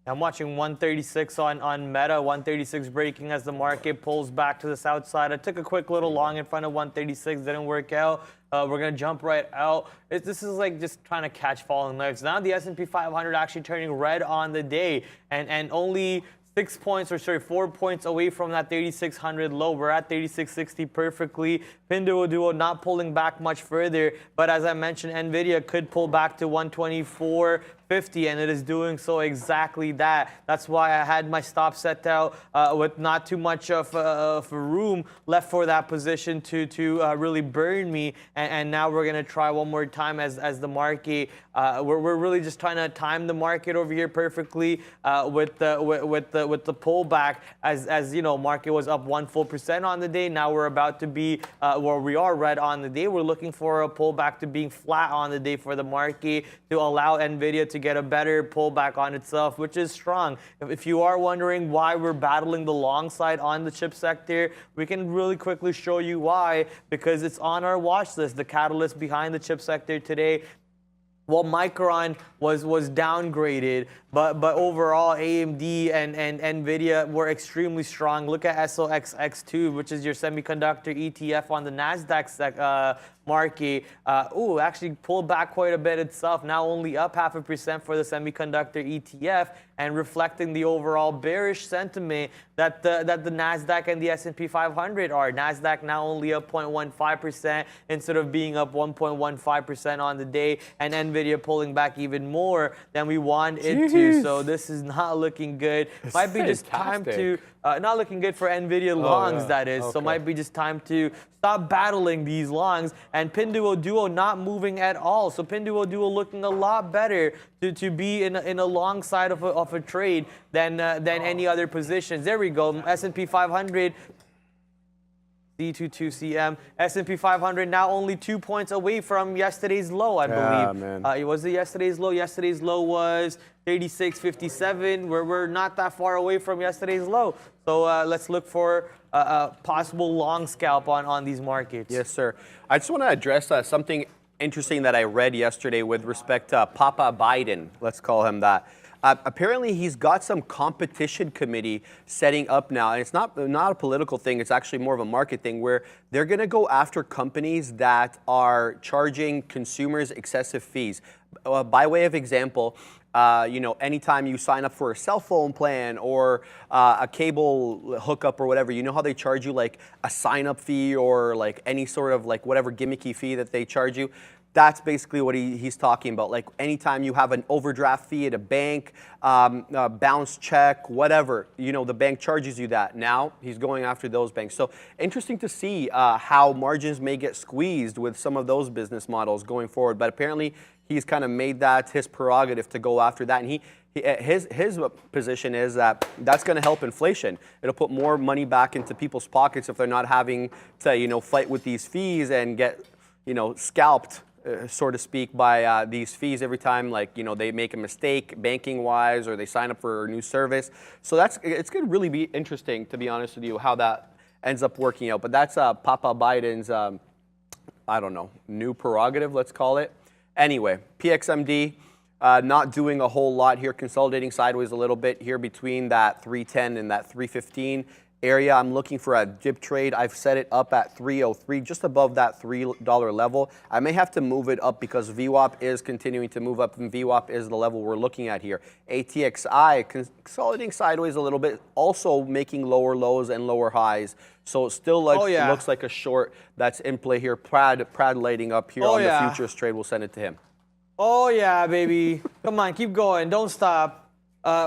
I'm watching 136 on Meta, 136 breaking as the market pulls back to the south side. I took a quick little long in front of 136, didn't work out. We're going to jump right out. This is like just trying to catch falling knives. Now the S&P 500 actually turning red on the day, and only 4 points away from that 3,600 low. We're at 3,660 perfectly. Pinduoduo not pulling back much further, but as I mentioned, NVIDIA could pull back to 124.50, and it is doing so exactly that. That's why I had my stop set out with not too much of a room left for that position to really burn me. And now we're gonna try one more time as the market. We're really just trying to time the market over here perfectly with the pullback. As you know, market was up 1 full percent on the day. Now we're about to be where we are red on the day. We're looking for a pullback to being flat on the day for the market to allow NVIDIA to get a better pullback on itself, which is strong. If you are wondering why we're battling the long side on the chip sector, we can really quickly show you why, because it's on our watch list. The catalyst behind the chip sector today, well, Micron was downgraded, but overall AMD and NVIDIA were extremely strong. Look at SOXX2, which is your semiconductor ETF on the NASDAQ market. Actually pulled back quite a bit itself, now only up 0.5% for the semiconductor ETF, and reflecting the overall bearish sentiment that the NASDAQ and the S&P 500 are. NASDAQ now only up 0.15% instead of being up 1.15% on the day, and NVIDIA pulling back even more than we want it to. So this is not looking good. Might be just time to, not looking good for NVIDIA longs, that is. Okay. So might be just time to stop battling these longs, and Pinduoduo not moving at all. So Pinduoduo looking a lot better to be in a long side of a trade than any other positions. There we go. S&P 500. D22CM, S&P 500 now only 2 points away from yesterday's low, I believe. Man. It was yesterday's low. Yesterday's low was 36.57. We're not that far away from yesterday's low. So let's look for a possible long scalp on these markets. Yes, sir. I just want to address something interesting that I read yesterday with respect to Papa Biden. Let's call him that. Apparently, he's got some competition committee setting up now, and it's not a political thing. It's actually more of a market thing where they're going to go after companies that are charging consumers excessive fees. By way of example, anytime you sign up for a cell phone plan or a cable hookup or whatever, you know how they charge you like a sign-up fee or like any sort of like whatever gimmicky fee that they charge you. That's basically what he's talking about. Like anytime you have an overdraft fee at a bank, a bounce check, whatever, you know, the bank charges you that. Now he's going after those banks. So interesting to see how margins may get squeezed with some of those business models going forward. But apparently he's kind of made that his prerogative to go after that. And his position is that that's going to help inflation. It'll put more money back into people's pockets if they're not having to, you know, fight with these fees and get, you know, scalped, so to speak, by these fees every time, like, you know, they make a mistake banking-wise or they sign up for a new service. So it's going to really be interesting, to be honest with you, how that ends up working out. But that's Papa Biden's, I don't know, new prerogative, let's call it. Anyway, PXMD. Not doing a whole lot here, consolidating sideways a little bit here between that 310 and that 315 area. I'm looking for a dip trade. I've set it up at 303, just above that $3 level. I may have to move it up because VWAP is continuing to move up, and VWAP is the level we're looking at here. ATXI consolidating sideways a little bit, also making lower lows and lower highs. So it still looks like a short that's in play here. Prad lighting up here on the futures trade. We'll send it to him. Oh, yeah, baby. Come on, keep going. Don't stop.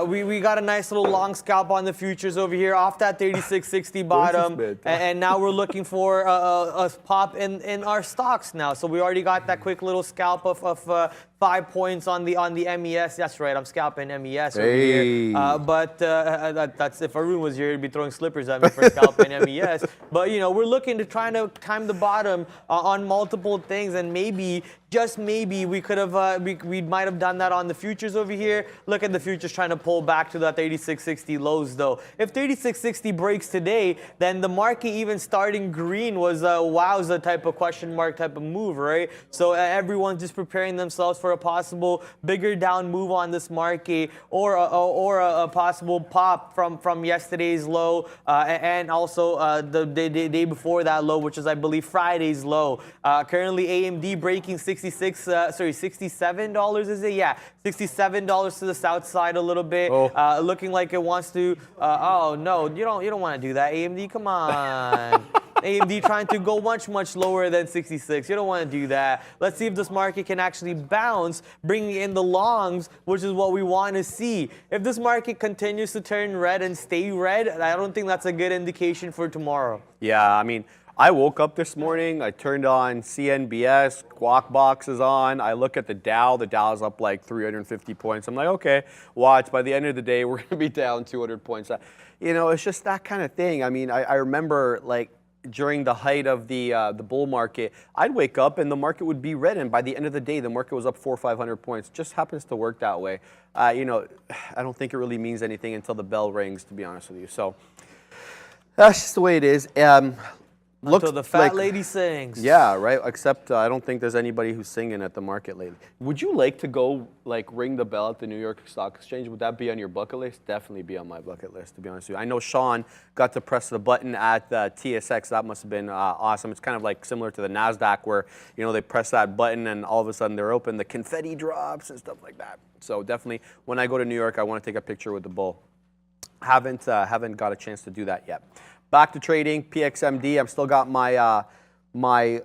We got a nice little long scalp on the futures over here off that 36.60 bottom. And now we're looking for a pop in our stocks now. So we already got that quick little scalp of 5 points on the MES. That's right, I'm scalping MES over here. But that's if Arun was here, he'd be throwing slippers at me for scalping MES. But you know, we're looking to try to time the bottom on multiple things, and maybe, just maybe, we could have we might have done that on the futures over here. Look at the futures trying to pull back to that 36.60 lows though. If 36.60 breaks today, then the market even starting green was wowza type of question mark type of move, right? So everyone's just preparing themselves for a possible bigger down move on this market, or a possible pop from yesterday's low, and also the day before that low, which is, I believe, Friday's low. Currently AMD breaking $67, is it? Yeah, $67 to the south side a little bit. Looking like it wants to. Oh no, you don't want to do that, AMD. Come on. AMD trying to go much lower than 66. You don't want to do that. Let's see if this market can actually bounce, bringing in the longs, which is what we want to see. If this market continues to turn red and stay red, I don't think that's a good indication for tomorrow. Yeah, I mean, I woke up this morning, I turned on CNBS, Squawk Box is on, I look at the Dow is up like 350 points. I'm like, okay, watch, by the end of the day, we're going to be down 200 points. You know, it's just that kind of thing. I mean, I remember, like, during the height of the bull market, I'd wake up and the market would be red, and by the end of the day, the market was up 400 or 500 points. Just happens to work that way. You know, I don't think it really means anything until the bell rings, to be honest with you. So that's just the way it is. Until the fat lady sings. Yeah, right. Except I don't think there's anybody who's singing at the market lately. Would you like to go like ring the bell at the New York Stock Exchange? Would that be on your bucket list? Definitely be on my bucket list, to be honest with you. I know Sean got to press the button at TSX. That must have been awesome. It's kind of like similar to the NASDAQ, where, you know, they press that button and all of a sudden they're open. The confetti drops and stuff like that. So definitely, when I go to New York, I want to take a picture with the bull. Haven't got a chance to do that yet. Back to trading, PXMD. I've still got my my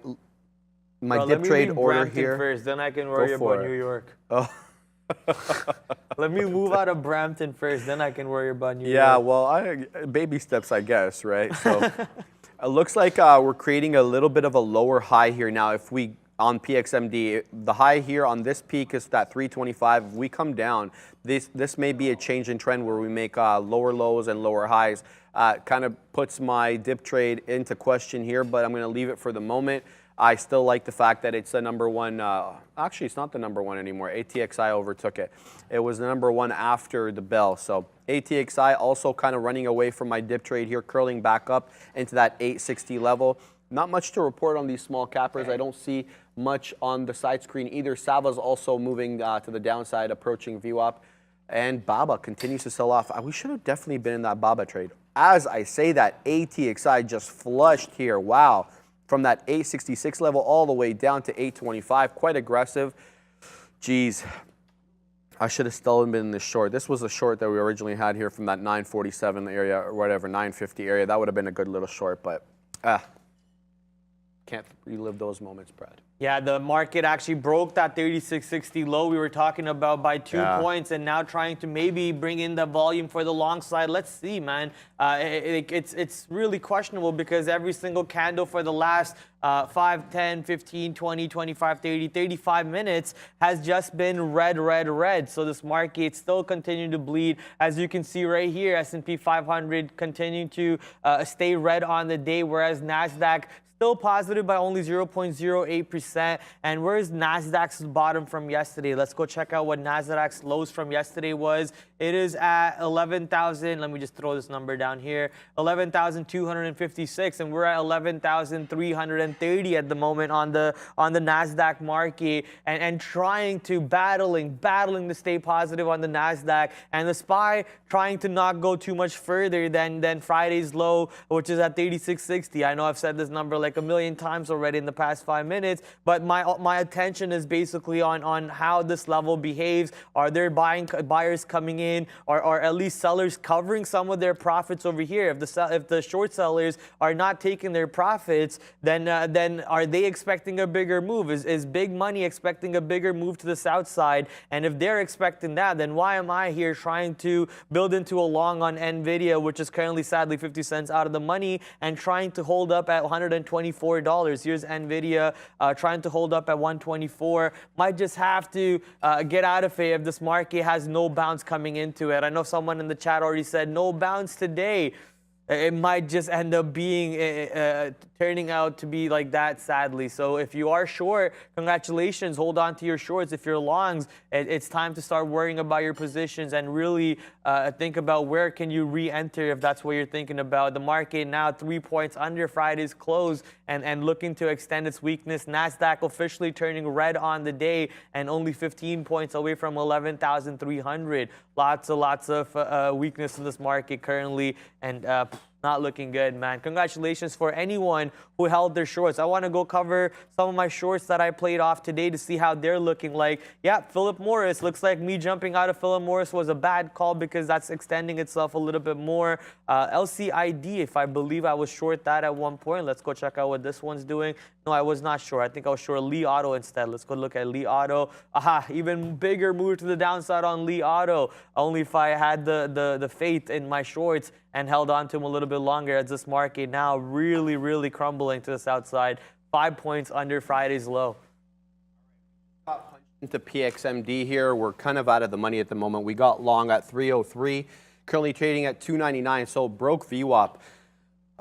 dip trade order Brampton here. First, then I can worry about New York. Oh. Let me move out of Brampton first, then I can worry about New York. Yeah, well, baby steps, I guess, right? So it looks like we're creating a little bit of a lower high here now. If we on PXMD, the high here on this peak is that 325. If we come down, this may be a change in trend where we make lower lows and lower highs. Kind of puts my dip trade into question here, but I'm going to leave it for the moment. I still like the fact that it's the number one. Actually, it's not the number one anymore. ATXI overtook it. It was the number one after the bell. So ATXI also kind of running away from my dip trade here, curling back up into that 860 level. Not much to report on these small cappers. I don't see much on the side screen either. Sava's also moving to the downside, approaching VWAP. And BABA continues to sell off. We should have definitely been in that BABA trade. As I say that, ATXI just flushed here. Wow. From that 866 level all the way down to 825. Quite aggressive. Geez. I should have still been in this short. This was a short that we originally had here from that 947 area or whatever, 950 area. That would have been a good little short, but can't relive those moments, Brad. Yeah, the market actually broke that 36.60 low we were talking about by 2 points, and now trying to maybe bring in the volume for the long side. Let's see, man. It's really questionable because every single candle for the last 5, 10, 15, 20, 25, 30, 35 minutes has just been red, red, red. So this market still continuing to bleed. As you can see right here, S&P 500 continuing to stay red on the day, whereas NASDAQ still positive by only 0.08%. And where's NASDAQ's bottom from yesterday? Let's go check out what NASDAQ's lows from yesterday was. It is at 11,000. Let me just throw this number down here. 11,256, and we're at 11,330 at the moment on the NASDAQ market, and trying to battling to stay positive on the NASDAQ, and the SPY trying to not go too much further than Friday's low, which is at 36.60. I know I've said this number like a million times already in the past 5 minutes, but my attention is basically on how this level behaves. Are there buyers coming in, or at least sellers covering some of their profits over here? If the short sellers are not taking their profits, then are they expecting a bigger move? Is big money expecting a bigger move to the south side? And if they're expecting that, then why am I here trying to build into a long on NVIDIA, which is currently sadly 50 cents out of the money, and trying to hold up at $124? Here's NVIDIA trying to hold up at 124. Might just have to get out of it if this market has no bounce coming into it. I know someone in the chat already said no bounce today. It might just end up being turning out to be like that, sadly. So if you are short, congratulations, hold on to your shorts. If you're longs, it's time to start worrying about your positions and really think about where can you re-enter if that's what you're thinking about. The market now 3 points under Friday's close and looking to extend its weakness. NASDAQ officially turning red on the day and only 15 points away from 11,300. Lots of weakness in this market currently, and not looking good, man. Congratulations for anyone who held their shorts. I want to go cover some of my shorts that I played off today to see how they're looking like. Yeah, Philip Morris. Looks like me jumping out of Philip Morris was a bad call because that's extending itself a little bit more. LCID, if I believe I was short that at one point. Let's go check out what this one's doing. No, I was not short. I think I was short Li Auto instead. Let's go look at Li Auto. Aha, even bigger move to the downside on Li Auto. Only if I had the faith in my shorts and held on to them a little bit longer, as this market now really, really crumbling to the south side. 5 points under Friday's low. Into PXMD here, we're kind of out of the money at the moment. We got long at 303, currently trading at 299, so broke VWAP.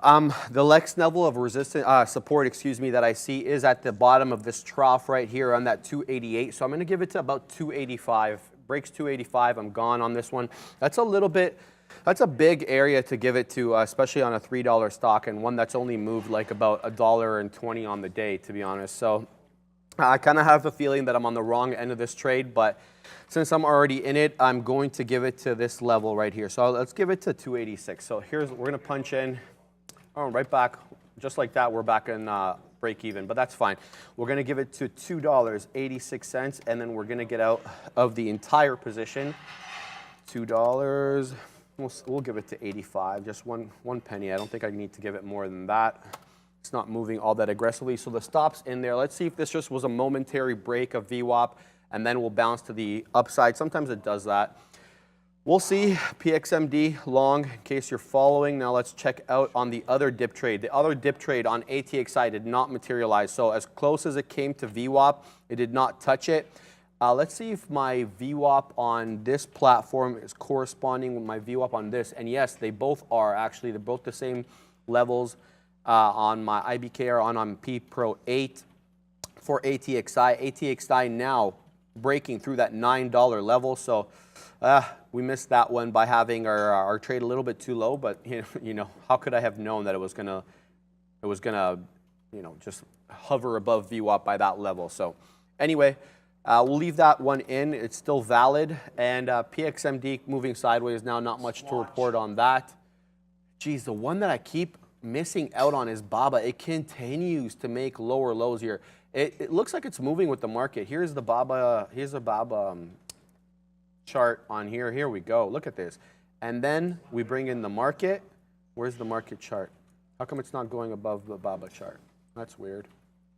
The next level of resistance, support, that I see is at the bottom of this trough right here on that 288. So I'm going to give it to about 285. Breaks 285, I'm gone on this one. That's a big area to give it to, especially on a $3 stock, and one that's only moved like about $1.20 on the day, to be honest. So I kind of have a feeling that I'm on the wrong end of this trade, but since I'm already in it, I'm going to give it to this level right here. So let's give it to 286. So we're going to punch in. Oh, right back, just like that, we're back in break even, but that's fine. We're going to give it to $2.86, and then we're going to get out of the entire position. $2. We'll give it to 85, just one penny. I don't think I need to give it more than that. It's not moving all that aggressively, so the stop's in there. Let's see if this just was a momentary break of VWAP, and then we'll bounce to the upside. Sometimes it does that. We'll see. PXMD long, in case you're following. Now let's check out on the other dip trade. The other dip trade on ATXI did not materialize. So as close as it came to VWAP, it did not touch it. Let's see if my VWAP on this platform is corresponding with my VWAP on this. And yes, they both are actually. They're both the same levels on my IBKR on P Pro 8 for ATXI. ATXI now breaking through that $9 level. So we missed that one by having our trade a little bit too low, but how could I have known that it was gonna just hover above VWAP by that level? So anyway, we'll leave that one in. It's still valid, and PXMD moving sideways now. Not much to report on that. Geez, the one that I keep missing out on is BABA. It continues to make lower lows here. It looks like it's moving with the market. Here's the BABA. Here's a BABA chart on here. Here we go. Look at this. And then we bring in the market. Where's the market chart? How come it's not going above the BABA chart? That's weird.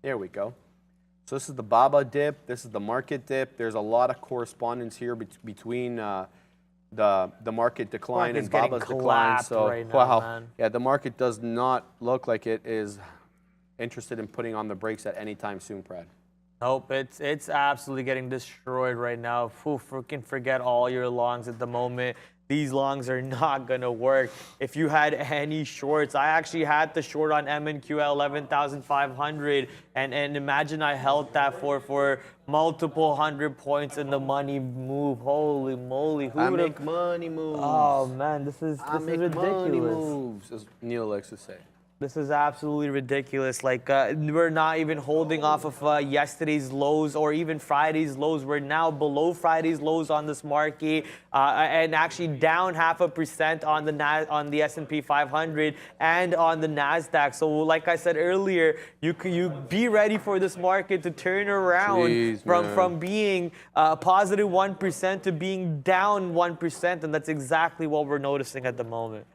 There we go. So this is the BABA dip. This is the market dip. There's a lot of correspondence here between the market decline and BABA's decline. So right now, wow, man. yeah, the market does not look like it is interested in putting on the brakes at any time soon, Brad. Nope, it's absolutely getting destroyed right now. Freaking forget all your longs at the moment. These longs are not gonna work. If you had any shorts, I actually had the short on MNQ at 11,500, and imagine I held that for multiple 100 points in the money move. Holy moly! Who I would make have? money moves. Oh man, this is ridiculous. Money moves, as Neil likes to say. This is absolutely ridiculous. Like, we're not even holding off of yesterday's lows or even Friday's lows. We're now below Friday's lows on this market, and actually down 0.5% on the S&P 500 and on the NASDAQ. So, like I said earlier, you be ready for this market to turn around. Jeez, from being positive 1% to being down 1%, and that's exactly what we're noticing at the moment.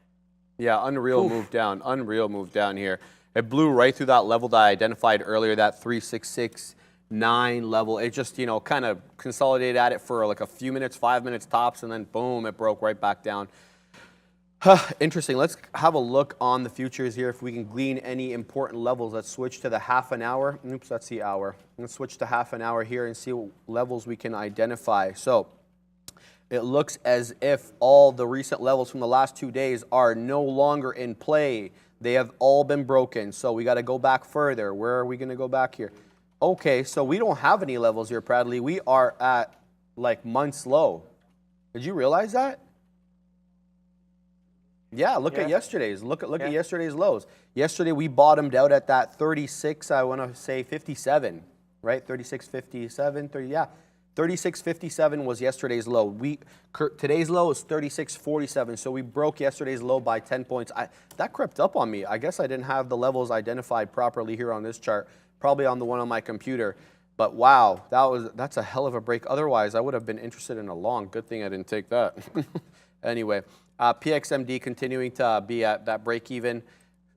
Yeah, unreal move down. Unreal move down here. It blew right through that level that I identified earlier, that 3669 level. It just, you know, kind of consolidated at it for like a few minutes, 5 minutes tops, and then boom, it broke right back down. Interesting. Let's have a look on the futures here if we can glean any important levels. Let's switch to the half an hour. Oops, that's the hour. Let's switch to half an hour here and see what levels we can identify. So it looks as if all the recent levels from the last 2 days are no longer in play. They have all been broken. So we got to go back further. Where are we going to go back here? Okay, so we don't have any levels here, Bradley. We are at like months low. Did you realize that? Yeah, look at yesterday's. Look at yesterday's lows. Yesterday we bottomed out at that 36, I want to say 57, right? 36.57, 30, yeah. 36.57 was yesterday's low. Today's low is 36.47, so we broke yesterday's low by 10 points. That crept up on me. I guess I didn't have the levels identified properly here on this chart, probably on the one on my computer. But wow, that's a hell of a break. Otherwise, I would have been interested in a long. Good thing I didn't take that. Anyway, PXMD continuing to be at that break even,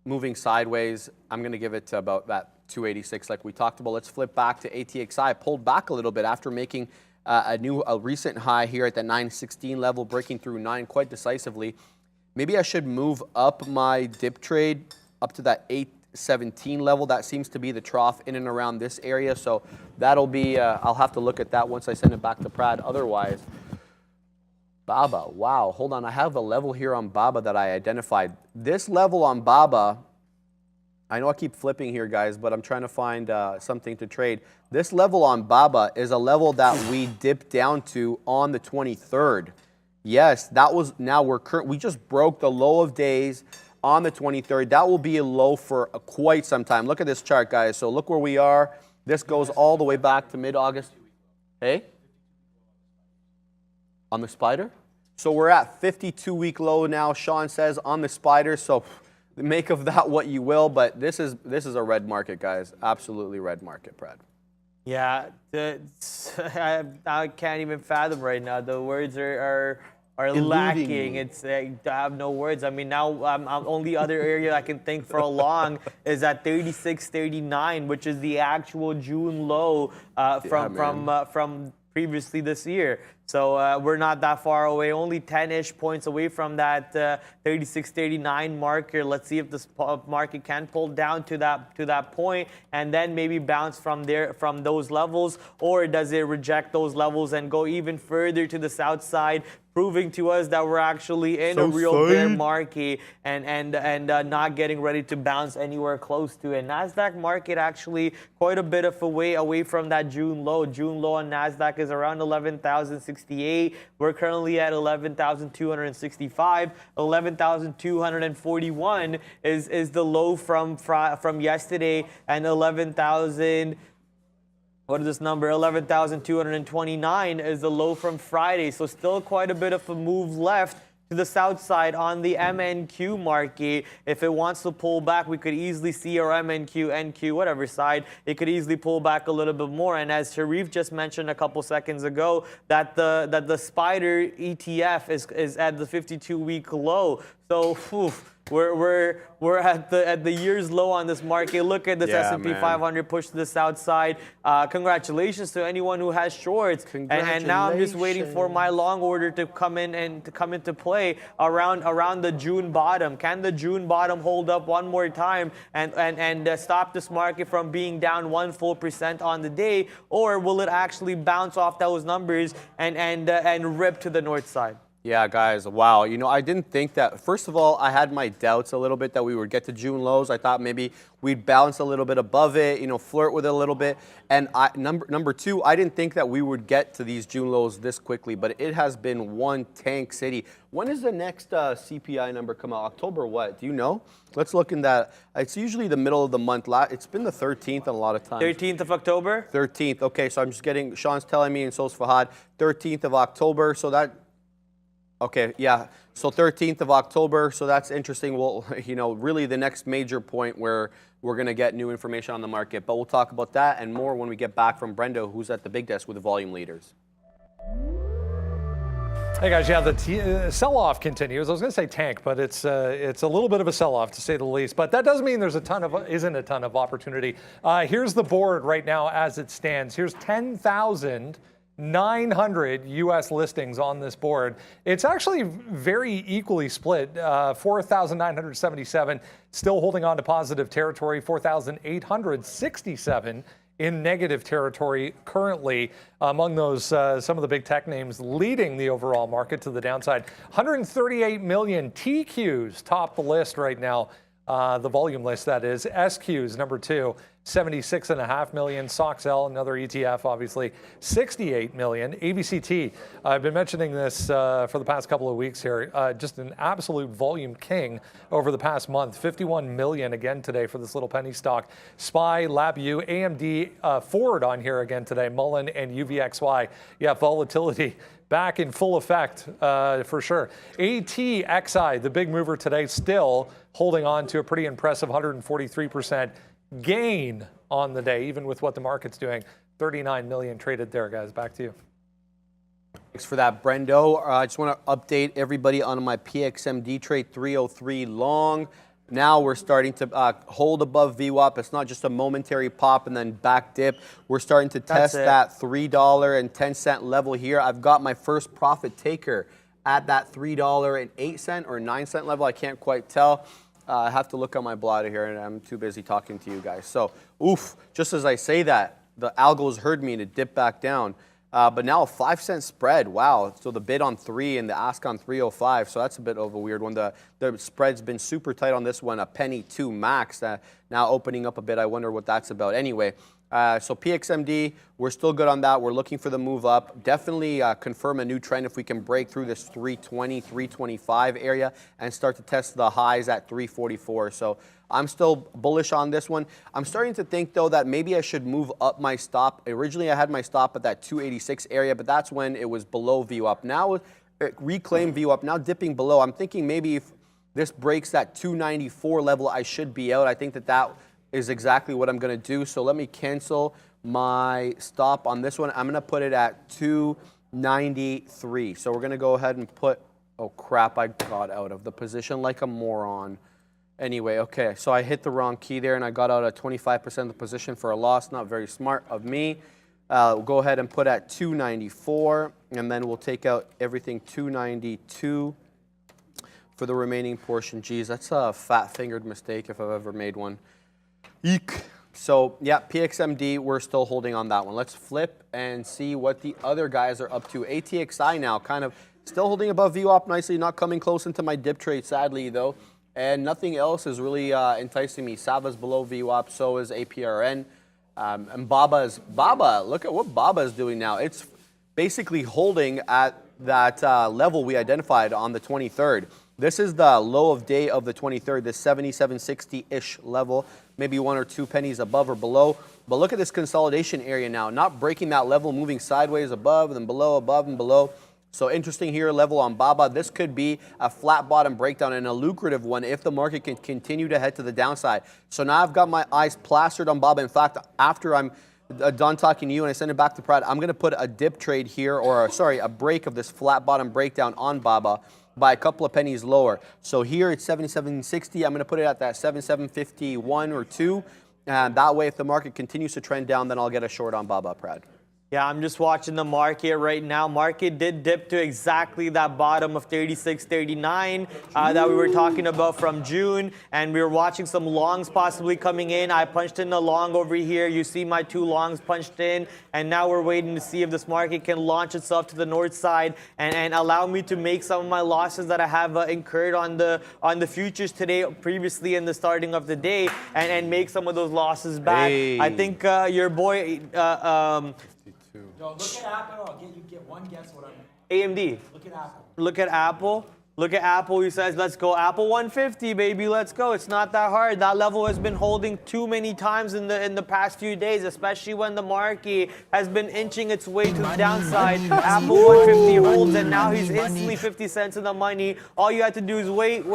moving sideways. I'm going to give it to about that 286 like we talked about. Let's flip back to ATXI. Pulled back a little bit after making a recent high here at the 916 level, breaking through 9 quite decisively. Maybe I should move up my dip trade up to that 817 level. That seems to be the trough in and around this area. So that'll be, I'll have to look at that once I send it back to Prad. Otherwise, BABA, wow, hold on. I have a level here on BABA that I identified. This level on BABA, I know I keep flipping here, guys, but I'm trying to find something to trade. This level on BABA is a level that we dipped down to on the 23rd. Yes, that was, now we just broke the low of days on the 23rd. That will be a low for quite some time. Look at this chart, guys. So look where we are. This goes all the way back to mid-August. Hey? On the spider? So we're at 52-week low now, Sean says, on the spider. So make of that what you will, but this is a red market, guys. Absolutely red market, Brad. Yeah, I can't even fathom right now. The words are lacking. It's I have no words. I mean, now I'm only other area I can think for a long is at 36.39, which is the actual June low from previously this year. So we're not that far away, only 10-ish points away from that 36.39 marker. Let's see if this market can pull down to that point and then maybe bounce from those levels, or does it reject those levels and go even further to the south side, proving to us that we're actually in a real bear market and not getting ready to bounce anywhere close to it. NASDAQ market actually quite a bit of a way away from that June low. June low on NASDAQ is around 11,068. We're currently at 11,265. 11,241 is the low from yesterday, and 11,000. What is this number? 11,229 is the low from Friday. So still quite a bit of a move left to the south side on the MNQ market. If it wants to pull back, we could easily see our MNQ, NQ, whatever side, it could easily pull back a little bit more. And as Sharif just mentioned a couple seconds ago, that the Spider ETF is at the 52-week low. So whew, we're at the year's low on this market. Look at this Yeah, S&P man. 500 push to the south side. Congratulations to anyone who has shorts. And now I'm just waiting for my long order to come in and to come into play around the June bottom. Can the June bottom hold up one more time and stop this market from being down 1 full % on the day, or will it actually bounce off those numbers and rip to the north side? Yeah, guys, wow. You know, I didn't think that, first of all, I had my doubts a little bit that we would get to June lows. I thought maybe we'd bounce a little bit above it, you know, flirt with it a little bit. And number two, I didn't think that we would get to these June lows this quickly, but it has been one tank city. When does the next CPI number come out? October what? Do you know? Let's look in that. It's usually the middle of the month. It's been the 13th a lot of times. 13th of October? 13th. Okay, so I'm just getting, Sean's telling me, and so's Fahad, 13th of October. So that, okay, yeah. So 13th of October, so that's interesting. Well, you know, really the next major point where we're going to get new information on the market. But we'll talk about that and more when we get back from Brendo, who's at the big desk with the volume leaders. Hey guys, yeah, the sell-off continues. I was going to say tank, but it's a little bit of a sell-off to say the least. But that doesn't mean there's isn't a ton of opportunity. Here's the board right now as it stands. Here's 10,900 U.S. listings on this board. It's actually very equally split. 4,977 still holding on to positive territory. 4,867 in negative territory currently. Among those, some of the big tech names leading the overall market to the downside. 138 million TQs top the list right now. The volume list, that is. SQs, number 2, 76.5 million. SOXL, another ETF, obviously, 68 million. ABCT, I've been mentioning this for the past couple of weeks here. Just an absolute volume king over the past month. 51 million again today for this little penny stock. SPY, LabU, AMD, Ford on here again today. Mullen and UVXY. Yeah, volatility back in full effect for sure. ATXI, the big mover today, still holding on to a pretty impressive 143% gain on the day, even with what the market's doing. 39 million traded there, guys. Back to you. Thanks for that, Brendo. I just want to update everybody on my PXMD trade 303 long. Now we're starting to hold above VWAP. It's not just a momentary pop and then back dip. We're starting to test that $3.10 level here. I've got my first profit taker at that $3.08 or 9-cent level. I can't quite tell. I have to look at my blotter here, and I'm too busy talking to you guys. So, oof, just as I say that, the algos heard me and it dipped back down. But now a 5-cent spread. Wow. So the bid on 3 and the ask on 305. So that's a bit of a weird one. The spread's been super tight on this one. A penny 2 max. Now opening up a bit. I wonder what that's about. Anyway, so PXMD, we're still good on that. We're looking for the move up. Definitely confirm a new trend if we can break through this 320, 325 area and start to test the highs at 344. So I'm still bullish on this one. I'm starting to think, though, that maybe I should move up my stop. Originally, I had my stop at that 286 area, but that's when it was below VWAP. Now, reclaim VWAP, now dipping below. I'm thinking maybe if this breaks that 294 level, I should be out. I think that is exactly what I'm going to do. So let me cancel my stop on this one. I'm going to put it at 293. So we're going to go ahead and put, oh, crap, I got out of the position like a moron. Anyway, okay, so I hit the wrong key there and I got out at 25% of the position for a loss. Not very smart of me. We'll go ahead and put at 294 and then we'll take out everything 292 for the remaining portion. Geez, that's a fat-fingered mistake if I've ever made one. Eek. So, yeah, PXMD, we're still holding on that one. Let's flip and see what the other guys are up to. ATXI now kind of still holding above VWAP nicely, not coming close into my dip trade, sadly, though. And nothing else is really enticing me. Sava's below VWAP, so is APRN. And Baba, look at what Baba is doing now. It's basically holding at that level we identified on the 23rd. This is the low of day of the 23rd, this 77.60-ish level, maybe 1 or 2 pennies above or below. But look at this consolidation area now, not breaking that level, moving sideways above and then below, above and below. So interesting here, level on Baba. This could be a flat bottom breakdown and a lucrative one if the market can continue to head to the downside. So now I've got my eyes plastered on Baba. In fact, after I'm done talking to you and I send it back to Prad, I'm going to put a dip trade here, or sorry, a break of this flat bottom breakdown on Baba. by a couple of pennies lower. So here it's 77.60. I'm going to put it at that 77.51 or 2. And that way, if the market continues to trend down, then I'll get a short on BABA, Prad. Yeah, I'm just watching the market right now. Market did dip to exactly that bottom of 36.39 that we were talking about from June. And we were watching some longs possibly coming in. I punched in a long over here. You see my 2 longs punched in. And now we're waiting to see if this market can launch itself to the north side and allow me to make some of my losses that I have incurred on the futures today, previously in the starting of the day, and make some of those losses back. Hey. I think your boy... Yo, look at Apple. You get one guess what I'm... AMD. Look at Apple. Look at Apple. Look at Apple. He says, let's go. Apple 150, baby. Let's go. It's not that hard. That level has been holding too many times in the past few days, especially when the market has been inching its way to the downside. Apple 150 holds, and now he's instantly 50 cents in the money. All you have to do is wait.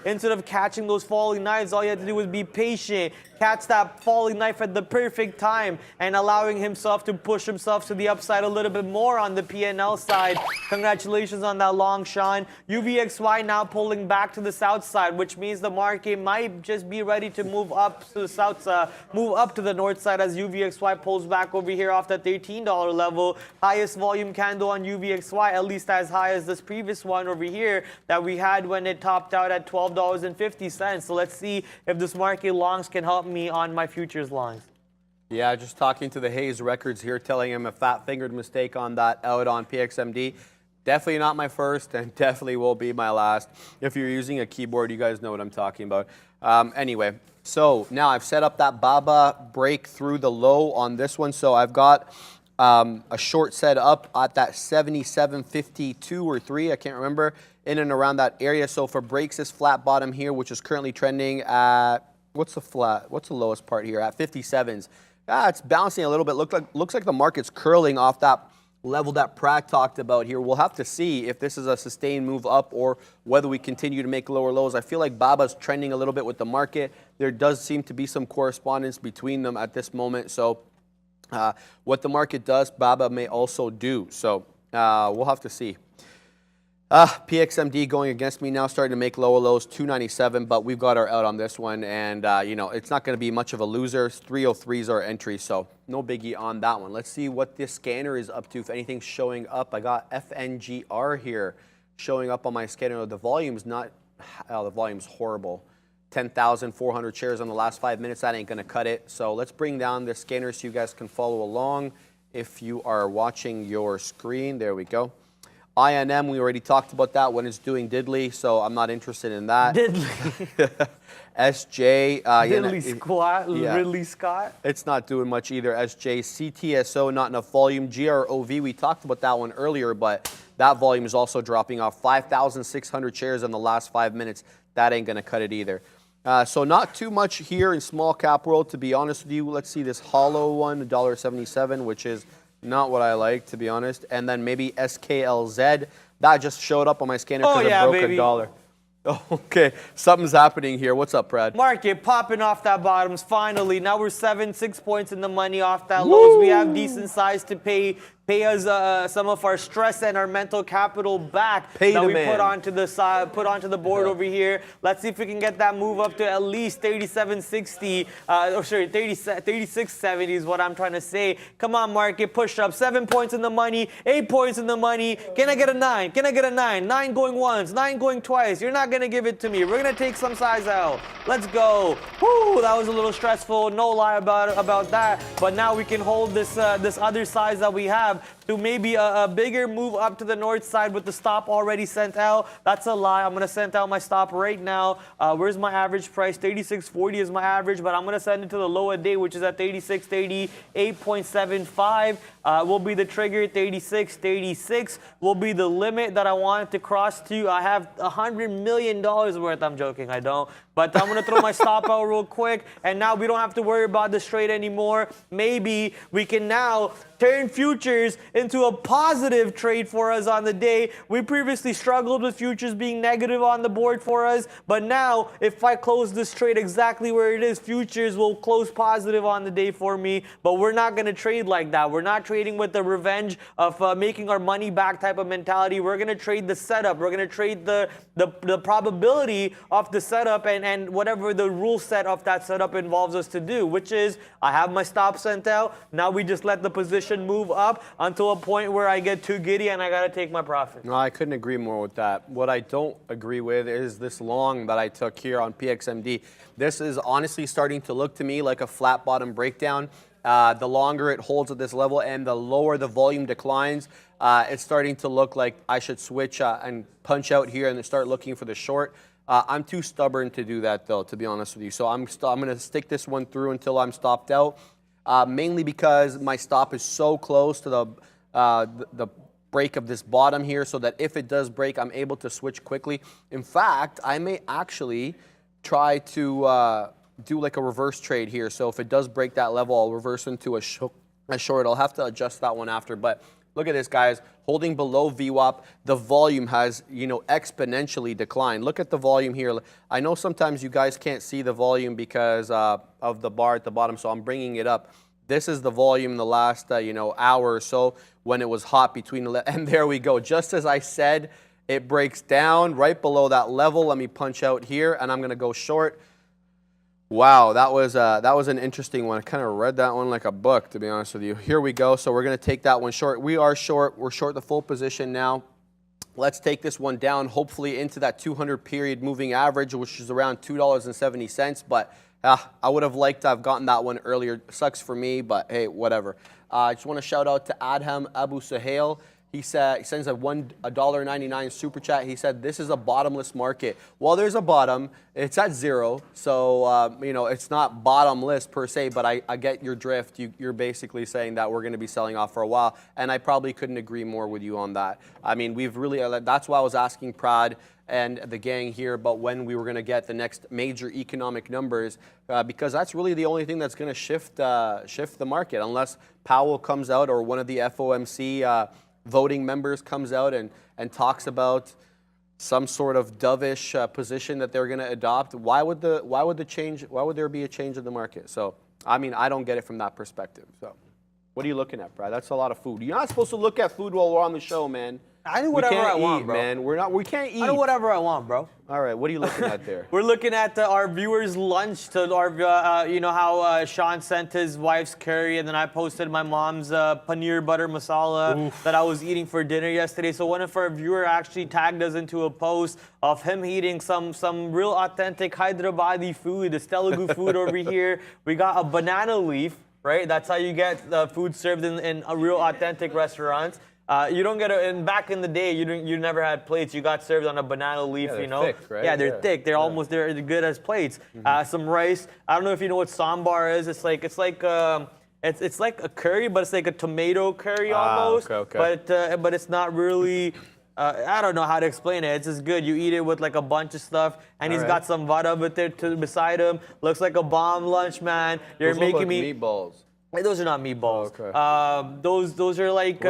Instead of catching those falling knives, all you have to do is be patient. Catch that falling knife at the perfect time and allowing himself to push himself to the upside a little bit more on the PNL side. Congratulations on that long, Sean. UVXY now pulling back to the south side, which means the market might just be ready to move up to the south, move up to the north side as UVXY pulls back over here off that $13 level. Highest volume candle on UVXY, at least as high as this previous one over here that we had when it topped out at $12.50. So let's see if this market longs can help me on my futures longs. Yeah, just talking to the Hayes Records here, telling him a fat-fingered mistake on that out on PXMD. Definitely not my first, and definitely will be my last. If you're using a keyboard, you guys know what I'm talking about. Anyway, so now I've set up that BABA break through the low on this one. So I've got a short set up at that 77.52 or 3, I can't remember, in and around that area. So if it breaks this flat bottom here, which is currently trending at, what's the lowest part here? At 57s. It's bouncing a little bit. Looks like the market's curling off that level that Pratt talked about here. We'll have to see if this is a sustained move up or whether we continue to make lower lows. I feel like BABA's trending a little bit with the market. There does seem to be some correspondence between them at this moment. So what the market does, BABA may also do. So we'll have to see. PXMD going against me now, starting to make lower lows, 297, but we've got our out on this one, and you know, it's not going to be much of a loser. 303 is our entry, so no biggie on that one. Let's see what this scanner is up to, if anything's showing up. I got FNGR here showing up on my scanner. The volume's not, the volume's horrible. 10,400 shares on the last 5 minutes, that ain't going to cut it. So let's bring down the scanner so you guys can follow along if you are watching your screen. There we go. INM, we already talked about that when it's doing diddly, so I'm not interested in that. Diddly. SJ. Diddly squat, yeah. Ridley Scott. It's not doing much either. SJ. CTSO, not enough volume. GROV, we talked about that one earlier, but that volume is also dropping off. 5,600 shares in the last 5 minutes. That ain't going to cut it either. So not too much here in small cap world, to be honest with you. Let's see this hollow one, $1.77, which is not what I like, to be honest. And then maybe SKLZ. That just showed up on my scanner because it broke baby. $1. Oh, okay, something's happening here. What's up, Brad? Market popping off that bottoms finally. Now we're 6 points in the money off that lows. We have decent size to pay us some of our stress and our mental capital back that we put onto the side, put onto the board over here. Let's see if we can get that move up to at least 37.60. Or sorry, 36.70 is what I'm trying to say. Come on, market, push up. 7 points in the money, 8 points in the money. Can I get a 9? Can I get a 9? 9 going once, 9 going twice. You're not gonna give it to me. We're gonna take some size out. Let's go. Whoo, that was a little stressful. No lie about that. But now we can hold this this other size that we have to maybe a bigger move up to the north side with the stop already sent out. That's a lie. I'm going to send out my stop right now. Where's my average price? 36.40 is my average, but I'm going to send it to the low of day, which is at 36.88.75. Will be the trigger. 36.36 will be the limit that I want it to cross to. I have $100 million worth. I'm joking. I don't. But I'm going to throw my stop out real quick. And now we don't have to worry about this trade anymore. Maybe we can now turn futures into a positive trade for us on the day. We previously struggled with futures being negative on the board for us, but now if I close this trade exactly where it is, futures will close positive on the day for me. But we're not going to trade like that. We're not trading with the revenge of making our money back type of mentality. We're going to trade the setup. We're going to trade the probability of the setup and whatever the rule set of that setup involves us to do, which is I have my stop sent out. Now we just let the position move up until a point where I get too giddy and I got to take my profit. No, I couldn't agree more with that. What I don't agree with is this long that I took here on PXMD. This is honestly starting to look to me like a flat bottom breakdown. The longer it holds at this level and the lower the volume declines, it's starting to look like I should switch and punch out here and start looking for the short. I'm too stubborn to do that, though, to be honest with you. So I'm going to stick this one through until I'm stopped out, mainly because my stop is so close to the break of this bottom here, so that if it does break, I'm able to switch quickly. In fact, I may actually try to do like a reverse trade here. So if it does break that level, I'll reverse into a short. I'll have to adjust that one after, but look at this, guys. Holding below VWAP, the volume has, exponentially declined. Look at the volume here. I know sometimes you guys can't see the volume because of the bar at the bottom, so I'm bringing it up. This is the volume in the last, hour or so when it was hot between, and there we go. Just as I said, it breaks down right below that level. Let me punch out here, and I'm going to go short. Wow, that was an interesting one. I kind of read that one like a book, to be honest with you. Here we go. So we're going to take that one short. We are short. We're short the full position now. Let's take this one down, hopefully into that 200 period moving average, which is around $2.70. But I would have liked to have gotten that one earlier. Sucks for me, but hey, whatever. I just want to shout out to Adham Abu Sahel. He sends a $1.99 super chat. He said, this is a bottomless market. Well, there's a bottom. It's at zero. So, it's not bottomless per se, but I get your drift. You're basically saying that we're going to be selling off for a while. And I probably couldn't agree more with you on that. I mean, we've really, that's why I was asking Prad and the gang here about when we were going to get the next major economic numbers, because that's really the only thing that's going to shift the market, unless Powell comes out or one of the FOMC voting members comes out and talks about some sort of dovish position that they're going to adopt. Why would there be a change in the market? So, I mean, I don't get it from that perspective. So, what are you looking at, Brad? That's a lot of food. You're not supposed to look at food while we're on the show, man. I do whatever I want, bro. Man, we can't eat. I do whatever I want, bro. All right, what are you looking at there? We're looking at our viewers' lunch to our, how Sean sent his wife's curry, and then I posted my mom's paneer butter masala that I was eating for dinner yesterday. So one of our viewers actually tagged us into a post of him eating some real authentic Hyderabadi food, the Telugu food over here. We got a banana leaf, right? That's how you get food served in a real authentic restaurants. You don't get and back in the day, you never had plates. You got served on a banana leaf, thick, right? Yeah, they're thick. They're almost they're good as plates. Some rice. I don't know if you know what sambar is. It's like a curry, but it's like a tomato curry almost. Okay. But it's not really. I don't know how to explain it. It's just good. You eat it with like a bunch of stuff, and he's got some vada with it beside him. Looks like a bomb lunch, man. You're making me meatballs. Hey, those are not meatballs. Oh, okay. Those are like.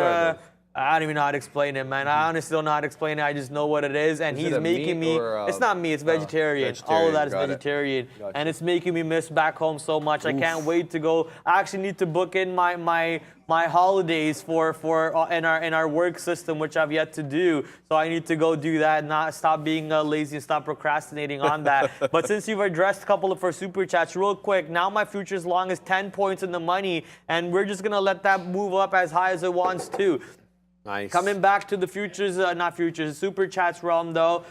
I don't even know how to explain it, man. I honestly don't know how to explain it. I just know what it is, and he's making me. It's not meat. It's vegetarian. All of that is vegetarian, and it's making me miss back home so much. I can't wait to go. I actually need to book in my holidays for in our work system, which I've yet to do. So I need to go do that. Not stop being lazy and stop procrastinating on that. But since you've addressed a couple of our super chats, real quick, now my future's long as 10 points in the money, and we're just gonna let that move up as high as it wants to. Nice. Coming back to the futures, super chats realm though.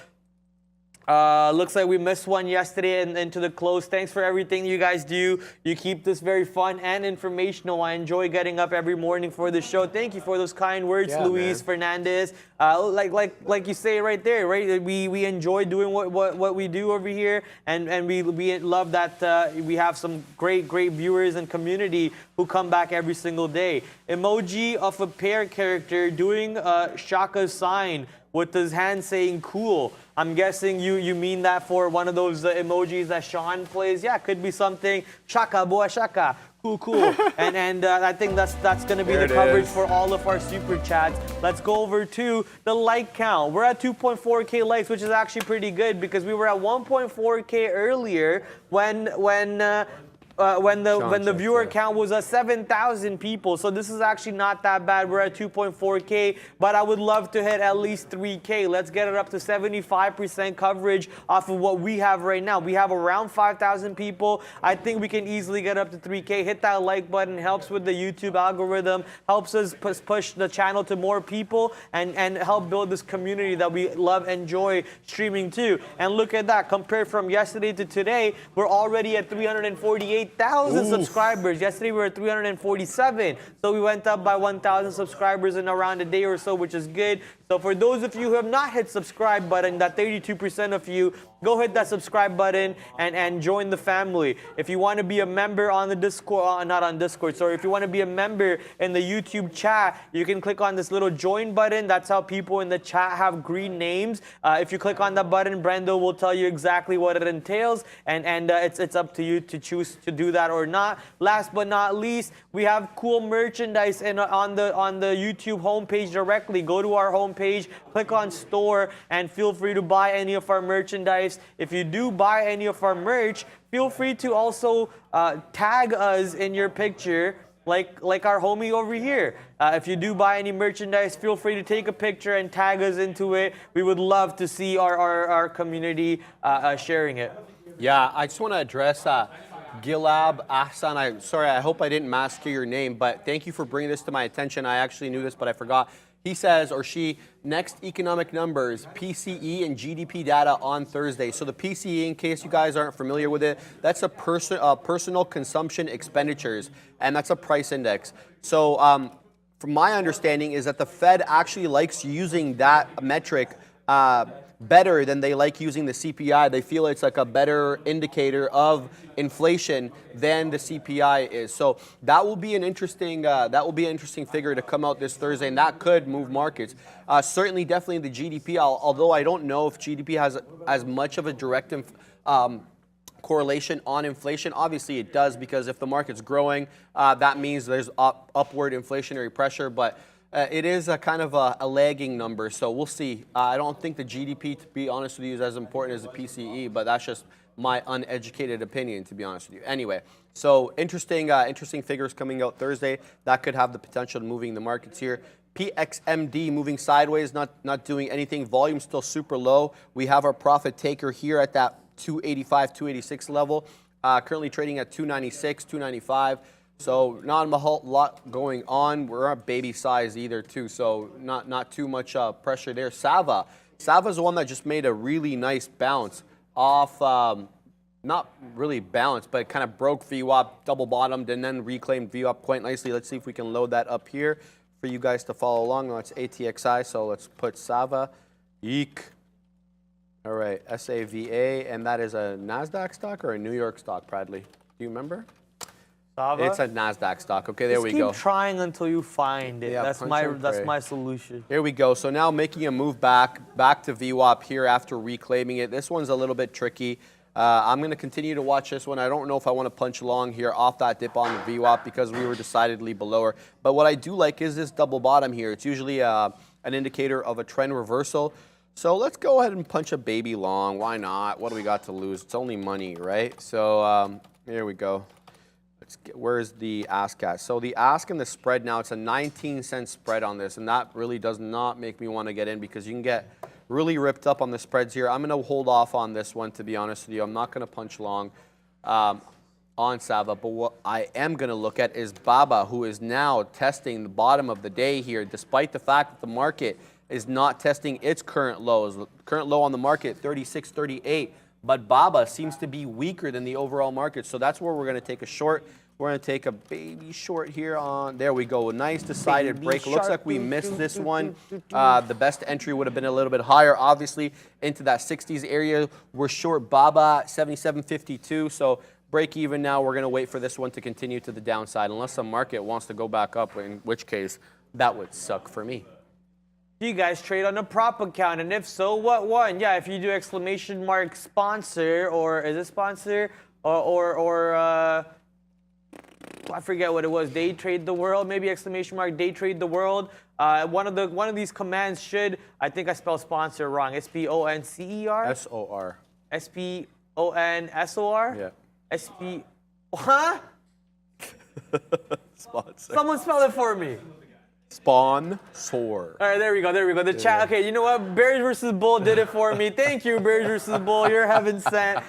Looks like we missed one yesterday and into the close. Thanks for everything you guys do. You keep this very fun and informational. I enjoy getting up every morning for the show. Thank you for those kind words, Luis Fernandez. Like you say right there, right? We enjoy doing what we do over here, and we love that we have some great viewers and community who come back every single day. Emoji of a pear character doing Shaka's sign with his hand saying cool. I'm guessing you mean that for one of those emojis that Sean plays. Yeah, could be something. Shaka, boy, shaka. Cool. and I think that's going to be the coverage for all of our super chats. Let's go over to the like count. We're at 2.4K likes, which is actually pretty good because we were at 1.4K earlier when the viewer count was 7,000 people. So this is actually not that bad. We're at 2.4K, but I would love to hit at least 3K. Let's get it up to 75% coverage off of what we have right now. We have around 5,000 people. I think we can easily get up to 3K. Hit that like button. Helps with the YouTube algorithm. Helps us push the channel to more people and help build this community that we love and enjoy streaming to. And look at that. Compared from yesterday to today, we're already at 348,000 subscribers. Yesterday we were at 347. So we went up by 1,000 subscribers in around a day or so, which is good. So for those of you who have not hit subscribe button, that 32% of you, go hit that subscribe button and join the family. If you want to be a member on the Discord, not on Discord, sorry. If you want to be a member in the YouTube chat, you can click on this little join button. That's how people in the chat have green names. If you click on that button, Brendo will tell you exactly what it entails, and it's up to you to choose to do that or not. Last but not least, we have cool merchandise on the YouTube homepage directly. Go to our homepage, click on store, and feel free to buy any of our merchandise. If you do buy any of our merch, feel free to also tag us in your picture, like our homie over here. If you do buy any merchandise, feel free to take a picture and tag us into it. We would love to see our community sharing it. Yeah, I just want to address Gilab Ahsan. Sorry, I hope I didn't master your name, but thank you for bringing this to my attention. I actually knew this, but I forgot. He says, or she, next economic numbers, PCE and GDP data on Thursday. So the PCE, in case you guys aren't familiar with it, that's a personal consumption expenditures, and that's a price index. So from my understanding is that the Fed actually likes using that metric better than they like using the CPI. They feel it's like a better indicator of inflation than the CPI is. So that will be an interesting figure to come out this Thursday, and that could move markets. Certainly, definitely the GDP. Although I don't know if GDP has as much of a direct correlation on inflation. Obviously, it does, because if the market's growing, that means there's upward inflationary pressure. But it is a kind of a lagging number, so we'll see. I don't think the GDP, to be honest with you, is as important as the PCE, but that's just my uneducated opinion, to be honest with you. Anyway, so interesting figures coming out Thursday. That could have the potential of moving the markets here. PXMD moving sideways, not doing anything. Volume still super low. We have our profit taker here at that 285, 286 level. Currently trading at 296, 295. So not a whole lot going on. We're not baby size either, too. So not too much pressure there. Sava's the one that just made a really nice bounce off, not really bounce, but kind of broke VWAP, double bottomed, and then reclaimed VWAP quite nicely. Let's see if we can load that up here for you guys to follow along. No, it's ATXI, so let's put Sava. Eek. All right, SAVA, and that is a NASDAQ stock or a New York stock, Bradley? Do you remember? Sava? It's a NASDAQ stock. Okay, there we go. Keep trying until you find it. Yeah, that's my solution. Here we go. So now making a move back to VWAP here after reclaiming it. This one's a little bit tricky. I'm going to continue to watch this one. I don't know if I want to punch long here off that dip on the VWAP because we were decidedly below her. But what I do like is this double bottom here. It's usually an indicator of a trend reversal. So let's go ahead and punch a baby long. Why not? What do we got to lose? It's only money, right? So here we go. Where's the ask at? So the ask and the spread now, it's a 19-cent spread on this, and that really does not make me want to get in because you can get really ripped up on the spreads here. I'm going to hold off on this one, to be honest with you. I'm not going to punch long on Sava, but what I am going to look at is Baba, who is now testing the bottom of the day here, despite the fact that the market is not testing its current lows. Current low on the market, 36.38. But Baba seems to be weaker than the overall market. So that's where we're going to take a short. We're going to take a baby short here on. There we go. A nice decided baby break. Looks like we missed this one. The best entry would have been a little bit higher, obviously, into that 60s area. We're short Baba, 77.52. So break even now. We're going to wait for this one to continue to the downside, unless the market wants to go back up, in which case that would suck for me. do you guys trade on a prop account? And if so, what one? Yeah, if you do exclamation mark sponsor, or is it sponsor? Or I forget what it was. Day trade the world, maybe exclamation mark day trade the world. One of these commands should, I think I spelled sponsor wrong. SPONCER. SOR. SPONSOR. Yeah. SP. Huh? Sponsor. Someone spell it for me. Sponsor. All right, there we go. The chat. Okay, you know what? Bears versus Bull did it for me. Thank you, Bears versus Bull. You're heaven sent.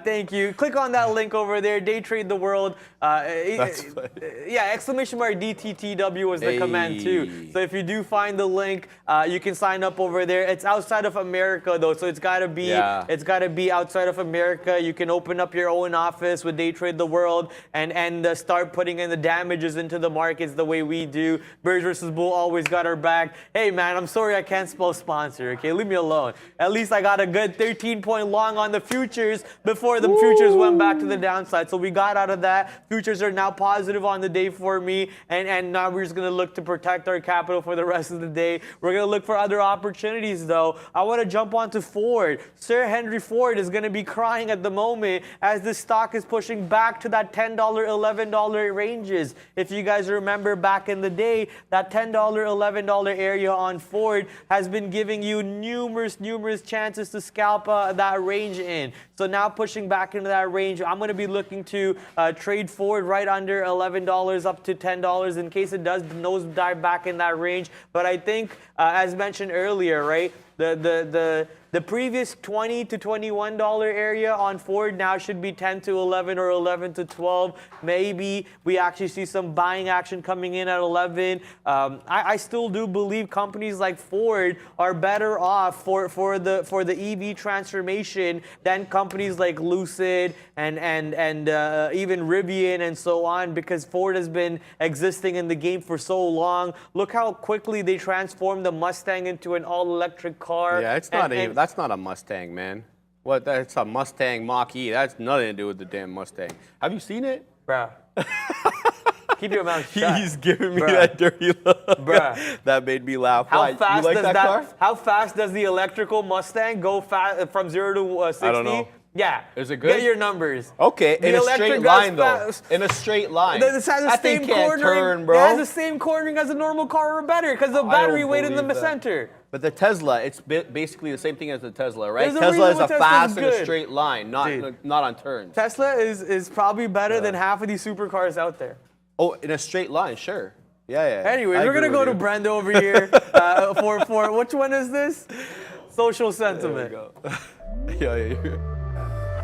Thank you. Click on that link over there. Day trade the world. Yeah, exclamation mark DTTW was the command too. So if you do find the link, you can sign up over there. It's outside of America though, so it's gotta be outside of America. You can open up your own office with Day Trade the World and start putting in the damages into the markets the way we do. Bears versus Bull always got our back. Hey man, I'm sorry I can't spell sponsor. Okay, leave me alone. At least I got a good 13-point long on the futures before the futures went back to the downside. So we got out of that. Futures are now positive on the day for me, and now we're just gonna look to protect our capital for the rest of the day. We're gonna look for other opportunities though. I want to jump onto Ford. Sir Henry Ford is gonna be crying at the moment as the stock is pushing back to that $10, $11 ranges. If you guys remember back in the day, that $10, $11 area on Ford has been giving you numerous chances to scalp that range in. So now pushing back into that range, I'm going to be looking to trade Ford right under $11 up to $10 in case it does nosedive back in that range. But I think, as mentioned earlier, right, the previous $20 to $21 area on Ford now should be 10 to 11 or 11 to 12. Maybe we actually see some buying action coming in at 11. I still do believe companies like Ford are better off for the EV transformation than companies like Lucid and even Rivian and so on, because Ford has been existing in the game for so long. Look how quickly they transformed the Mustang into an all-electric car. Yeah, it's not even. That's not a Mustang, man. What? That's a Mustang Mach-E. That's nothing to do with the damn Mustang. Have you seen it? Bruh. Keep your mouth shut. He's giving me that dirty look. Bruh. That made me laugh. How fast you like does that car? How fast does the electrical Mustang go from 0 to 60? I don't know. Yeah. Is it good? Get your numbers. Okay, The in a electric straight goes line though. fast. In a straight line. This has the That same thing can't cornering. turn, bro. It has the same cornering as a normal car or better because the battery weight in the believe that. center. But the Tesla, it's basically the same thing as the Tesla, right? There's a Tesla is reason a why Tesla's fast and a good. straight line, not on turns. Tesla is probably better than half of these supercars out there. Oh, in a straight line, sure. Yeah. Anyways, we're gonna go to Brenda over here for which one is this? Social sentiment. Yeah.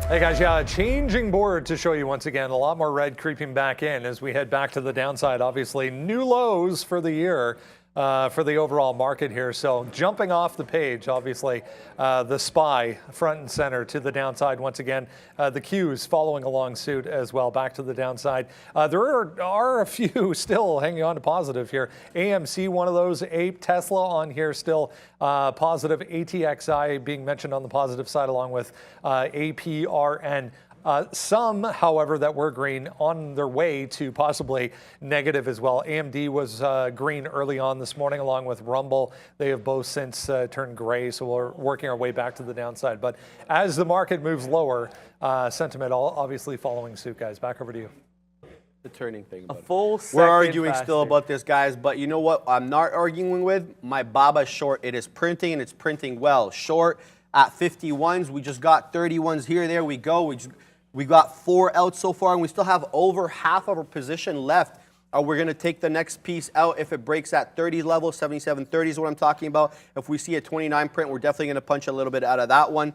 Hey guys, yeah, changing board to show you once again. A lot more red creeping back in as we head back to the downside. Obviously, new lows for the year for the overall market here. So jumping off the page, obviously, the SPY front and center to the downside once again. The Qs following along suit as well, back to the downside. There are a few still hanging on to positive here. AMC, one of those. Ape, Tesla on here still positive. ATXI being mentioned on the positive side along with APRN. Some, however, that were green on their way to possibly negative as well. AMD was green early on this morning along with Rumble. They have both since turned gray, so we're working our way back to the downside. But as the market moves lower, sentiment obviously following suit, guys. Back over to you. The turning thing. A full second We're arguing faster. still about this, guys, but you know what I'm not arguing with? My BABA short. It is printing, and it's printing well. Short at 51s. We just got 31s here. There we go. We got 4 out so far, and we still have over half of our position left. We're going to take the next piece out if it breaks at 30 level. 77.30 is what I'm talking about. If we see a 29 print, we're definitely going to punch a little bit out of that one.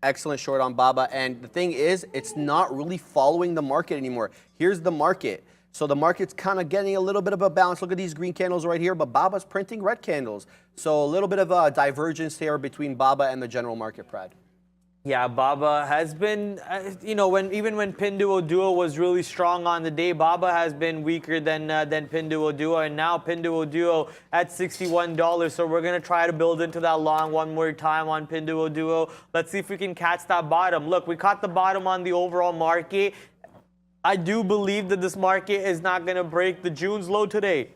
Excellent short on BABA. And the thing is, it's not really following the market anymore. Here's the market. So the market's kind of getting a little bit of a balance. Look at these green candles right here, but BABA's printing red candles. So a little bit of a divergence here between BABA and the general market, Prad. Yeah, BABA has been, even when Pinduoduo was really strong on the day, BABA has been weaker than Pinduoduo, and now Pinduoduo at $61. So we're gonna try to build into that long one more time on Pinduoduo. Let's see if we can catch that bottom. Look, we caught the bottom on the overall market. I do believe that this market is not gonna break the June's low today.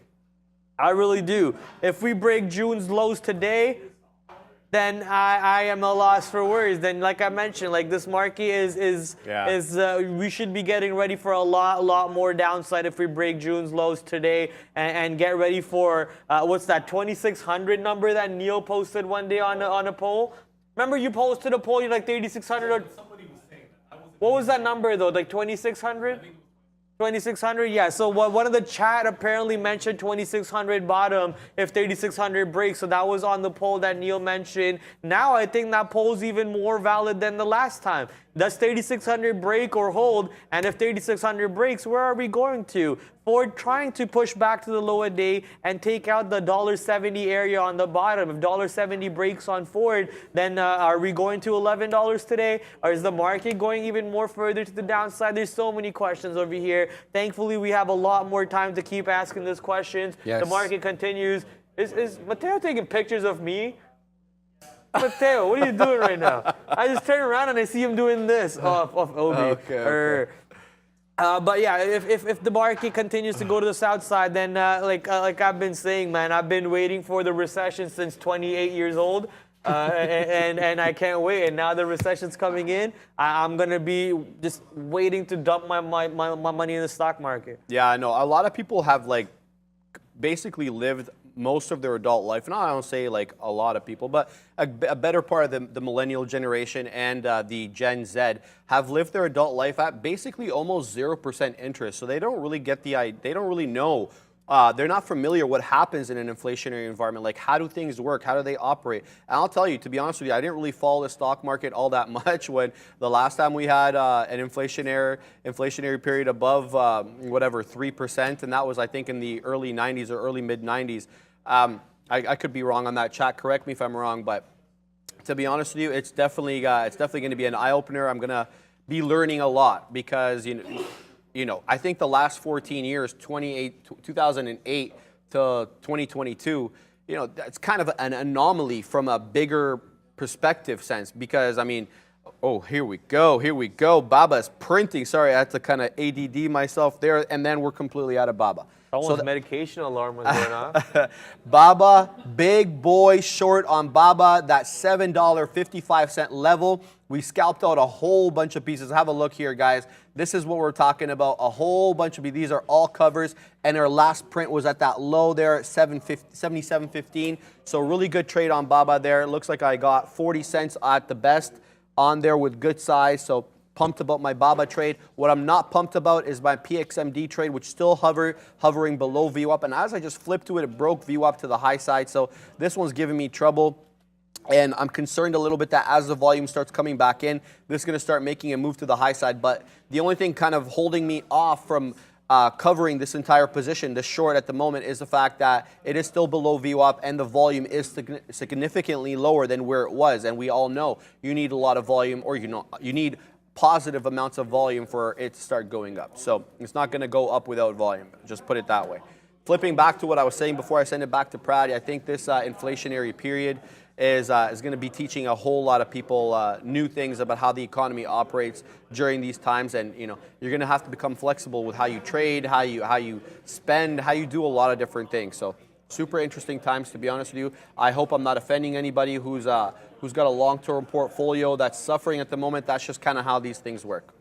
I really do. If we break June's lows today, then I am a loss for words. Then, like I mentioned, like this market is we should be getting ready for a lot more downside if we break June's lows today, and get ready for what's that 2600 number that Neil posted one day on a poll. Remember you posted a poll, you're like 3600 or what was that number though? Like 2600? 2600, yeah. So one of the chat apparently mentioned 2600 bottom if 3600 breaks. So that was on the poll that Neil mentioned. Now I think that poll's even more valid than the last time. Does 3600 break or hold? And if 3600 breaks, where are we going to? Ford trying to push back to the low a day and take out the $1.70 area on the bottom. If $1.70 breaks on Ford, then are we going to $11 today? Or is the market going even more further to the downside? There's so many questions over here. Thankfully, we have a lot more time to keep asking these questions. Yes. The market continues. Is Mateo taking pictures of me? Mateo, what are you doing right now? I just turn around and I see him doing this off Obi. Okay. But yeah, if the market continues to go to the south side, then like I've been saying, man, I've been waiting for the recession since 28 years old, and I can't wait. And now the recession's coming in, I'm gonna be just waiting to dump my money in the stock market. Yeah, I know. A lot of people have like basically lived most of their adult life, and I don't say like a lot of people, but a better part of the millennial generation and the Gen Z have lived their adult life at basically almost 0% interest. So they don't really get they don't really know. They're not familiar what happens in an inflationary environment. Like, how do things work? How do they operate? And I'll tell you, to be honest with you, I didn't really follow the stock market all that much when the last time we had an inflationary period above 3%, and that was, I think, in the early 90s or early mid 90s. I could be wrong on that. Chat, correct me if I'm wrong, but to be honest with you, it's definitely going to be an eye opener. I'm going to be learning a lot because you know, I think the last 14 years, 2008 to 2022, you know, that's kind of an anomaly from a bigger perspective sense because, I mean, oh, here we go. Baba's printing. Sorry, I had to kind of ADD myself there, and then we're completely out of Baba. Someone's medication alarm was going off. Baba, big boy short on Baba, that $7.55 level. We scalped out a whole bunch of pieces. Have a look here, guys. This is what we're talking about. A whole bunch of these are all covers, and our last print was at that low there at 77.15. So really good trade on Baba there. It looks like I got 40 cents at the best on there with good size. So pumped about my Baba trade. What I'm not pumped about is my PXMD trade, which still hovering below VWAP. And as I just flipped to it, it broke VWAP to the high side. So this one's giving me trouble. And I'm concerned a little bit that as the volume starts coming back in, this is going to start making a move to the high side. But the only thing kind of holding me off from covering this entire position, the short at the moment, is the fact that it is still below VWAP and the volume is significantly lower than where it was. And we all know you need a lot of volume, or you need positive amounts of volume for it to start going up. So it's not going to go up without volume. Just put it that way. Flipping back to what I was saying before I send it back to Prad, I think this inflationary period is going to be teaching a whole lot of people new things about how the economy operates during these times. And you're going to have to become flexible with how you trade, how you spend, how you do a lot of different things. So super interesting times, to be honest with you. I hope I'm not offending anybody who's got a long-term portfolio that's suffering at the moment. That's just kind of how these things work.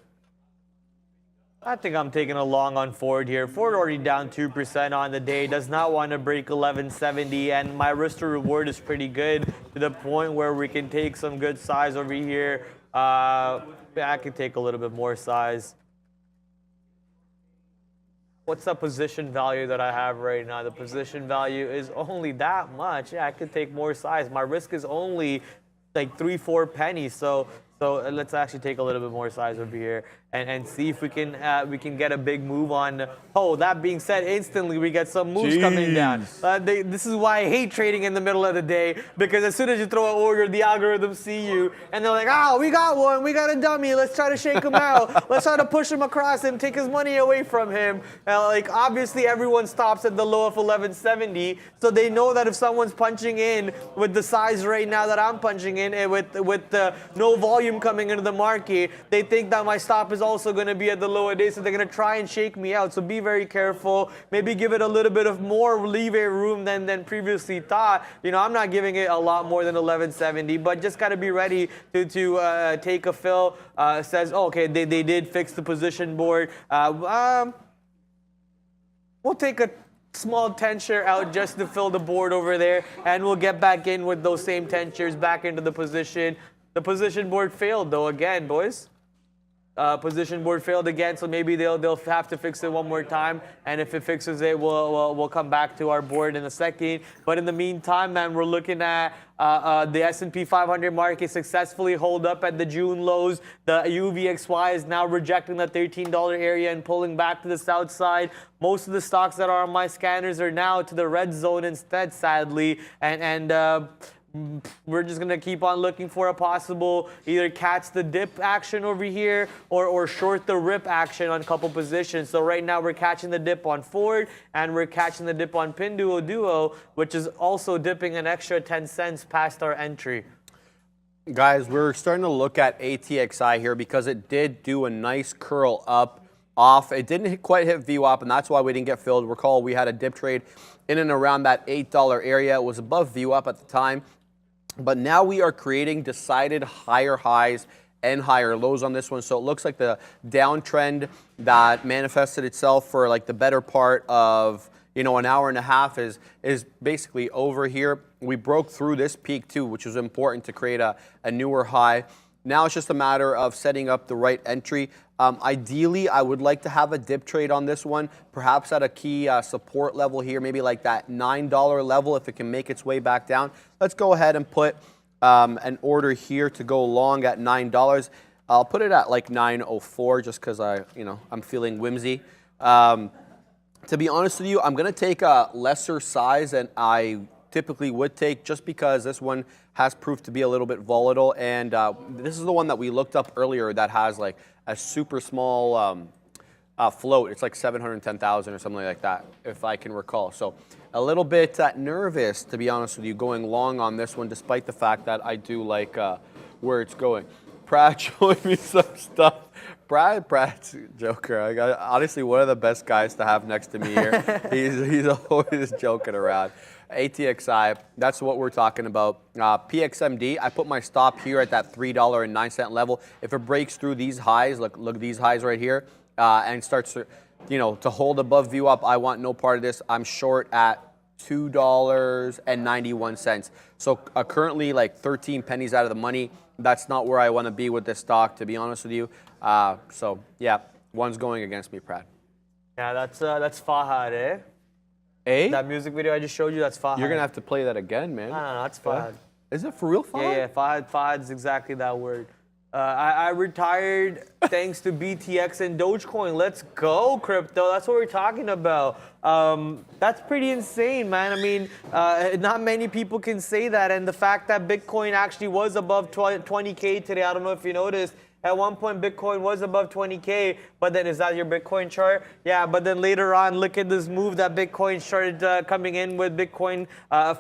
I think I'm taking a long on Ford here. Ford already down 2% on the day. Does not want to break 1170, and my risk to reward is pretty good to the point where we can take some good size over here. I can take a little bit more size. What's the position value that I have right now? The position value is only that much. Yeah, I could take more size. My risk is only like 3-4 pennies. So let's actually take a little bit more size over here and see if we can get a big move on. Oh, that being said, instantly we get some moves coming down. This is why I hate trading in the middle of the day, because as soon as you throw an order, the algorithms see you and they're like, oh, we got one, we got a dummy. Let's try to shake him out. Let's try to push him across and take his money away from him. Like obviously everyone stops at the low of 1170, so they know that if someone's punching in with the size right now that I'm punching in, and with no volume coming into the market, they think that my stop is is also going to be at the lower day, so they're going to try and shake me out. So be very careful. Maybe give it a little bit of more leeway room than previously thought. You know, I'm not giving it a lot more than 1170, but just got to be ready to take a fill. Says, oh, okay, they did fix the position board. We'll take a small 10 share out just to fill the board over there, and we'll get back in with those same 10 shares back into the position. The position board failed though again, boys. Position board failed again, so maybe they'll have to fix it one more time, and if it fixes it, we'll come back to our board in a second. But in the meantime, man, we're looking at the S&P 500 market successfully hold up at the June lows. The UVXY is now rejecting the $13 area and pulling back to the south side. Most of the stocks that are on my scanners are now to the red zone instead, sadly, and we're just going to keep on looking for a possible either catch the dip action over here or short the rip action on a couple positions. So right now we're catching the dip on Ford and we're catching the dip on Pinduoduo, which is also dipping an extra 10 cents past our entry. Guys, we're starting to look at ATXI here because it did do a nice curl up off. It didn't quite hit VWAP, and that's why we didn't get filled. Recall we had a dip trade in and around that $8 area. It was above VWAP at the time. But now we are creating decided higher highs and higher lows on this one. So it looks like the downtrend that manifested itself for like the better part of, you know, an hour and a half is basically over here. We broke through this peak too, which was important to create a newer high. Now it's just a matter of setting up the right entry. Ideally, I would like to have a dip trade on this one, perhaps at a key support level here, maybe like that $9 level if it can make its way back down. Let's go ahead and put an order here to go long at $9. I'll put it at like 9.04 just because I'm feeling whimsy. To be honest with you, I'm going to take a lesser size than I typically would take just because this one has proved to be a little bit volatile, and this is the one that we looked up earlier that has like a super small float. It's like 710,000 or something like that, if I can recall. So a little bit nervous, to be honest with you, going long on this one, despite the fact that I do like where it's going. Brad showing me some stuff. Brad's joker. I got honestly one of the best guys to have next to me here. he's always joking around. ATXI, that's what we're talking about. PXMD, I put my stop here at that $3.09 level. If it breaks through these highs, look at these highs right here, and starts to, to hold above VWAP, I want no part of this. I'm short at $2.91. So currently like 13 pennies out of the money. That's not where I want to be with this stock, to be honest with you. So yeah, one's going against me, Brad. Yeah, that's Fahad, eh? Eh? That music video I just showed you, that's Fahad. You're going to have to play that again, man. No, that's Fahad. Is it for real, Fahad? Yeah, Fahad's exactly that word. I retired thanks to BTX and Dogecoin. Let's go, crypto. That's what we're talking about. That's pretty insane, man. I mean, not many people can say that. And the fact that Bitcoin actually was above 20K today, I don't know if you noticed. At one point, Bitcoin was above 20K, but then is that your Bitcoin chart? Yeah, but then later on, look at this move that Bitcoin started coming in with. Bitcoin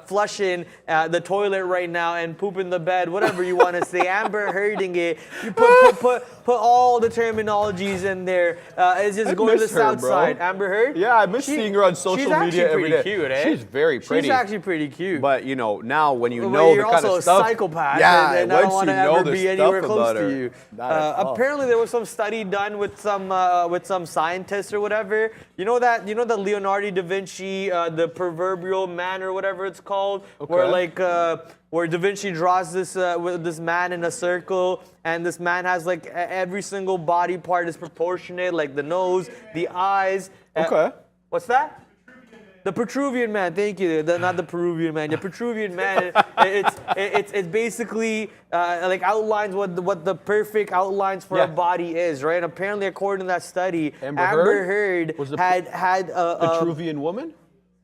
flushing the toilet right now and pooping the bed, whatever you want to say. Amber herding it. You put all the terminologies in there. It's just going to the south side. Amber Heard? Yeah, I miss seeing her on social media every day. She's actually pretty cute, eh? She's very pretty. She's actually pretty cute. But now when you know the kind of stuff, you're also a psychopath. Yeah, and I don't want to ever be anywhere close to you. Apparently, there was some study done with some scientists or whatever. You know the Leonardo da Vinci, the proverbial man or whatever it's called, okay. Where Da Vinci draws this with this man in a circle, and this man has like every single body part is proportionate, like the nose, the eyes. Okay. What's that? The Petruvian man, thank you. Not the Peruvian man. The Petruvian man. It's basically like outlines what the perfect outlines for a body is, right? And apparently, according to that study, Amber Heard had a Petruvian woman.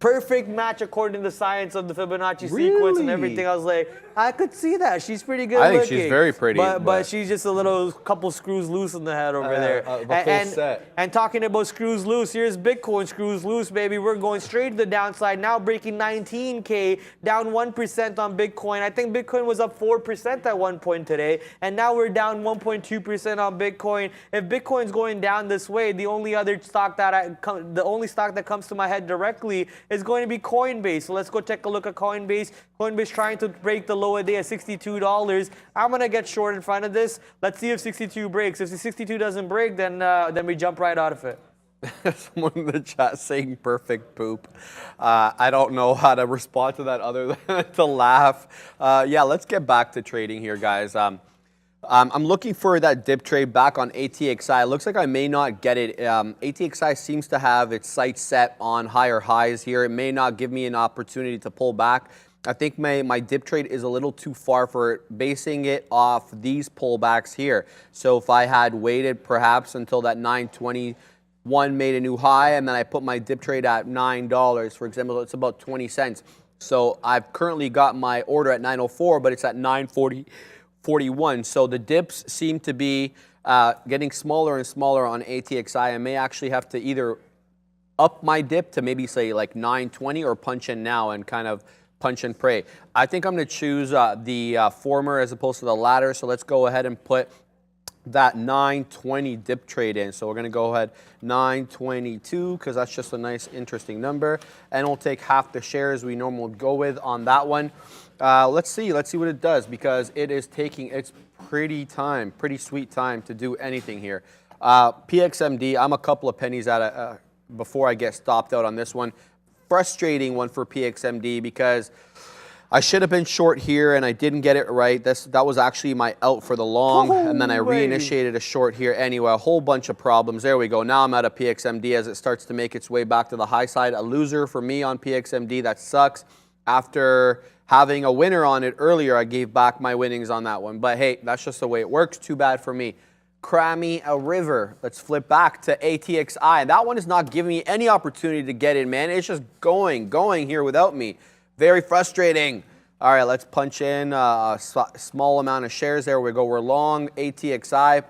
perfect match according to the science of the Fibonacci sequence and everything. I was like, I could see that. She's pretty good looking. I think she's very pretty. But she's just a little couple screws loose in the head over there. The full set. And talking about screws loose, here's Bitcoin screws loose, baby. We're going straight to the downside now, breaking 19K, down 1% on Bitcoin. I think Bitcoin was up 4% at one point today, and now we're down 1.2% on Bitcoin. If Bitcoin's going down this way, the only stock that comes to my head directly is going to be Coinbase. So let's go take a look at Coinbase. Coinbase trying to break the low a day at $62. I'm gonna get short in front of this. Let's see if 62 breaks. If the 62 doesn't break, then we jump right out of it. Someone in the chat saying perfect poop. I don't know how to respond to that other than to laugh. Yeah, let's get back to trading here, guys. I'm looking for that dip trade back on ATXI. It looks like I may not get it. ATXI seems to have its sights set on higher highs here. It may not give me an opportunity to pull back. I think my dip trade is a little too far for it, basing it off these pullbacks here. So if I had waited perhaps until that 921 made a new high, and then I put my dip trade at $9, for example, it's about 20 cents. So I've currently got my order at 904, but it's at 941. So the dips seem to be getting smaller and smaller on ATXI. I may actually have to either up my dip to maybe say like 920 or punch in now and kind of punch and pray. I think I'm going to choose the former as opposed to the latter. So let's go ahead and put that 920 dip trade in. So we're going to go ahead 922 because that's just a nice interesting number, and we'll take half the shares we normally go with on that one. Let's see what it does, because it is taking its pretty sweet time to do anything here. PXMD, I'm a couple of pennies out before I get stopped out on this one. Frustrating one for PXMD because I should have been short here and I didn't get it right. That was actually my out for the long, and then I reinitiated a short here anyway. A whole bunch of problems. There we go. Now I'm out of PXMD as it starts to make its way back to the high side. A loser for me on PXMD. That sucks. After having a winner on it earlier, I gave back my winnings on that one. But hey, that's just the way it works. Too bad for me. Crammy a river. Let's flip back to ATXI. That one is not giving me any opportunity to get in, man. It's just going here without me. Very frustrating. All right, let's punch in a small amount of shares there. We're long ATXI.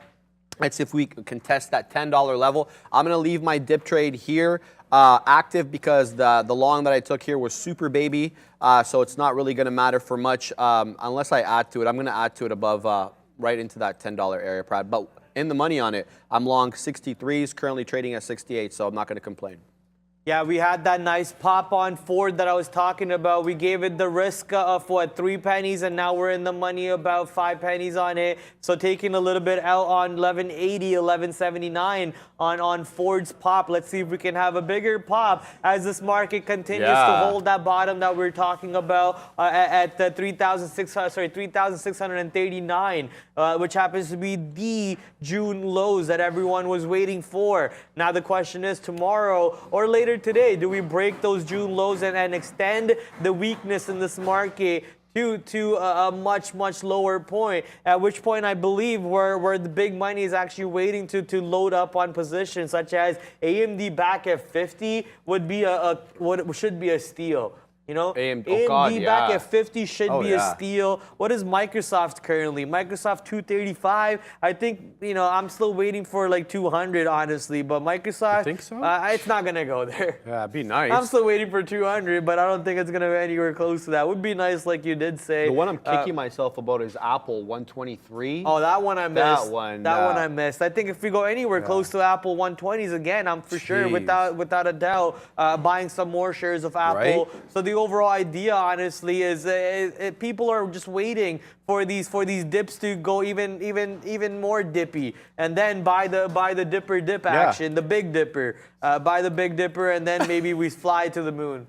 Let's see if we can test that $10 level. I'm going to leave my dip trade here active because the long that I took here was super baby. So it's not really going to matter for much unless I add to it. I'm going to add to it above right into that $10 area, Brad. But in the money on it, I'm long 63s, currently trading at 68, so I'm not going to complain. Yeah, we had that nice pop on Ford that I was talking about. We gave it the risk of what, 3 pennies, and now we're in the money about 5 pennies on it. So taking a little bit out on 1180, 1179 on Ford's pop. Let's see if we can have a bigger pop as this market continues to hold that bottom that we're talking about at 3,639, which happens to be the June lows that everyone was waiting for. Now the question is, tomorrow or later today, do we break those June lows and extend the weakness in this market to a much lower point, at which point I believe where the big money is actually waiting to load up on positions, such as AMD back at 50 would be should be a steal. You know, AMD back at 50 should be a steal. What is Microsoft currently? Microsoft 235. I think, you know, I'm still waiting for like 200, honestly. But Microsoft, you think so? It's not going to go there. Yeah, it'd be nice. I'm still waiting for 200, but I don't think it's going to be anywhere close to that. Would be nice, like you did say. The one I'm kicking myself about is Apple 123. Oh, that one I missed. That one I missed. I think if we go anywhere close to Apple 120s again, I'm for sure, without a doubt, buying some more shares of Apple. Right? So the overall idea, honestly, is people are just waiting for these dips to go even more dippy, and then buy the dip action, the big dipper, buy the big dipper, and then maybe we fly to the moon.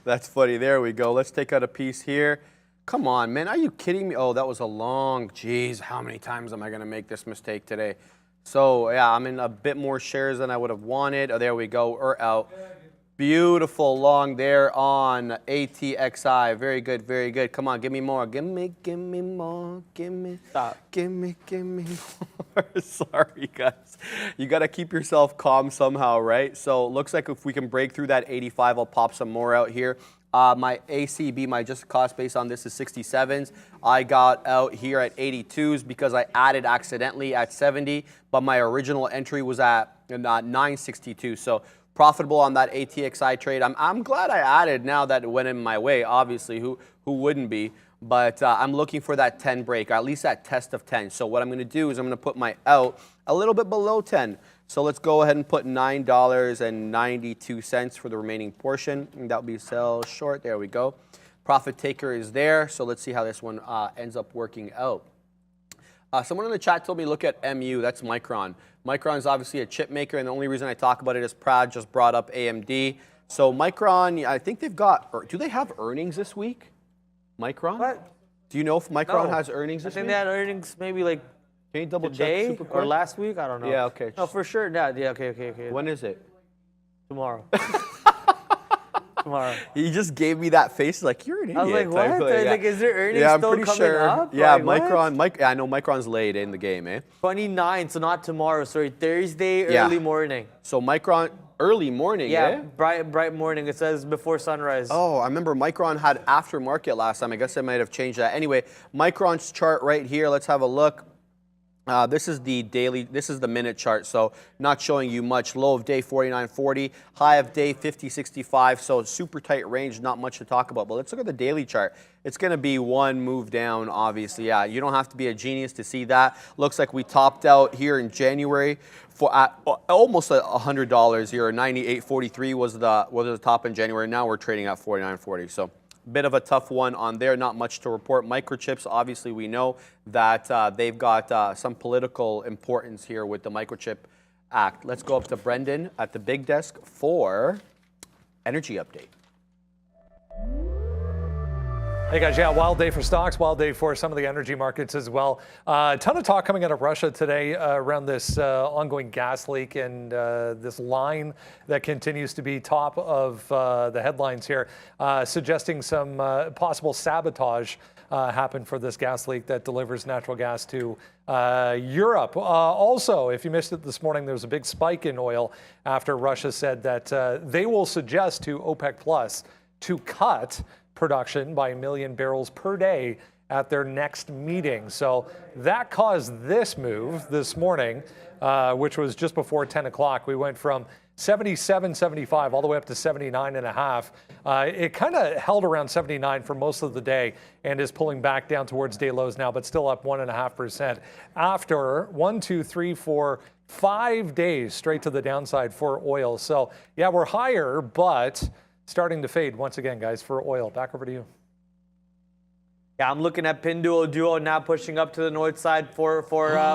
That's funny. There we go. Let's take out a piece here. Come on, man. Are you kidding me? Oh, that was a long. Jeez, how many times am I going to make this mistake today? So yeah, I'm in a bit more shares than I would have wanted. Oh, there we go. Or out. Beautiful long there on ATXI. Very good, very good. Come on, give me more. Give me more. Give me. Stop. Give me more. Sorry, guys. You got to keep yourself calm somehow, right? So it looks like if we can break through that 85, I'll pop some more out here. My ACB, my adjusted cost base on this is 67s. I got out here at 82s because I added accidentally at 70, but my original entry was at 962. So profitable on that ATXI trade. I'm glad I added now that it went in my way. Obviously, who wouldn't be? But I'm looking for that 10 break, or at least that test of 10. So what I'm going to do is I'm going to put my out a little bit below 10. So let's go ahead and put $9.92 for the remaining portion. And that'll be sell short. There we go. Profit taker is there. So let's see how this one ends up working out. Someone in the chat told me look at MU. That's Micron. Micron is obviously a chip maker, and the only reason I talk about it is Prad just brought up AMD. So Micron, I think they've got, or do they have earnings this week? Micron? What? Do you know if Micron No. has earnings this I think week? they had earnings maybe like Can you double check today super or quick? last week. I don't know. Yeah, okay. No, for sure. Yeah, okay. When is it? Tomorrow. Tomorrow. He just gave me that face like, you're an idiot. I was like, what? type of- yeah. Like, is there earnings Yeah, I'm still pretty coming sure. up? Yeah, Like, what? I know Micron's late in the game, eh? 29, so not tomorrow. Sorry, Thursday, Yeah. early morning. So Micron, early morning, Yeah, eh? bright morning. It says before sunrise. Oh, I remember Micron had aftermarket last time. I guess I might have changed that. Anyway, Micron's chart right here. Let's have a look. This is the daily, this is the minute chart, so not showing you much. Low of day 49.40, high of day 50.65, so super tight range, not much to talk about. But let's look at the daily chart. It's going to be one move down, obviously. Yeah, you don't have to be a genius to see that. Looks like we topped out here in January for almost $100 here. 98.43 was the top in January. Now we're trading at 49.40. So bit of a tough one on there, not much to report. Microchips, obviously we know that they've got some political importance here with the Microchip Act. Let's go up to Brendan at the big desk for energy update. Hey guys, yeah, wild day for stocks, wild day for some of the energy markets as well. A ton of talk coming out of Russia today around this ongoing gas leak and this line that continues to be top of the headlines here, suggesting some possible sabotage happened for this gas leak that delivers natural gas to Europe. Also, if you missed it this morning, there was a big spike in oil after Russia said that they will suggest to OPEC Plus to cut production by 1 million barrels per day at their next meeting. So that caused this move this morning, which was just before 10 o'clock. We went from 77.75 all the way up to 79.5. It kind of held around 79 for most of the day and is pulling back down towards day lows now, but still up 1.5% after 5 days straight to the downside for oil. So yeah, we're higher, but starting to fade once again, guys, for oil. Back over to you. Yeah, I'm looking at Pinduoduo now pushing up to the north side for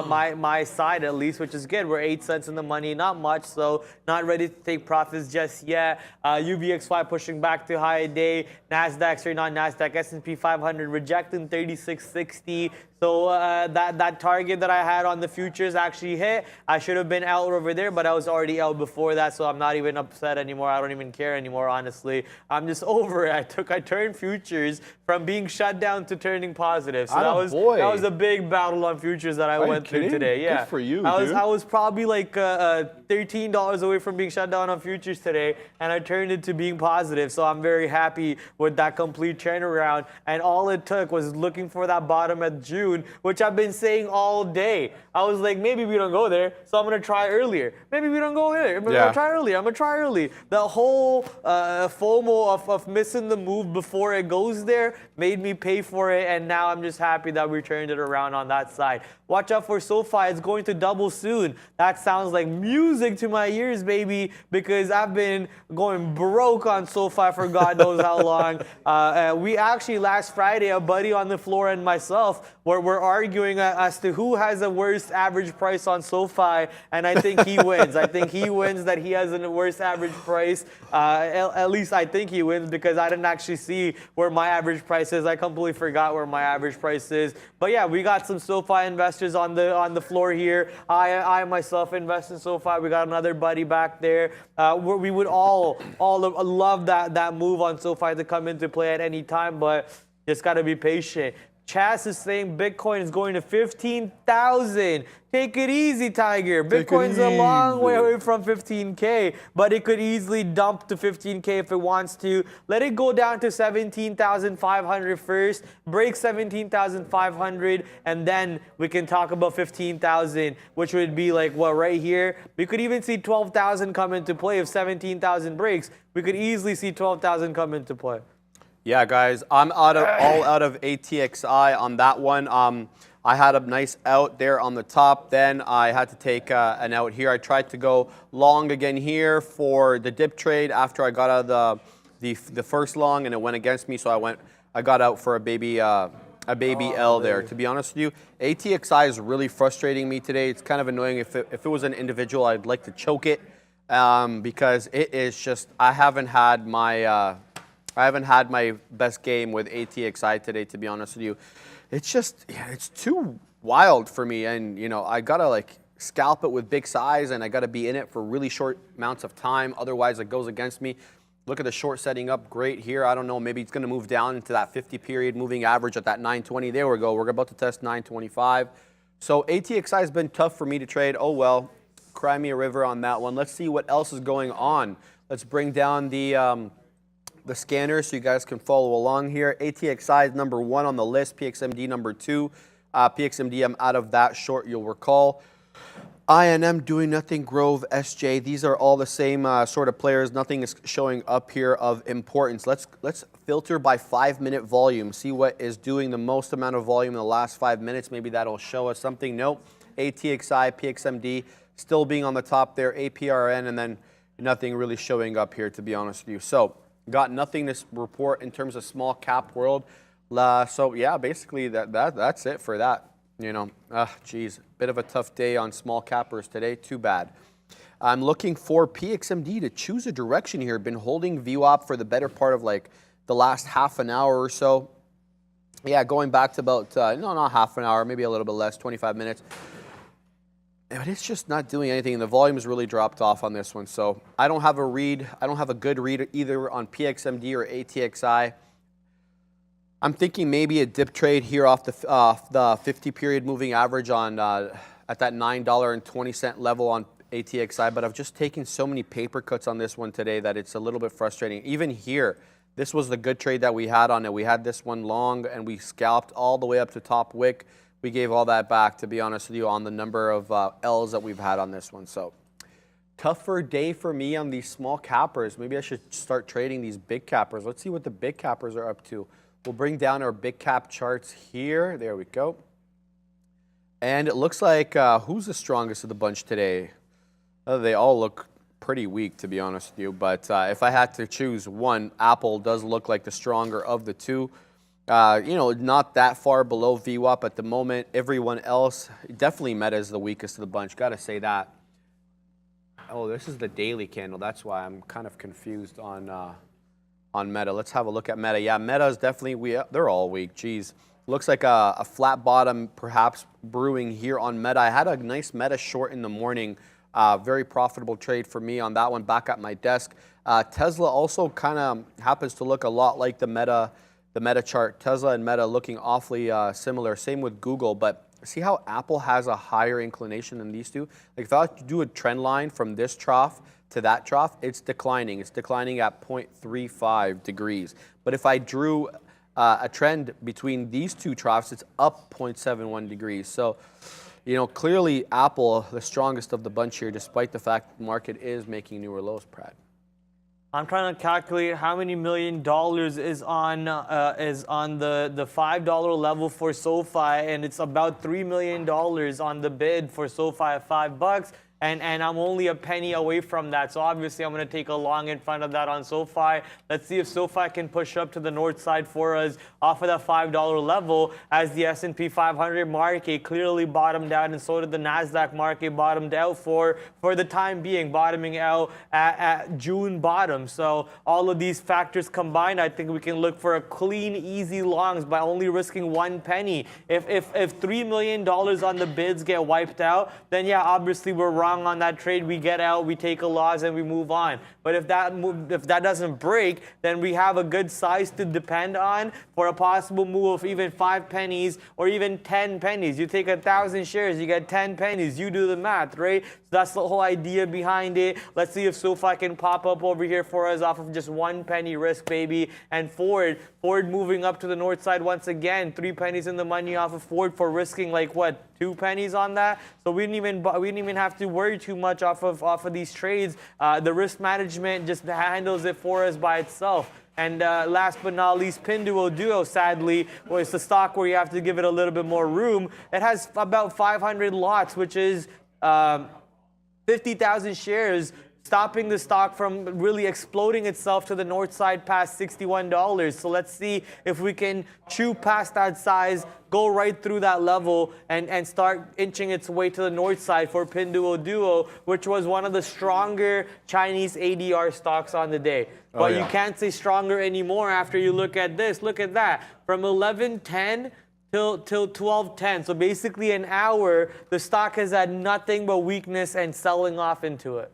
my side at least, which is good. We're 8 cents in the money, not much, so not ready to take profits just yet. UVXY pushing back to high day. NASDAQ, sorry, not NASDAQ, S&P 500 rejecting 3660. So that target that I had on the futures actually hit. I should have been out over there, but I was already out before that, so I'm not even upset anymore. I don't even care anymore, honestly. I'm just over it. I turned futures from being shut down to turning positive. So that was a big battle on futures that I went through today. Yeah, good for you, dude. I was probably like $13 away from being shut down on futures today, and I turned it to being positive. So I'm very happy with that complete turnaround. And all it took was looking for that bottom at June, which I've been saying all day. I was like, maybe we don't go there, so I'm gonna try earlier. Maybe we don't go there. I'm gonna try earlier. I'm gonna try early. The whole FOMO of missing the move before it goes there made me pay for it, and now I'm just happy that we turned it around on that side. Watch out for SoFi. It's going to double soon. That sounds like music to my ears, baby, because I've been going broke on SoFi for God knows how long. We actually, last Friday, a buddy on the floor and myself were we're arguing as to who has the worst average price on SoFi, and I think he wins. I think he wins that he has the worst average price. At least I think he wins because I didn't actually see where my average price is. I completely forgot where my average price is. But yeah, we got some SoFi investors on the floor here. I myself invest in SoFi. We got another buddy back there. We would all love that move on SoFi to come into play at any time, but just got to be patient. Chas is saying Bitcoin is going to 15,000. Take it easy, Tiger. Bitcoin's a long way away from 15K, but it could easily dump to 15K if it wants to. Let it go down to 17,500 first, break 17,500, and then we can talk about 15,000, which would be like, what, right here? We could even see 12,000 come into play if 17,000 breaks. We could easily see 12,000 come into play. Yeah, guys, I'm all out of ATXI on that one. I had a nice out there on the top. Then I had to take an out here. I tried to go long again here for the dip trade after I got out of the first long, and it went against me. So I got out for a baby L there. To be honest with you, ATXI is really frustrating me today. It's kind of annoying. If it was an individual, I'd like to choke it because it is just I haven't had my best game with ATXI today, to be honest with you. It's just, it's too wild for me. And, you know, I got to like scalp it with big size and I got to be in it for really short amounts of time. Otherwise, it goes against me. Look at the short setting up great here. I don't know, maybe it's going to move down into that 50 period moving average at that 920. There we go. We're about to test 925. So ATXI has been tough for me to trade. Oh, well, cry me a river on that one. Let's see what else is going on. Let's bring down the scanner so you guys can follow along here. ATXI is number 1 on the list, PXMD number 2. PXMD, I'm out of that short, you'll recall. INM doing nothing, Grove, SJ. These are all the same sort of players. Nothing is showing up here of importance. Let's filter by 5-minute volume. See what is doing the most amount of volume in the last 5 minutes. Maybe that'll show us something. Nope. ATXI, PXMD still being on the top there. APRN, and then nothing really showing up here, to be honest with you. So got nothing to report in terms of small cap world. So yeah, basically that's it for that. You know, geez, bit of a tough day on small cappers today. Too bad. I'm looking for PXMD to choose a direction here. Been holding VWAP for the better part of like the last half an hour or so. Yeah, going back to about, no, not half an hour, maybe a little bit less, 25 minutes. But it's just not doing anything. The volume has really dropped off on this one. So I don't have a read. I don't have a good read either on PXMD or ATXI. I'm thinking maybe a dip trade here off the 50-period moving average on at that $9.20 level on ATXI. But I've just taken so many paper cuts on this one today that it's a little bit frustrating. Even here, this was the good trade that we had on it. We had this one long and we scalped all the way up to top wick. We gave all that back, to be honest with you, on the number of L's that we've had on this one. So tougher day for me on these small cappers. Maybe I should start trading these big cappers. Let's see what the big cappers are up to. We'll bring down our big cap charts here. There we go. And it looks like who's the strongest of the bunch today? They all look pretty weak, to be honest with you. But if I had to choose one, Apple does look like the stronger of the two. You know, not that far below VWAP at the moment. Everyone else, definitely Meta is the weakest of the bunch. Got to say that. Oh, this is the daily candle. That's why I'm kind of confused on Meta. Let's have a look at Meta. Yeah, Meta is definitely, they're all weak. Geez. Looks like a flat bottom perhaps brewing here on Meta. I had a nice Meta short in the morning. Very profitable trade for me on that one back at my desk. Tesla also kind of happens to look a lot like the Meta chart. Tesla and Meta looking awfully similar. Same with Google, but see how Apple has a higher inclination than these two? Like if I do a trend line from this trough to that trough, it's declining. It's declining at 0.35 degrees. But if I drew a trend between these two troughs, it's up 0.71 degrees. So, you know, clearly Apple, the strongest of the bunch here, despite the fact the market is making newer lows, Brad. I'm trying to calculate how many $1 million is on the $5 level for SoFi, and it's about $3 million on the bid for SoFi at $5. and I'm only a penny away from that. So obviously I'm going to take a long in front of that on SoFi. Let's see if SoFi can push up to the north side for us off of that $5 level, as the S&P 500 market clearly bottomed out, and so did the NASDAQ market bottomed out for the time being, bottoming out at June bottom. So all of these factors combined, I think we can look for a clean, easy longs by only risking 1 penny. If $3 million on the bids get wiped out, then yeah, obviously we're wrong on that trade. We get out, we take a loss, and we move on. But if that doesn't break, then we have a good size to depend on for a possible move of even 5 pennies or even 10 pennies. You take 1,000 shares, you get 10 pennies. You do the math, right? So that's the whole idea behind it. Let's see if SoFi can pop up over here for us off of just 1 penny risk, baby. And Ford moving up to the north side once again. 3 pennies in the money off of Ford for risking like what, 2 pennies on that. So we didn't even have to worry too much off of these trades. The risk management just handles it for us by itself. And last but not least, Pinduoduo, sadly, was the stock where you have to give it a little bit more room. It has about 500 lots, which is 50,000 shares, stopping the stock from really exploding itself to the north side past $61. So let's see if we can chew past that size, go right through that level, and start inching its way to the north side for Pinduoduo, which was one of the stronger Chinese ADR stocks on the day. But you can't say stronger anymore after you look at this. Look at that. From 11:10 till 12:10. So basically an hour, the stock has had nothing but weakness and selling off into it.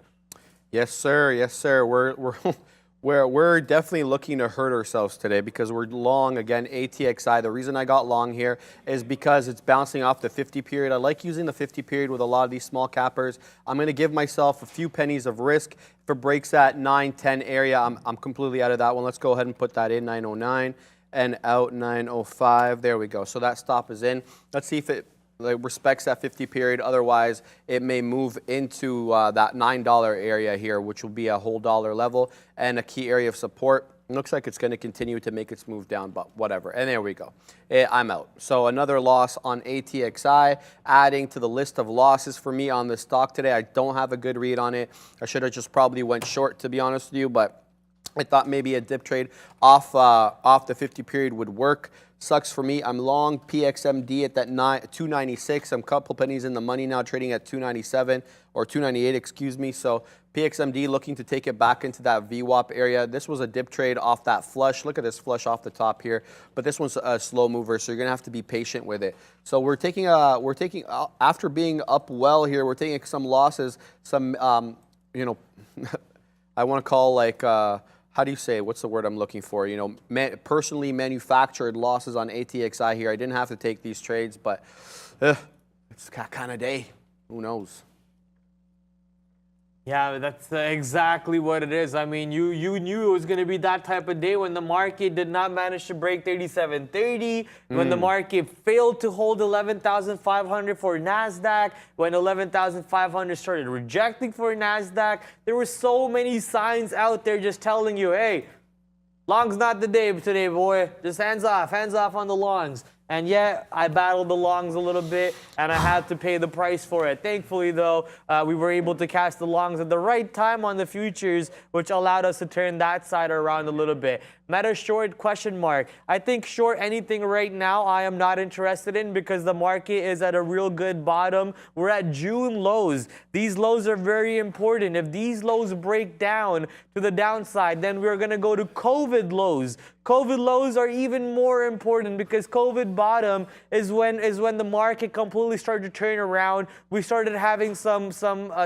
Yes, sir. Yes, sir. We're definitely looking to hurt ourselves today because we're long again ATXI. The reason I got long here is because it's bouncing off the 50 period. I like using the 50 period with a lot of these small cappers. I'm going to give myself a few pennies of risk. If it breaks that 910 area, I'm completely out of that one. Let's go ahead and put that in 909 and out 905. There we go. So that stop is in. Let's see if it respects that 50 period. Otherwise, it may move into that $9 area here, which will be a whole dollar level and a key area of support. It looks like it's going to continue to make its move down, but whatever. And there we go. I'm out. So another loss on ATXI, adding to the list of losses for me on this stock today. I don't have a good read on it. I should have just probably went short, to be honest with you, but I thought maybe a dip trade off the 50 period would work. Sucks for me. I'm long PXMD at that 296. I'm a couple pennies in the money now, trading at 297 or 298, excuse me. So PXMD looking to take it back into that VWAP area. This was a dip trade off that flush. Look at this flush off the top here. But this one's a slow mover, so you're gonna have to be patient with it. So we're taking after being up well here, we're taking some losses. Some you know, I want to call like. How do you say, what's the word I'm looking for? You know, personally manufactured losses on ATXI here. I didn't have to take these trades, but it's that kind of day. Who knows? Yeah, that's exactly what it is. I mean, you knew it was going to be that type of day when the market did not manage to break 3730, when the market failed to hold 11,500 for NASDAQ, when 11,500 started rejecting for NASDAQ. There were so many signs out there just telling you, hey, long's not the day today, boy. Just hands off on the longs. And yet, I battled the longs a little bit, and I had to pay the price for it. Thankfully, though, we were able to catch the longs at the right time on the futures, which allowed us to turn that side around a little bit. Meta short, question mark. I think short anything right now I am not interested in because the market is at a real good bottom. We're at June lows. These lows are very important. If these lows break down to the downside, then we're going to go to COVID lows. COVID lows are even more important because COVID bottom is when the market completely started to turn around. We started having some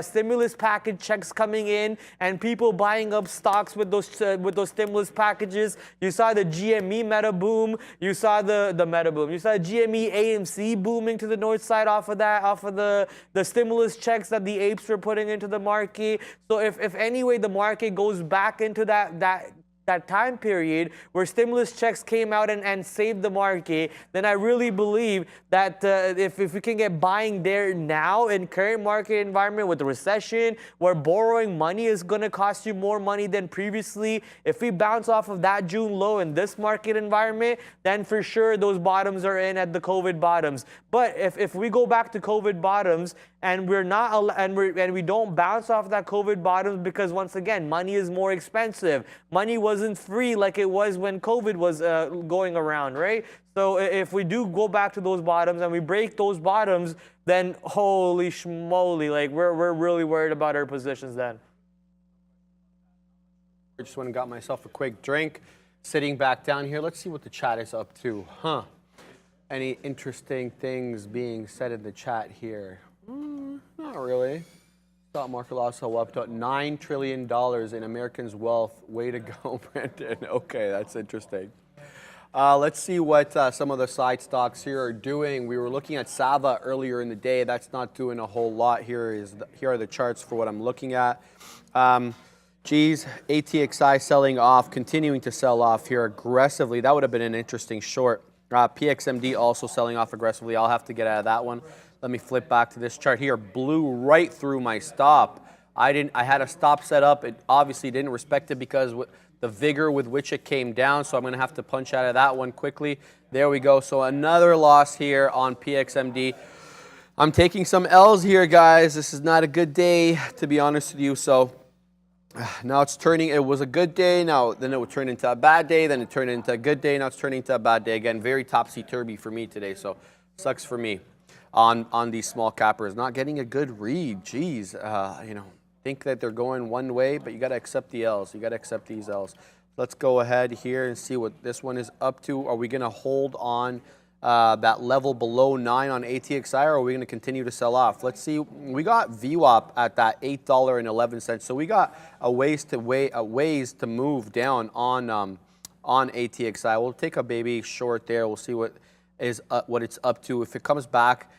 stimulus package checks coming in and people buying up stocks with those stimulus packages. You saw the GME meta boom. You saw the meta boom. You saw GME AMC booming to the north side off of the stimulus checks that the apes were putting into the market. So if anyway the market goes back into that that time period where stimulus checks came out and saved the market, then I really believe that if we can get buying there now in current market environment with the recession, where borrowing money is going to cost you more money than previously, if we bounce off of that June low in this market environment, then for sure those bottoms are in at the COVID bottoms. But if we go back to COVID bottoms and we don't bounce off that COVID bottoms, because once again, money is more expensive. Money wasn't free like it was when COVID was going around, right? So if we do go back to those bottoms and we break those bottoms, then holy schmoly, like we're really worried about our positions then. I just went and got myself a quick drink. Sitting back down here, let's see what the chat is up to. Any interesting things being said in the chat here? Not really. Stock market also up to $9 trillion in Americans' wealth. Way to go, Brandon. Okay, that's interesting. Let's see what some of the side stocks here are doing. We were looking at Sava earlier in the day. That's not doing a whole lot. Here are the charts for what I'm looking at. Geez, ATXI selling off, continuing to sell off here aggressively. That would have been an interesting short. PXMD also selling off aggressively. I'll have to get out of that one. Let me flip back to this chart here. Blew right through my stop. I had a stop set up. It obviously didn't respect it because the vigor with which it came down. So I'm going to have to punch out of that one quickly. There we go. So another loss here on PXMD. I'm taking some L's here, guys. This is not a good day, to be honest with you. So now it's turning, it was a good day, then it would turn into a bad day, then it turned into a good day, now it's turning into a bad day. Again, very topsy-turvy for me today, so sucks for me on these small cappers. Not getting a good read, geez. Think that they're going one way, but you got to accept the L's. You got to accept these L's. Let's go ahead here and see what this one is up to. Are we going to hold on that level below 9 on ATXI, or are we going to continue to sell off? Let's see. We got VWAP at that $8.11, so we got a ways to move down on ATXI. We'll take a baby short there. We'll see what it's up to. If it comes back,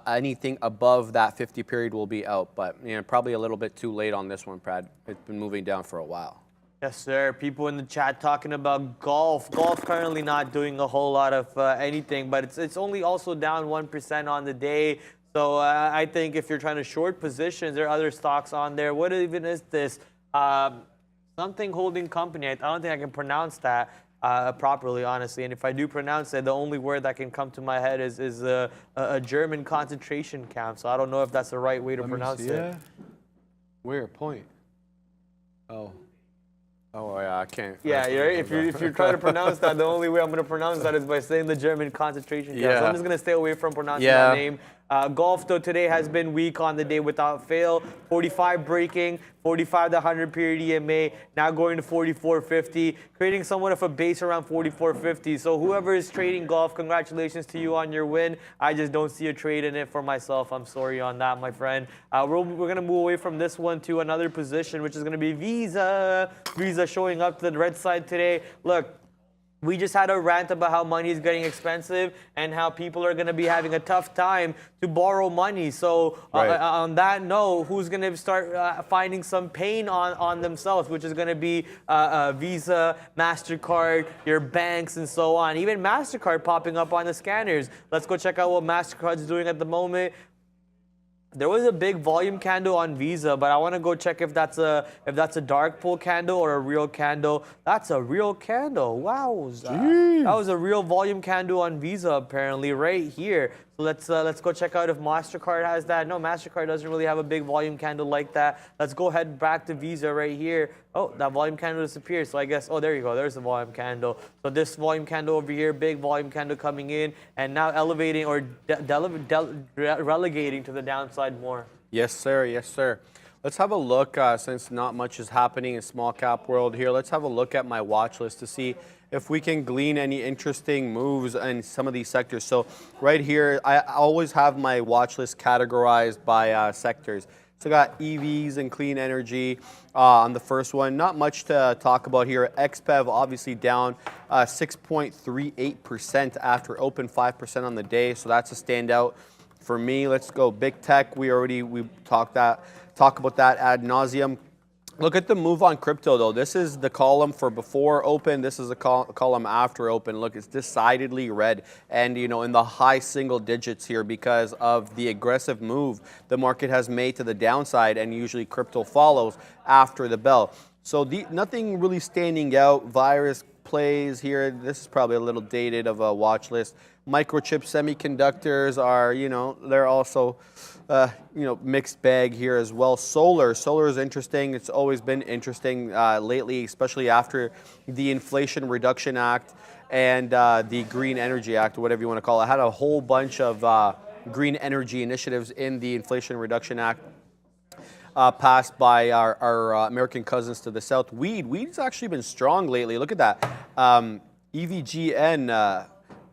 anything above that 50 period will be out, but probably a little bit too late on this one, Brad. It's been moving down for a while. Yes, sir. People in the chat talking about golf. Golf currently not doing a whole lot of anything, but it's only also down 1% on the day. So I think if you're trying to short positions, there are other stocks on there. What even is this? Something holding company. I don't think I can pronounce that properly, honestly. And if I do pronounce it, the only word that can come to my head is a German concentration camp. So I don't know if that's the right way to pronounce it. Where? Point. Oh yeah, I can't. Yeah, if you're trying to pronounce that, the only way I'm going to pronounce that is by saying the German concentration camp. So I'm just going to stay away from pronouncing that name. Golf, though, today has been weak on the day without fail. 45 breaking, 45 to 100 period EMA, now going to 44.50, creating somewhat of a base around 44.50. So whoever is trading golf, congratulations to you on your win. I just don't see a trade in it for myself. I'm sorry on that, my friend. We're going to move away from this one to another position, which is going to be Visa. Visa showing up to the red side today. Look, we just had a rant about how money is getting expensive and how people are going to be having a tough time to borrow money. So on that note, who's going to start finding some pain on themselves, which is going to be Visa, MasterCard, your banks, and so on. Even MasterCard popping up on the scanners. Let's go check out what MasterCard's doing at the moment. There was a big volume candle on Visa, but I want to go check if that's a dark pool candle or a real candle. That's a real candle. Wow, that was a real volume candle on Visa apparently right here. So let's go check out if MasterCard has that. No, MasterCard doesn't really have a big volume candle like that. Let's go head back to Visa right here. Oh, that volume candle disappeared. So I guess, oh, there you go. There's the volume candle. So this volume candle over here, big volume candle coming in and now elevating or relegating to the downside more. Yes, sir. Yes, sir. Let's have a look, since not much is happening in small cap world here. Let's have a look at my watch list to see if we can glean any interesting moves in some of these sectors. So right here, I always have my watch list categorized by sectors. So I got EVs and clean energy on the first one. Not much to talk about here. XPEV obviously down 6.38% after open, 5% on the day. So that's a standout for me. Let's go big tech. We talk about that ad nauseum. Look at the move on crypto, though. This is the column for before open. This is the column after open. Look, it's decidedly red and, you know, in the high single digits here because of the aggressive move the market has made to the downside, and usually crypto follows after the bell. So nothing really standing out. Virus plays here. This is probably a little dated of a watch list. Microchip semiconductors are, you know, they're also, you know, mixed bag here as well. Solar is interesting. It's always been interesting lately, especially after the Inflation Reduction Act and the Green Energy Act, or whatever you want to call it. I had a whole bunch of green energy initiatives in the Inflation Reduction Act passed by our American cousins to the south. Weed's actually been strong lately. Look at that. EVGN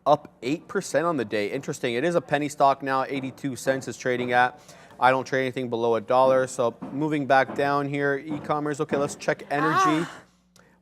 up 8% on the day. Interesting. It is a penny stock now. 82 cents is trading at. I don't trade anything below $1. So moving back down here, e-commerce. Okay, let's check energy.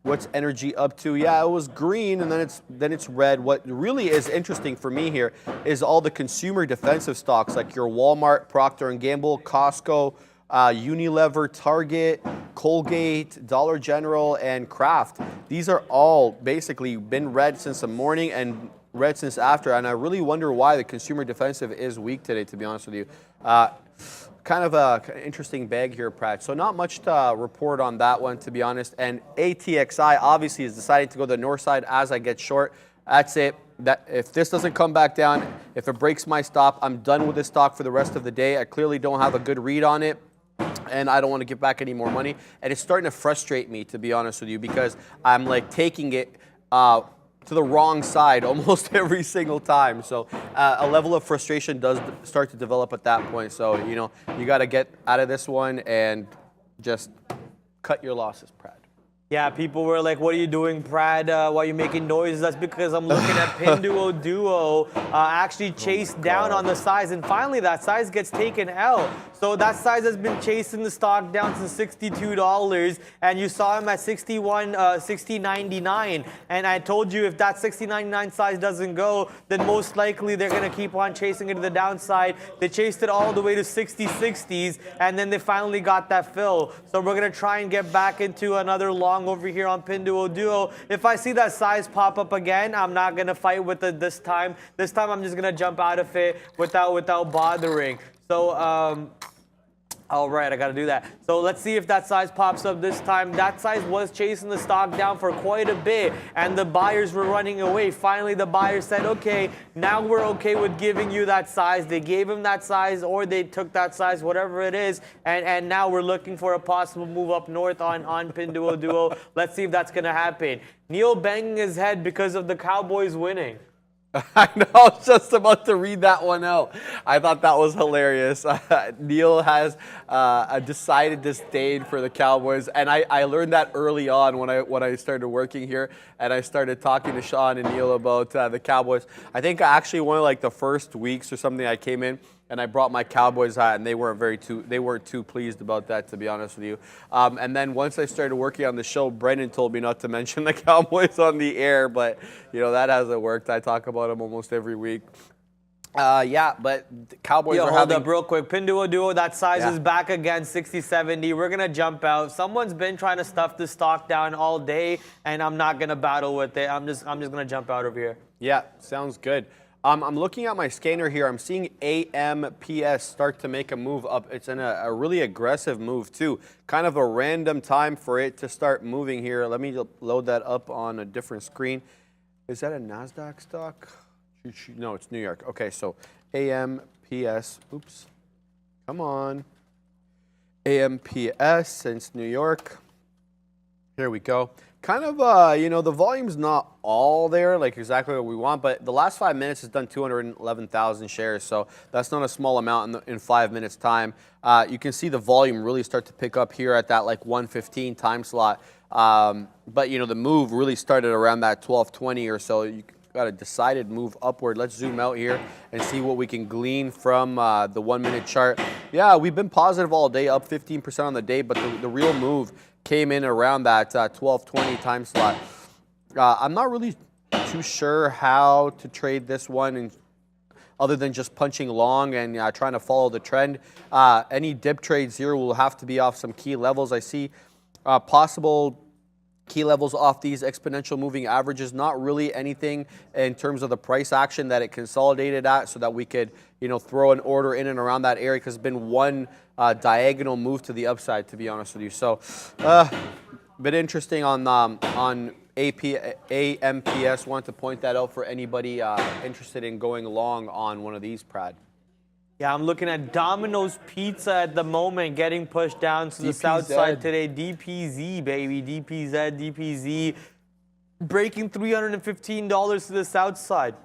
What's energy up to? Yeah, it was green and then it's red. What really is interesting for me here is all the consumer defensive stocks like your Walmart, Procter & Gamble, Costco, Unilever, Target, Colgate, Dollar General, and Kraft. These are all basically been red since the morning and red since after, and I really wonder why the consumer defensive is weak today, to be honest with you. Kind of an interesting bag here, Pratt. So not much to report on that one, to be honest. And ATXI obviously is deciding to go to the north side as I get short. That's it. That if this doesn't come back down, if it breaks my stop, I'm done with this stock for the rest of the day. I clearly don't have a good read on it, and I don't want to give back any more money. And it's starting to frustrate me, to be honest with you, because I'm like taking it to the wrong side almost every single time. So a level of frustration does start to develop at that point. So, you know, you got to get out of this one and just cut your losses, Brad. Yeah, people were like, what are you doing, Brad? Why are you making noises? That's because I'm looking at Pinduoduo actually chased down on the size, and finally that size gets taken out. So that size has been chasing the stock down to $62, and you saw him at $60.99. And I told you if that $60.99 size doesn't go, then most likely they're going to keep on chasing it to the downside. They chased it all the way to 60s, and then they finally got that fill. So we're going to try and get back into another long over here on Pinduoduo. If I see that size pop up again, I'm not going to fight with it this time. This time I'm just going to jump out of it without bothering. So, all right, I got to do that. So let's see if that size pops up this time. That size was chasing the stock down for quite a bit, and the buyers were running away. Finally, the buyers said, okay, now we're okay with giving you that size. They gave him that size, or they took that size, whatever it is, and now we're looking for a possible move up north on Pinduoduo. Let's see if that's going to happen. Neil banging his head because of the Cowboys winning. I know, I was just about to read that one out. I thought that was hilarious. Neil has a decided disdain for the Cowboys, and I learned that early on when I started working here, and I started talking to Sean and Neil about the Cowboys. I think actually one of like the first weeks or something I came in, and I brought my Cowboys hat, and they weren't too pleased about that, to be honest with you. And then once I started working on the show, Brendan told me not to mention the Cowboys on the air, but you know that hasn't worked. I talk about them almost every week. Yeah, but the Cowboys are hold having... up real quick. Pinduoduo, that size is back again, 60-70. We're going to jump out. Someone's been trying to stuff the stock down all day, and I'm not going to battle with it. I'm just going to jump out over here. Yeah, sounds good. I'm looking at my scanner here. I'm seeing AMPS start to make a move up. It's in a really aggressive move, too. Kind of a random time for it to start moving here. Let me load that up on a different screen. Is that a NASDAQ stock? No, it's New York. Okay, so AMPS. Oops. Come on. AMPS, since New York. Here we go. Kind of, you know, the volume's not all there, like exactly what we want, but the last 5 minutes has done 211,000 shares, so that's not a small amount in 5 minutes time. You can see the volume really start to pick up here at that like 1:15 time slot, but you know, the move really started around that 12:20 or so. You got a decided move upward. Let's zoom out here and see what we can glean from the 1 minute chart. Yeah, we've been positive all day, up 15% on the day, but the real move came in around that 12:20 time slot. I'm not really too sure how to trade this one, and other than just punching long and trying to follow the trend. Any dip trades here will have to be off some key levels. I see possible key levels off these exponential moving averages, not really anything in terms of the price action that it consolidated at, so that we could, you know, throw an order in and around that area, because it's been one diagonal move to the upside, to be honest with you. So, bit interesting on AMPS. Wanted to point that out for anybody interested in going long on one of these, Prad. Yeah, I'm looking at Domino's Pizza at the moment, getting pushed down to the south side today. DPZ, baby. DPZ. Breaking $315 to the south side.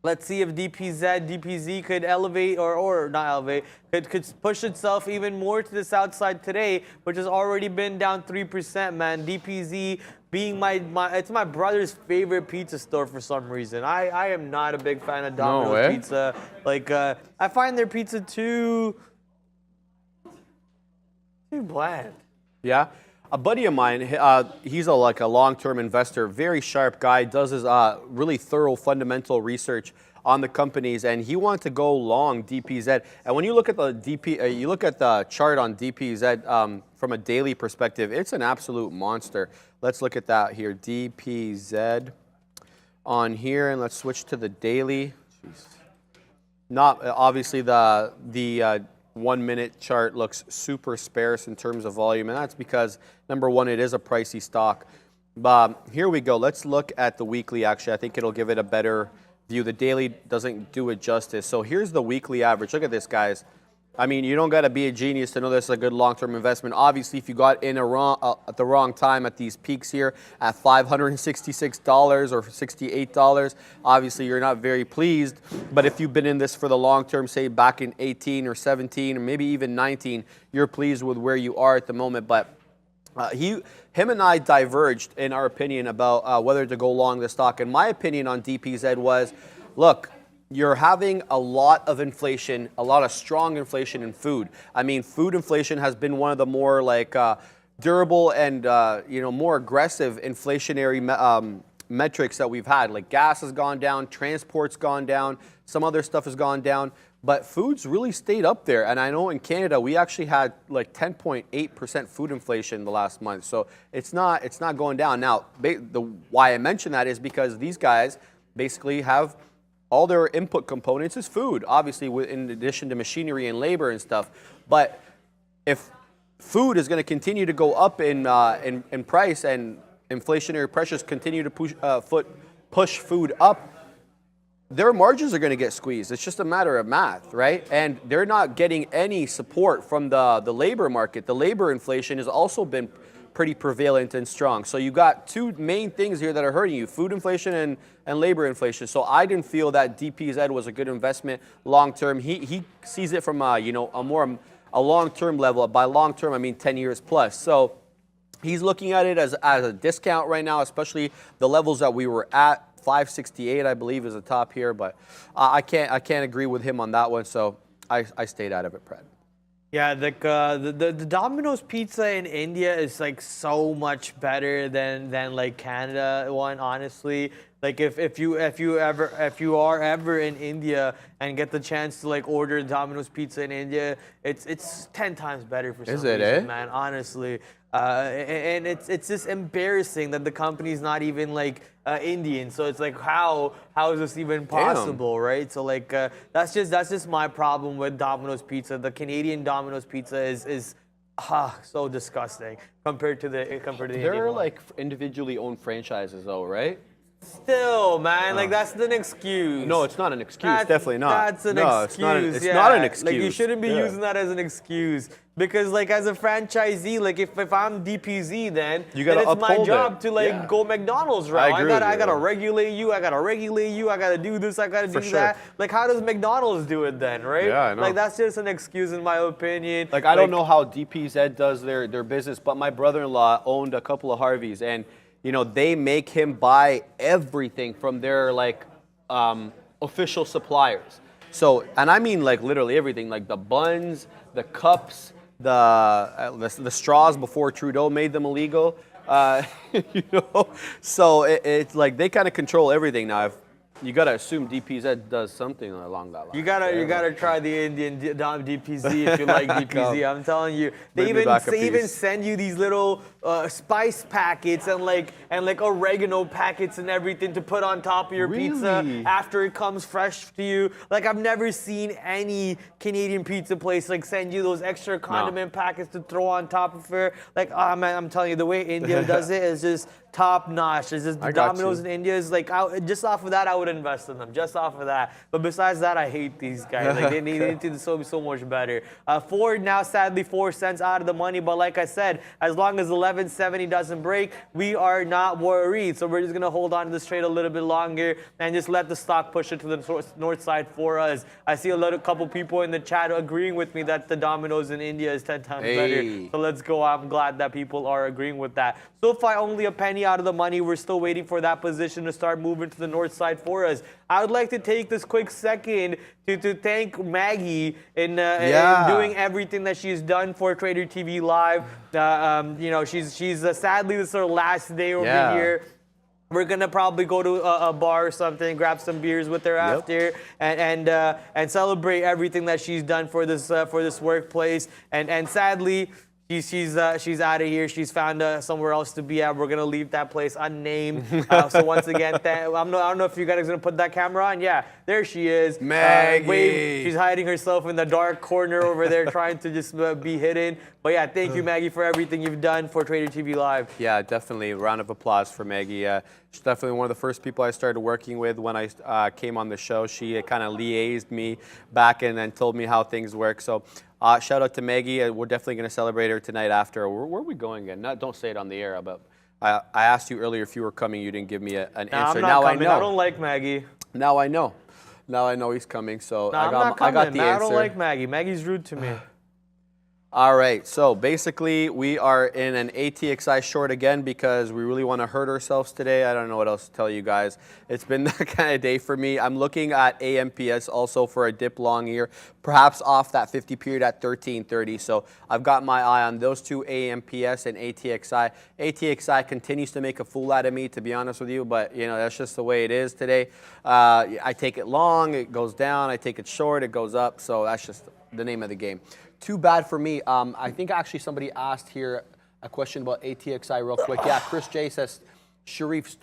Let's see if DPZ could elevate or not elevate, could push itself even more to the south side today, which has already been down 3%, man. DPZ being it's my brother's favorite pizza store for some reason. I am not a big fan of Domino's Pizza. Like, I find their pizza too bland. Yeah. A buddy of mine, he's a long-term investor, very sharp guy, does his really thorough fundamental research on the companies, and he wanted to go long DPZ. And when you look at the chart on DPZ from a daily perspective, it's an absolute monster. Let's look at that here, DPZ on here, and let's switch to the daily. Jeez. Not obviously the 1 minute chart looks super sparse in terms of volume, and that's because, number one, it is a pricey stock. But here we go. Let's look at the weekly. Actually, I think it'll give it a better view. The daily doesn't do it justice. So here's the weekly average. Look at this, guys. I mean, you don't got to be a genius to know this is a good long-term investment. Obviously, if you got in at the wrong time at these peaks here at $566 or $68, obviously you're not very pleased. But if you've been in this for the long term, say back in 18 or 17 or maybe even 19, you're pleased with where you are at the moment. But him and I diverged in our opinion about whether to go long this stock. And my opinion on DPZ was, look, you're having a lot of inflation, a lot of strong inflation in food. I mean, food inflation has been one of the more durable and more aggressive inflationary metrics that we've had. Like gas has gone down, transport's gone down, some other stuff has gone down, but food's really stayed up there. And I know in Canada we actually had like 10.8% food inflation the last month, so it's not going down. Now, why I mention that is because these guys basically have all their input components is food, obviously, in addition to machinery and labor and stuff. But if food is going to continue to go up in price and inflationary pressures continue to push food up, their margins are going to get squeezed. It's just a matter of math, right? And they're not getting any support from the labor market. The labor inflation has also been pretty prevalent and strong. So you got two main things here that are hurting you, food inflation and labor inflation. So I didn't feel that DPZ was a good investment long term. He sees it from a long term level. By long term, I mean 10 years plus. So he's looking at it as a discount right now, especially the levels that we were at. 568, I believe, is the top here, but I can't agree with him on that one. So I stayed out of it, Brad. Yeah, the Domino's Pizza in India is like so much better than like Canada one, honestly. Like if you are ever in India and get the chance to like order Domino's Pizza in India, it's 10 times better for some reason, man. Honestly, and it's just embarrassing that the company's not even like Indian. So it's like how is this even possible, right? So like that's just my problem with Domino's Pizza. The Canadian Domino's Pizza is so disgusting compared to the Indian They're one. like individually owned franchises, though, right? Still, man, like that's an excuse. No, it's not an excuse. Definitely not. That's an excuse. It's not an excuse. Like you shouldn't be using that as an excuse because, like, as a franchisee, like if I'm DPZ, then it's my job to go McDonald's route. I gotta regulate you. I gotta do this. I gotta do that. Like, how does McDonald's do it then, right? Yeah, I know. Like that's just an excuse in my opinion. Like I don't know how DPZ does their business, but my brother-in-law owned a couple of Harveys, and they make him buy everything from their official suppliers. So, and I mean like literally everything, like the buns, the cups, the straws before Trudeau made them illegal. So it's like they kind of control everything now. You gotta assume DPZ does something along that line. You gotta try the Indian DPZ if you like DPZ. I'm telling you, they even send you these little spice packets and like oregano packets and everything to put on top of your pizza after it comes fresh to you. Like I've never seen any Canadian pizza place like send you those extra condiment packets to throw on top of it. Like man, I'm telling you, the way India does it is just top notch. It's just Domino's in India is like just off of that I would invest in them. Just off of that. But besides that, I hate these guys. Like they need to so much better. Ford now sadly 4 cents out of the money, but like I said, as long as 1170 doesn't break, we are not worried. So we're just gonna hold on to this trade a little bit longer and just let the stock push it to the north side for us. I see a couple people in the chat agreeing with me that the Domino's in India is 10 times better. So let's go. I'm glad that people are agreeing with that. So far, only a penny out of the money. We're still waiting for that position to start moving to the north side for us. I would like to take this quick second to thank Maggie in doing everything that she's done for Trader TV Live. You know, she's sadly this is her last day over here. We're gonna probably go to a bar or something, grab some beers with her after, and celebrate everything that she's done for this workplace. And sadly, she's out of here. She's found somewhere else to be at. We're gonna leave that place unnamed. So once again, I don't know if you guys are gonna put that camera on. Yeah, there she is. Maggie. She's hiding herself in the dark corner over there, trying to just be hidden. But yeah, thank you, Maggie, for everything you've done for Trader TV Live. Yeah, definitely. A round of applause for Maggie. She's definitely one of the first people I started working with when I came on the show. She kind of liaised me back and told me how things work. So shout out to Maggie. We're definitely going to celebrate her tonight after. Where are we going again? Don't say it on the air, but I asked you earlier if you were coming. You didn't give me an answer. I'm not now coming. I know. I don't like Maggie. Now I know. Now I know he's coming. So I'm not coming. I got the answer. I don't like Maggie. Maggie's rude to me. All right, so basically we are in an ATXI short again because we really want to hurt ourselves today. I don't know what else to tell you guys. It's been that kind of day for me. I'm looking at AMPS also for a dip long here, perhaps off that 50 period at 1330. So I've got my eye on those two, AMPS and ATXI. ATXI continues to make a fool out of me, to be honest with you, but you know that's just the way it is today. I take it long, it goes down. I take it short, it goes up. So that's just the name of the game. Too bad for me. I think actually somebody asked here a question about ATXI real quick. Yeah, Chris J says, Sharif,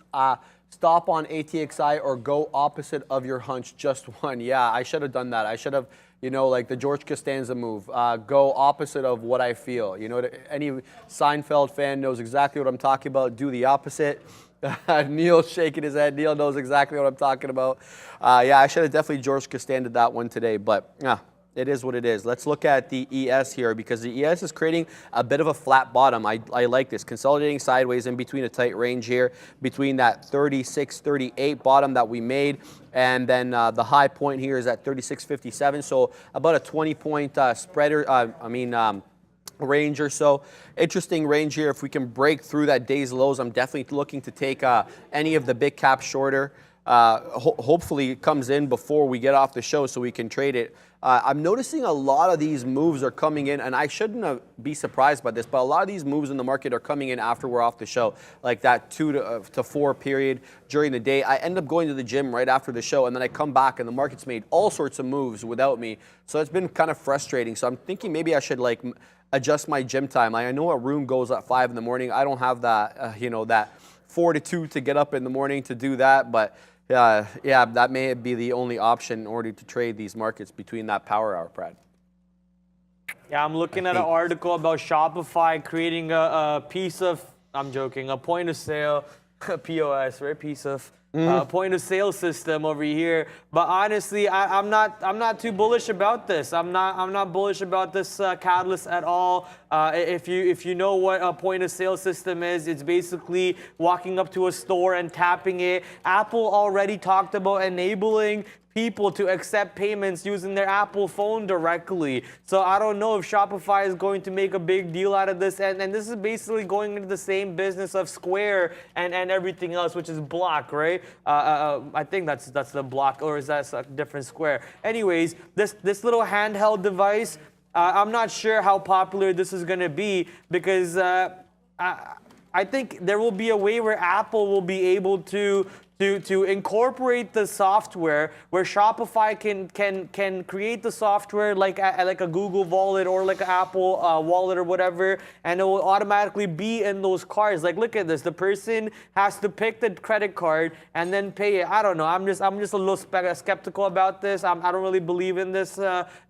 stop on ATXI or go opposite of your hunch, just one. Yeah, I should have done that. I should have, you know, like the George Costanza move, go opposite of what I feel. You know, any Seinfeld fan knows exactly what I'm talking about. Do the opposite. Neil's shaking his head. Neil knows exactly what I'm talking about. Yeah, I should have definitely George Costanza that one today, but it is what it is. Let's look at the ES here because the ES is creating a bit of a flat bottom. I like this. Consolidating sideways in between a tight range here, between that 36, 38 bottom that we made, and then the high point here is at 36.57. So about a 20-point spreader, range or so. Interesting range here. If we can break through that day's lows, I'm definitely looking to take any of the big cap shorter. Hopefully it comes in before we get off the show so we can trade it. I'm noticing a lot of these moves are coming in, and I shouldn't be surprised by this, but a lot of these moves in the market are coming in after we're off the show, like that 2 to 4 period during the day. I end up going to the gym right after the show, and then I come back, and the market's made all sorts of moves without me. So it's been kind of frustrating. So I'm thinking maybe I should like adjust my gym time. I know Arun goes at 5 in the morning. I don't have that, that 4 to 2 to get up in the morning to do that, but yeah, that may be the only option in order to trade these markets between that power hour, Brad. Yeah, I'm looking at an article about Shopify creating a piece of, I'm joking, a point of sale, POS, right? Piece of point of sale system over here. But honestly, I'm not too bullish about this. I'm not bullish about this catalyst at all. If you know what a point of sale system is, it's basically walking up to a store and tapping it. Apple already talked about enabling people to accept payments using their Apple phone directly. So I don't know if Shopify is going to make a big deal out of this. And this is basically going into the same business of Square and everything else, which is Block, right? I think that's the Block, or is that a different Square? Anyways, this little handheld device, I'm not sure how popular this is going to be because I think there will be a way where Apple will be able to to incorporate the software where Shopify can create the software like a Google Wallet or like an Apple Wallet or whatever, and it will automatically be in those cards. Like, look at this. The person has to pick the credit card and then pay it. I don't know. I'm just a little skeptical about this. I don't really believe in this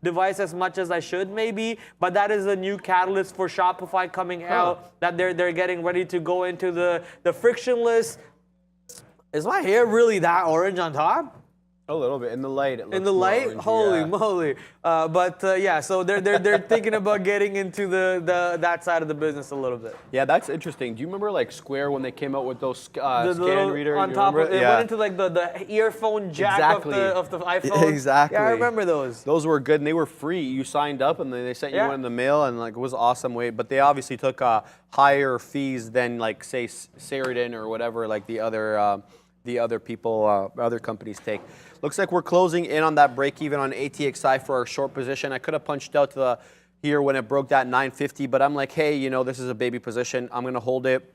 device as much as I should, maybe. But that is a new catalyst for Shopify coming out, that they're getting ready to go into the frictionless. Is my hair really that orange on top? A little bit in the light. It looks In the light, orange, holy yeah. moly! Yeah, so they're thinking about getting into that side of the business a little bit. Yeah, that's interesting. Do you remember like Square when they came out with those The scan little reader? on You top remember of it, yeah. went into like the earphone jack Exactly. of the iPhone. Exactly. Yeah, I remember those. Those were good, and they were free. You signed up, and they sent you Yeah. one in the mail, and like it was an awesome way. But they obviously took higher fees than like say Ceridian or whatever, like the other people, other companies take. Looks like we're closing in on that break even on ATXI for our short position. I could have punched out to the here when it broke that 950, but I'm like, hey, you know, this is a baby position. I'm gonna hold it.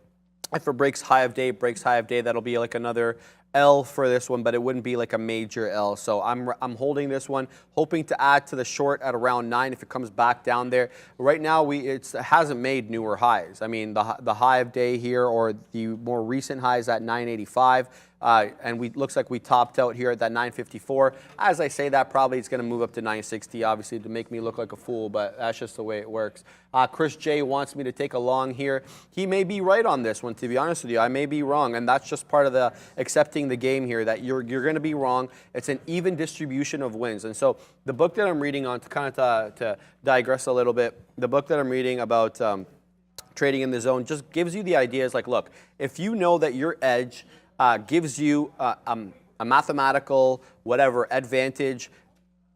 If it breaks high of day, that'll be like another L for this one, but it wouldn't be like a major L. So I'm holding this one, hoping to add to the short at around 9 if it comes back down there. Right now, it hasn't made newer highs. I mean, the high of day here or the more recent highs at 985. And looks like we topped out here at that 954. As I say that, probably it's going to move up to 960, obviously, to make me look like a fool, but that's just the way it works. Chris J wants me to take a long here. He may be right on this one, to be honest with you. I may be wrong, and that's just part of the accepting the game here, that you're going to be wrong. It's an even distribution of wins. And so the book that I'm reading on, to kind of to digress a little bit, the book that I'm reading about trading in the zone just gives you the ideas like, look, if you know that your edge gives you a mathematical, whatever, advantage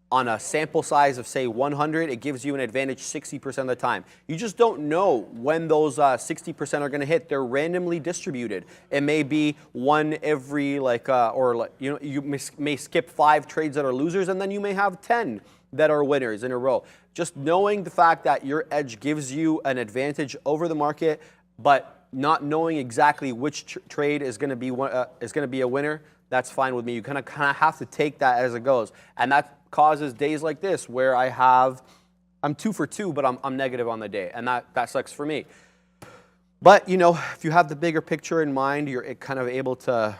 on a sample size of, say, 100, it gives you an advantage 60% of the time. You just don't know when those 60% are going to hit. They're randomly distributed. It may be one every, you may skip 5 trades that are losers, and then you may have 10 that are winners in a row. Just knowing the fact that your edge gives you an advantage over the market, but not knowing exactly which trade is going to be a winner, that's fine with me. You kind of have to take that as it goes, and that causes days like this where I'm 2 for 2, but I'm negative on the day, and that sucks for me. But you know, if you have the bigger picture in mind, you're kind of able to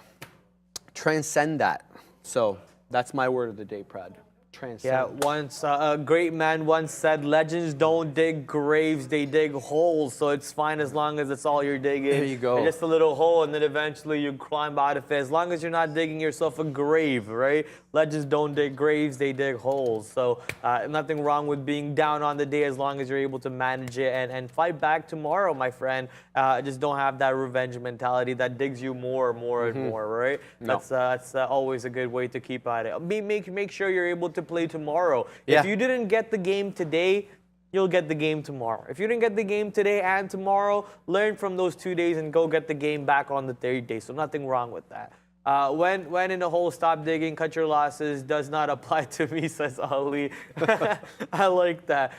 transcend that. So that's my word of the day, Prad. Transcend. Yeah, once a great man once said, legends don't dig graves, they dig holes. So it's fine as long as it's all you're digging. There you go. And just a little hole, and then eventually you climb out of it. As long as you're not digging yourself a grave, right? Legends don't dig graves, they dig holes. So nothing wrong with being down on the day as long as you're able to manage it and fight back tomorrow, my friend. Just don't have that revenge mentality that digs you more and more, right? No. That's always a good way to keep at it. Make sure you're able to play tomorrow. Yeah. If you didn't get the game today, you'll get the game tomorrow. If you didn't get the game today and tomorrow, learn from those 2 days and go get the game back on the third day. So nothing wrong with that. When in the hole, stop digging, cut your losses. Does not apply to me, says Ali. I like that.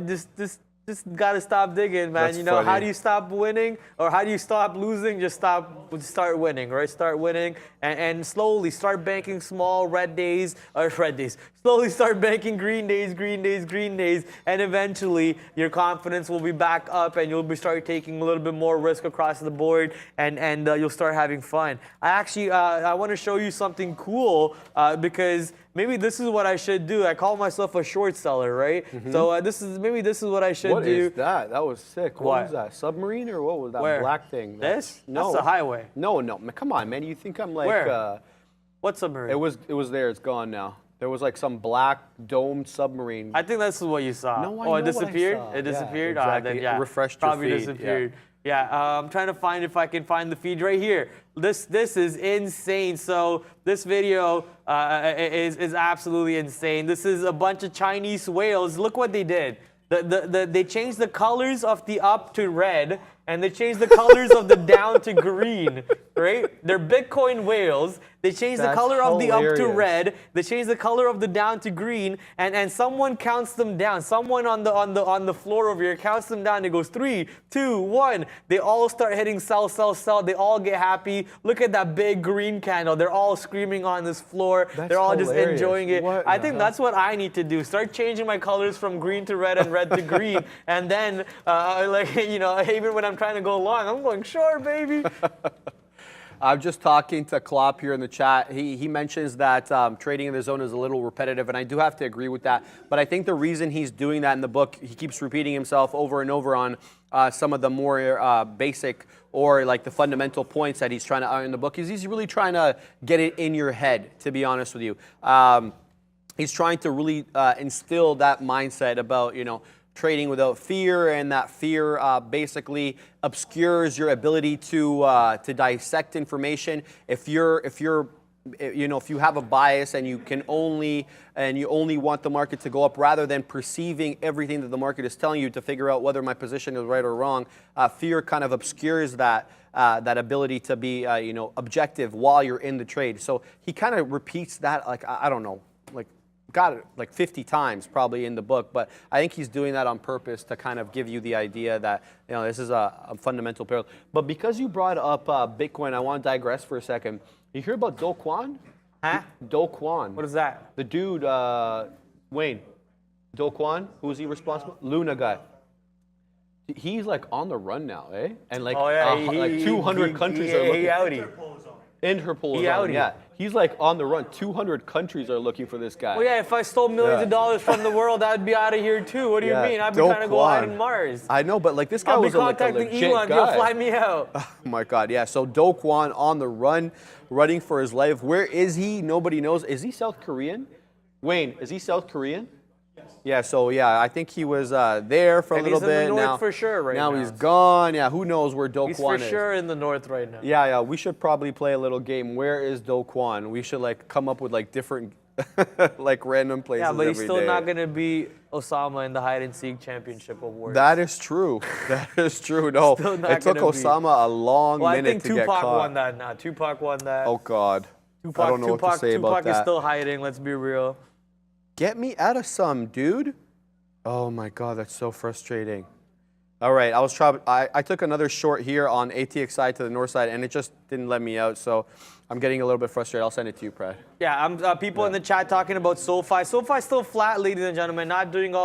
Just gotta stop digging, man. That's you know, funny. how do you stop winning or how do you stop losing? Just start winning, right? Start winning and slowly start banking small red days. Slowly start banking green days, and eventually your confidence will be back up and you'll start taking a little bit more risk across the board and you'll start having fun. I want to show you something cool because maybe this is what I should do. I call myself a short seller, right? So this is what I should What do. is that? That was sick. What was that? Submarine or what was that? Where? Black thing? This? No. That's a highway. No. Come on, man. You think I'm like? Where? What submarine? It was there. It's gone now. There was like some black domed submarine. I think this is what you saw. No, I it know disappeared? what I saw. It disappeared? Yeah, exactly. Then, yeah. Refreshed your Probably feed, disappeared. Yeah, I'm trying to find if I can find the feed right here. This is insane. So this video is absolutely insane. This is a bunch of Chinese whales. Look what they did. They changed the colors of the up to red, and they changed the colors of the down to green, right? They're Bitcoin whales. They changed the color of the up to red. They changed the color of the down to green, and someone counts them down. Someone on the floor over here counts them down. It goes 3, 2, 1. They all start hitting sell, sell, sell. They all get happy. Look at that big green candle. They're all screaming on this floor. They're all just enjoying it. I think that's what I need to do. Start changing my colors from green to red and red to green, and then even when I'm trying to go long, I'm going short, baby. I'm just talking to Klopp here in the chat. He mentions that trading in the zone is a little repetitive, and I do have to agree with that. But I think the reason he's doing that in the book, he keeps repeating himself over and over on some of the more basic or like the fundamental points that he's trying to in the book. He's really trying to get it in your head, to be honest with you. He's trying to really instill that mindset about, trading without fear, and that fear basically obscures your ability to dissect information. If you have a bias and you only want the market to go up rather than perceiving everything that the market is telling you to figure out whether my position is right or wrong, fear kind of obscures that ability to be objective while you're in the trade. So he kind of repeats that I don't know, got it like 50 times probably in the book, but I think he's doing that on purpose to kind of give you the idea that this is a fundamental peril. But because you brought up Bitcoin, I want to digress for a second. You hear about Do Kwon? Huh? Do Kwon. What is that? The dude, Wayne, Do Kwon, who's he responsible? Luna guy. He's like on the run now, eh? And like 200 countries are looking. Interpol is on, yeah. He's like on the run. 200 countries are looking for this guy. Well, yeah, if I stole millions of dollars from the world, I'd be out of here too. What do you mean? I'd be trying to go hide in Mars. I know, but like this guy was like a legit Elon. guy. He'll fly me out. Oh my God, yeah. So Do Kwon on the run, running for his life. Where is he? Nobody knows. Is he South Korean? Wayne, is he South Korean? Yeah, so yeah, I think he was there for a little bit. He's in the north for sure right now. Now he's gone. Yeah, who knows where Do Kwon is. He's for sure in the north right now. Yeah, we should probably play a little game. Where is Do Kwon? We should like come up with like different, like random places. Yeah, but he's still day. not gonna be Osama in the hide and seek championship awards. That is true. That is true. No, it took Osama a long minute to get caught. I think Tupac won that now. Tupac won that. Oh God. I don't know what to say about that. Tupac is still hiding. Let's be real. Get me out of some, dude. Oh my God, that's so frustrating. All right, I took another short here on ATXI to the north side, and it just didn't let me out. So I'm getting a little bit frustrated. I'll send it to you, Brad. Yeah, people in the chat talking about SoFi. SoFi's still flat, ladies and gentlemen, not doing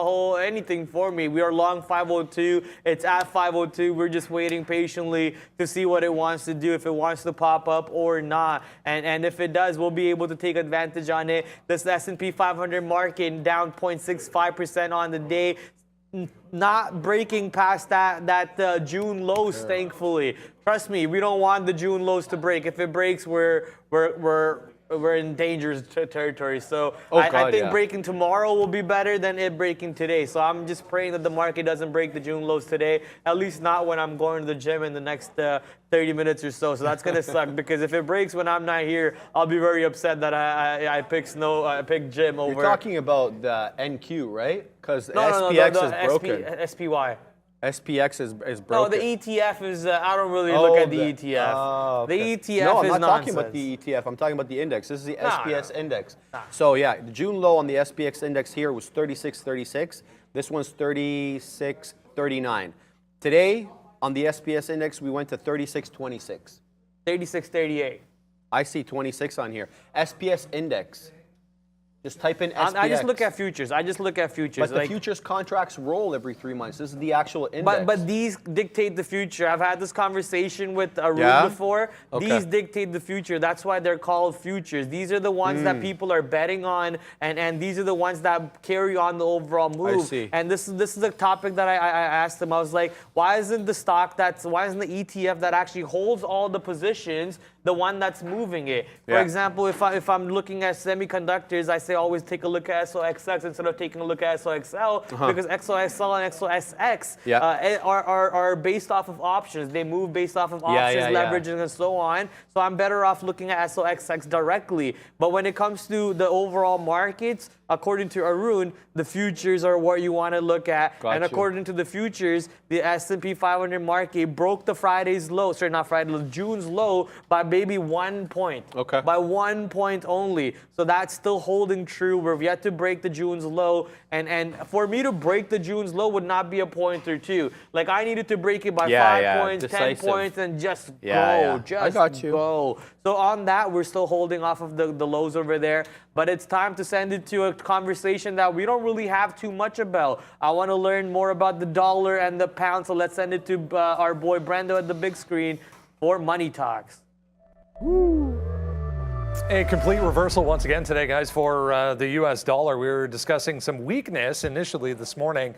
anything for me. We are long 502. It's at 502. We're just waiting patiently to see what it wants to do, if it wants to pop up or not. And if it does, we'll be able to take advantage on it. This S&P 500 market down 0.65% on the day. Not breaking past that June lows, thankfully. Trust me, we don't want the June lows to break. If it breaks, we're in dangerous territory. So I think breaking tomorrow will be better than it breaking today. So I'm just praying that the market doesn't break the June lows today. At least not when I'm going to the gym in the next 30 minutes or so. So that's gonna suck, because if it breaks when I'm not here, I'll be very upset that I picked gym over. You're talking about the NQ, right? Because SPX is broken. SPY. SPX is broken. No, the ETF is. I don't really look at the ETF. Oh, okay. The ETF no, I'm is not nonsense. talking about the ETF. I'm talking about the index. This is the SPS index. So yeah, the June low on the SPX index here was 36.36. This one's 36.39. Today on the SPS index, we went to 36.26. 36.38. I see 26 on here. SPS index. Just type in SPX. I just look at futures. But the futures contracts roll every 3 months. This is the actual index. But these dictate the future. I've had this conversation with Arun before. Okay. These dictate the future. That's why they're called futures. These are the ones that people are betting on, and these are the ones that carry on the overall move. I see. And this is a topic that I asked them. I was like, why isn't the ETF that actually holds all the positions the one that's moving it? For example, if I'm looking at semiconductors, I say, say always take a look at SOXX instead of taking a look at SOXL because XOXL and XOSX are based off of options. They move based off of options, leveraging, and so on. So I'm better off looking at SOXX directly. But when it comes to the overall markets, according to Arun, the futures are what you want to look at. And according to the futures, the S&P 500 market broke the Friday's low, sorry, not Friday, June's low by maybe 1 point. Okay. By 1 point only. So that's still holding true. We're yet to break the June's low. And for me to break the June's low would not be a point or two. Like, I needed to break it by 5 points, decisive. 10 points, and just go. Just go. So on that, we're still holding off of the lows over there. But it's time to send it to a conversation that we don't really have too much about. I want to learn more about the dollar and the pound. So let's send it to our boy Brendo at the big screen for Money Talks. Woo. A complete reversal once again today, guys, for the U.S. dollar. We were discussing some weakness initially this morning.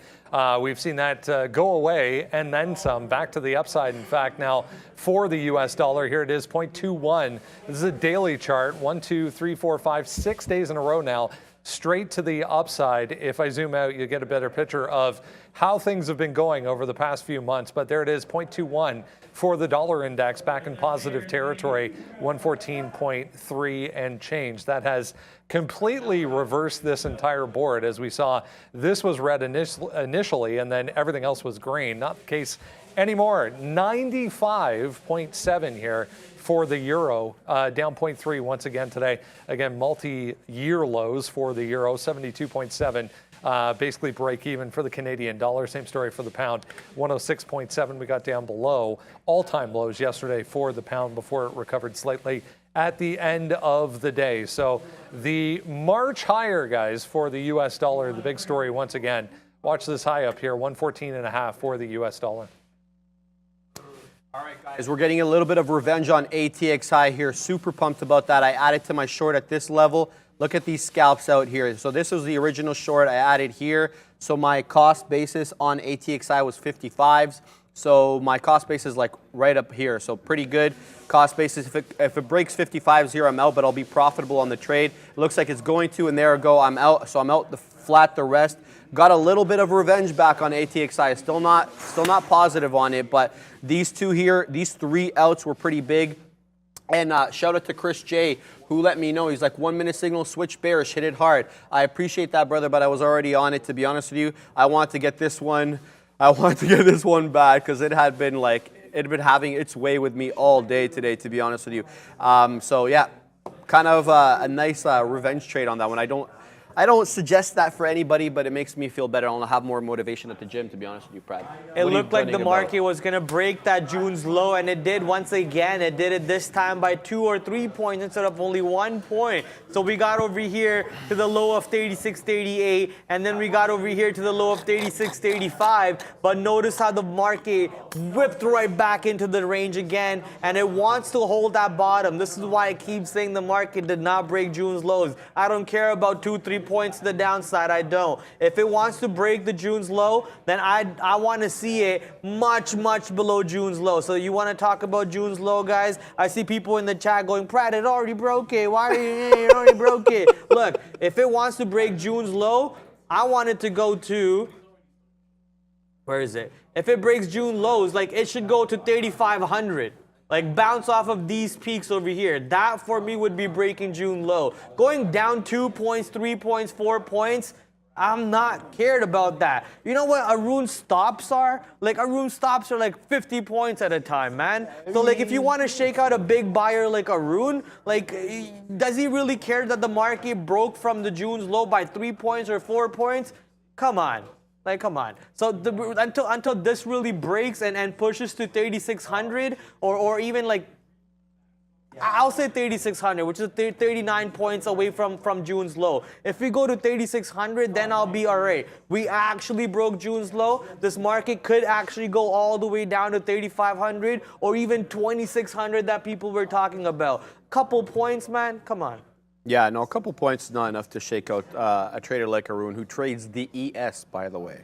We've seen that go away and then some, back to the upside. In fact, now for the U.S. dollar, here it is, 0.21. This is a daily chart, 1, 2, 3, 4, 5, 6 days in a row now, straight to the upside. If I zoom out, you get a better picture of how things have been going over the past few months. But there it is, 0.21 for the dollar index, back in positive territory, 114.3 and change. That has completely reversed this entire board. As we saw, this was red initially, and then everything else was green. Not the case anymore. 95.7 here for the euro, down 0.3 once again today. Again, multi-year lows for the euro, 72.7. Basically break even for the Canadian dollar. Same story for the pound, 106.7. We got down below all-time lows yesterday for the pound before it recovered slightly at the end of the day. So the march higher, guys, for the U.S. dollar, the big story once again. Watch this high up here, 114.5 for the U.S. dollar. All right, guys, we're getting a little bit of revenge on ATXI here. Super pumped about that. I added to my short at this level. Look at these scalps out here. So this was the original short I added here. So my cost basis on ATXI was 55s. So my cost basis is like right up here. So pretty good cost basis. If it breaks 55s here, I'm out, but I'll be profitable on the trade. It looks like it's going to, and there I go. I'm out. So I'm out the flat the rest. Got a little bit of revenge back on ATXI. Still not positive on it, but these two here, these three outs were pretty big. And shout out to Chris J, who let me know. He's like, 1 minute signal, switch bearish, hit it hard. I appreciate that, brother, but I was already on it, to be honest with you. I want to get this one. I want to get this one back because it had been having its way with me all day today, to be honest with you. So yeah, kind of a nice revenge trade on that one. I don't suggest that for anybody, but it makes me feel better. I'll have more motivation at the gym, to be honest with you, Brad. It looked like the market was going to break that June's low, and it did once again. It did it this time by 2 or 3 points instead of only 1 point. So we got over here to the low of 36.38, and then we got over here to the low of 36.35. But notice how the market whipped right back into the range again, and it wants to hold that bottom. This is why I keep saying the market did not break June's lows. I don't care about 2-3 points to the downside. I don't. If it wants to break the June's low, then I want to see it much below June's low. So you want to talk about June's low, guys? I see people in the chat going, Pratt, it already broke it. Why are you already broke it? Look, if it wants to break June's low, I want it to go to, where is it? If it breaks June lows, like, it should go to 3,500. Like, bounce off of these peaks over here. That, for me, would be breaking June low. Going down 2 points, 3 points, 4 points, I'm not cared about that. You know what Arun's stops are? Like, Arun's stops are like 50 points at a time, man. So, like, if you want to shake out a big buyer like Arun, like, does he really care that the market broke from the June's low by 3 points or 4 points? Come on. Like, come on. So until this really breaks and pushes to 3,600 or even like, I'll say 3,600, which is 39 points away from June's low. If we go to 3,600, then I'll be all right. We actually broke June's low. This market could actually go all the way down to 3,500 or even 2,600 that people were talking about. Couple points, man. Come on. Yeah, no, a couple points is not enough to shake out a trader like Arun, who trades the ES, by the way,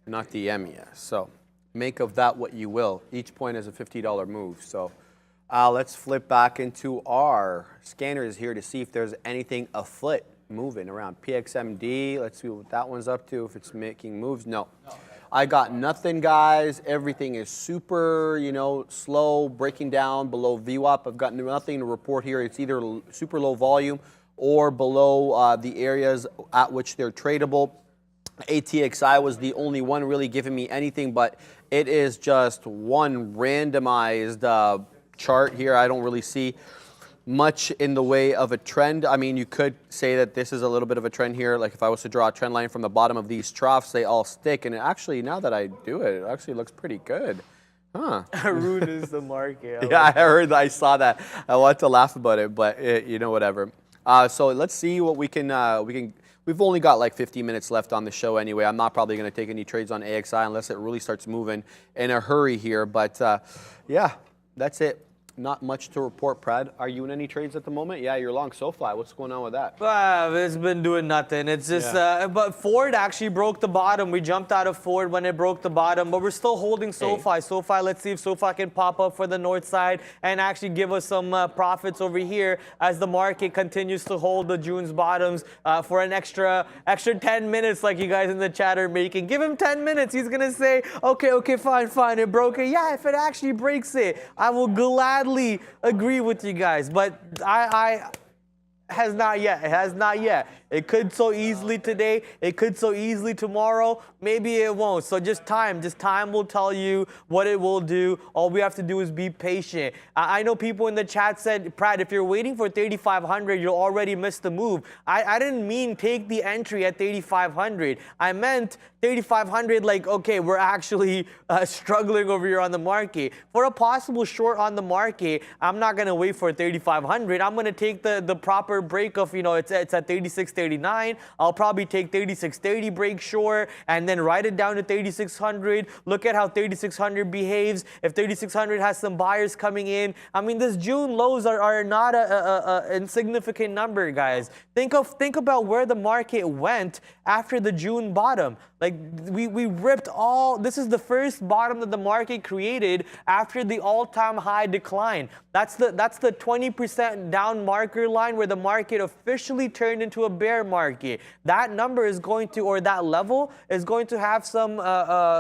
not the MES. So make of that what you will. Each point is a $50 move. So let's flip back into our scanners here to see if there's anything afoot moving around. PXMD, let's see what that one's up to, if it's making moves. No. I got nothing, guys. Everything is super, slow, breaking down below VWAP. I've got nothing to report here. It's either super low volume or below the areas at which they're tradable. ATXI was the only one really giving me anything, but it is just one randomized chart here. I don't really see much in the way of a trend. I mean, you could say that this is a little bit of a trend here. Like if I was to draw a trend line from the bottom of these troughs, they all stick. And actually, now that I do it, it actually looks pretty good. Huh. Rude is the market. Yeah, I saw that. I wanted to laugh about it, but whatever. So let's see what we can. We've only got like 15 minutes left on the show anyway. I'm not probably going to take any trades on AXI unless it really starts moving in a hurry here. But yeah, that's it. Not much to report, Prad. Are you in any trades at the moment? Yeah, you're long SoFi. What's going on with that? It's been doing nothing. It's just, but Ford actually broke the bottom. We jumped out of Ford when it broke the bottom, but we're still holding SoFi. SoFi, let's see if SoFi can pop up for the north side and actually give us some profits over here as the market continues to hold the June's bottoms for an extra 10 minutes, like you guys in the chat are making. Give him 10 minutes. He's gonna say, okay, fine. It broke it. Yeah, if it actually breaks it, I will gladly agree with you guys, but I has not yet. It has not yet. It could so easily today. It could so easily tomorrow. Maybe it won't. So just time will tell you what it will do. All we have to do is be patient. I know people in the chat said, Prad, if you're waiting for 3,500, you'll already miss the move. I didn't mean take the entry at 3,500. I meant 3,500 like, okay, we're actually struggling over here on the market. For a possible short on the market, I'm not going to wait for 3,500. I'm going to take the proper break of, it's at 36.39. I'll probably take 36.30 break short and then write it down to 3,600. Look at how 3,600 behaves. If 3,600 has some buyers coming in, I mean, this June lows are not a insignificant number, guys. Think about where the market went after the June bottom. Like we ripped all. This is the first bottom that the market created after the all-time high decline. That's the 20% down marker line where the market officially turned into a bear market. That number is going to, or that level is going to have some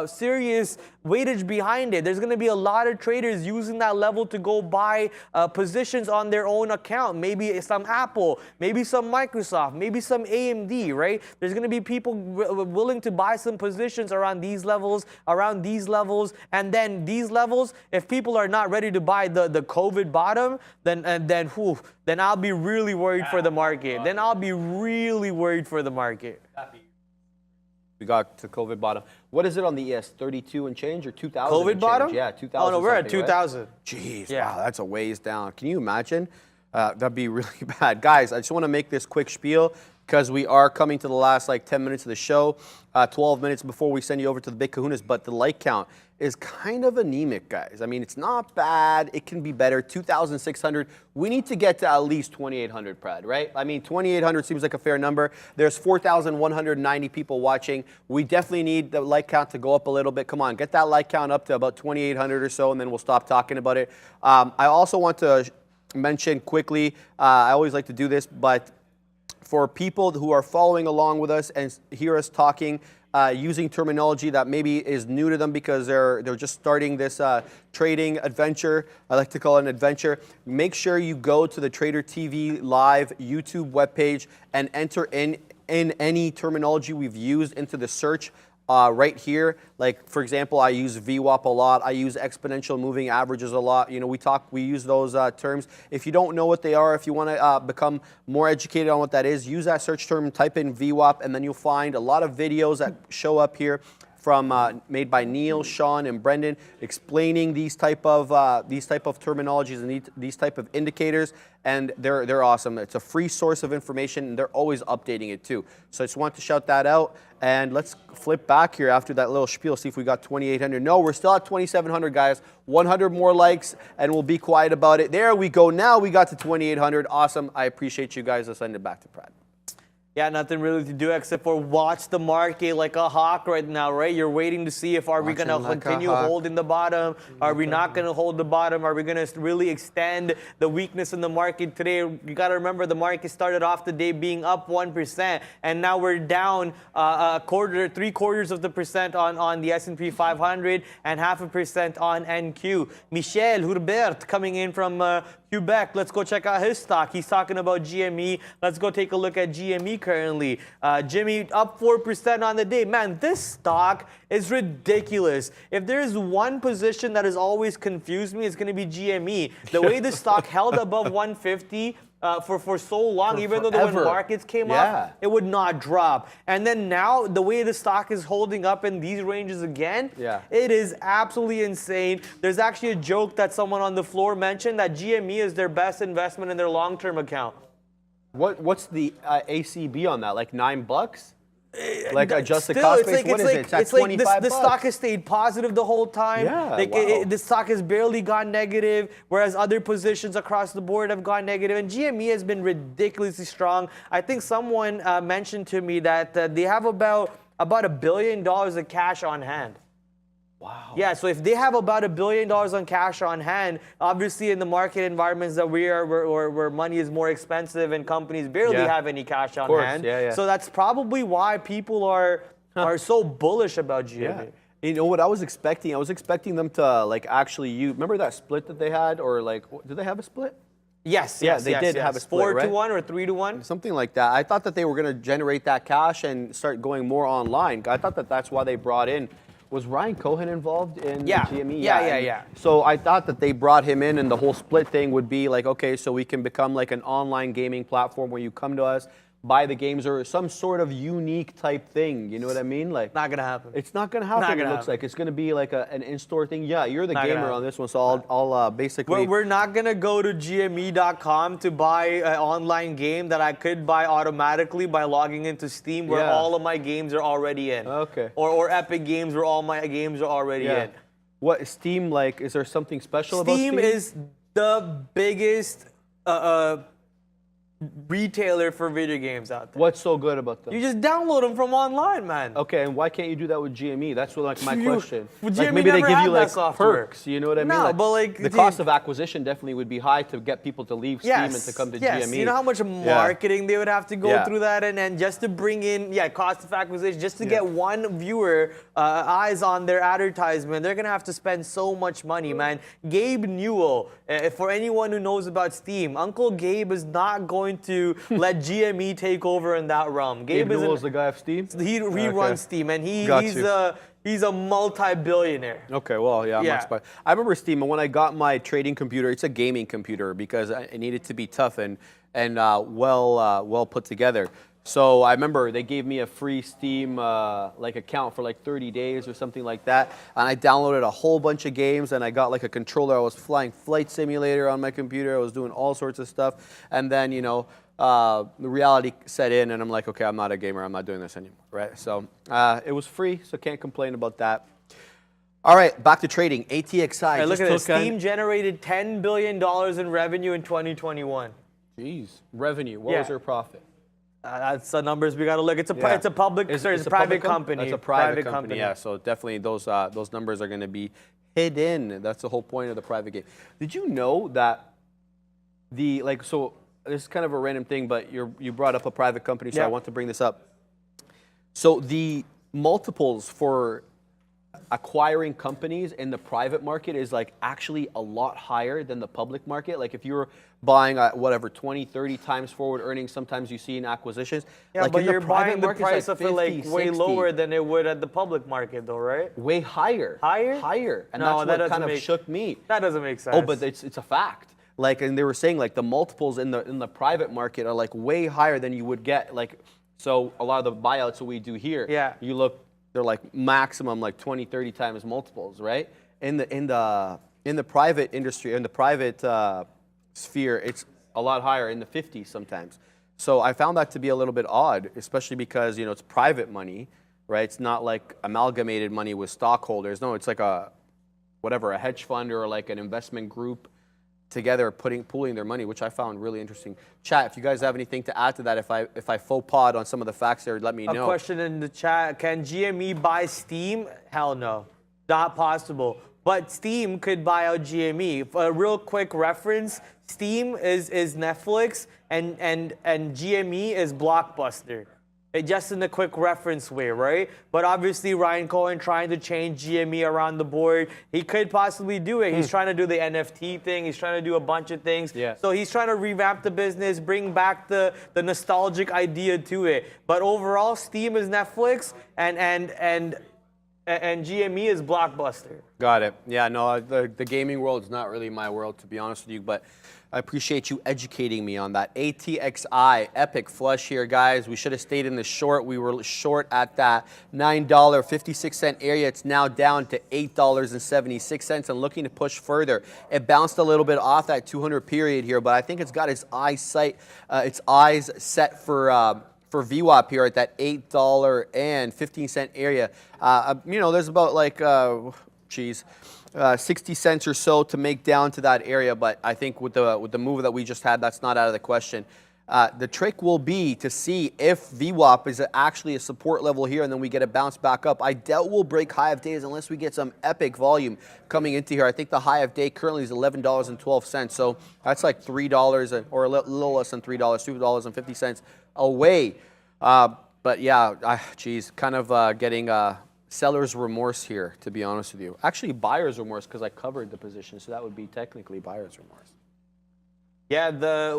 serious weightage behind it. There's going to be a lot of traders using that level to go buy positions on their own account. Maybe some Apple, maybe some Microsoft, maybe some AMD, right? There's going to be people willing to buy some positions around these levels, and then these levels, if people are not ready to buy the COVID bottom, then I'll be really worried for the market. Then I'll be really worried for the market. We got to COVID bottom. What is it on the ES? 32 and change or 2,000? COVID bottom? Yeah, 2,000. Oh no, we're at 2,000. Right? Jeez, yeah. Wow, that's a ways down. Can you imagine? That'd be really bad. Guys, I just want to make this quick spiel because we are coming to the last 10 minutes of the show, 12 minutes before we send you over to the big kahunas, but the like count is kind of anemic, guys. I mean, it's not bad. It can be better. 2,600. We need to get to at least 2,800, Prad, right? I mean, 2,800 seems like a fair number. There's 4,190 people watching. We definitely need the like count to go up a little bit. Come on, get that like count up to about 2,800 or so, and then we'll stop talking about it. I also want to mention quickly, I always like to do this, but for people who are following along with us and hear us talking, using terminology that maybe is new to them because they're just starting this trading adventure. I like to call it an adventure. Make sure you go to the Trader TV Live YouTube webpage and enter in any terminology we've used into the search right here. Like, for example, I use VWAP a lot. I use exponential moving averages a lot. We use those terms. If you don't know what they are, if you want to become more educated on what that is, use that search term, type in VWAP, and then you'll find a lot of videos that show up here from made by Neil, Sean, and Brendan, explaining these type of terminologies and these type of indicators, and they're awesome. It's a free source of information, and they're always updating it too. So I just want to shout that out, and let's flip back here after that little spiel, see if we got 2,800. No, we're still at 2,700, guys. 100 more likes, and we'll be quiet about it. There we go. Now we got to 2,800. Awesome. I appreciate you guys. I'll send it back to Prad. Yeah, nothing really to do except for watch the market like a hawk right now, right? You're waiting to see if are we going to continue holding the bottom? Are we not going to hold the bottom? Are we going to really extend the weakness in the market today? You got to remember the market started off the day being up 1%, and now we're down three-quarters of the percent on the S&P 500 and 0.5% on NQ. Michel Hurbert coming in from Quebec. Let's go check out his stock. He's talking about GME. Let's go take a look at GME currently. Jimmy up 4% on the day. Man, this stock is ridiculous. If there's one position that has always confused me, it's going to be GME. The way the stock held above 150 for so long, even though when markets came up, it would not drop. And then now, the way the stock is holding up in these ranges again, it is absolutely insane. There's actually a joke that someone on the floor mentioned that GME is their best investment in their long-term account. What's the ACB on that? Like $9? Like adjusted cost base? What is it? It's at 25 the stock has stayed positive the whole time. The stock has barely gone negative, whereas other positions across the board have gone negative. And GME has been ridiculously strong. I think someone mentioned to me that they have about $1 billion of cash on hand. Wow. Yeah, so if they have about $1 billion on cash on hand, obviously in the market environments that we are, where money is more expensive and companies barely have any cash on hand. So that's probably why people are so bullish about GME. Yeah. You know what I was expecting? I was expecting them to like actually remember that split that they had, or like, did they have a split? Yes, they did have a split, 4-to-1 or 3-to-1? Something like that. I thought that they were going to generate that cash and start going more online. I thought that that's why they brought in. Was Ryan Cohen involved in GME? Yeah. So I thought that they brought him in, and the whole split thing would be like, okay, so we can become like an online gaming platform where you come to us, buy the games, or some sort of unique type thing. You know what I mean? Like, not gonna happen. It's not gonna happen. It looks like it's gonna be like an in-store thing. Yeah, you're the gamer on this one, so I'll basically. We're not gonna go to GME.com to buy an online game that I could buy automatically by logging into Steam, where all of my games are already in. Okay. Or Epic Games, where all my games are already in. What Steam like? Is there something special about Steam? Steam is the biggest retailer for video games out there. What's so good about them? You just download them from online, man. Okay, and why can't you do that with GME? That's what like my question. GME maybe they never give had you that like software. perks. You know what I mean? No, but like the cost of acquisition definitely would be high to get people to leave Steam and to come to GME. You know how much marketing they would have to go through that, and just to bring in cost of acquisition, just to get one viewer eyes on their advertisement, they're gonna have to spend so much money, man. Gabe Newell, for anyone who knows about Steam, Uncle Gabe is not going to let GME take over in that realm. Gabe Newell is the guy of Steam? He runs Steam, and he's a multi-billionaire. Okay, well, I'm not surprised. I remember Steam, and when I got my trading computer, it's a gaming computer because it needed to be tough and well put together. So I remember they gave me a free Steam account for like 30 days or something like that, and I downloaded a whole bunch of games, and I got like a controller. I was flying Flight Simulator on my computer. I was doing all sorts of stuff, and then the reality set in, and I'm like, okay, I'm not a gamer. I'm not doing this anymore, right? So it was free, so can't complain about that. All right, back to trading. ATXI. Look at this. Steam generated $10 billion in revenue in 2021. Jeez, revenue. What was their profit? That's the numbers we got to look. It's a public. It's a private company. It's a private company. Yeah, so definitely those numbers are going to be hidden. That's the whole point of the private game. Did you know that so? This is kind of a random thing, but you brought up a private company, so I want to bring this up. So the multiples for acquiring companies in the private market is like actually a lot higher than the public market. Like if you're buying at 20, 30 times forward earnings, sometimes you see in acquisitions. Yeah, like but in you're the buying the market, price of it like 50, way 60. lower than it would at the public market, though, right? Way higher. Higher? Higher. And No, that's what kind of shook me. That doesn't make sense. Oh, but it's a fact. Like, and they were saying like the multiples in the private market are like way higher than you would get. Like, so a lot of the buyouts that we do here, you look, they're like maximum like 20, 30 times multiples, right? In the private industry, in the private sphere, it's a lot higher, in the 50s sometimes. So I found that to be a little bit odd, especially because it's private money, right? It's not like amalgamated money with stockholders. No, it's like a hedge fund or like an investment group together pooling their money, which I found really interesting. Chat, if you guys have anything to add to that, if I faux pas on some of the facts there, let me know. A question in the chat: can GME buy Steam? Hell no, not possible. But Steam could buy out GME. For a real quick reference, Steam is Netflix and GME is Blockbuster. Just in a quick reference way, right? But obviously Ryan Cohen trying to change GME around the board. He could possibly do it. He's trying to do the NFT thing. He's trying to do a bunch of things. Yeah. So he's trying to revamp the business, bring back the nostalgic idea to it. But overall, Steam is Netflix and GME is Blockbuster. Got it. Yeah, no, the gaming world is not really my world, to be honest with you, but I appreciate you educating me on that. ATXI, epic flush here, guys. We should have stayed in the short. We were short at that $9.56 area. It's now down to $8.76 and looking to push further. It bounced a little bit off that 200 period here, but I think it's got its eyes set for VWAP here at that $8.15 area. There's about like, 60 cents or so to make down to that area, but I think with the move that we just had, that's not out of the question. The trick will be to see if VWAP is actually a support level here and then we get a bounce back up. I doubt we'll break high of days unless we get some epic volume coming into here. I think the high of day currently is $11.12, so that's like $3 or a little less than $3, $2.50 away. But yeah, kind of getting seller's remorse here, to be honest with you. Actually, buyer's remorse because I covered the position, so that would be technically buyer's remorse. Yeah, the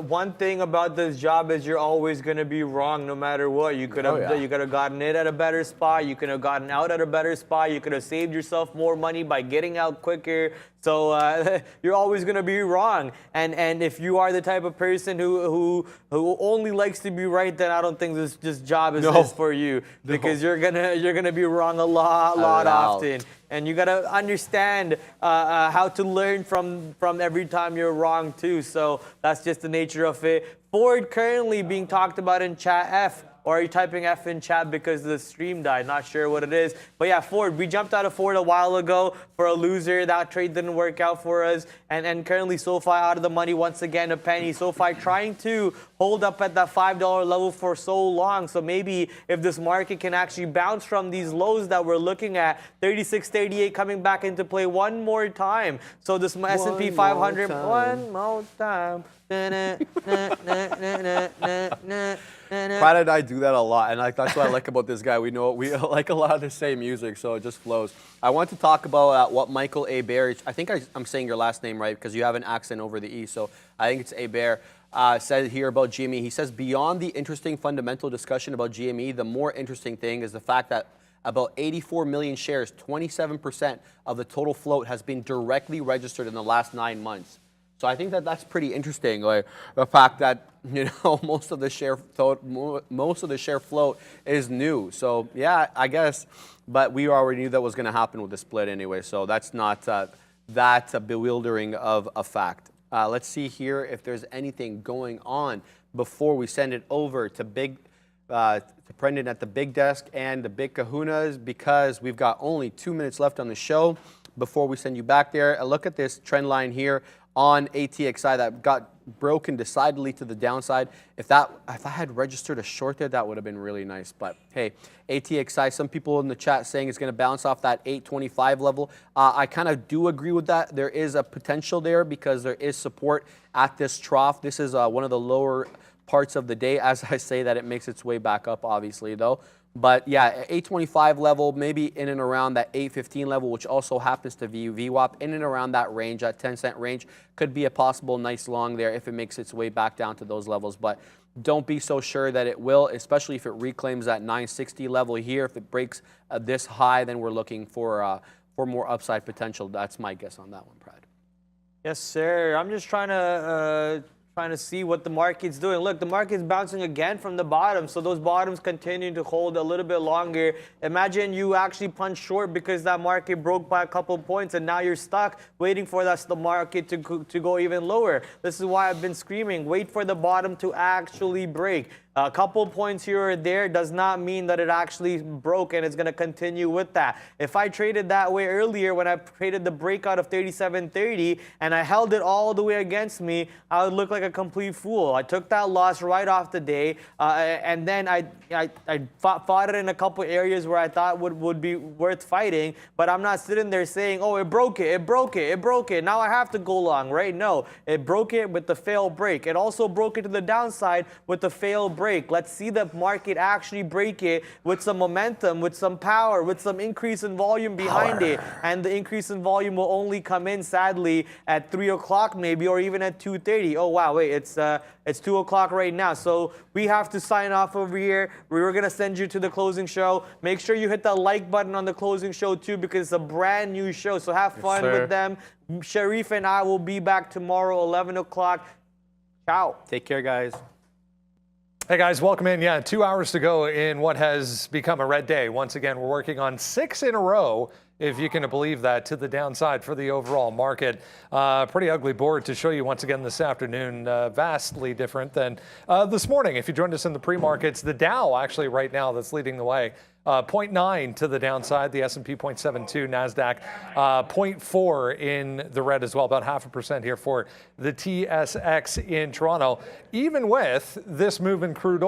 one thing about this job is you're always going to be wrong no matter what. You could have gotten in at a better spot. You could have gotten out at a better spot. You could have saved yourself more money by getting out quicker. So you're always going to be wrong. And if you are the type of person who only likes to be right, then I don't think this job is for you, because you're gonna be wrong a lot often. And you gotta understand how to learn from every time you're wrong too. So that's just the nature of it. Ford currently being talked about in chat F. Or are you typing F in chat because the stream died? Not sure what it is. But yeah, Ford. We jumped out of Ford a while ago for a loser. That trade didn't work out for us. And currently SoFi out of the money once again, a penny. SoFi trying to hold up at that $5 level for so long. So maybe if this market can actually bounce from these lows that we're looking at, 36.38 coming back into play one more time. So this S&P 500 one more time. Prad and I do that a lot, and that's what I like about this guy. We like a lot of the same music, so it just flows. I want to talk about what Michael A. Bear, I think I'm saying your last name right because you have an accent over the E, so I think it's A. Bear, said here about GME. He says, beyond the interesting fundamental discussion about GME, the more interesting thing is the fact that about 84 million shares, 27% of the total float, has been directly registered in the last 9 months. So I think that's pretty interesting, like the fact that most of the share float is new. So yeah, I guess, but we already knew that was going to happen with the split anyway. So that's not that bewildering of a fact. Let's see here if there's anything going on before we send it over to Brendan at the big desk and the big kahunas, because we've got only 2 minutes left on the show before we send you back there. A look at this trend line here on ATXI that got broken decidedly to the downside. If I had registered a short there, that would have been really nice. But hey, ATXI, some people in the chat saying it's going to bounce off that 825 level. I kind of do agree with that. There is a potential there because there is support at this trough. This is one of the lower parts of the day. As I say that, it makes its way back up, obviously, though. But yeah, 825 level, maybe in and around that 815 level, which also happens to be VWAP, in and around that range, that 10-cent range, could be a possible nice long there if it makes its way back down to those levels. But don't be so sure that it will, especially if it reclaims that 960 level here. If it breaks this high, then we're looking for more upside potential. That's my guess on that one, Prad. Yes, sir. I'm just trying to see what the market's doing. Look, the market's bouncing again from the bottom, so those bottoms continue to hold a little bit longer. Imagine you actually punch short because that market broke by a couple points, and now you're stuck waiting for the market to go even lower. This is why I've been screaming, wait for the bottom to actually break. A couple points here or there does not mean that it actually broke and it's going to continue with that. If I traded that way earlier when I traded the breakout of 37.30 and I held it all the way against me, I would look like a complete fool. I took that loss right off the day, and then I fought it in a couple areas where I thought would be worth fighting, but I'm not sitting there saying, oh, it broke it, it broke it, it broke it. Now I have to go long, right? No, it broke it with the fail break. It also broke it to the downside with the fail break. Let's see the market actually break it with some momentum, with some power, with some increase in volume behind it. And the increase in volume will only come in, sadly, at 3 o'clock maybe, or even at 2:30. Oh, wow, wait, it's 2 o'clock right now. So we have to sign off over here. We were going to send you to the closing show. Make sure you hit the like button on the closing show, too, because it's a brand new show. So have fun with them. Sharif and I will be back tomorrow, 11 o'clock. Ciao. Take care, guys. Hey guys, welcome in. Yeah, 2 hours to go in what has become a red day. Once again, we're working on 6 in a row, if you can believe that, to the downside for the overall market. Pretty ugly board to show you once again this afternoon. Vastly different than this morning. If you joined us in the pre-markets, the Dow actually right now that's leading the way. 0.9 to the downside, the S&P 0.72, NASDAQ 0.4 in the red as well, about 0.5% here for the TSX in Toronto. Even with this move in crude oil,